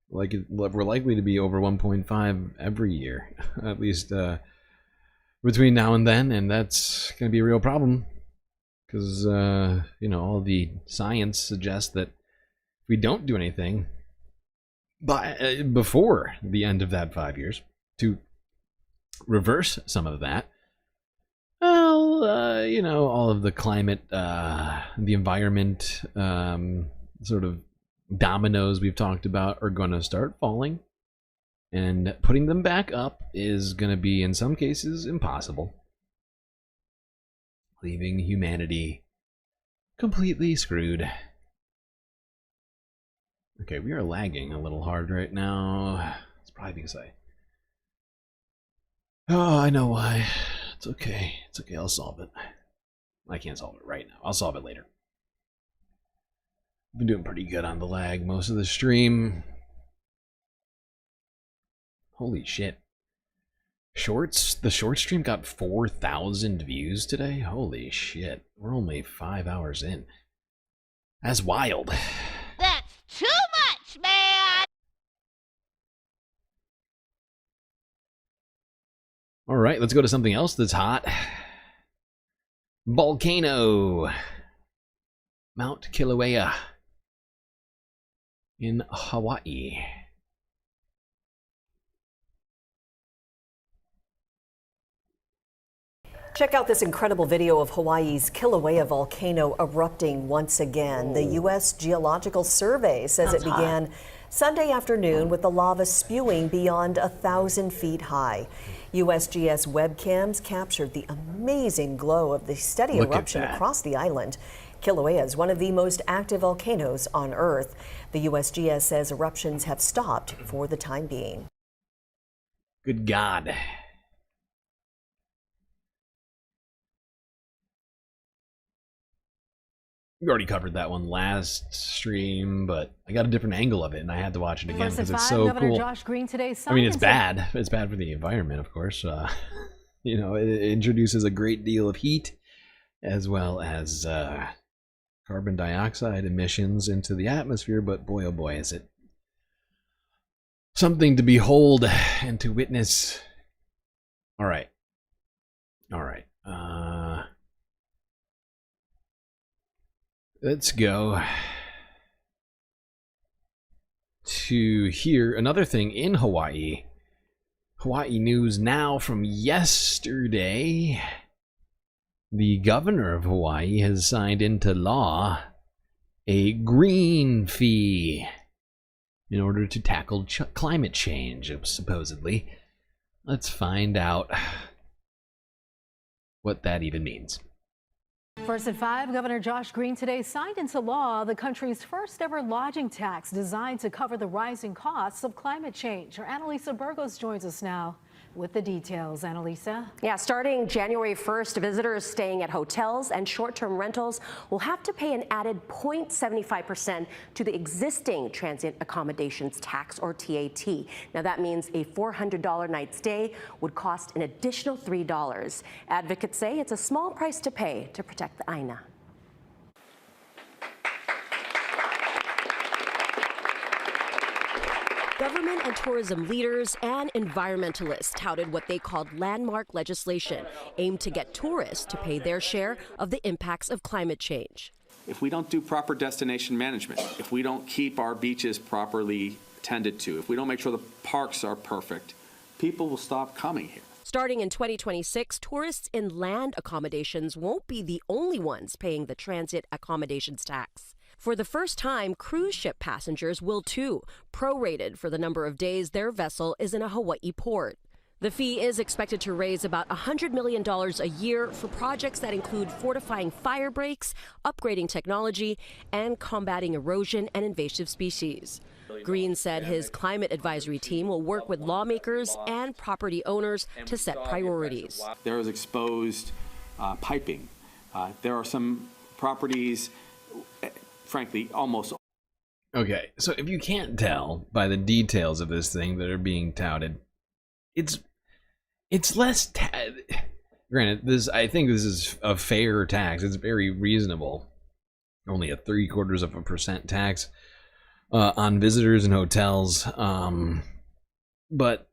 Speaker 20: we're likely to be over 1.5 every year, at least between now and then, and that's going to be a real problem because all the science suggests that if we don't do anything before the end of that 5 years to reverse some of that, well, all of the climate, the environment, sort of dominoes we've talked about are going to start falling, and putting them back up is going to be, in some cases, impossible, leaving humanity completely screwed. Okay, we are lagging a little hard right now. It's probably because Oh, I know why. It's okay. It's okay, I'll solve it. I can't solve it right now. I'll solve it later. I've been doing pretty good on the lag most of the stream. Holy shit. Shorts? The short stream got 4,000 views today? Holy shit. We're only 5 hours in. That's wild.
Speaker 11: That's too much, man!
Speaker 20: All right, let's go to something else that's hot. Volcano. Mount Kilauea in Hawaii.
Speaker 18: Check out this incredible video of Hawaii's Kilauea volcano erupting once again. The U.S. Geological Survey says it began Sunday afternoon with the lava spewing beyond 1,000 feet high. USGS webcams captured the amazing glow of the steady eruption across the island. Kilauea is one of the most active volcanoes on Earth. The USGS says eruptions have stopped for the time being.
Speaker 20: Good God. We already covered that one last stream, but I got a different angle of it, and I had to watch it again because it's so
Speaker 19: Governor
Speaker 20: cool.
Speaker 19: Josh Green today
Speaker 20: I mean, it's bad. It's bad for the environment, of course. You know, it introduces a great deal of heat as well as carbon dioxide emissions into the atmosphere, but boy, oh boy, is it something to behold and to witness. All right. All right. Let's go to here. Another thing in Hawaii. Hawaii news now from yesterday. The governor of Hawaii has signed into law a green fee in order to tackle climate change, supposedly. Let's find out what that even means.
Speaker 19: First at 5, Governor Josh Green today signed into law the country's first ever lodging tax designed to cover the rising costs of climate change. Our Annalisa Burgos joins us now with the details. Annalisa?
Speaker 21: Yeah, starting January 1st, visitors staying at hotels and short-term rentals will have to pay an added 0.75% to the existing transient accommodations tax, or TAT. Now that means a $400 night stay would cost an additional $3. Advocates say it's a small price to pay to protect the Aina. Government and tourism leaders and environmentalists touted what they called landmark legislation, aimed to get tourists to pay their share of the impacts of climate change.
Speaker 22: If we don't do proper destination management, if we don't keep our beaches properly tended to, if we don't make sure the parks are perfect, people will stop coming here.
Speaker 21: Starting in 2026, tourists in land accommodations won't be the only ones paying the transit accommodations tax. For the first time, cruise ship passengers will too, prorated for the number of days their vessel is in a Hawaii port. The fee is expected to raise about $100 million a year for projects that include fortifying fire breaks, upgrading technology, and combating erosion and invasive species. Green said his climate advisory team will work with lawmakers and property owners to set priorities.
Speaker 22: There is exposed piping. There are some properties, frankly, almost.
Speaker 20: Okay, so if you can't tell by the details of this thing that are being touted, it's less. Granted, I think this is a fair tax. It's very reasonable. Only a 0.75% tax on visitors and hotels, but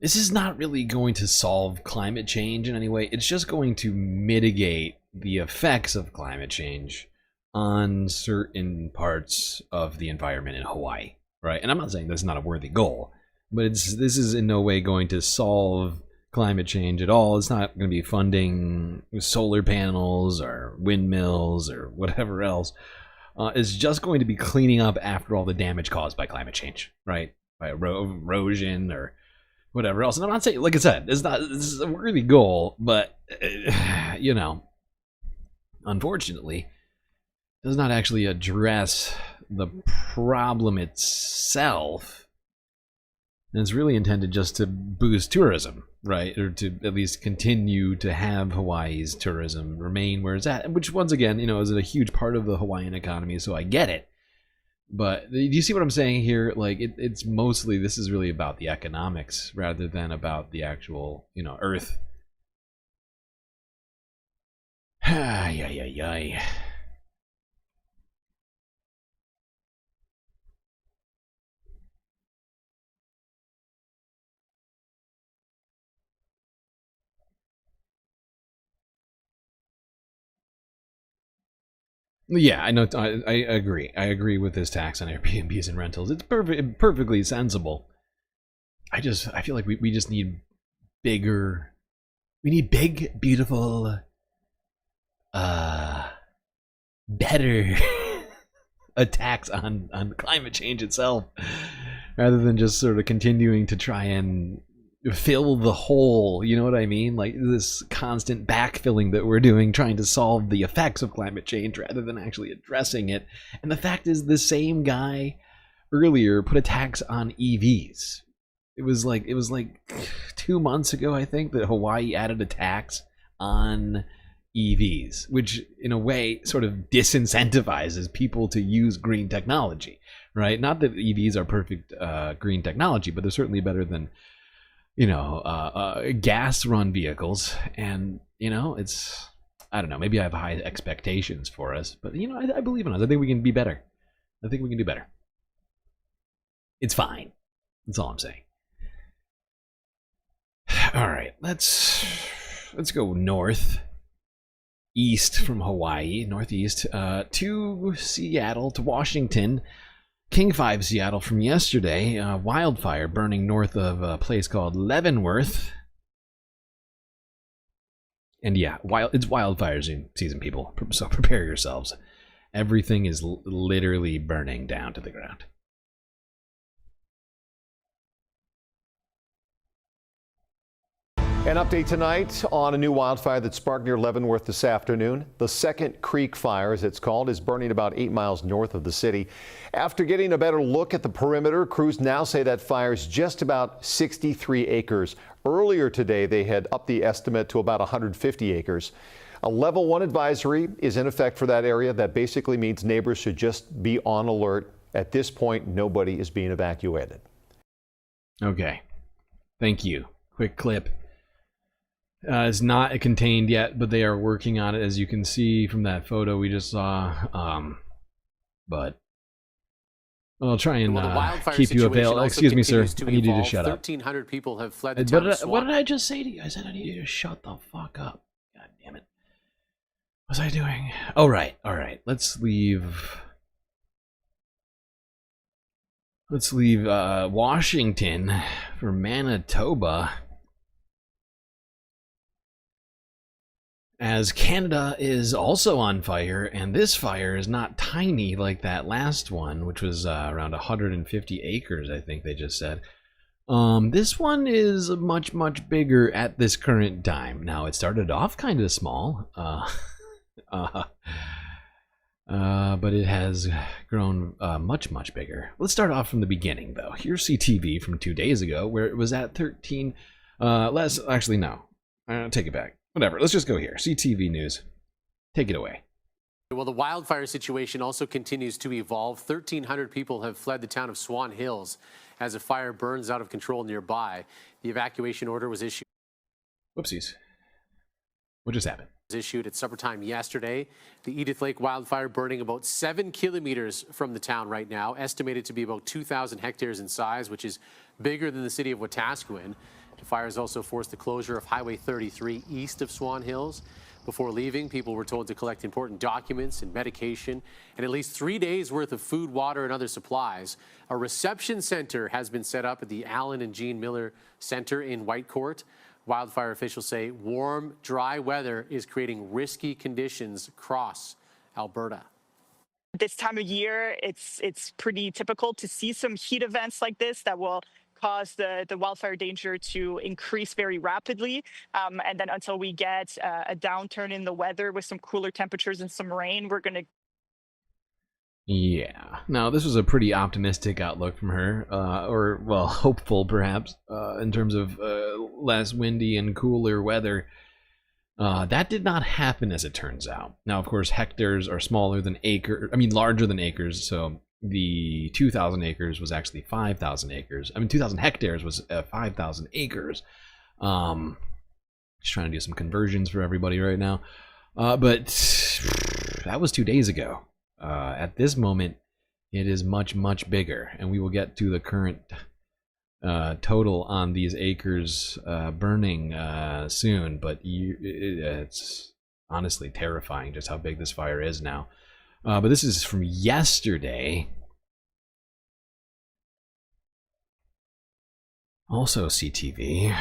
Speaker 20: this is not really going to solve climate change in any way. It's just going to mitigate the effects of climate change on certain parts of the environment in Hawaii, right? And I'm not saying that's not a worthy goal, but this is in no way going to solve climate change at all. It's not going to be funding solar panels or windmills or whatever else. It's just going to be cleaning up after all the damage caused by climate change, right? By erosion or whatever else. And I'm not saying, like I said, this is a worthy goal, but you know, unfortunately, does not actually address the problem itself. And it's really intended just to boost tourism, right? Or to at least continue to have Hawaii's tourism remain where it's at, which once again, you know, is a huge part of the Hawaiian economy, so I get it. But do you see what I'm saying here? Like, it's mostly, this is really about the economics rather than about the actual, you know, Earth. Ay, ay, ay, ay. Yeah, I know. I agree. I agree with this tax on Airbnbs and rentals. It's perfectly sensible. I feel like we just need bigger. We need big, beautiful, better attacks on climate change itself, rather than just sort of continuing to try and fill the hole. You know what I mean? Like this constant backfilling that we're doing, trying to solve the effects of climate change rather than actually addressing it. And the fact is, the same guy earlier put a tax on EVs. It was like 2 months ago, I think, that Hawaii added a tax on EVs, which in a way sort of disincentivizes people to use green technology, right? Not that EVs are perfect green technology, but they're certainly better than, gas run vehicles. And, it's, I don't know, maybe I have high expectations for us, but, I believe in us. I think we can be better. I think we can do better. It's fine. That's all I'm saying. All right, let's go east from Hawaii, northeast, to Seattle, to Washington. King 5 Seattle from yesterday. Wildfire burning north of a place called Leavenworth. And yeah, it's wildfire season, people. So prepare yourselves. Everything is literally burning down to the ground.
Speaker 1: An update tonight on a new wildfire that sparked near Leavenworth this afternoon. The Second Creek Fire, as it's called, is burning about 8 miles north of the city. After getting a better look at the perimeter, crews now say that fire is just about 63 acres. Earlier today, they had upped the estimate to about 150 acres. A level 1 advisory is in effect for that area. That basically means neighbors should just be on alert. At this point, nobody is being evacuated.
Speaker 20: Okay. Thank you. Quick clip. It's not contained yet, but they are working on it, as you can see from that photo we just saw. But I'll try and keep you available. Excuse me, sir. I need you to shut up.
Speaker 10: 1,300 people have fled the town of Swan.
Speaker 20: What did I just say to you? I said I need you to shut the fuck up. God damn it. What was I doing? Oh, right. All right. Let's leave Washington for Manitoba, as Canada is also on fire, and this fire is not tiny like that last one, which was around 150 acres, I think they just said. This one is much, much bigger at this current time. Now, it started off kind of small, but it has grown much, much bigger. Let's start off from the beginning, though. Here's CTV from 2 days ago, where it was at 13 less. Actually, no. Take it back. Whatever, let's just go here. CTV News. Take it away.
Speaker 10: Well, the wildfire situation also continues to evolve. 1,300 people have fled the town of Swan Hills as a fire burns out of control nearby. The evacuation order was issued.
Speaker 20: Whoopsies. What just happened?
Speaker 10: Issued at supper time yesterday. The Edith Lake wildfire burning about 7 kilometers from the town right now, estimated to be about 2,000 hectares in size, which is bigger than the city of Wetaskiwin. The fires also forced the closure of Highway 33 east of Swan Hills. Before leaving, people were told to collect important documents and medication and at least 3 days worth of food, water, and other supplies. A reception center has been set up at the Allen and Jean Miller Center in Whitecourt. Wildfire officials say warm, dry weather is creating risky conditions across Alberta.
Speaker 23: This time of year, it's pretty typical to see some heat events like this that will cause the wildfire danger to increase very rapidly. And then until we get a downturn in the weather with some cooler temperatures and some rain, we're going to...
Speaker 20: Yeah. Now, this was a pretty optimistic outlook from her, or, well, hopeful, perhaps, in terms of less windy and cooler weather. That did not happen, as it turns out. Now, of course, hectares are smaller than acres, larger than acres, so the 2,000 acres was actually 5,000 acres. 2,000 hectares was 5,000 acres. Just trying to do some conversions for everybody right now. But that was 2 days ago. At this moment, it is much, much bigger, and we will get to the current total on these acres burning soon. But it's honestly terrifying just how big this fire is now. But this is from yesterday. Also CTV.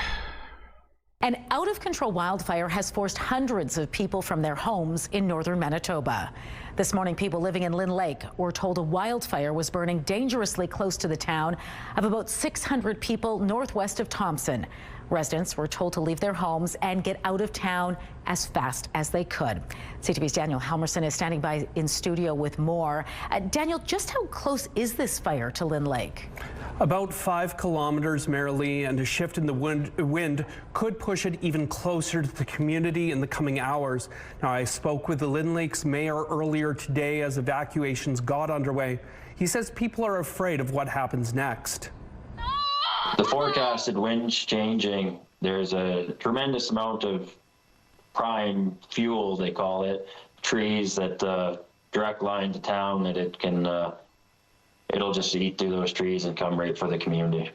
Speaker 2: An out-of-control wildfire has forced hundreds of people from their homes in northern Manitoba. This morning, people living in Lynn Lake were told a wildfire was burning dangerously close to the town of about 600 people northwest of Thompson. Residents were told to leave their homes and get out of town as fast as they could. CTV's Daniel Helmerson is standing by in studio with more. Daniel, just how close is this fire to Lynn Lake?
Speaker 8: About 5 kilometers, merely, and a shift in the wind could push it even closer to the community in the coming hours. Now, I spoke with the Lynn Lake's mayor earlier today as evacuations got underway. He says people are afraid of what happens next.
Speaker 16: The forecasted winds changing. There's a tremendous amount of prime fuel, they call it, trees that direct line to town that it can, it'll just eat through those trees and come right for the community.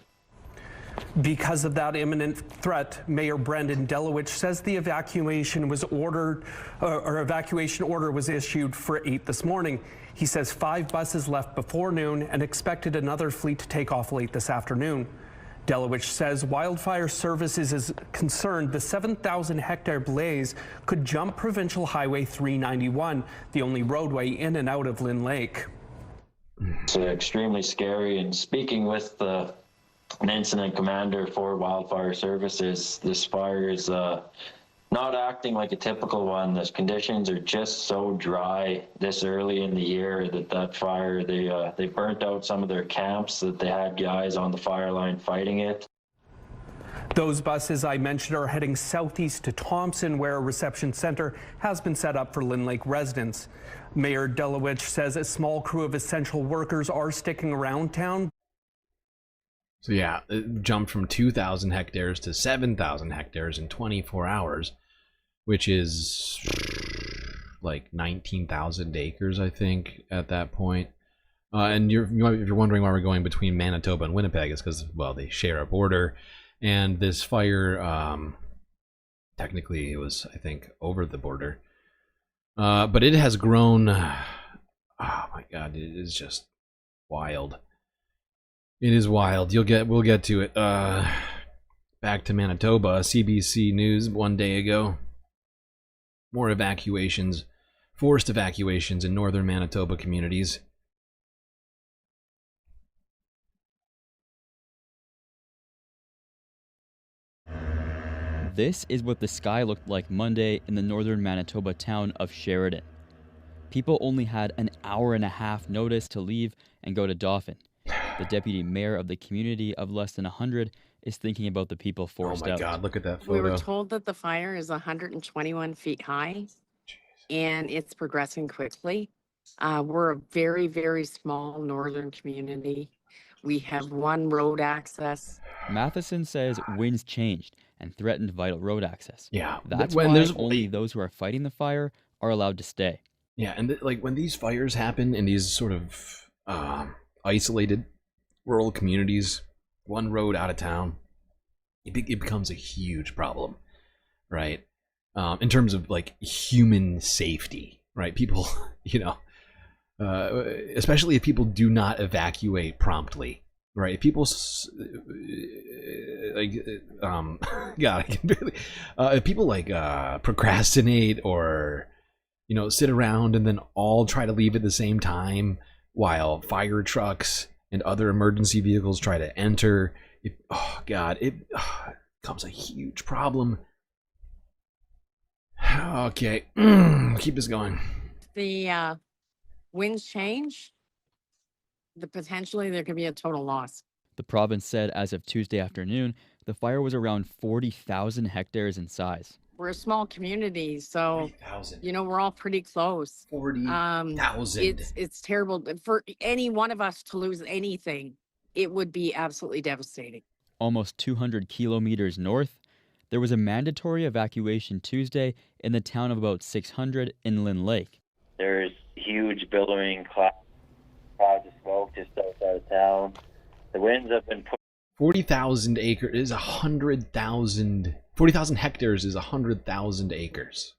Speaker 8: Because of that imminent threat, Mayor Brendan Delowich says the evacuation was ordered, or evacuation order was issued for 8 this morning. He says 5 buses left before noon and expected another fleet to take off late this afternoon. Delowich says Wildfire Services is concerned the 7,000 hectare blaze could jump Provincial Highway 391, the only roadway in and out of Lynn Lake.
Speaker 16: It's extremely scary, and speaking with an incident commander for Wildfire Services, this fire is not acting like a typical one. The conditions are just so dry this early in the year that fire, they burnt out some of their camps that they had guys on the fire line fighting it.
Speaker 8: Those buses I mentioned are heading southeast to Thompson, where a reception center has been set up for Lynn Lake residents. Mayor Delowich says a small crew of essential workers are sticking around town.
Speaker 20: So yeah, it jumped from 2,000 hectares to 7,000 hectares in 24 hours, which is like 19,000 acres, I think, at that point. And you're wondering why we're going between Manitoba and Winnipeg, is because, well, they share a border. And this fire, technically it was, I think, over the border. But it has grown, oh my God, it is just wild. It is wild. We'll get to it. Back to Manitoba. CBC News 1 day ago. More evacuations, forced evacuations in northern Manitoba communities.
Speaker 24: This is what the sky looked like Monday in the northern Manitoba town of Sheridan. People only had an hour and a half notice to leave and go to Dauphin. The deputy mayor of the community of less than 100 is thinking about the people forced out.
Speaker 20: Oh my God, look at that photo.
Speaker 25: We were told that the fire is 121 feet high, and it's progressing quickly. We're a very, very small northern community. We have one road access.
Speaker 24: Matheson says winds changed and threatened vital road access.
Speaker 20: Yeah,
Speaker 24: That's
Speaker 20: when
Speaker 24: why
Speaker 20: there's
Speaker 24: only those who are fighting the fire are allowed to stay.
Speaker 20: Yeah, and like when these fires happen in these sort of isolated rural communities, one road out of town, it becomes a huge problem, right? In terms of like human safety, right? People, you know, especially if people do not evacuate promptly, right? If people God, I can barely. If people like procrastinate or, you know, sit around and then all try to leave at the same time while fire trucks and other emergency vehicles try to enter, oh God, it becomes a huge problem. Okay, keep this going.
Speaker 25: The winds change, potentially there could be a total loss.
Speaker 24: The province said as of Tuesday afternoon, the fire was around 40,000 hectares in size.
Speaker 25: We're a small community, so, you know, we're all pretty close.
Speaker 20: 40,000.
Speaker 25: It's terrible. For any one of us to lose anything, it would be absolutely devastating.
Speaker 24: Almost 200 kilometers north, there was a mandatory evacuation Tuesday in the town of about 600 in Lynn Lake.
Speaker 16: There's huge billowing clouds of smoke just outside of town. The winds have been
Speaker 20: 40,000 acres is 100,000. 40,000 hectares is 100,000 acres.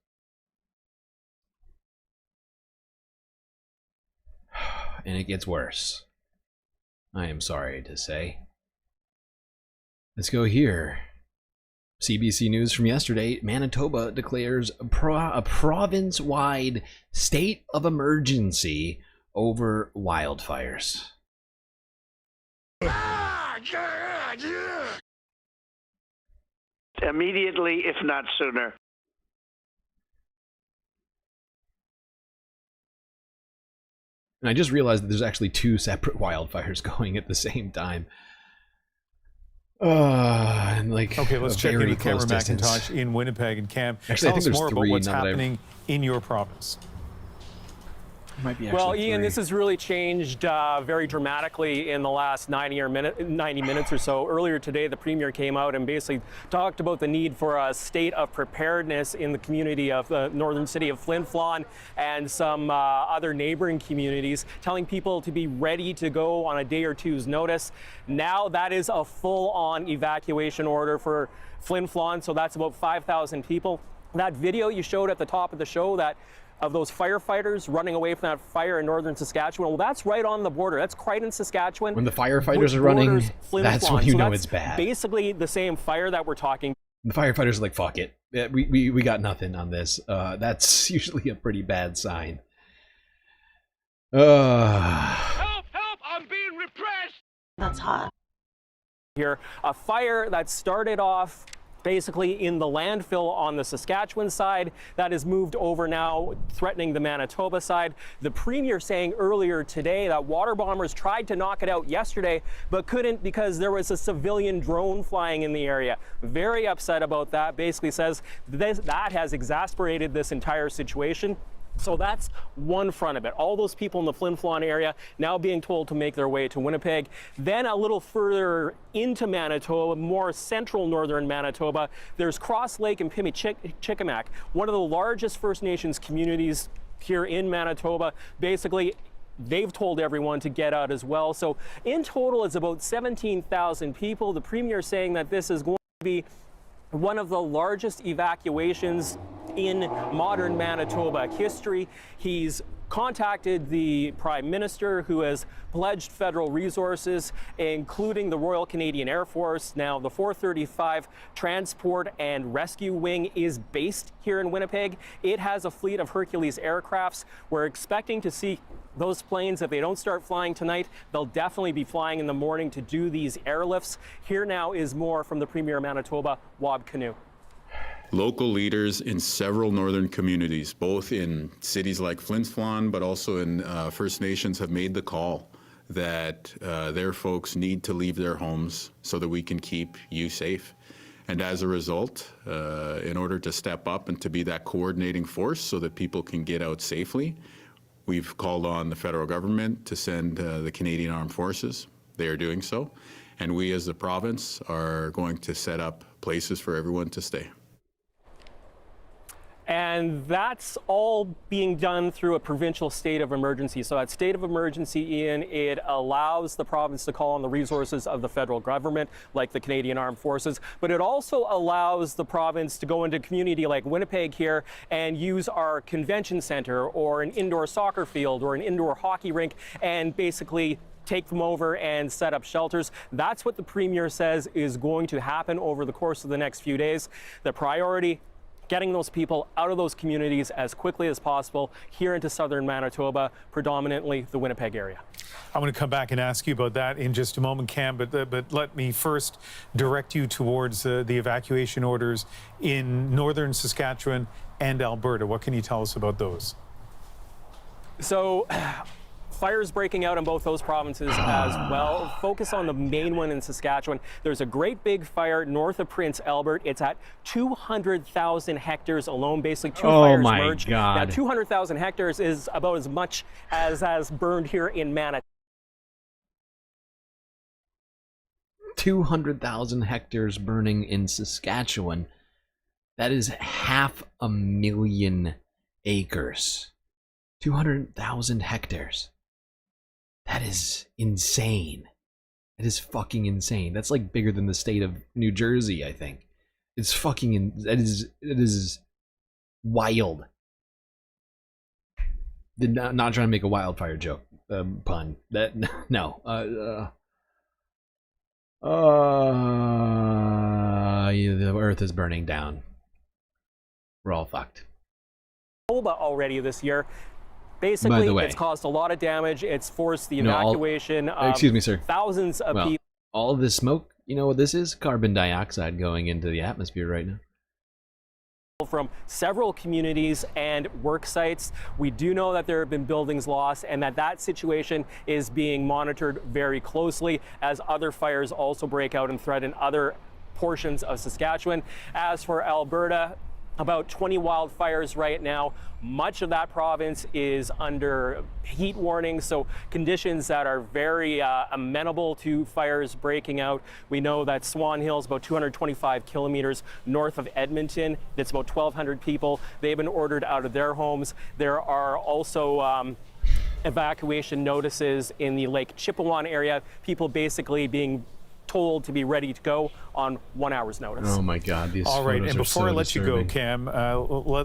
Speaker 20: And it gets worse. I am sorry to say. Let's go here. CBC News from yesterday. Manitoba declares a province-wide state of emergency over wildfires.
Speaker 4: Immediately, if not sooner.
Speaker 20: And I just realized that there's actually 2 separate wildfires going at the same time. And like,
Speaker 3: okay, let's check in
Speaker 20: very
Speaker 3: with
Speaker 20: close
Speaker 3: Cameron
Speaker 20: distance.
Speaker 3: McIntosh in Winnipeg. And Cam,
Speaker 20: Actually, I
Speaker 3: tell
Speaker 20: think
Speaker 3: us
Speaker 20: there's
Speaker 3: more about
Speaker 20: 3
Speaker 3: what's
Speaker 20: now that I've-
Speaker 3: happening in your province.
Speaker 20: Might be
Speaker 5: Well,
Speaker 20: actually
Speaker 5: Ian,
Speaker 20: 3.
Speaker 5: this has really changed very dramatically in the last 90 minutes or so. Earlier today, the Premier came out and basically talked about the need for a state of preparedness in the community of the northern city of Flin Flon and some other neighboring communities, telling people to be ready to go on a day or two's notice. Now that is a full-on evacuation order for Flin Flon, so that's about 5,000 people. That video you showed at the top of the show, that of those firefighters running away from that fire in northern Saskatchewan. Well, that's right on the border. That's Crichton, Saskatchewan.
Speaker 20: When the firefighters are running,
Speaker 5: Flin
Speaker 20: that's
Speaker 5: Flon.
Speaker 20: when you
Speaker 5: So
Speaker 20: know
Speaker 5: that's
Speaker 20: it's bad.
Speaker 5: Basically the same fire that we're talking.
Speaker 20: The firefighters are like, fuck it. We got nothing on this. That's usually a pretty bad sign.
Speaker 4: Help! I'm being repressed!
Speaker 5: That's hot. Here, a fire that started off basically in the landfill on the Saskatchewan side that has moved over now, threatening the Manitoba side. The Premier saying earlier today that water bombers tried to knock it out yesterday but couldn't because there was a civilian drone flying in the area. Very upset about that. Basically says that has exasperated this entire situation. So that's one front of it. All those people in the Flin Flon area now being told to make their way to Winnipeg. Then a little further into Manitoba, more central northern Manitoba, there's Cross Lake and Pimicikamak, one of the largest First Nations communities here in Manitoba. Basically, they've told everyone to get out as well. So in total, it's about 17,000 people. The Premier saying that this is going to be one of the largest evacuations in modern Manitoba history. He's contacted the Prime Minister, who has pledged federal resources, including the Royal Canadian Air Force. Now, the 435 Transport and Rescue Wing is based here in Winnipeg. It has a fleet of Hercules aircrafts. We're expecting to see those planes, if they don't start flying tonight, they'll definitely be flying in the morning to do these airlifts. Here now is more from the Premier of Manitoba, Wob Canoe.
Speaker 7: Local leaders in several northern communities, both in cities like Flin Flon, but also in First Nations, have made the call that their folks need to leave their homes so that we can keep you safe. And as a result, in order to step up and to be that coordinating force so that people can get out safely, we've called on the federal government to send the Canadian Armed Forces. They are doing so. And we as the province are going to set up places for everyone to stay.
Speaker 5: And that's all being done through a provincial state of emergency. So that state of emergency, Ian, it allows the province to call on the resources of the federal government, like the Canadian Armed Forces, but it also allows the province to go into a community like Winnipeg here and use our convention center or an indoor soccer field or an indoor hockey rink and basically take them over and set up shelters. That's what the Premier says is going to happen over the course of the next few days. The priority, getting those people out of those communities as quickly as possible here into southern Manitoba, predominantly the Winnipeg area.
Speaker 3: I'm going to come back and ask you about that in just a moment, Cam, but let me first direct you towards the evacuation orders in northern Saskatchewan and Alberta. What can you tell us about those?
Speaker 5: So, fires breaking out in both those provinces as well. Focus on the main one in Saskatchewan. There's a great big fire north of Prince Albert. It's at 200,000 hectares alone, basically two fires merged. Now, 200,000 hectares is about as much as has burned here in Manitoba.
Speaker 20: 200,000 hectares burning in Saskatchewan. That is 500,000 acres. 200,000 hectares. That is insane. It is fucking insane. That's like bigger than the state of New Jersey, I think. It's fucking it is wild. Not trying to make a wildfire joke. pun. That no. The Earth is burning down. We're all fucked.
Speaker 5: Already this year.
Speaker 20: By
Speaker 5: Basically,
Speaker 20: the way,
Speaker 5: it's caused a lot of damage. It's forced the evacuation of
Speaker 20: excuse me, sir.
Speaker 5: thousands of people.
Speaker 20: All of this smoke, you know what this is? Carbon dioxide going into the atmosphere right now.
Speaker 5: From several communities and work sites. We do know that there have been buildings lost and that situation is being monitored very closely as other fires also break out and threaten other portions of Saskatchewan. As for Alberta, about 20 wildfires right now. Much of that province is under heat warnings, so conditions that are very amenable to fires breaking out. We know that Swan Hill is about 225 kilometers north of Edmonton. That's about 1,200 people. They've been ordered out of their homes. There are also evacuation notices in the Lake Chippewa area. People basically being told to be ready to go on 1 hour's notice.
Speaker 20: Oh my God! These
Speaker 3: all right, and before I let
Speaker 20: disturbing.
Speaker 3: you go, Cam,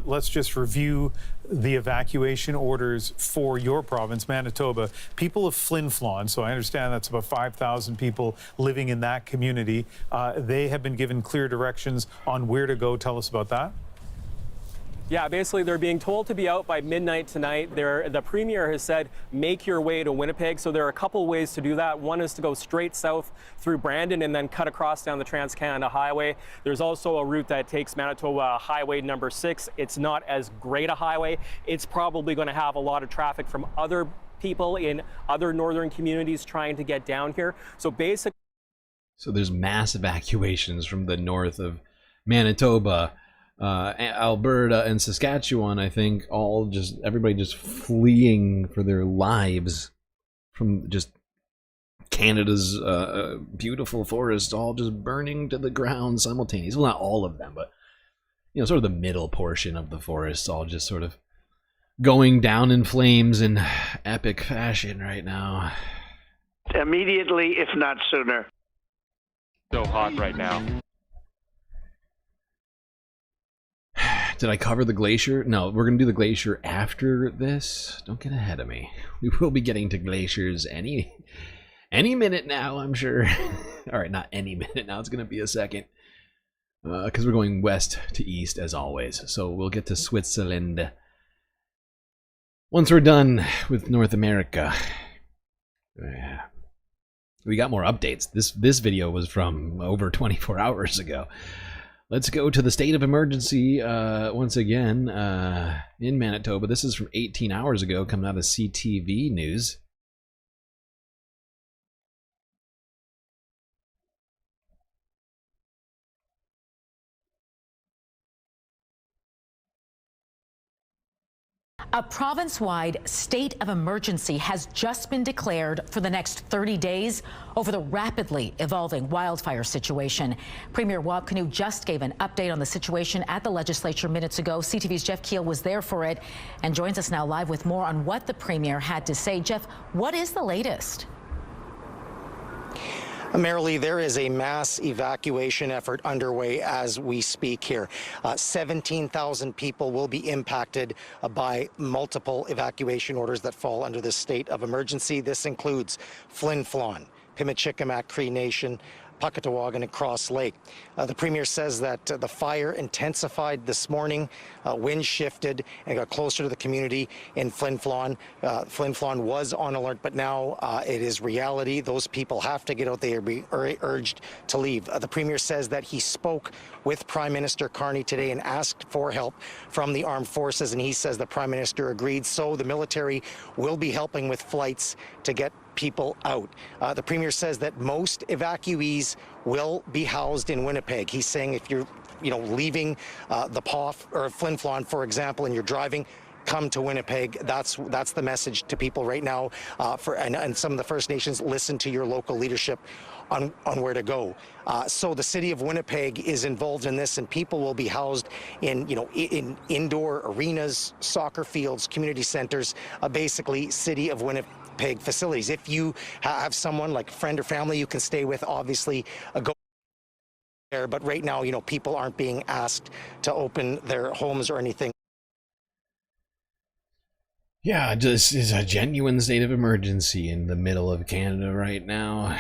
Speaker 3: let's just review the evacuation orders for your province, Manitoba. People of Flin Flon, so I understand that's about 5,000 people living in that community. They have been given clear directions on where to go. Tell us about that.
Speaker 5: Yeah, basically they're being told to be out by midnight tonight. The Premier has said, make your way to Winnipeg. So there are a couple ways to do that. One is to go straight south through Brandon and then cut across down the Trans-Canada Highway. There's also a route that takes Manitoba Highway number 6. It's not as great a highway. It's probably going to have a lot of traffic from other people in other northern communities trying to get down here. So basically,
Speaker 20: so there's mass evacuations from the north of Manitoba, Alberta and Saskatchewan, I think, everybody just fleeing for their lives from just Canada's beautiful forests, all just burning to the ground simultaneously. Well, not all of them, but sort of the middle portion of the forests, all just sort of going down in flames in epic fashion right now.
Speaker 4: Immediately, if not sooner.
Speaker 6: So hot right now.
Speaker 20: Did I cover the glacier? No, we're going to do the glacier after this. Don't get ahead of me. We will be getting to glaciers any minute now, I'm sure. All right, not any minute now. It's going to be a second. Because we're going west to east, as always. So we'll get to Switzerland once we're done with North America. We got more updates. This video was from over 24 hours ago. Let's go to the state of emergency once again in Manitoba. This is from 18 hours ago, coming out of CTV News.
Speaker 2: A province-wide state of emergency has just been declared for the next 30 days over the rapidly evolving wildfire situation. Premier Wobegon just gave an update on the situation at the legislature minutes ago. CTV's Jeff Keel was there for it and joins us now live with more on what the Premier had to say. Jeff, what is the latest?
Speaker 9: Mayoral, there is a mass evacuation effort underway as we speak here. 17,000 people will be impacted by multiple evacuation orders that fall under this state of emergency. This includes Flin Flon, Pimicikamak Cree Nation, Puckatawagan, and Cross Lake. The Premier says that the fire intensified this morning, wind shifted and got closer to the community in Flin Flon. Flin Flon was on alert, but now it is reality. Those people have to get out. They are being urged to leave. The Premier says that he spoke with Prime Minister Carney today and asked for help from the armed forces, and he says the Prime Minister agreed. So the military will be helping with flights to get people out. The Premier says that most evacuees will be housed in Winnipeg. He's saying if you're, leaving the POF or Flin Flon, for example, and you're driving, come to Winnipeg. That's the message to people right now. And some of the First Nations, listen to your local leadership on where to go. So the city of Winnipeg is involved in this, and people will be housed in in indoor arenas, soccer fields, community centers, basically city of Winnipeg facilities. If you have someone like a friend or family you can stay with, obviously go there. But right now, people aren't being asked to open their homes or anything.
Speaker 20: Yeah, this is a genuine state of emergency in the middle of Canada right now.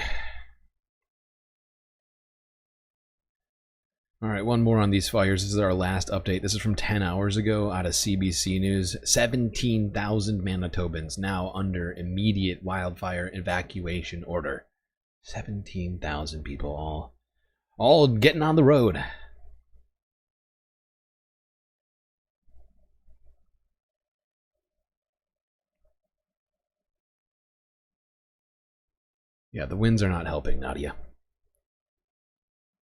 Speaker 20: All right, one more on these fires. This is our last update. This is from 10 hours ago out of CBC News. 17,000 Manitobans now under immediate wildfire evacuation order. 17,000 people all getting on the road. Yeah, the winds are not helping, Nadia.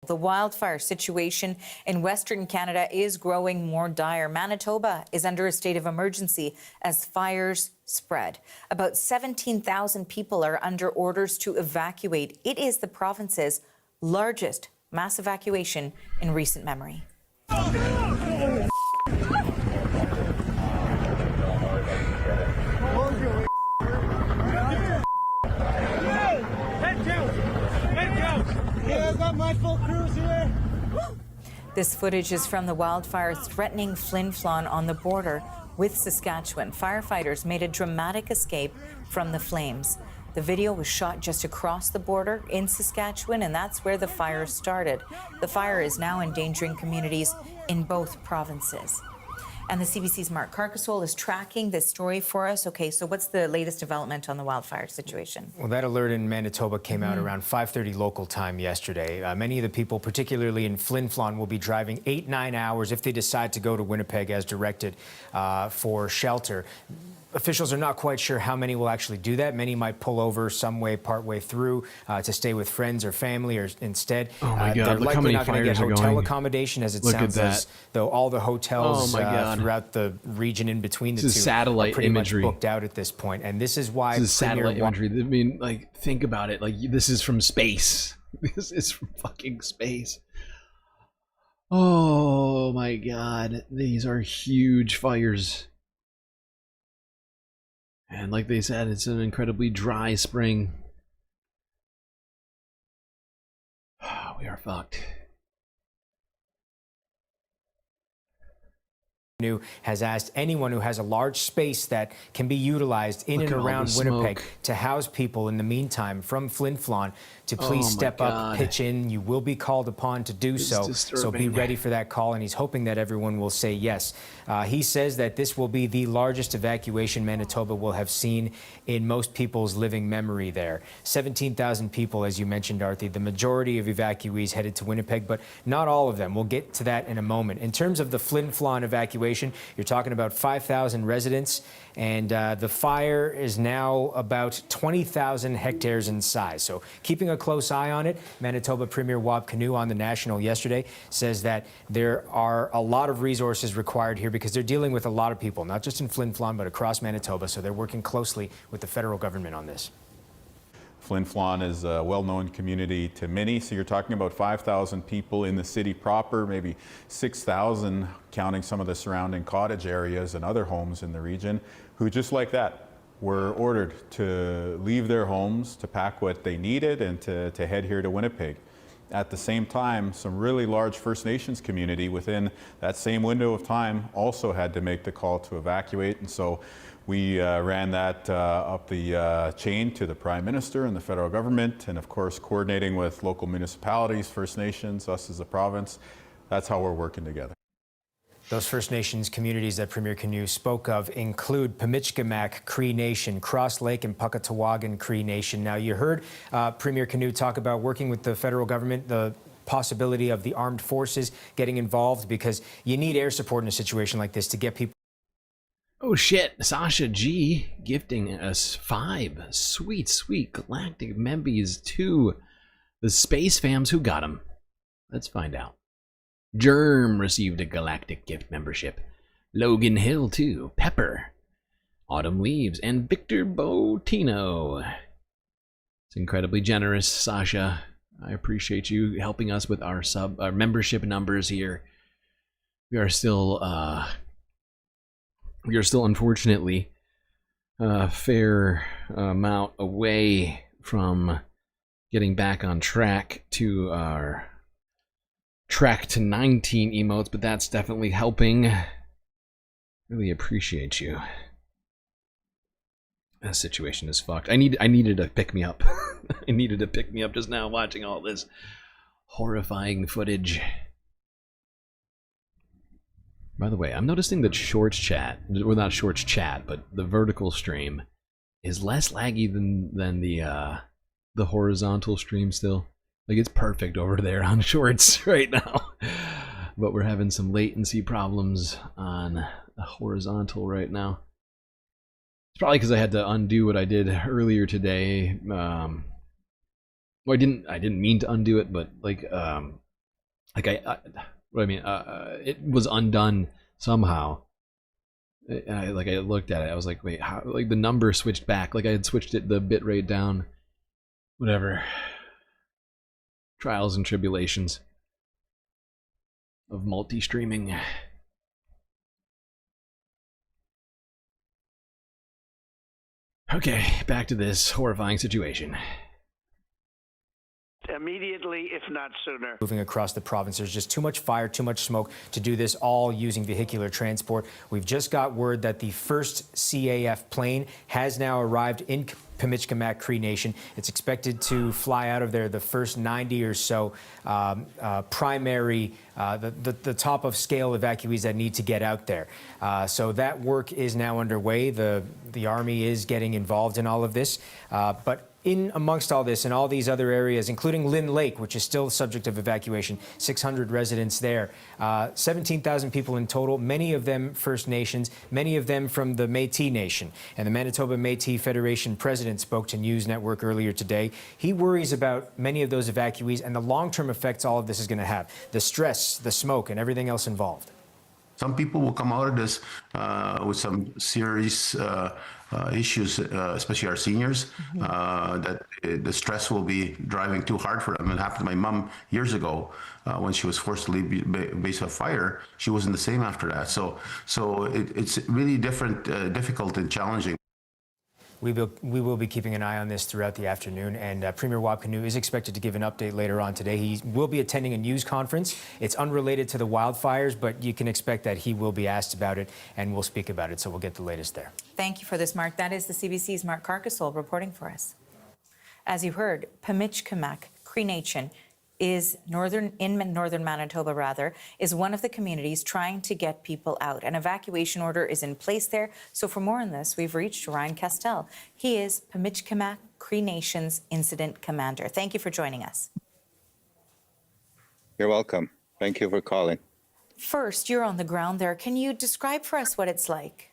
Speaker 12: The wildfire situation in Western Canada is growing more dire. Manitoba is under a state of emergency as fires spread. About 17,000 people are under orders to evacuate. It is the province's largest mass evacuation in recent memory. This footage is from the wildfire threatening Flin Flon on the border with Saskatchewan. Firefighters made a dramatic escape from the flames. The video was shot just across the border in Saskatchewan, and that's where the fire started. The fire is now endangering communities in both provinces. And the CBC's Mark Carcassole is tracking this story for us. Okay, so what's the latest development on the wildfire situation?
Speaker 13: Well, that alert in Manitoba came out around 5:30 local time yesterday. Many of the people, particularly in Flin Flon, will be driving 8-9 hours if they decide to go to Winnipeg as directed for shelter. Officials are not quite sure how many will actually do that. Many might pull over some way, part way through, to stay with friends or family, or instead,
Speaker 20: oh my God,
Speaker 13: they're
Speaker 20: look
Speaker 13: likely
Speaker 20: how
Speaker 13: not going to get hotel accommodation, as it sounds as though all the hotels throughout the region in between the two
Speaker 20: satellite
Speaker 13: are pretty
Speaker 20: imagery.
Speaker 13: much booked out at this point. And this is why
Speaker 20: this is satellite imagery. I mean, like, think about it. Like, this is from space. This is from fucking space. Oh my God, these are huge fires. And like they said, it's an incredibly dry spring. We are fucked.
Speaker 13: Has asked anyone who has a large space that can be utilized in and around Winnipeg to house people in the meantime from Flin Flon to please step up, pitch in. You will be called upon to do so. So be ready for that call, and he's hoping that everyone will say yes. He says that this will be the largest evacuation Manitoba will have seen in most people's living memory there. 17,000 people, as you mentioned, Arthi. The majority of evacuees headed to Winnipeg, but not all of them. We'll get to that in a moment. In terms of the Flin Flon evacuation, you're talking about 5,000 residents, and the fire is now about 20,000 hectares in size. So keeping a close eye on it. Manitoba Premier Wob Canoe on the National yesterday says that there are a lot of resources required here because they're dealing with a lot of people, not just in Flin Flon, but across Manitoba. So they're working closely with the federal government on this.
Speaker 7: Flin Flon is a well-known community to many, so you're talking about 5,000 people in the city proper, maybe 6,000 counting some of the surrounding cottage areas and other homes in the region, who just like that were ordered to leave their homes, to pack what they needed, and to head here to Winnipeg. At the same time, some really large First Nations community within that same window of time also had to make the call to evacuate, and so we ran that up the chain to the Prime Minister and the federal government, and of course coordinating with local municipalities, First Nations, us as a province. That's how we're working together.
Speaker 13: Those First Nations communities that Premier Canoe spoke of include Pamichkamak Cree Nation, Cross Lake and Puckatawagan Cree Nation. Now, you heard Premier Canoe talk about working with the federal government, the possibility of the armed forces getting involved, because you need air support in a situation like this to get people.
Speaker 20: Oh shit, Sasha G gifting us 5 sweet, sweet galactic membies to the space fams. Who got them? Let's find out. Germ received a galactic gift membership. Logan Hill too. Pepper. Autumn Leaves and Victor Botino. It's incredibly generous, Sasha. I appreciate you helping us with our membership numbers here. We are still unfortunately a fair amount away from getting back on track to our track to 19 emotes, but that's definitely helping. Really appreciate you. That situation is fucked. I needed to pick me up. I needed to pick me up just now watching all this horrifying footage. By the way, I'm noticing that Shorts chat, well, not Shorts chat, but the vertical stream is less laggy than the horizontal stream still. Like, it's perfect over there on Shorts right now. But we're having some latency problems on the horizontal right now. It's probably because I had to undo what I did earlier today. Well, I didn't mean to undo it, but like it was undone somehow. And I looked at it. I was like, wait, how? Like the number switched back. Like I had switched the bit rate down. Whatever. Trials and tribulations of multi-streaming. Okay, back to this horrifying situation.
Speaker 4: Immediately, if not sooner.
Speaker 13: Moving across the province, there's just too much fire, too much smoke to do this all using vehicular transport. We've just got word that the first CAF plane has now arrived in Pimicikamak Cree Nation. It's expected to fly out of there the first 90 or so primary, the top of scale evacuees that need to get out there. So that work is now underway. The Army is getting involved in all of this, but in amongst all this and all these other areas, including Lynn Lake, which is still the subject of evacuation, 600 residents there, 17,000 people in total, many of them First Nations, many of them from the Métis Nation. And the Manitoba Métis Federation president spoke to News Network earlier today. He worries about many of those evacuees and the long-term effects all of this is going to have, the stress, the smoke, and everything else involved.
Speaker 11: Some people will come out of this with some serious issues, especially our seniors, that the stress will be driving too hard for them. It happened to my mom years ago when she was forced to leave base of fire. She wasn't the same after that. So it's really difficult and challenging.
Speaker 13: We will be keeping an eye on this throughout the afternoon, and Premier Wapkanu is expected to give an update later on today. He will be attending a news conference. It's unrelated to the wildfires, but you can expect that he will be asked about it, and we'll speak about it, so we'll get the latest there.
Speaker 12: Thank you for this, Mark. That is the CBC's Mark Carcassol reporting for us. As you heard, Pimicikamak Cree Nation is northern Manitoba, is one of the communities trying to get people out. An evacuation order is in place there. So for more on this, we've reached Ryan Castell. He is Pimicikamak Cree Nation's incident commander. Thank you for joining us.
Speaker 14: You're welcome. Thank you for calling.
Speaker 12: First, you're on the ground there. Can you describe for us what it's like?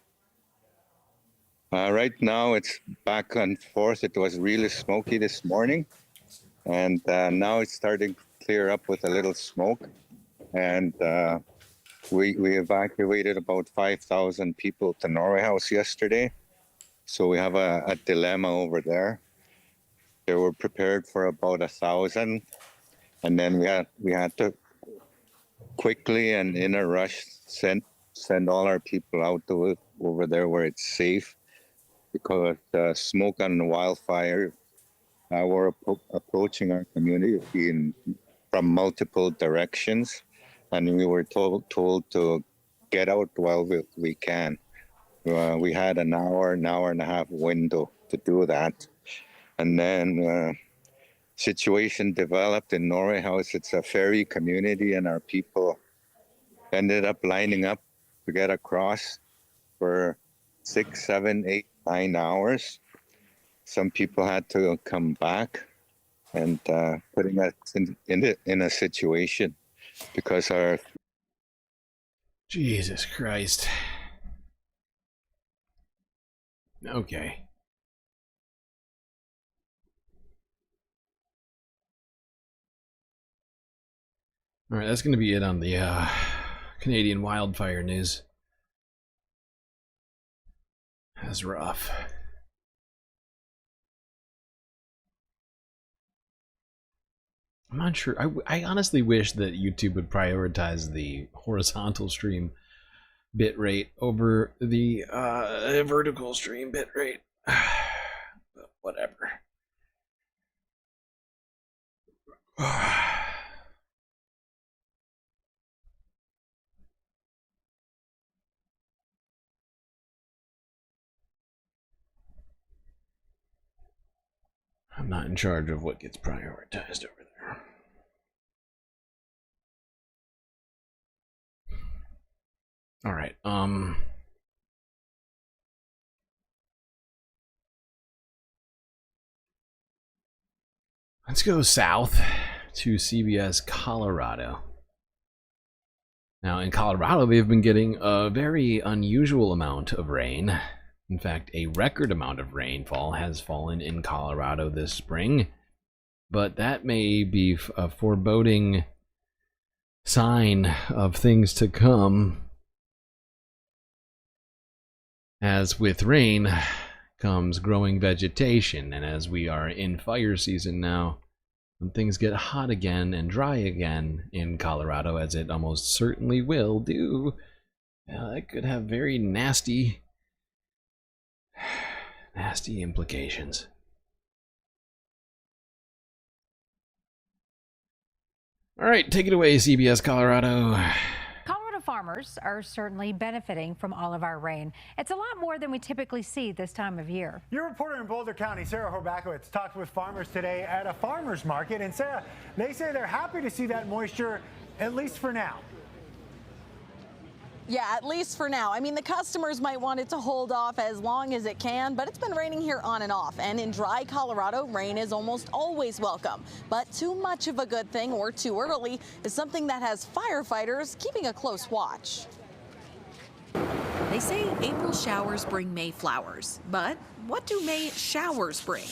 Speaker 14: Right now, it's back and forth. It was really smoky this morning. And now it's starting to clear up with a little smoke. And we evacuated about 5,000 people to Norway House yesterday. So we have a dilemma over there. They were prepared for about 1,000. And then we had to quickly and in a rush send all our people out to over there where it's safe, because smoke and wildfire were approaching our community from multiple directions, and we were told to get out while we can. We had an hour and a half window to do that, and then situation developed in Norway House. It's a ferry community, and our people ended up lining up to get across for 6, 7, 8, 9 hours. Some people had to come back, and putting us in a situation because our...
Speaker 20: Jesus Christ. Okay. All right, that's going to be it on the Canadian wildfire news. That's rough. I'm not sure. I honestly wish that YouTube would prioritize the horizontal stream bitrate over the vertical stream bitrate. But whatever. I'm not in charge of what gets prioritized over there. All right. Let's go south to CBS, Colorado. Now, in Colorado, they've been getting a very unusual amount of rain. In fact, a record amount of rainfall has fallen in Colorado this spring. But that may be a foreboding sign of things to come. As with rain comes growing vegetation, and as we are in fire season now, when things get hot again and dry again in Colorado, as it almost certainly will do, that could have very nasty implications. All right, take it away, CBS Colorado.
Speaker 15: Farmers are certainly benefiting from all of our rain. It's a lot more than we typically see this time of year.
Speaker 17: Your reporter in Boulder County, Sarah Horbakowitz, talked with farmers today at a farmer's market. And Sarah, they say they're happy to see that moisture, at least for now.
Speaker 18: Yeah, at least for now. I mean, the customers might want it to hold off as long as it can, but it's been raining here on and off. And in dry Colorado, rain is almost always welcome. But too much of a good thing or too early is something that has firefighters keeping a close watch.
Speaker 19: They say April showers bring May flowers. But what do May showers bring?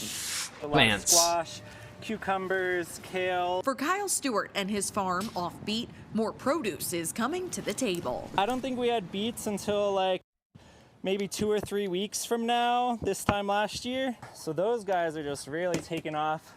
Speaker 20: Plants.
Speaker 19: Squash, cucumbers, kale. For Kyle Stewart and his farm, Offbeat, more produce is coming to the table.
Speaker 21: I don't think we had beets until like maybe 2 or 3 weeks from now, this time last year. So those guys are just really taking off,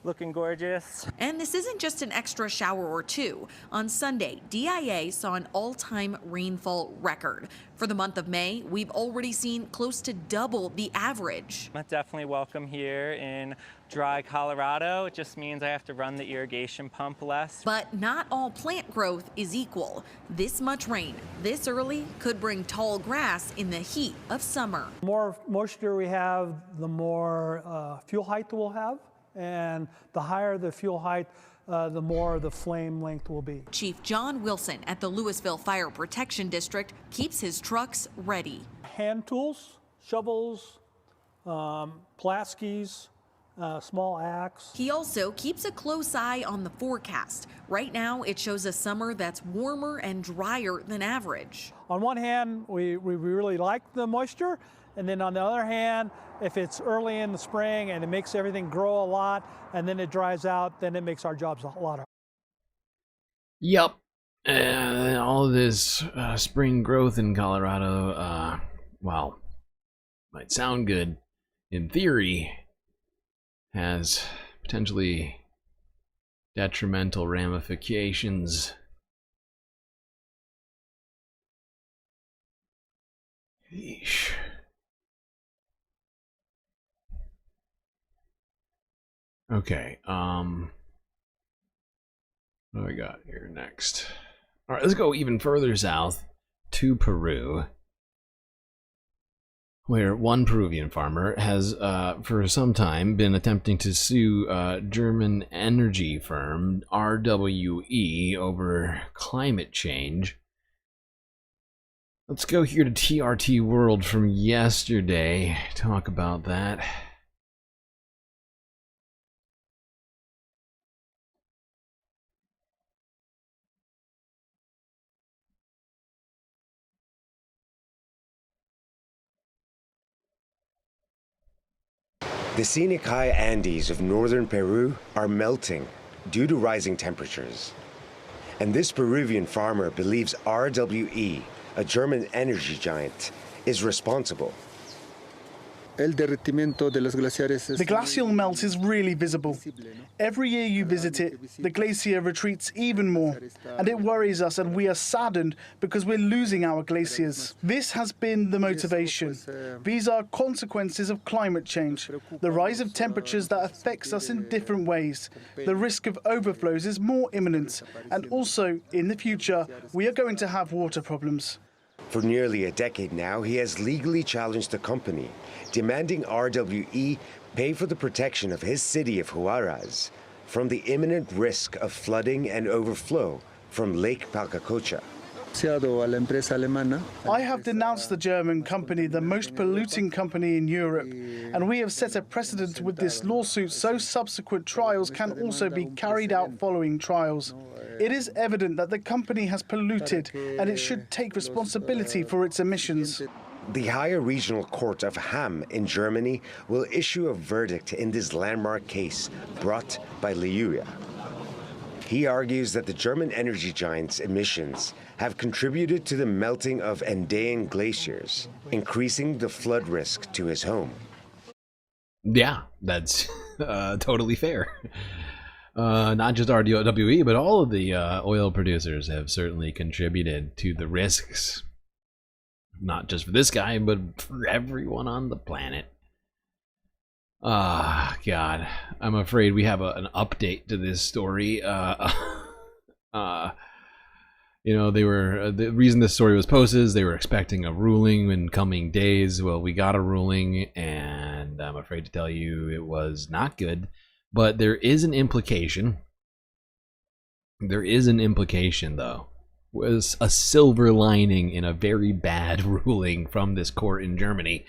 Speaker 21: looking gorgeous.
Speaker 19: And this isn't just an extra shower or two. On Sunday, DIA saw an all-time rainfall record. For the month of May, we've already seen close to double the average.
Speaker 21: I'm definitely welcome here in dry Colorado. It just means I have to run the irrigation pump less.
Speaker 19: But not all plant growth is equal. This much rain this early could bring tall grass in the heat of summer.
Speaker 26: The more moisture we have, the more fuel height we'll have. And the higher the fuel height, the more the flame length will be.
Speaker 19: Chief John Wilson at the Louisville Fire Protection District keeps his trucks ready.
Speaker 26: Hand tools, shovels, Plaskeys, small axe.
Speaker 19: He also keeps a close eye on the forecast. Right now, it shows a summer that's warmer and drier than average.
Speaker 26: On one hand, we really like the moisture. And then on the other hand, if it's early in the spring and it makes everything grow a lot and then it dries out, then it makes our jobs a lot harder.
Speaker 20: Yup. All this spring growth in Colorado, well, might sound good in theory, has potentially detrimental ramifications. Yeesh. Okay, what do I got here next? All right, let's go even further south to Peru, where one Peruvian farmer has, for some time, been attempting to sue German energy firm RWE over climate change. Let's go here to TRT World from yesterday, talk about that.
Speaker 27: The scenic high Andes of northern Peru are melting due to rising temperatures. And this Peruvian farmer believes RWE, a German energy giant, is responsible.
Speaker 28: The glacial melt is really visible. Every year you visit it, the glacier retreats even more, and it worries us, and we are saddened because we're losing our glaciers. This has been the motivation. These are consequences of climate change, the rise of temperatures that affects us in different ways. The risk of overflows is more imminent, and also, in the future, we are going to have water problems.
Speaker 27: For nearly a decade now, he has legally challenged the company, demanding RWE pay for the protection of his city of Juarez from the imminent risk of flooding and overflow from Lake Palcacocha.
Speaker 28: I have denounced the German company, the most polluting company in Europe, and we have set a precedent with this lawsuit so subsequent trials can also be carried out following trials. It is evident that the company has polluted and it should take responsibility for its emissions.
Speaker 27: The higher regional court of Hamm in Germany will issue a verdict in this landmark case brought by Liuya. He argues that the German energy giant's emissions have contributed to the melting of Andean glaciers, increasing the flood risk to his home.
Speaker 20: Yeah, that's totally fair. Not just RWE, but all of the oil producers have certainly contributed to the risks. Not just for this guy, but for everyone on the planet. Ah, God. I'm afraid we have an update to this story. You know, the reason this story was posted is they were expecting a ruling in coming days. Well, we got a ruling, and I'm afraid to tell you it was not good. But there is an implication. There is an implication, though. Was a silver lining in a very bad ruling from this court in Germany,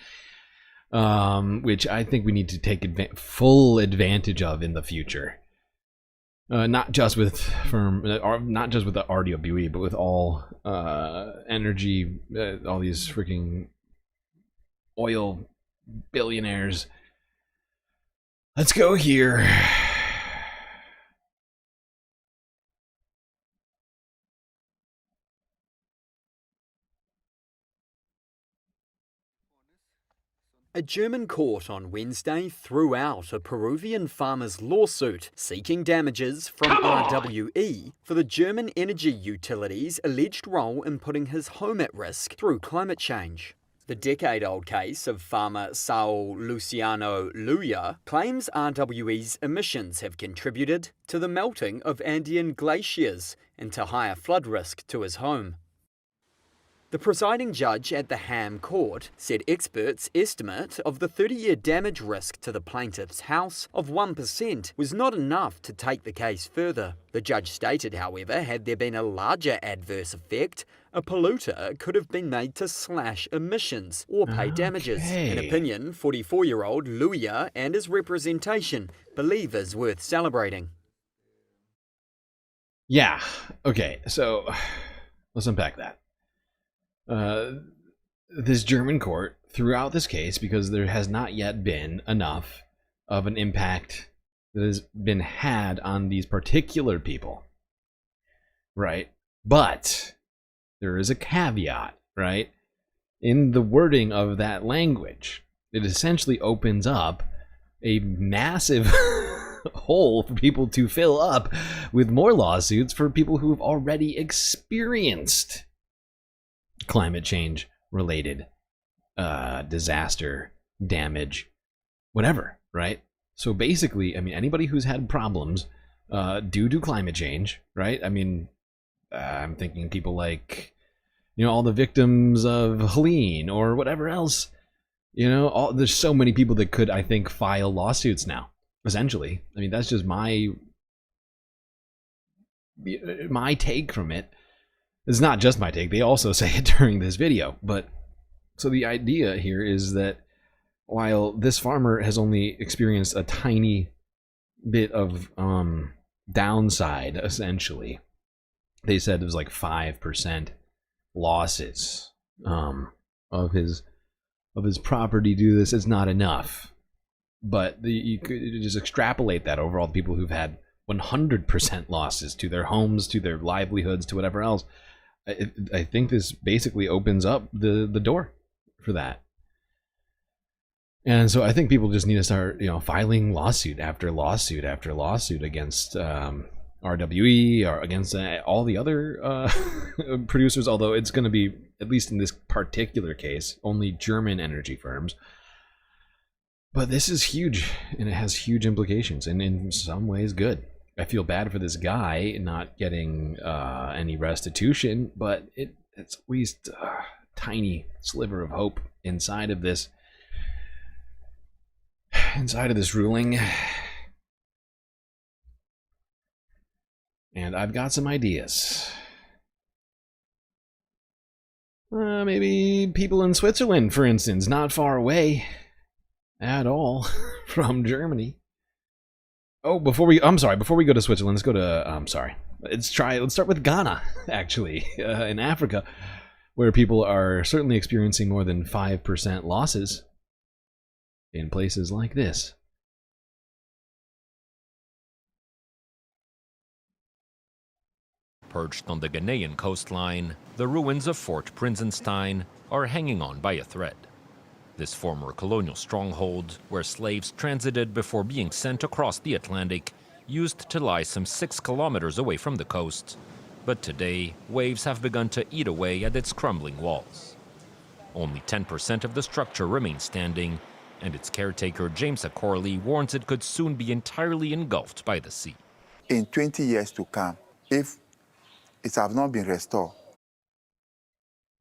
Speaker 20: which I think we need to take full advantage of in the future. Not just with not just with the RWE, but with all energy, all these freaking oil billionaires. Let's go here.
Speaker 1: A German court on Wednesday threw out a Peruvian farmer's lawsuit seeking damages from RWE for the German energy utility's alleged role in putting his home at risk through climate change. The decade-old case of farmer Saul Luciano Luya claims RWE's emissions have contributed to the melting of Andean glaciers and to higher flood risk to his home. The presiding judge at the Hamm court said experts' estimate of the 30-year damage risk to the plaintiff's house of 1% was not enough to take the case further. The judge stated, however, had there been a larger adverse effect, a polluter could have been made to slash emissions or pay damages. An opinion 44-year-old Luya and his representation believe is worth celebrating.
Speaker 20: Yeah, okay, so let's unpack that. This German court threw out this case because there has not yet been enough of an impact that has been had on these particular people, right? But there is a caveat, right? In the wording of that language, it essentially opens up a massive hole for people to fill up with more lawsuits for people who've already experienced climate change related disaster, damage, whatever, right? So basically, I mean, anybody who's had problems due to climate change, right? I mean, I'm thinking people like, you know, all the victims of Helene or whatever else, you know, there's so many people that could, I think, file lawsuits now, essentially. I mean, that's just my take from it. It's not just my take. They also say it during this video. But so the idea here is that while this farmer has only experienced a tiny bit of downside, essentially, they said it was like 5% losses of his property due to this. It's not enough. But you could just extrapolate that over all the people who've had 100% losses to their homes, to their livelihoods, to whatever else. I think this basically opens up the door for that. And so I think people just need to start, you know, filing lawsuit after lawsuit after lawsuit against RWE or against all the other producers, although it's going to be, at least in this particular case, only German energy firms. But this is huge, and it has huge implications, and in some ways good. I feel bad for this guy not getting any restitution, but it's at least tiny sliver of hope inside of this ruling. And I've got some ideas. Maybe people in Switzerland, for instance, not far away at all from Germany. Oh, before we go to Switzerland, let's go to, let's start with Ghana, actually, in Africa, where people are certainly experiencing more than 5% losses in places like this.
Speaker 3: Perched on the Ghanaian coastline, the ruins of Fort Prinsenstein are hanging on by a thread. This former colonial stronghold, where slaves transited before being sent across the Atlantic, used to lie some 6 kilometers away from the coast. But today, waves have begun to eat away at its crumbling walls. Only 10% of the structure remains standing, and its caretaker, James Acorley, warns it could soon be entirely engulfed by the sea.
Speaker 8: In 20 years to come, if it has not been restored.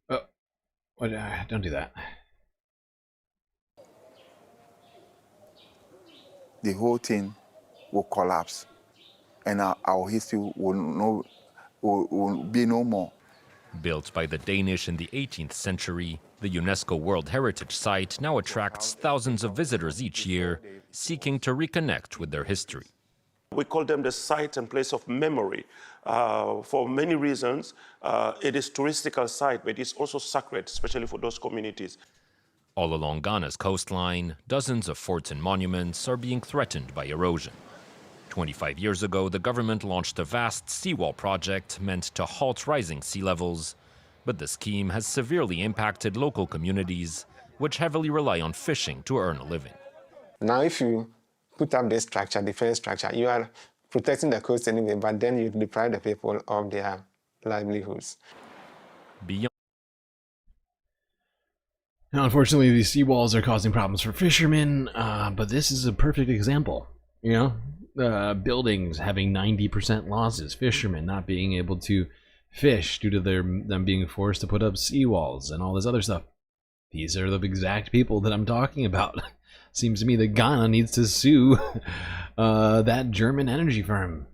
Speaker 20: Don't do that.
Speaker 8: The whole thing will collapse, and our history will be no more.
Speaker 3: Built by the Danish in the 18th century, the UNESCO World Heritage Site now attracts thousands of visitors each year, seeking to reconnect with their history.
Speaker 10: We call them the site and place of memory. For many reasons, it is a touristical site, but it's also sacred, especially for those communities.
Speaker 3: All along Ghana's coastline, dozens of forts and monuments are being threatened by erosion. 25 years ago, the government launched a vast seawall project meant to halt rising sea levels, but the scheme has severely impacted local communities, which heavily rely on fishing to earn a living.
Speaker 16: Now, if you put up this structure, defense structure, you are protecting the coast anyway, but then you deprive the people of their livelihoods.
Speaker 3: Beyond.
Speaker 20: Now, unfortunately, these seawalls are causing problems for fishermen, but this is a perfect example. You know, buildings having 90% losses, fishermen not being able to fish due to them being forced to put up seawalls and all this other stuff. These are the exact people that I'm talking about. Seems to me that Ghana needs to sue that German energy firm.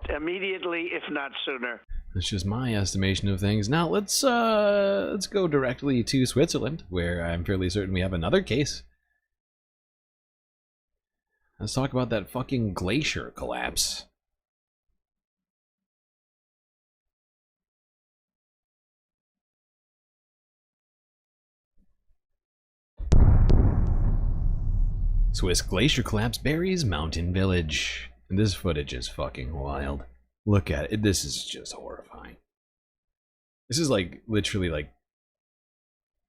Speaker 4: Immediately, if not sooner.
Speaker 20: That's just my estimation of things. Now let's go directly to Switzerland, where I'm fairly certain we have another case. Let's talk about that fucking glacier collapse. Swiss glacier collapse buries mountain village. And this footage is fucking wild. Look at it. This is just horrifying. This is like literally like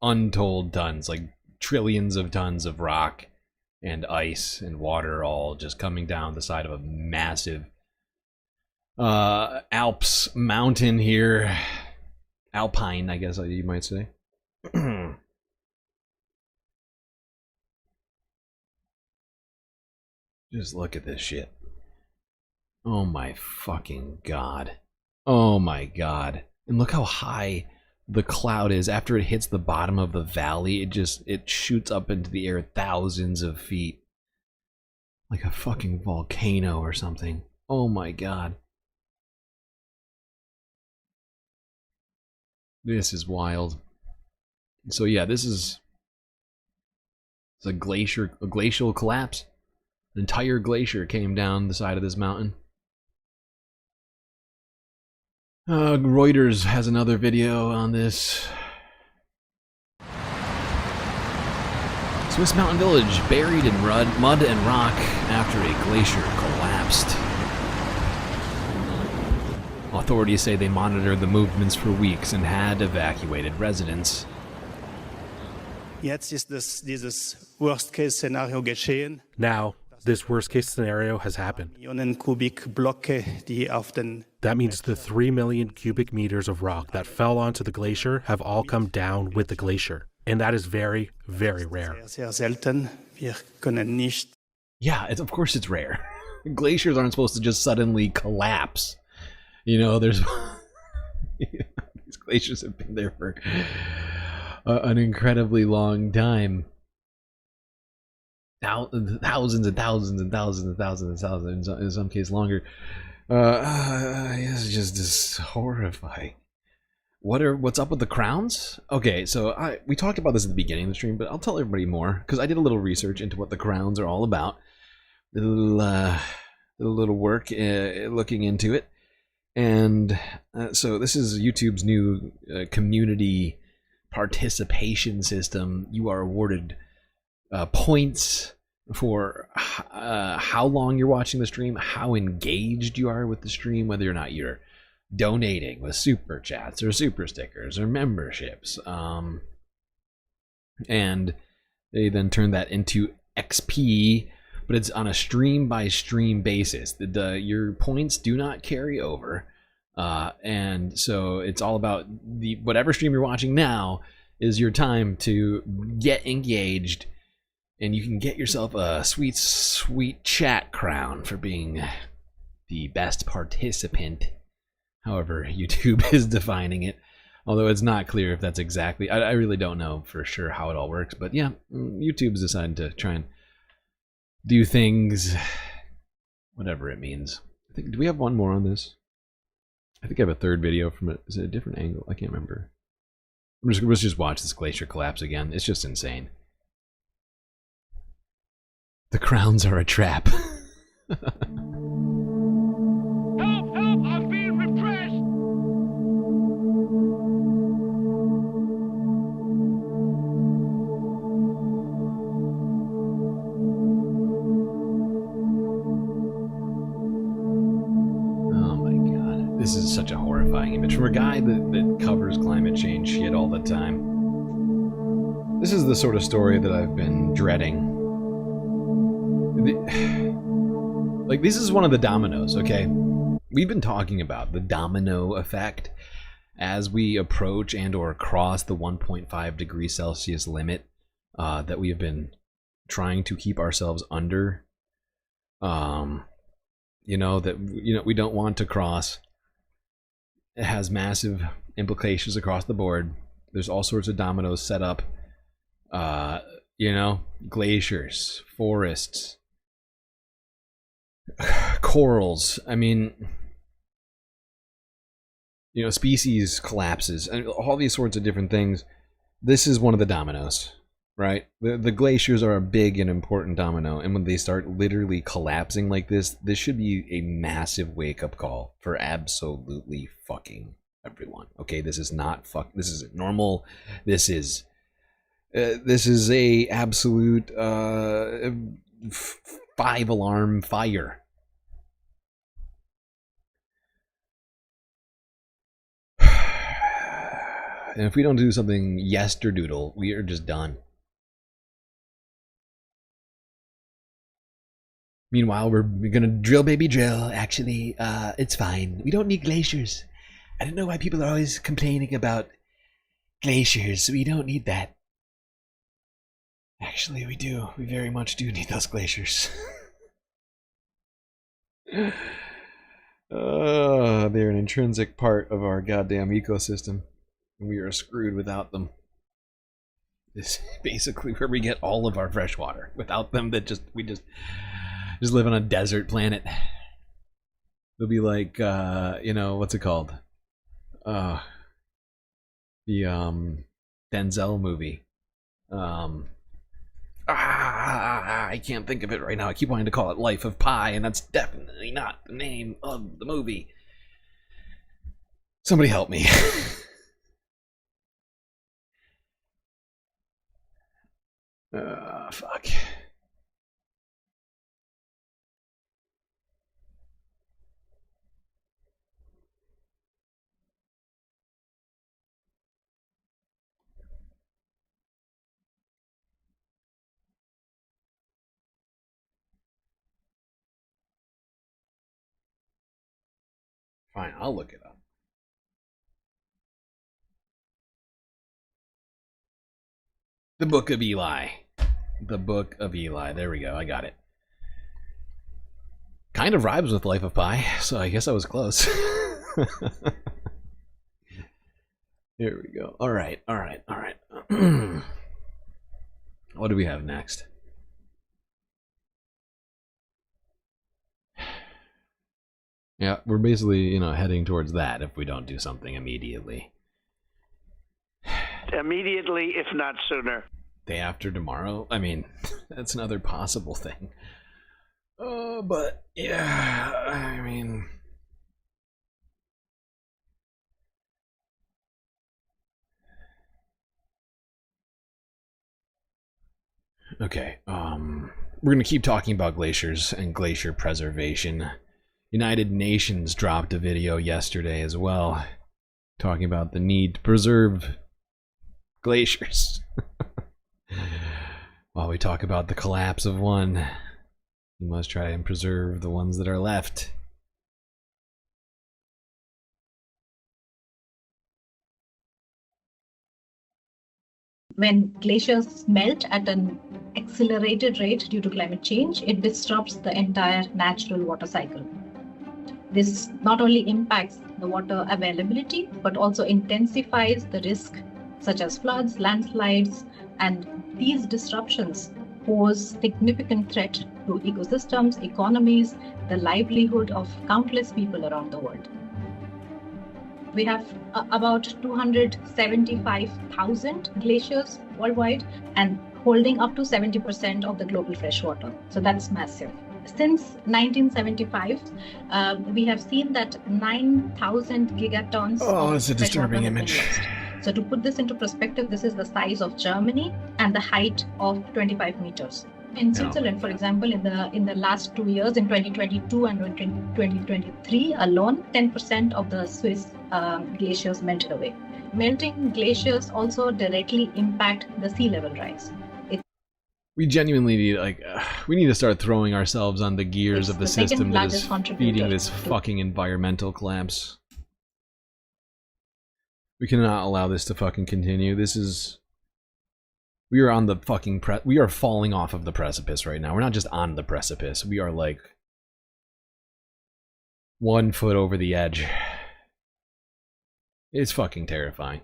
Speaker 20: untold tons, like trillions of tons of rock and ice and water all just coming down the side of a massive Alps mountain here. Alpine, I guess you might say. Just look at this shit. Oh my fucking god. Oh my god. And look how high the cloud is. After it hits the bottom of the valley, it shoots up into the air thousands of feet. Like a fucking volcano or something. Oh my god. This is wild. So yeah, it's a glacial collapse. An entire glacier came down the side of this mountain. Reuters has another video on this. Swiss mountain village buried in mud and rock after a glacier collapsed. Authorities say they monitored the movements for weeks and had evacuated residents.
Speaker 22: Jetzt ist dieses Worst-Case-Szenario geschehen.
Speaker 23: Now, this worst-case scenario has happened.
Speaker 22: Millionen Kubikblöcke, die auf den
Speaker 23: That means the 3 million cubic meters of rock that fell onto the glacier have all come down with the glacier. And that is very, very rare.
Speaker 22: Sehr, sehr selten. Wir können nicht.
Speaker 20: Yeah, of course it's rare. Glaciers aren't supposed to just suddenly collapse. You know, there's... These glaciers have been there for an incredibly long time. Thousands and thousands and thousands and thousands and thousands, in some cases longer. It's just horrifying. What's up with the crowns? Okay, so we talked about this at the beginning of the stream, but I'll tell everybody more because I did a little research into what the crowns are all about. A little work looking into it, and so this is YouTube's new community participation system. You are awarded points for how long you're watching the stream, how engaged you are with the stream, whether or not you're donating with super chats or super stickers or memberships, and they then turn that into XP, but it's on a stream by stream basis. Your points do not carry over, and so it's all about whatever stream you're watching now is your time to get engaged, and you can get yourself a sweet chat crown for being the best participant, however YouTube is defining it, although it's not clear if that's exactly. I really don't know for sure how it all works, but yeah, YouTube's decided to try and do things, whatever it means. Do we have one more on this? I think I have a third video from it. Is it a different angle? I can't remember. Let's just watch this glacier collapse again. It's just insane. The crowns are a trap. This is such a horrifying image from a guy that covers climate change shit all the time. This is the sort of story that I've been dreading. Like, this is one of the dominoes, okay? We've been talking about the domino effect as we approach and or cross the 1.5 degrees Celsius limit that we have been trying to keep ourselves under. We don't want to cross. It has massive implications across the board. There's all sorts of dominoes set up. Glaciers, forests, corals. I mean, species collapses, and all these sorts of different things. This is one of the dominoes, right? The glaciers are a big and important domino, and when they start literally collapsing like this should be a massive wake-up call for absolutely fucking everyone. Okay, this is not this isn't normal. This is a absolute 5-alarm fire. And if we don't do something yesterdoodle, we are just done. Meanwhile, we're gonna drill, baby, drill. Actually, it's fine. We don't need glaciers. I don't know why people are always complaining about glaciers. We don't need that. Actually, we do. We very much do need those glaciers. They're an intrinsic part of our goddamn ecosystem. And we are screwed without them. This is basically where we get all of our fresh water. Without them, we just live on a desert planet. It'll be like, what's it called? The Denzel movie. I can't think of it right now. I keep wanting to call it Life of Pi, and that's definitely not the name of the movie. Somebody help me. Fuck. Fine, I'll look it up. The Book of Eli. The Book of Eli. There we go. I got it. Kind of rhymes with Life of Pi, so I guess I was close. Here we go. All right. What do we have next? Yeah, we're basically, heading towards that if we don't do something immediately.
Speaker 4: Immediately, if not sooner.
Speaker 20: Day after tomorrow? I mean, that's another possible thing. But, yeah, I mean... Okay, we're gonna keep talking about glaciers and glacier preservation. United Nations dropped a video yesterday as well, talking about the need to preserve glaciers. While we talk about the collapse of one, we must try and preserve the ones that are left.
Speaker 2: When glaciers melt at an accelerated rate due to climate change, it disrupts the entire natural water cycle. This not only impacts the water availability, but also intensifies the risk such as floods, landslides, and these disruptions pose significant threat to ecosystems, economies, the livelihood of countless people around the world. We have about 275,000 glaciers worldwide and holding up to 70% of the global freshwater. So that's massive. Since 1975, we have seen that 9,000 gigatons.
Speaker 20: Oh, it's a disturbing image.
Speaker 2: So to put this into perspective, this is the size of Germany and the height of 25 meters. In Switzerland, for example, in the last 2 years, in 2022 and 2023 alone, 10% of the Swiss glaciers melted away. Melting glaciers also directly impact the sea level rise.
Speaker 20: We genuinely need, we need to start throwing ourselves on the gears of the system that is feeding this fucking environmental collapse. We cannot allow this to fucking continue. We are on the fucking we are falling off of the precipice right now. We're not just on the precipice. We are like 1 foot over the edge. It's fucking terrifying.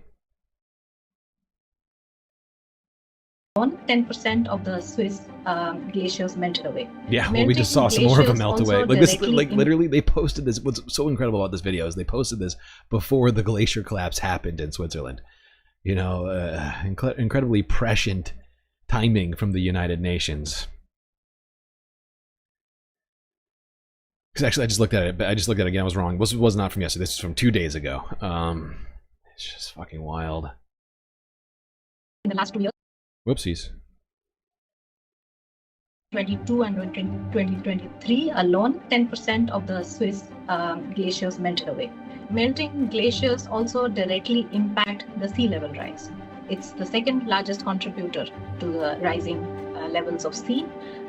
Speaker 2: 10% of the Swiss glaciers melted away.
Speaker 20: Yeah, well, we just saw some more of them melt away. Like this, literally, they posted this. What's so incredible about this video is they posted this before the glacier collapse happened in Switzerland. Incredibly prescient timing from the United Nations. Because actually, I just looked at it. I just looked at it again. I was wrong. This was not from yesterday. This is from 2 days ago. It's just fucking wild.
Speaker 2: In the last 2 years.
Speaker 20: Whoopsies.
Speaker 2: 2022 and 2023 alone, 10% of the Swiss glaciers melted away. Melting glaciers also directly impact the sea level rise. It's the second largest contributor to the rising levels of sea,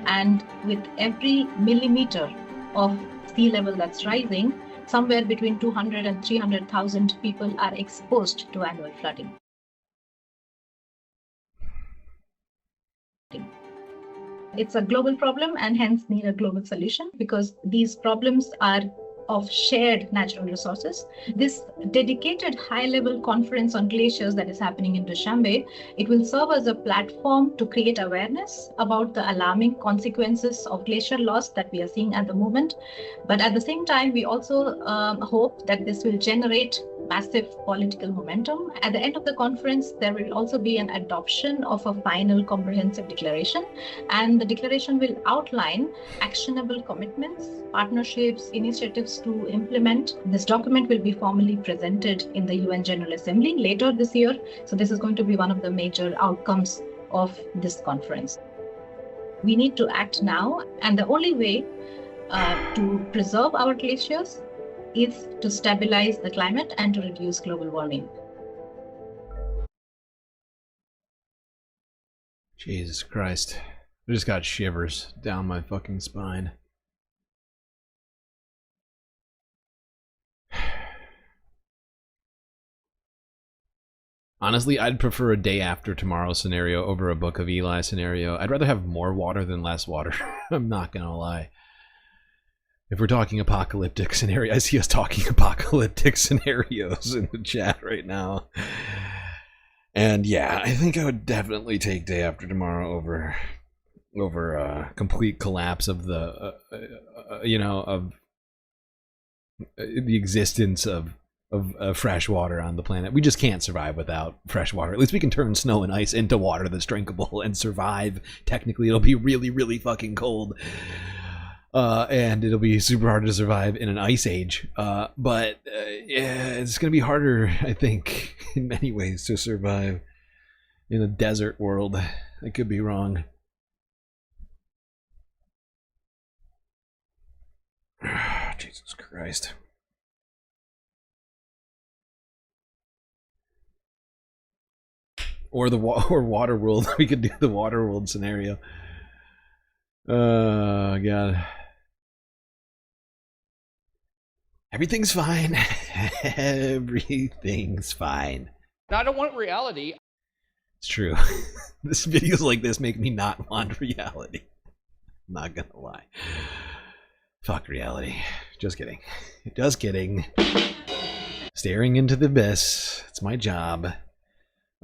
Speaker 2: and with every millimeter of sea level that's rising, somewhere between 200 and 300,000 people are exposed to annual flooding. It's a global problem and hence need a global solution because these problems are of shared natural resources. This dedicated high-level conference on glaciers that is happening in Dushanbe, it will serve as a platform to create awareness about the alarming consequences of glacier loss that we are seeing at the moment. But at the same time, we also hope that this will generate massive political momentum. At the end of the conference, there will also be an adoption of a final comprehensive declaration, and the declaration will outline actionable commitments, partnerships, initiatives to implement. This document will be formally presented in the UN General Assembly later this year. So this is going to be one of the major outcomes of this conference. We need to act now, and the only way to preserve our glaciers is to stabilize the climate and to reduce global warming.
Speaker 20: Jesus Christ. I just got shivers down my fucking spine. Honestly, I'd prefer a day after tomorrow scenario over a Book of Eli scenario. I'd rather have more water than less water. I'm not gonna lie. If we're talking apocalyptic scenario, I see us talking apocalyptic scenarios in the chat right now. And yeah, I think I would definitely take day after tomorrow over complete collapse of the of the existence of fresh water on the planet. We just can't survive without fresh water. At least we can turn snow and ice into water that's drinkable and survive. Technically, it'll be really, really fucking cold. And it'll be super hard to survive in an ice age. But yeah, it's going to be harder, I think, in many ways to survive in a desert world. I could be wrong. Jesus Christ. Or water world. We could do the water world scenario. Oh God. Everything's fine. Everything's fine.
Speaker 5: I don't want reality.
Speaker 20: It's true. This videos like this make me not want reality. I'm not gonna lie. Fuck reality. Just kidding. Just kidding. Staring into the abyss. It's my job.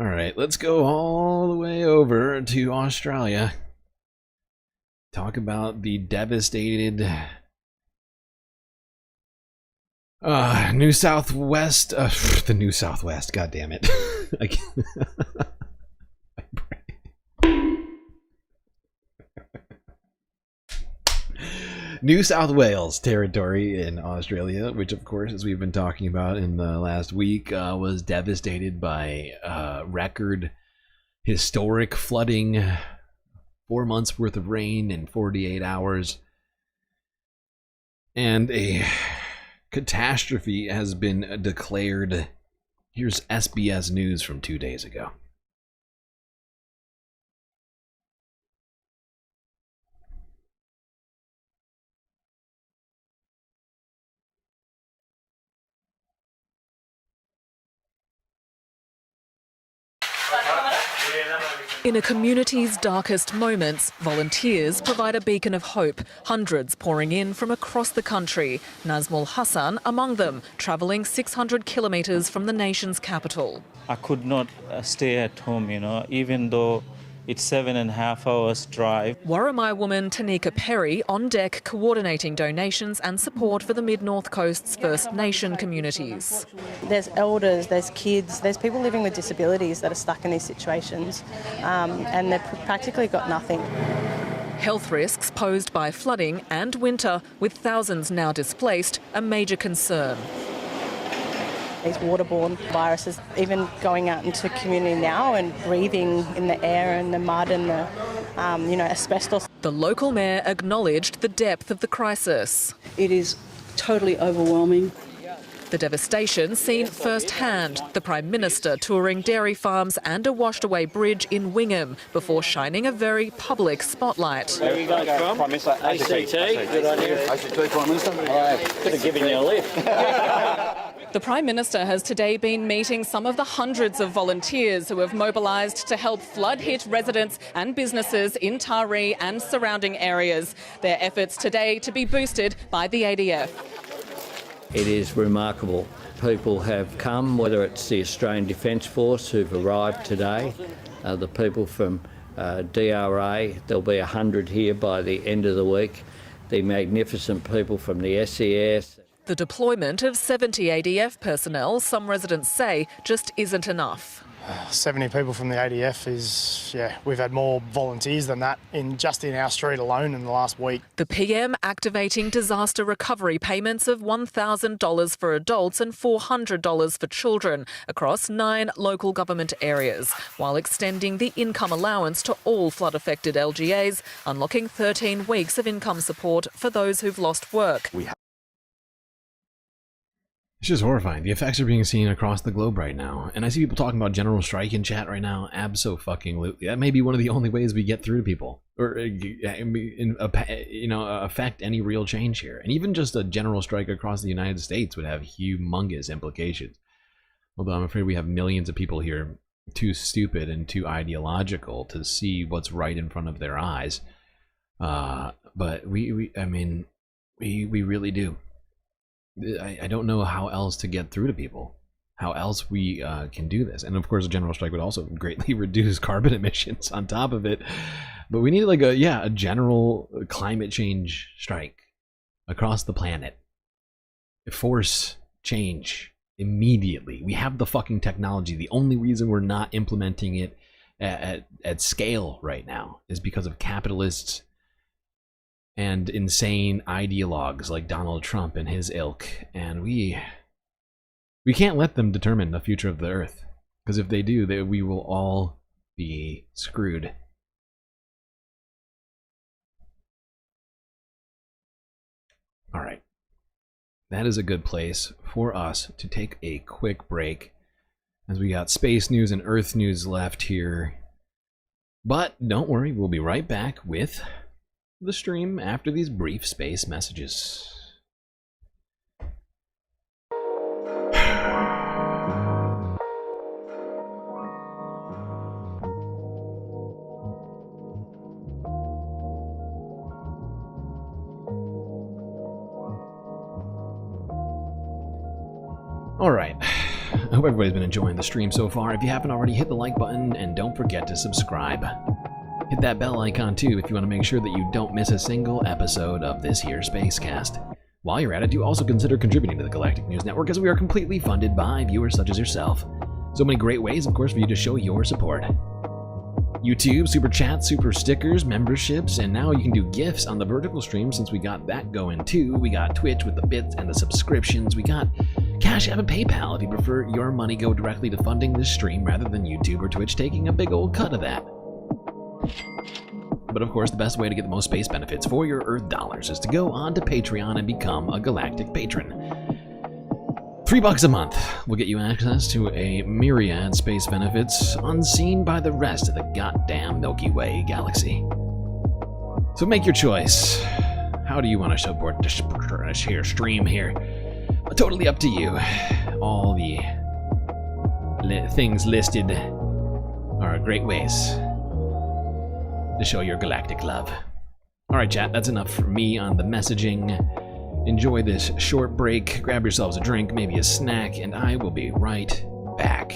Speaker 20: Alright, let's go all the way over to Australia. Talk about the devastated New Southwest, the New Southwest, god damn it. New South Wales territory in Australia, which of course, as we've been talking about in the last week, was devastated by record historic flooding, 4 months worth of rain in 48 hours, and a catastrophe has been declared. Here's SBS News from 2 days ago.
Speaker 6: In a community's darkest moments, volunteers provide a beacon of hope, hundreds pouring in from across the country, Nazmul Hassan among them, travelling 600 kilometres from the nation's capital.
Speaker 7: I could not stay at home, even though it's 7.5 hours drive.
Speaker 6: Warramai woman Tanika Perry on deck coordinating donations and support for the Mid-North Coast's First Nation communities.
Speaker 9: There's elders, there's kids, there's people living with disabilities that are stuck in these situations, and they've practically got nothing.
Speaker 6: Health risks posed by flooding and winter, with thousands now displaced, a major concern.
Speaker 9: These waterborne viruses, even going out into community now and breathing in the air and the mud and the, asbestos.
Speaker 6: The local mayor acknowledged the depth of the crisis.
Speaker 11: It is totally overwhelming.
Speaker 6: The devastation seen firsthand, the Prime Minister touring dairy farms and a washed-away bridge in Wingham before shining a very public spotlight.
Speaker 7: Where are you going from? Prime Minister. ACT. Good idea. ACT, Prime Minister. I could have given you a lift.
Speaker 6: The Prime Minister has today been meeting some of the hundreds of volunteers who have mobilised to help flood-hit residents and businesses in Taree and surrounding areas. Their efforts today to be boosted by the ADF.
Speaker 13: It is remarkable. People have come, whether it's the Australian Defence Force who've arrived today, the people from DRA, there'll be 100 here by the end of the week, the magnificent people from the SES.
Speaker 6: The deployment of 70 ADF personnel, some residents say, just isn't enough.
Speaker 24: 70 people from the ADF is, we've had more volunteers than that just in our street alone in the last week.
Speaker 6: The PM activating disaster recovery payments of $1,000 for adults and $400 for children across 9 local government areas, while extending the income allowance to all flood-affected LGAs, unlocking 13 weeks of income support for those who've lost work.
Speaker 20: It's just horrifying. The effects are being seen across the globe right now. And I see people talking about general strike in chat right now. Abso-fucking-lutely. That may be one of the only ways we get through to people. Or, affect any real change here. And even just a general strike across the United States would have humongous implications. Although I'm afraid we have millions of people here too stupid and too ideological to see what's right in front of their eyes. But We really do. I don't know how else to get through to people. How else we can do this. And of course, a general strike would also greatly reduce carbon emissions on top of it. But we need like a general climate change strike across the planet. Force change immediately. We have the fucking technology. The only reason we're not implementing it at scale right now is because of capitalists and insane ideologues like Donald Trump and his ilk. And we can't let them determine the future of the Earth, because if they do, we will all be screwed. All right. That is a good place for us to take a quick break, as we got space news and Earth news left here. But don't worry, we'll be right back with the stream after these brief space messages. Alright, I hope everybody's been enjoying the stream so far. If you haven't already, hit the like button and don't forget to subscribe. Hit that bell icon too if you want to make sure that you don't miss a single episode of this here Spacecast. While you're at it, do also consider contributing to the Galactic News Network, as we are completely funded by viewers such as yourself. So many great ways, of course, for you to show your support. YouTube, Super Chat, Super Stickers, memberships, and now you can do gifts on the vertical stream since we got that going too. We got Twitch with the bits and the subscriptions. We got Cash App and PayPal if you prefer your money go directly to funding this stream rather than YouTube or Twitch taking a big old cut of that. But of course, the best way to get the most space benefits for your Earth dollars is to go on to Patreon and become a Galactic Patron. $3 a month will get you access to a myriad space benefits unseen by the rest of the goddamn Milky Way galaxy. So make your choice. How do you want to support this here stream here? Totally up to you. All the things listed are great ways to show your galactic love. Alright chat, that's enough for me on the messaging. Enjoy this short break, grab yourselves a drink, maybe a snack, and I will be right back.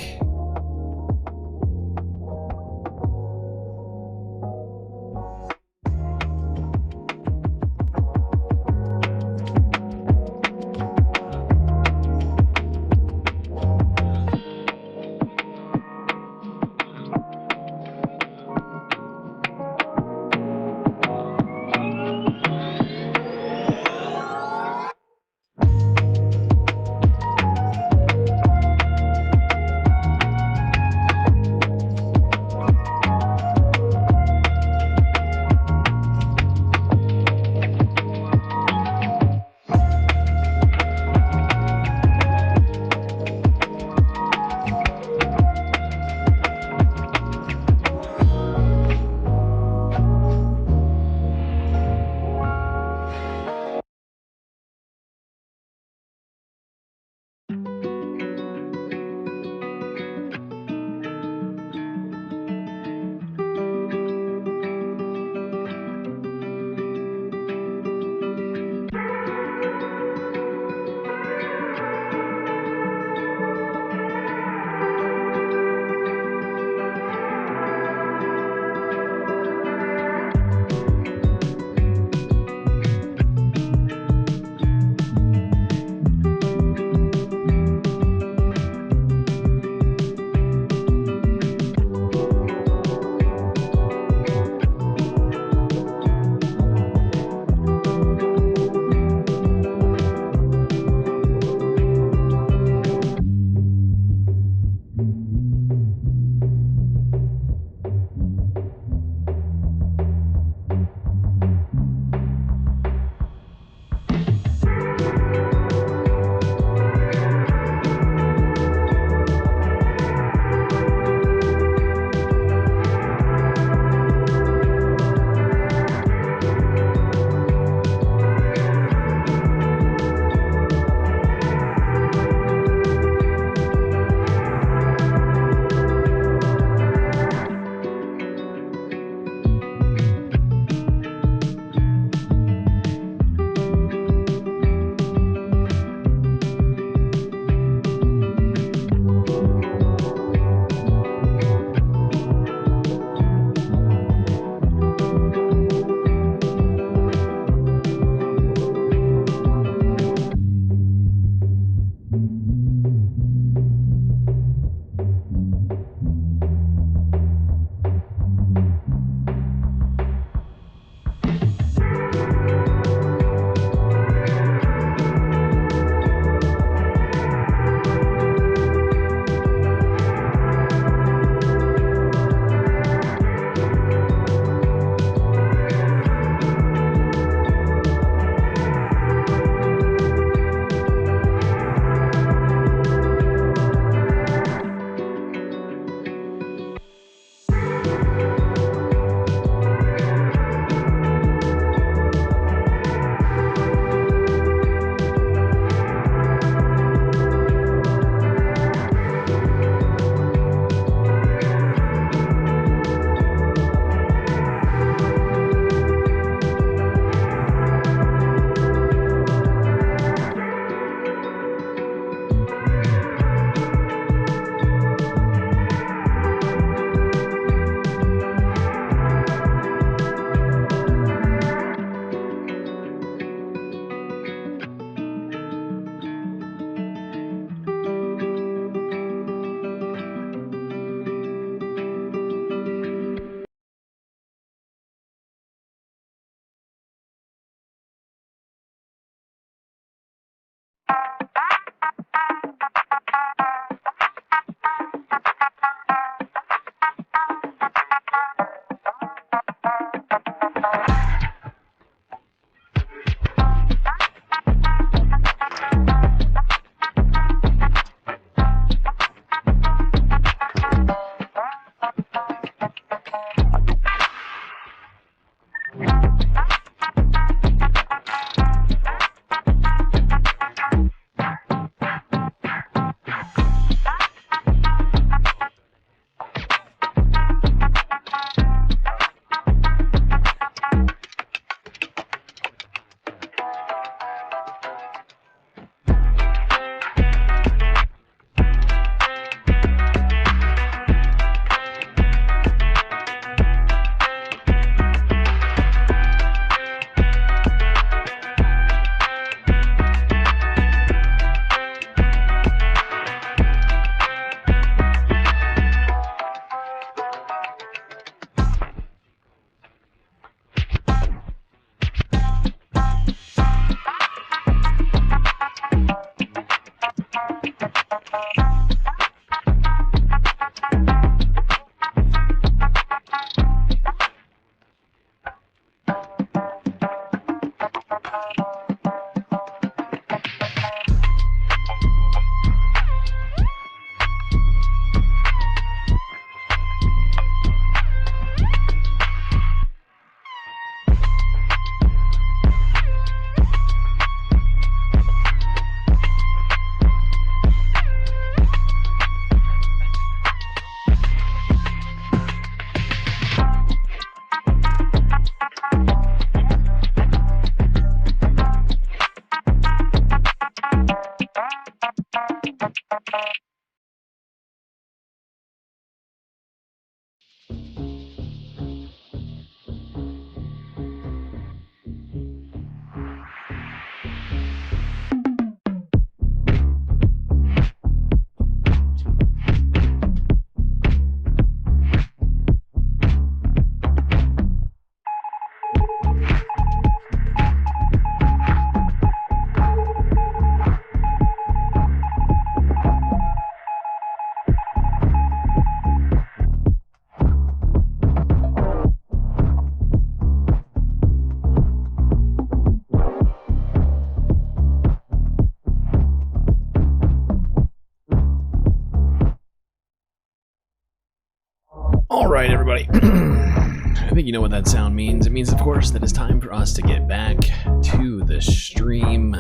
Speaker 20: Alright, everybody. I think you know what that sound means. It means, of course, that it's time for us to get back to the stream.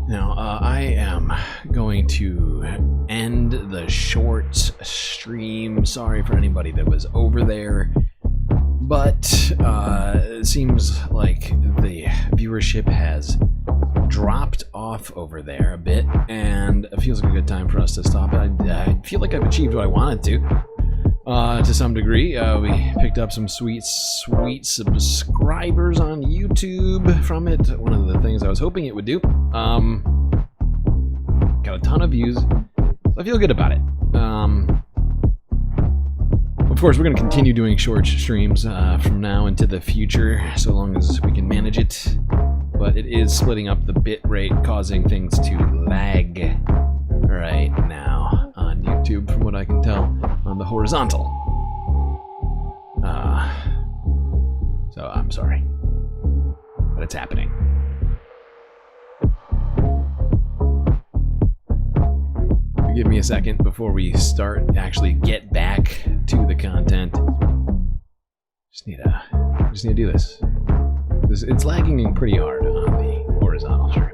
Speaker 20: Now, I am going to end the short stream. Sorry for anybody that was over there. But it seems like the viewership has dropped off over there a bit, and it feels like a good time for us to stop. I feel like I've achieved what I wanted to some degree. We picked up some sweet subscribers on YouTube from it. One of the things I was hoping it would do. Got a ton of views, so I feel good about it. Of course, we're going to continue doing short streams from now into the future, so long as we can manage it. But it is splitting up the bit rate, causing things to lag right now on YouTube, from what I can tell, on the horizontal. So I'm sorry, but it's happening. Give me a second before we actually get back to the content. Just need to do this. It's lagging pretty hard on the horizontal stream.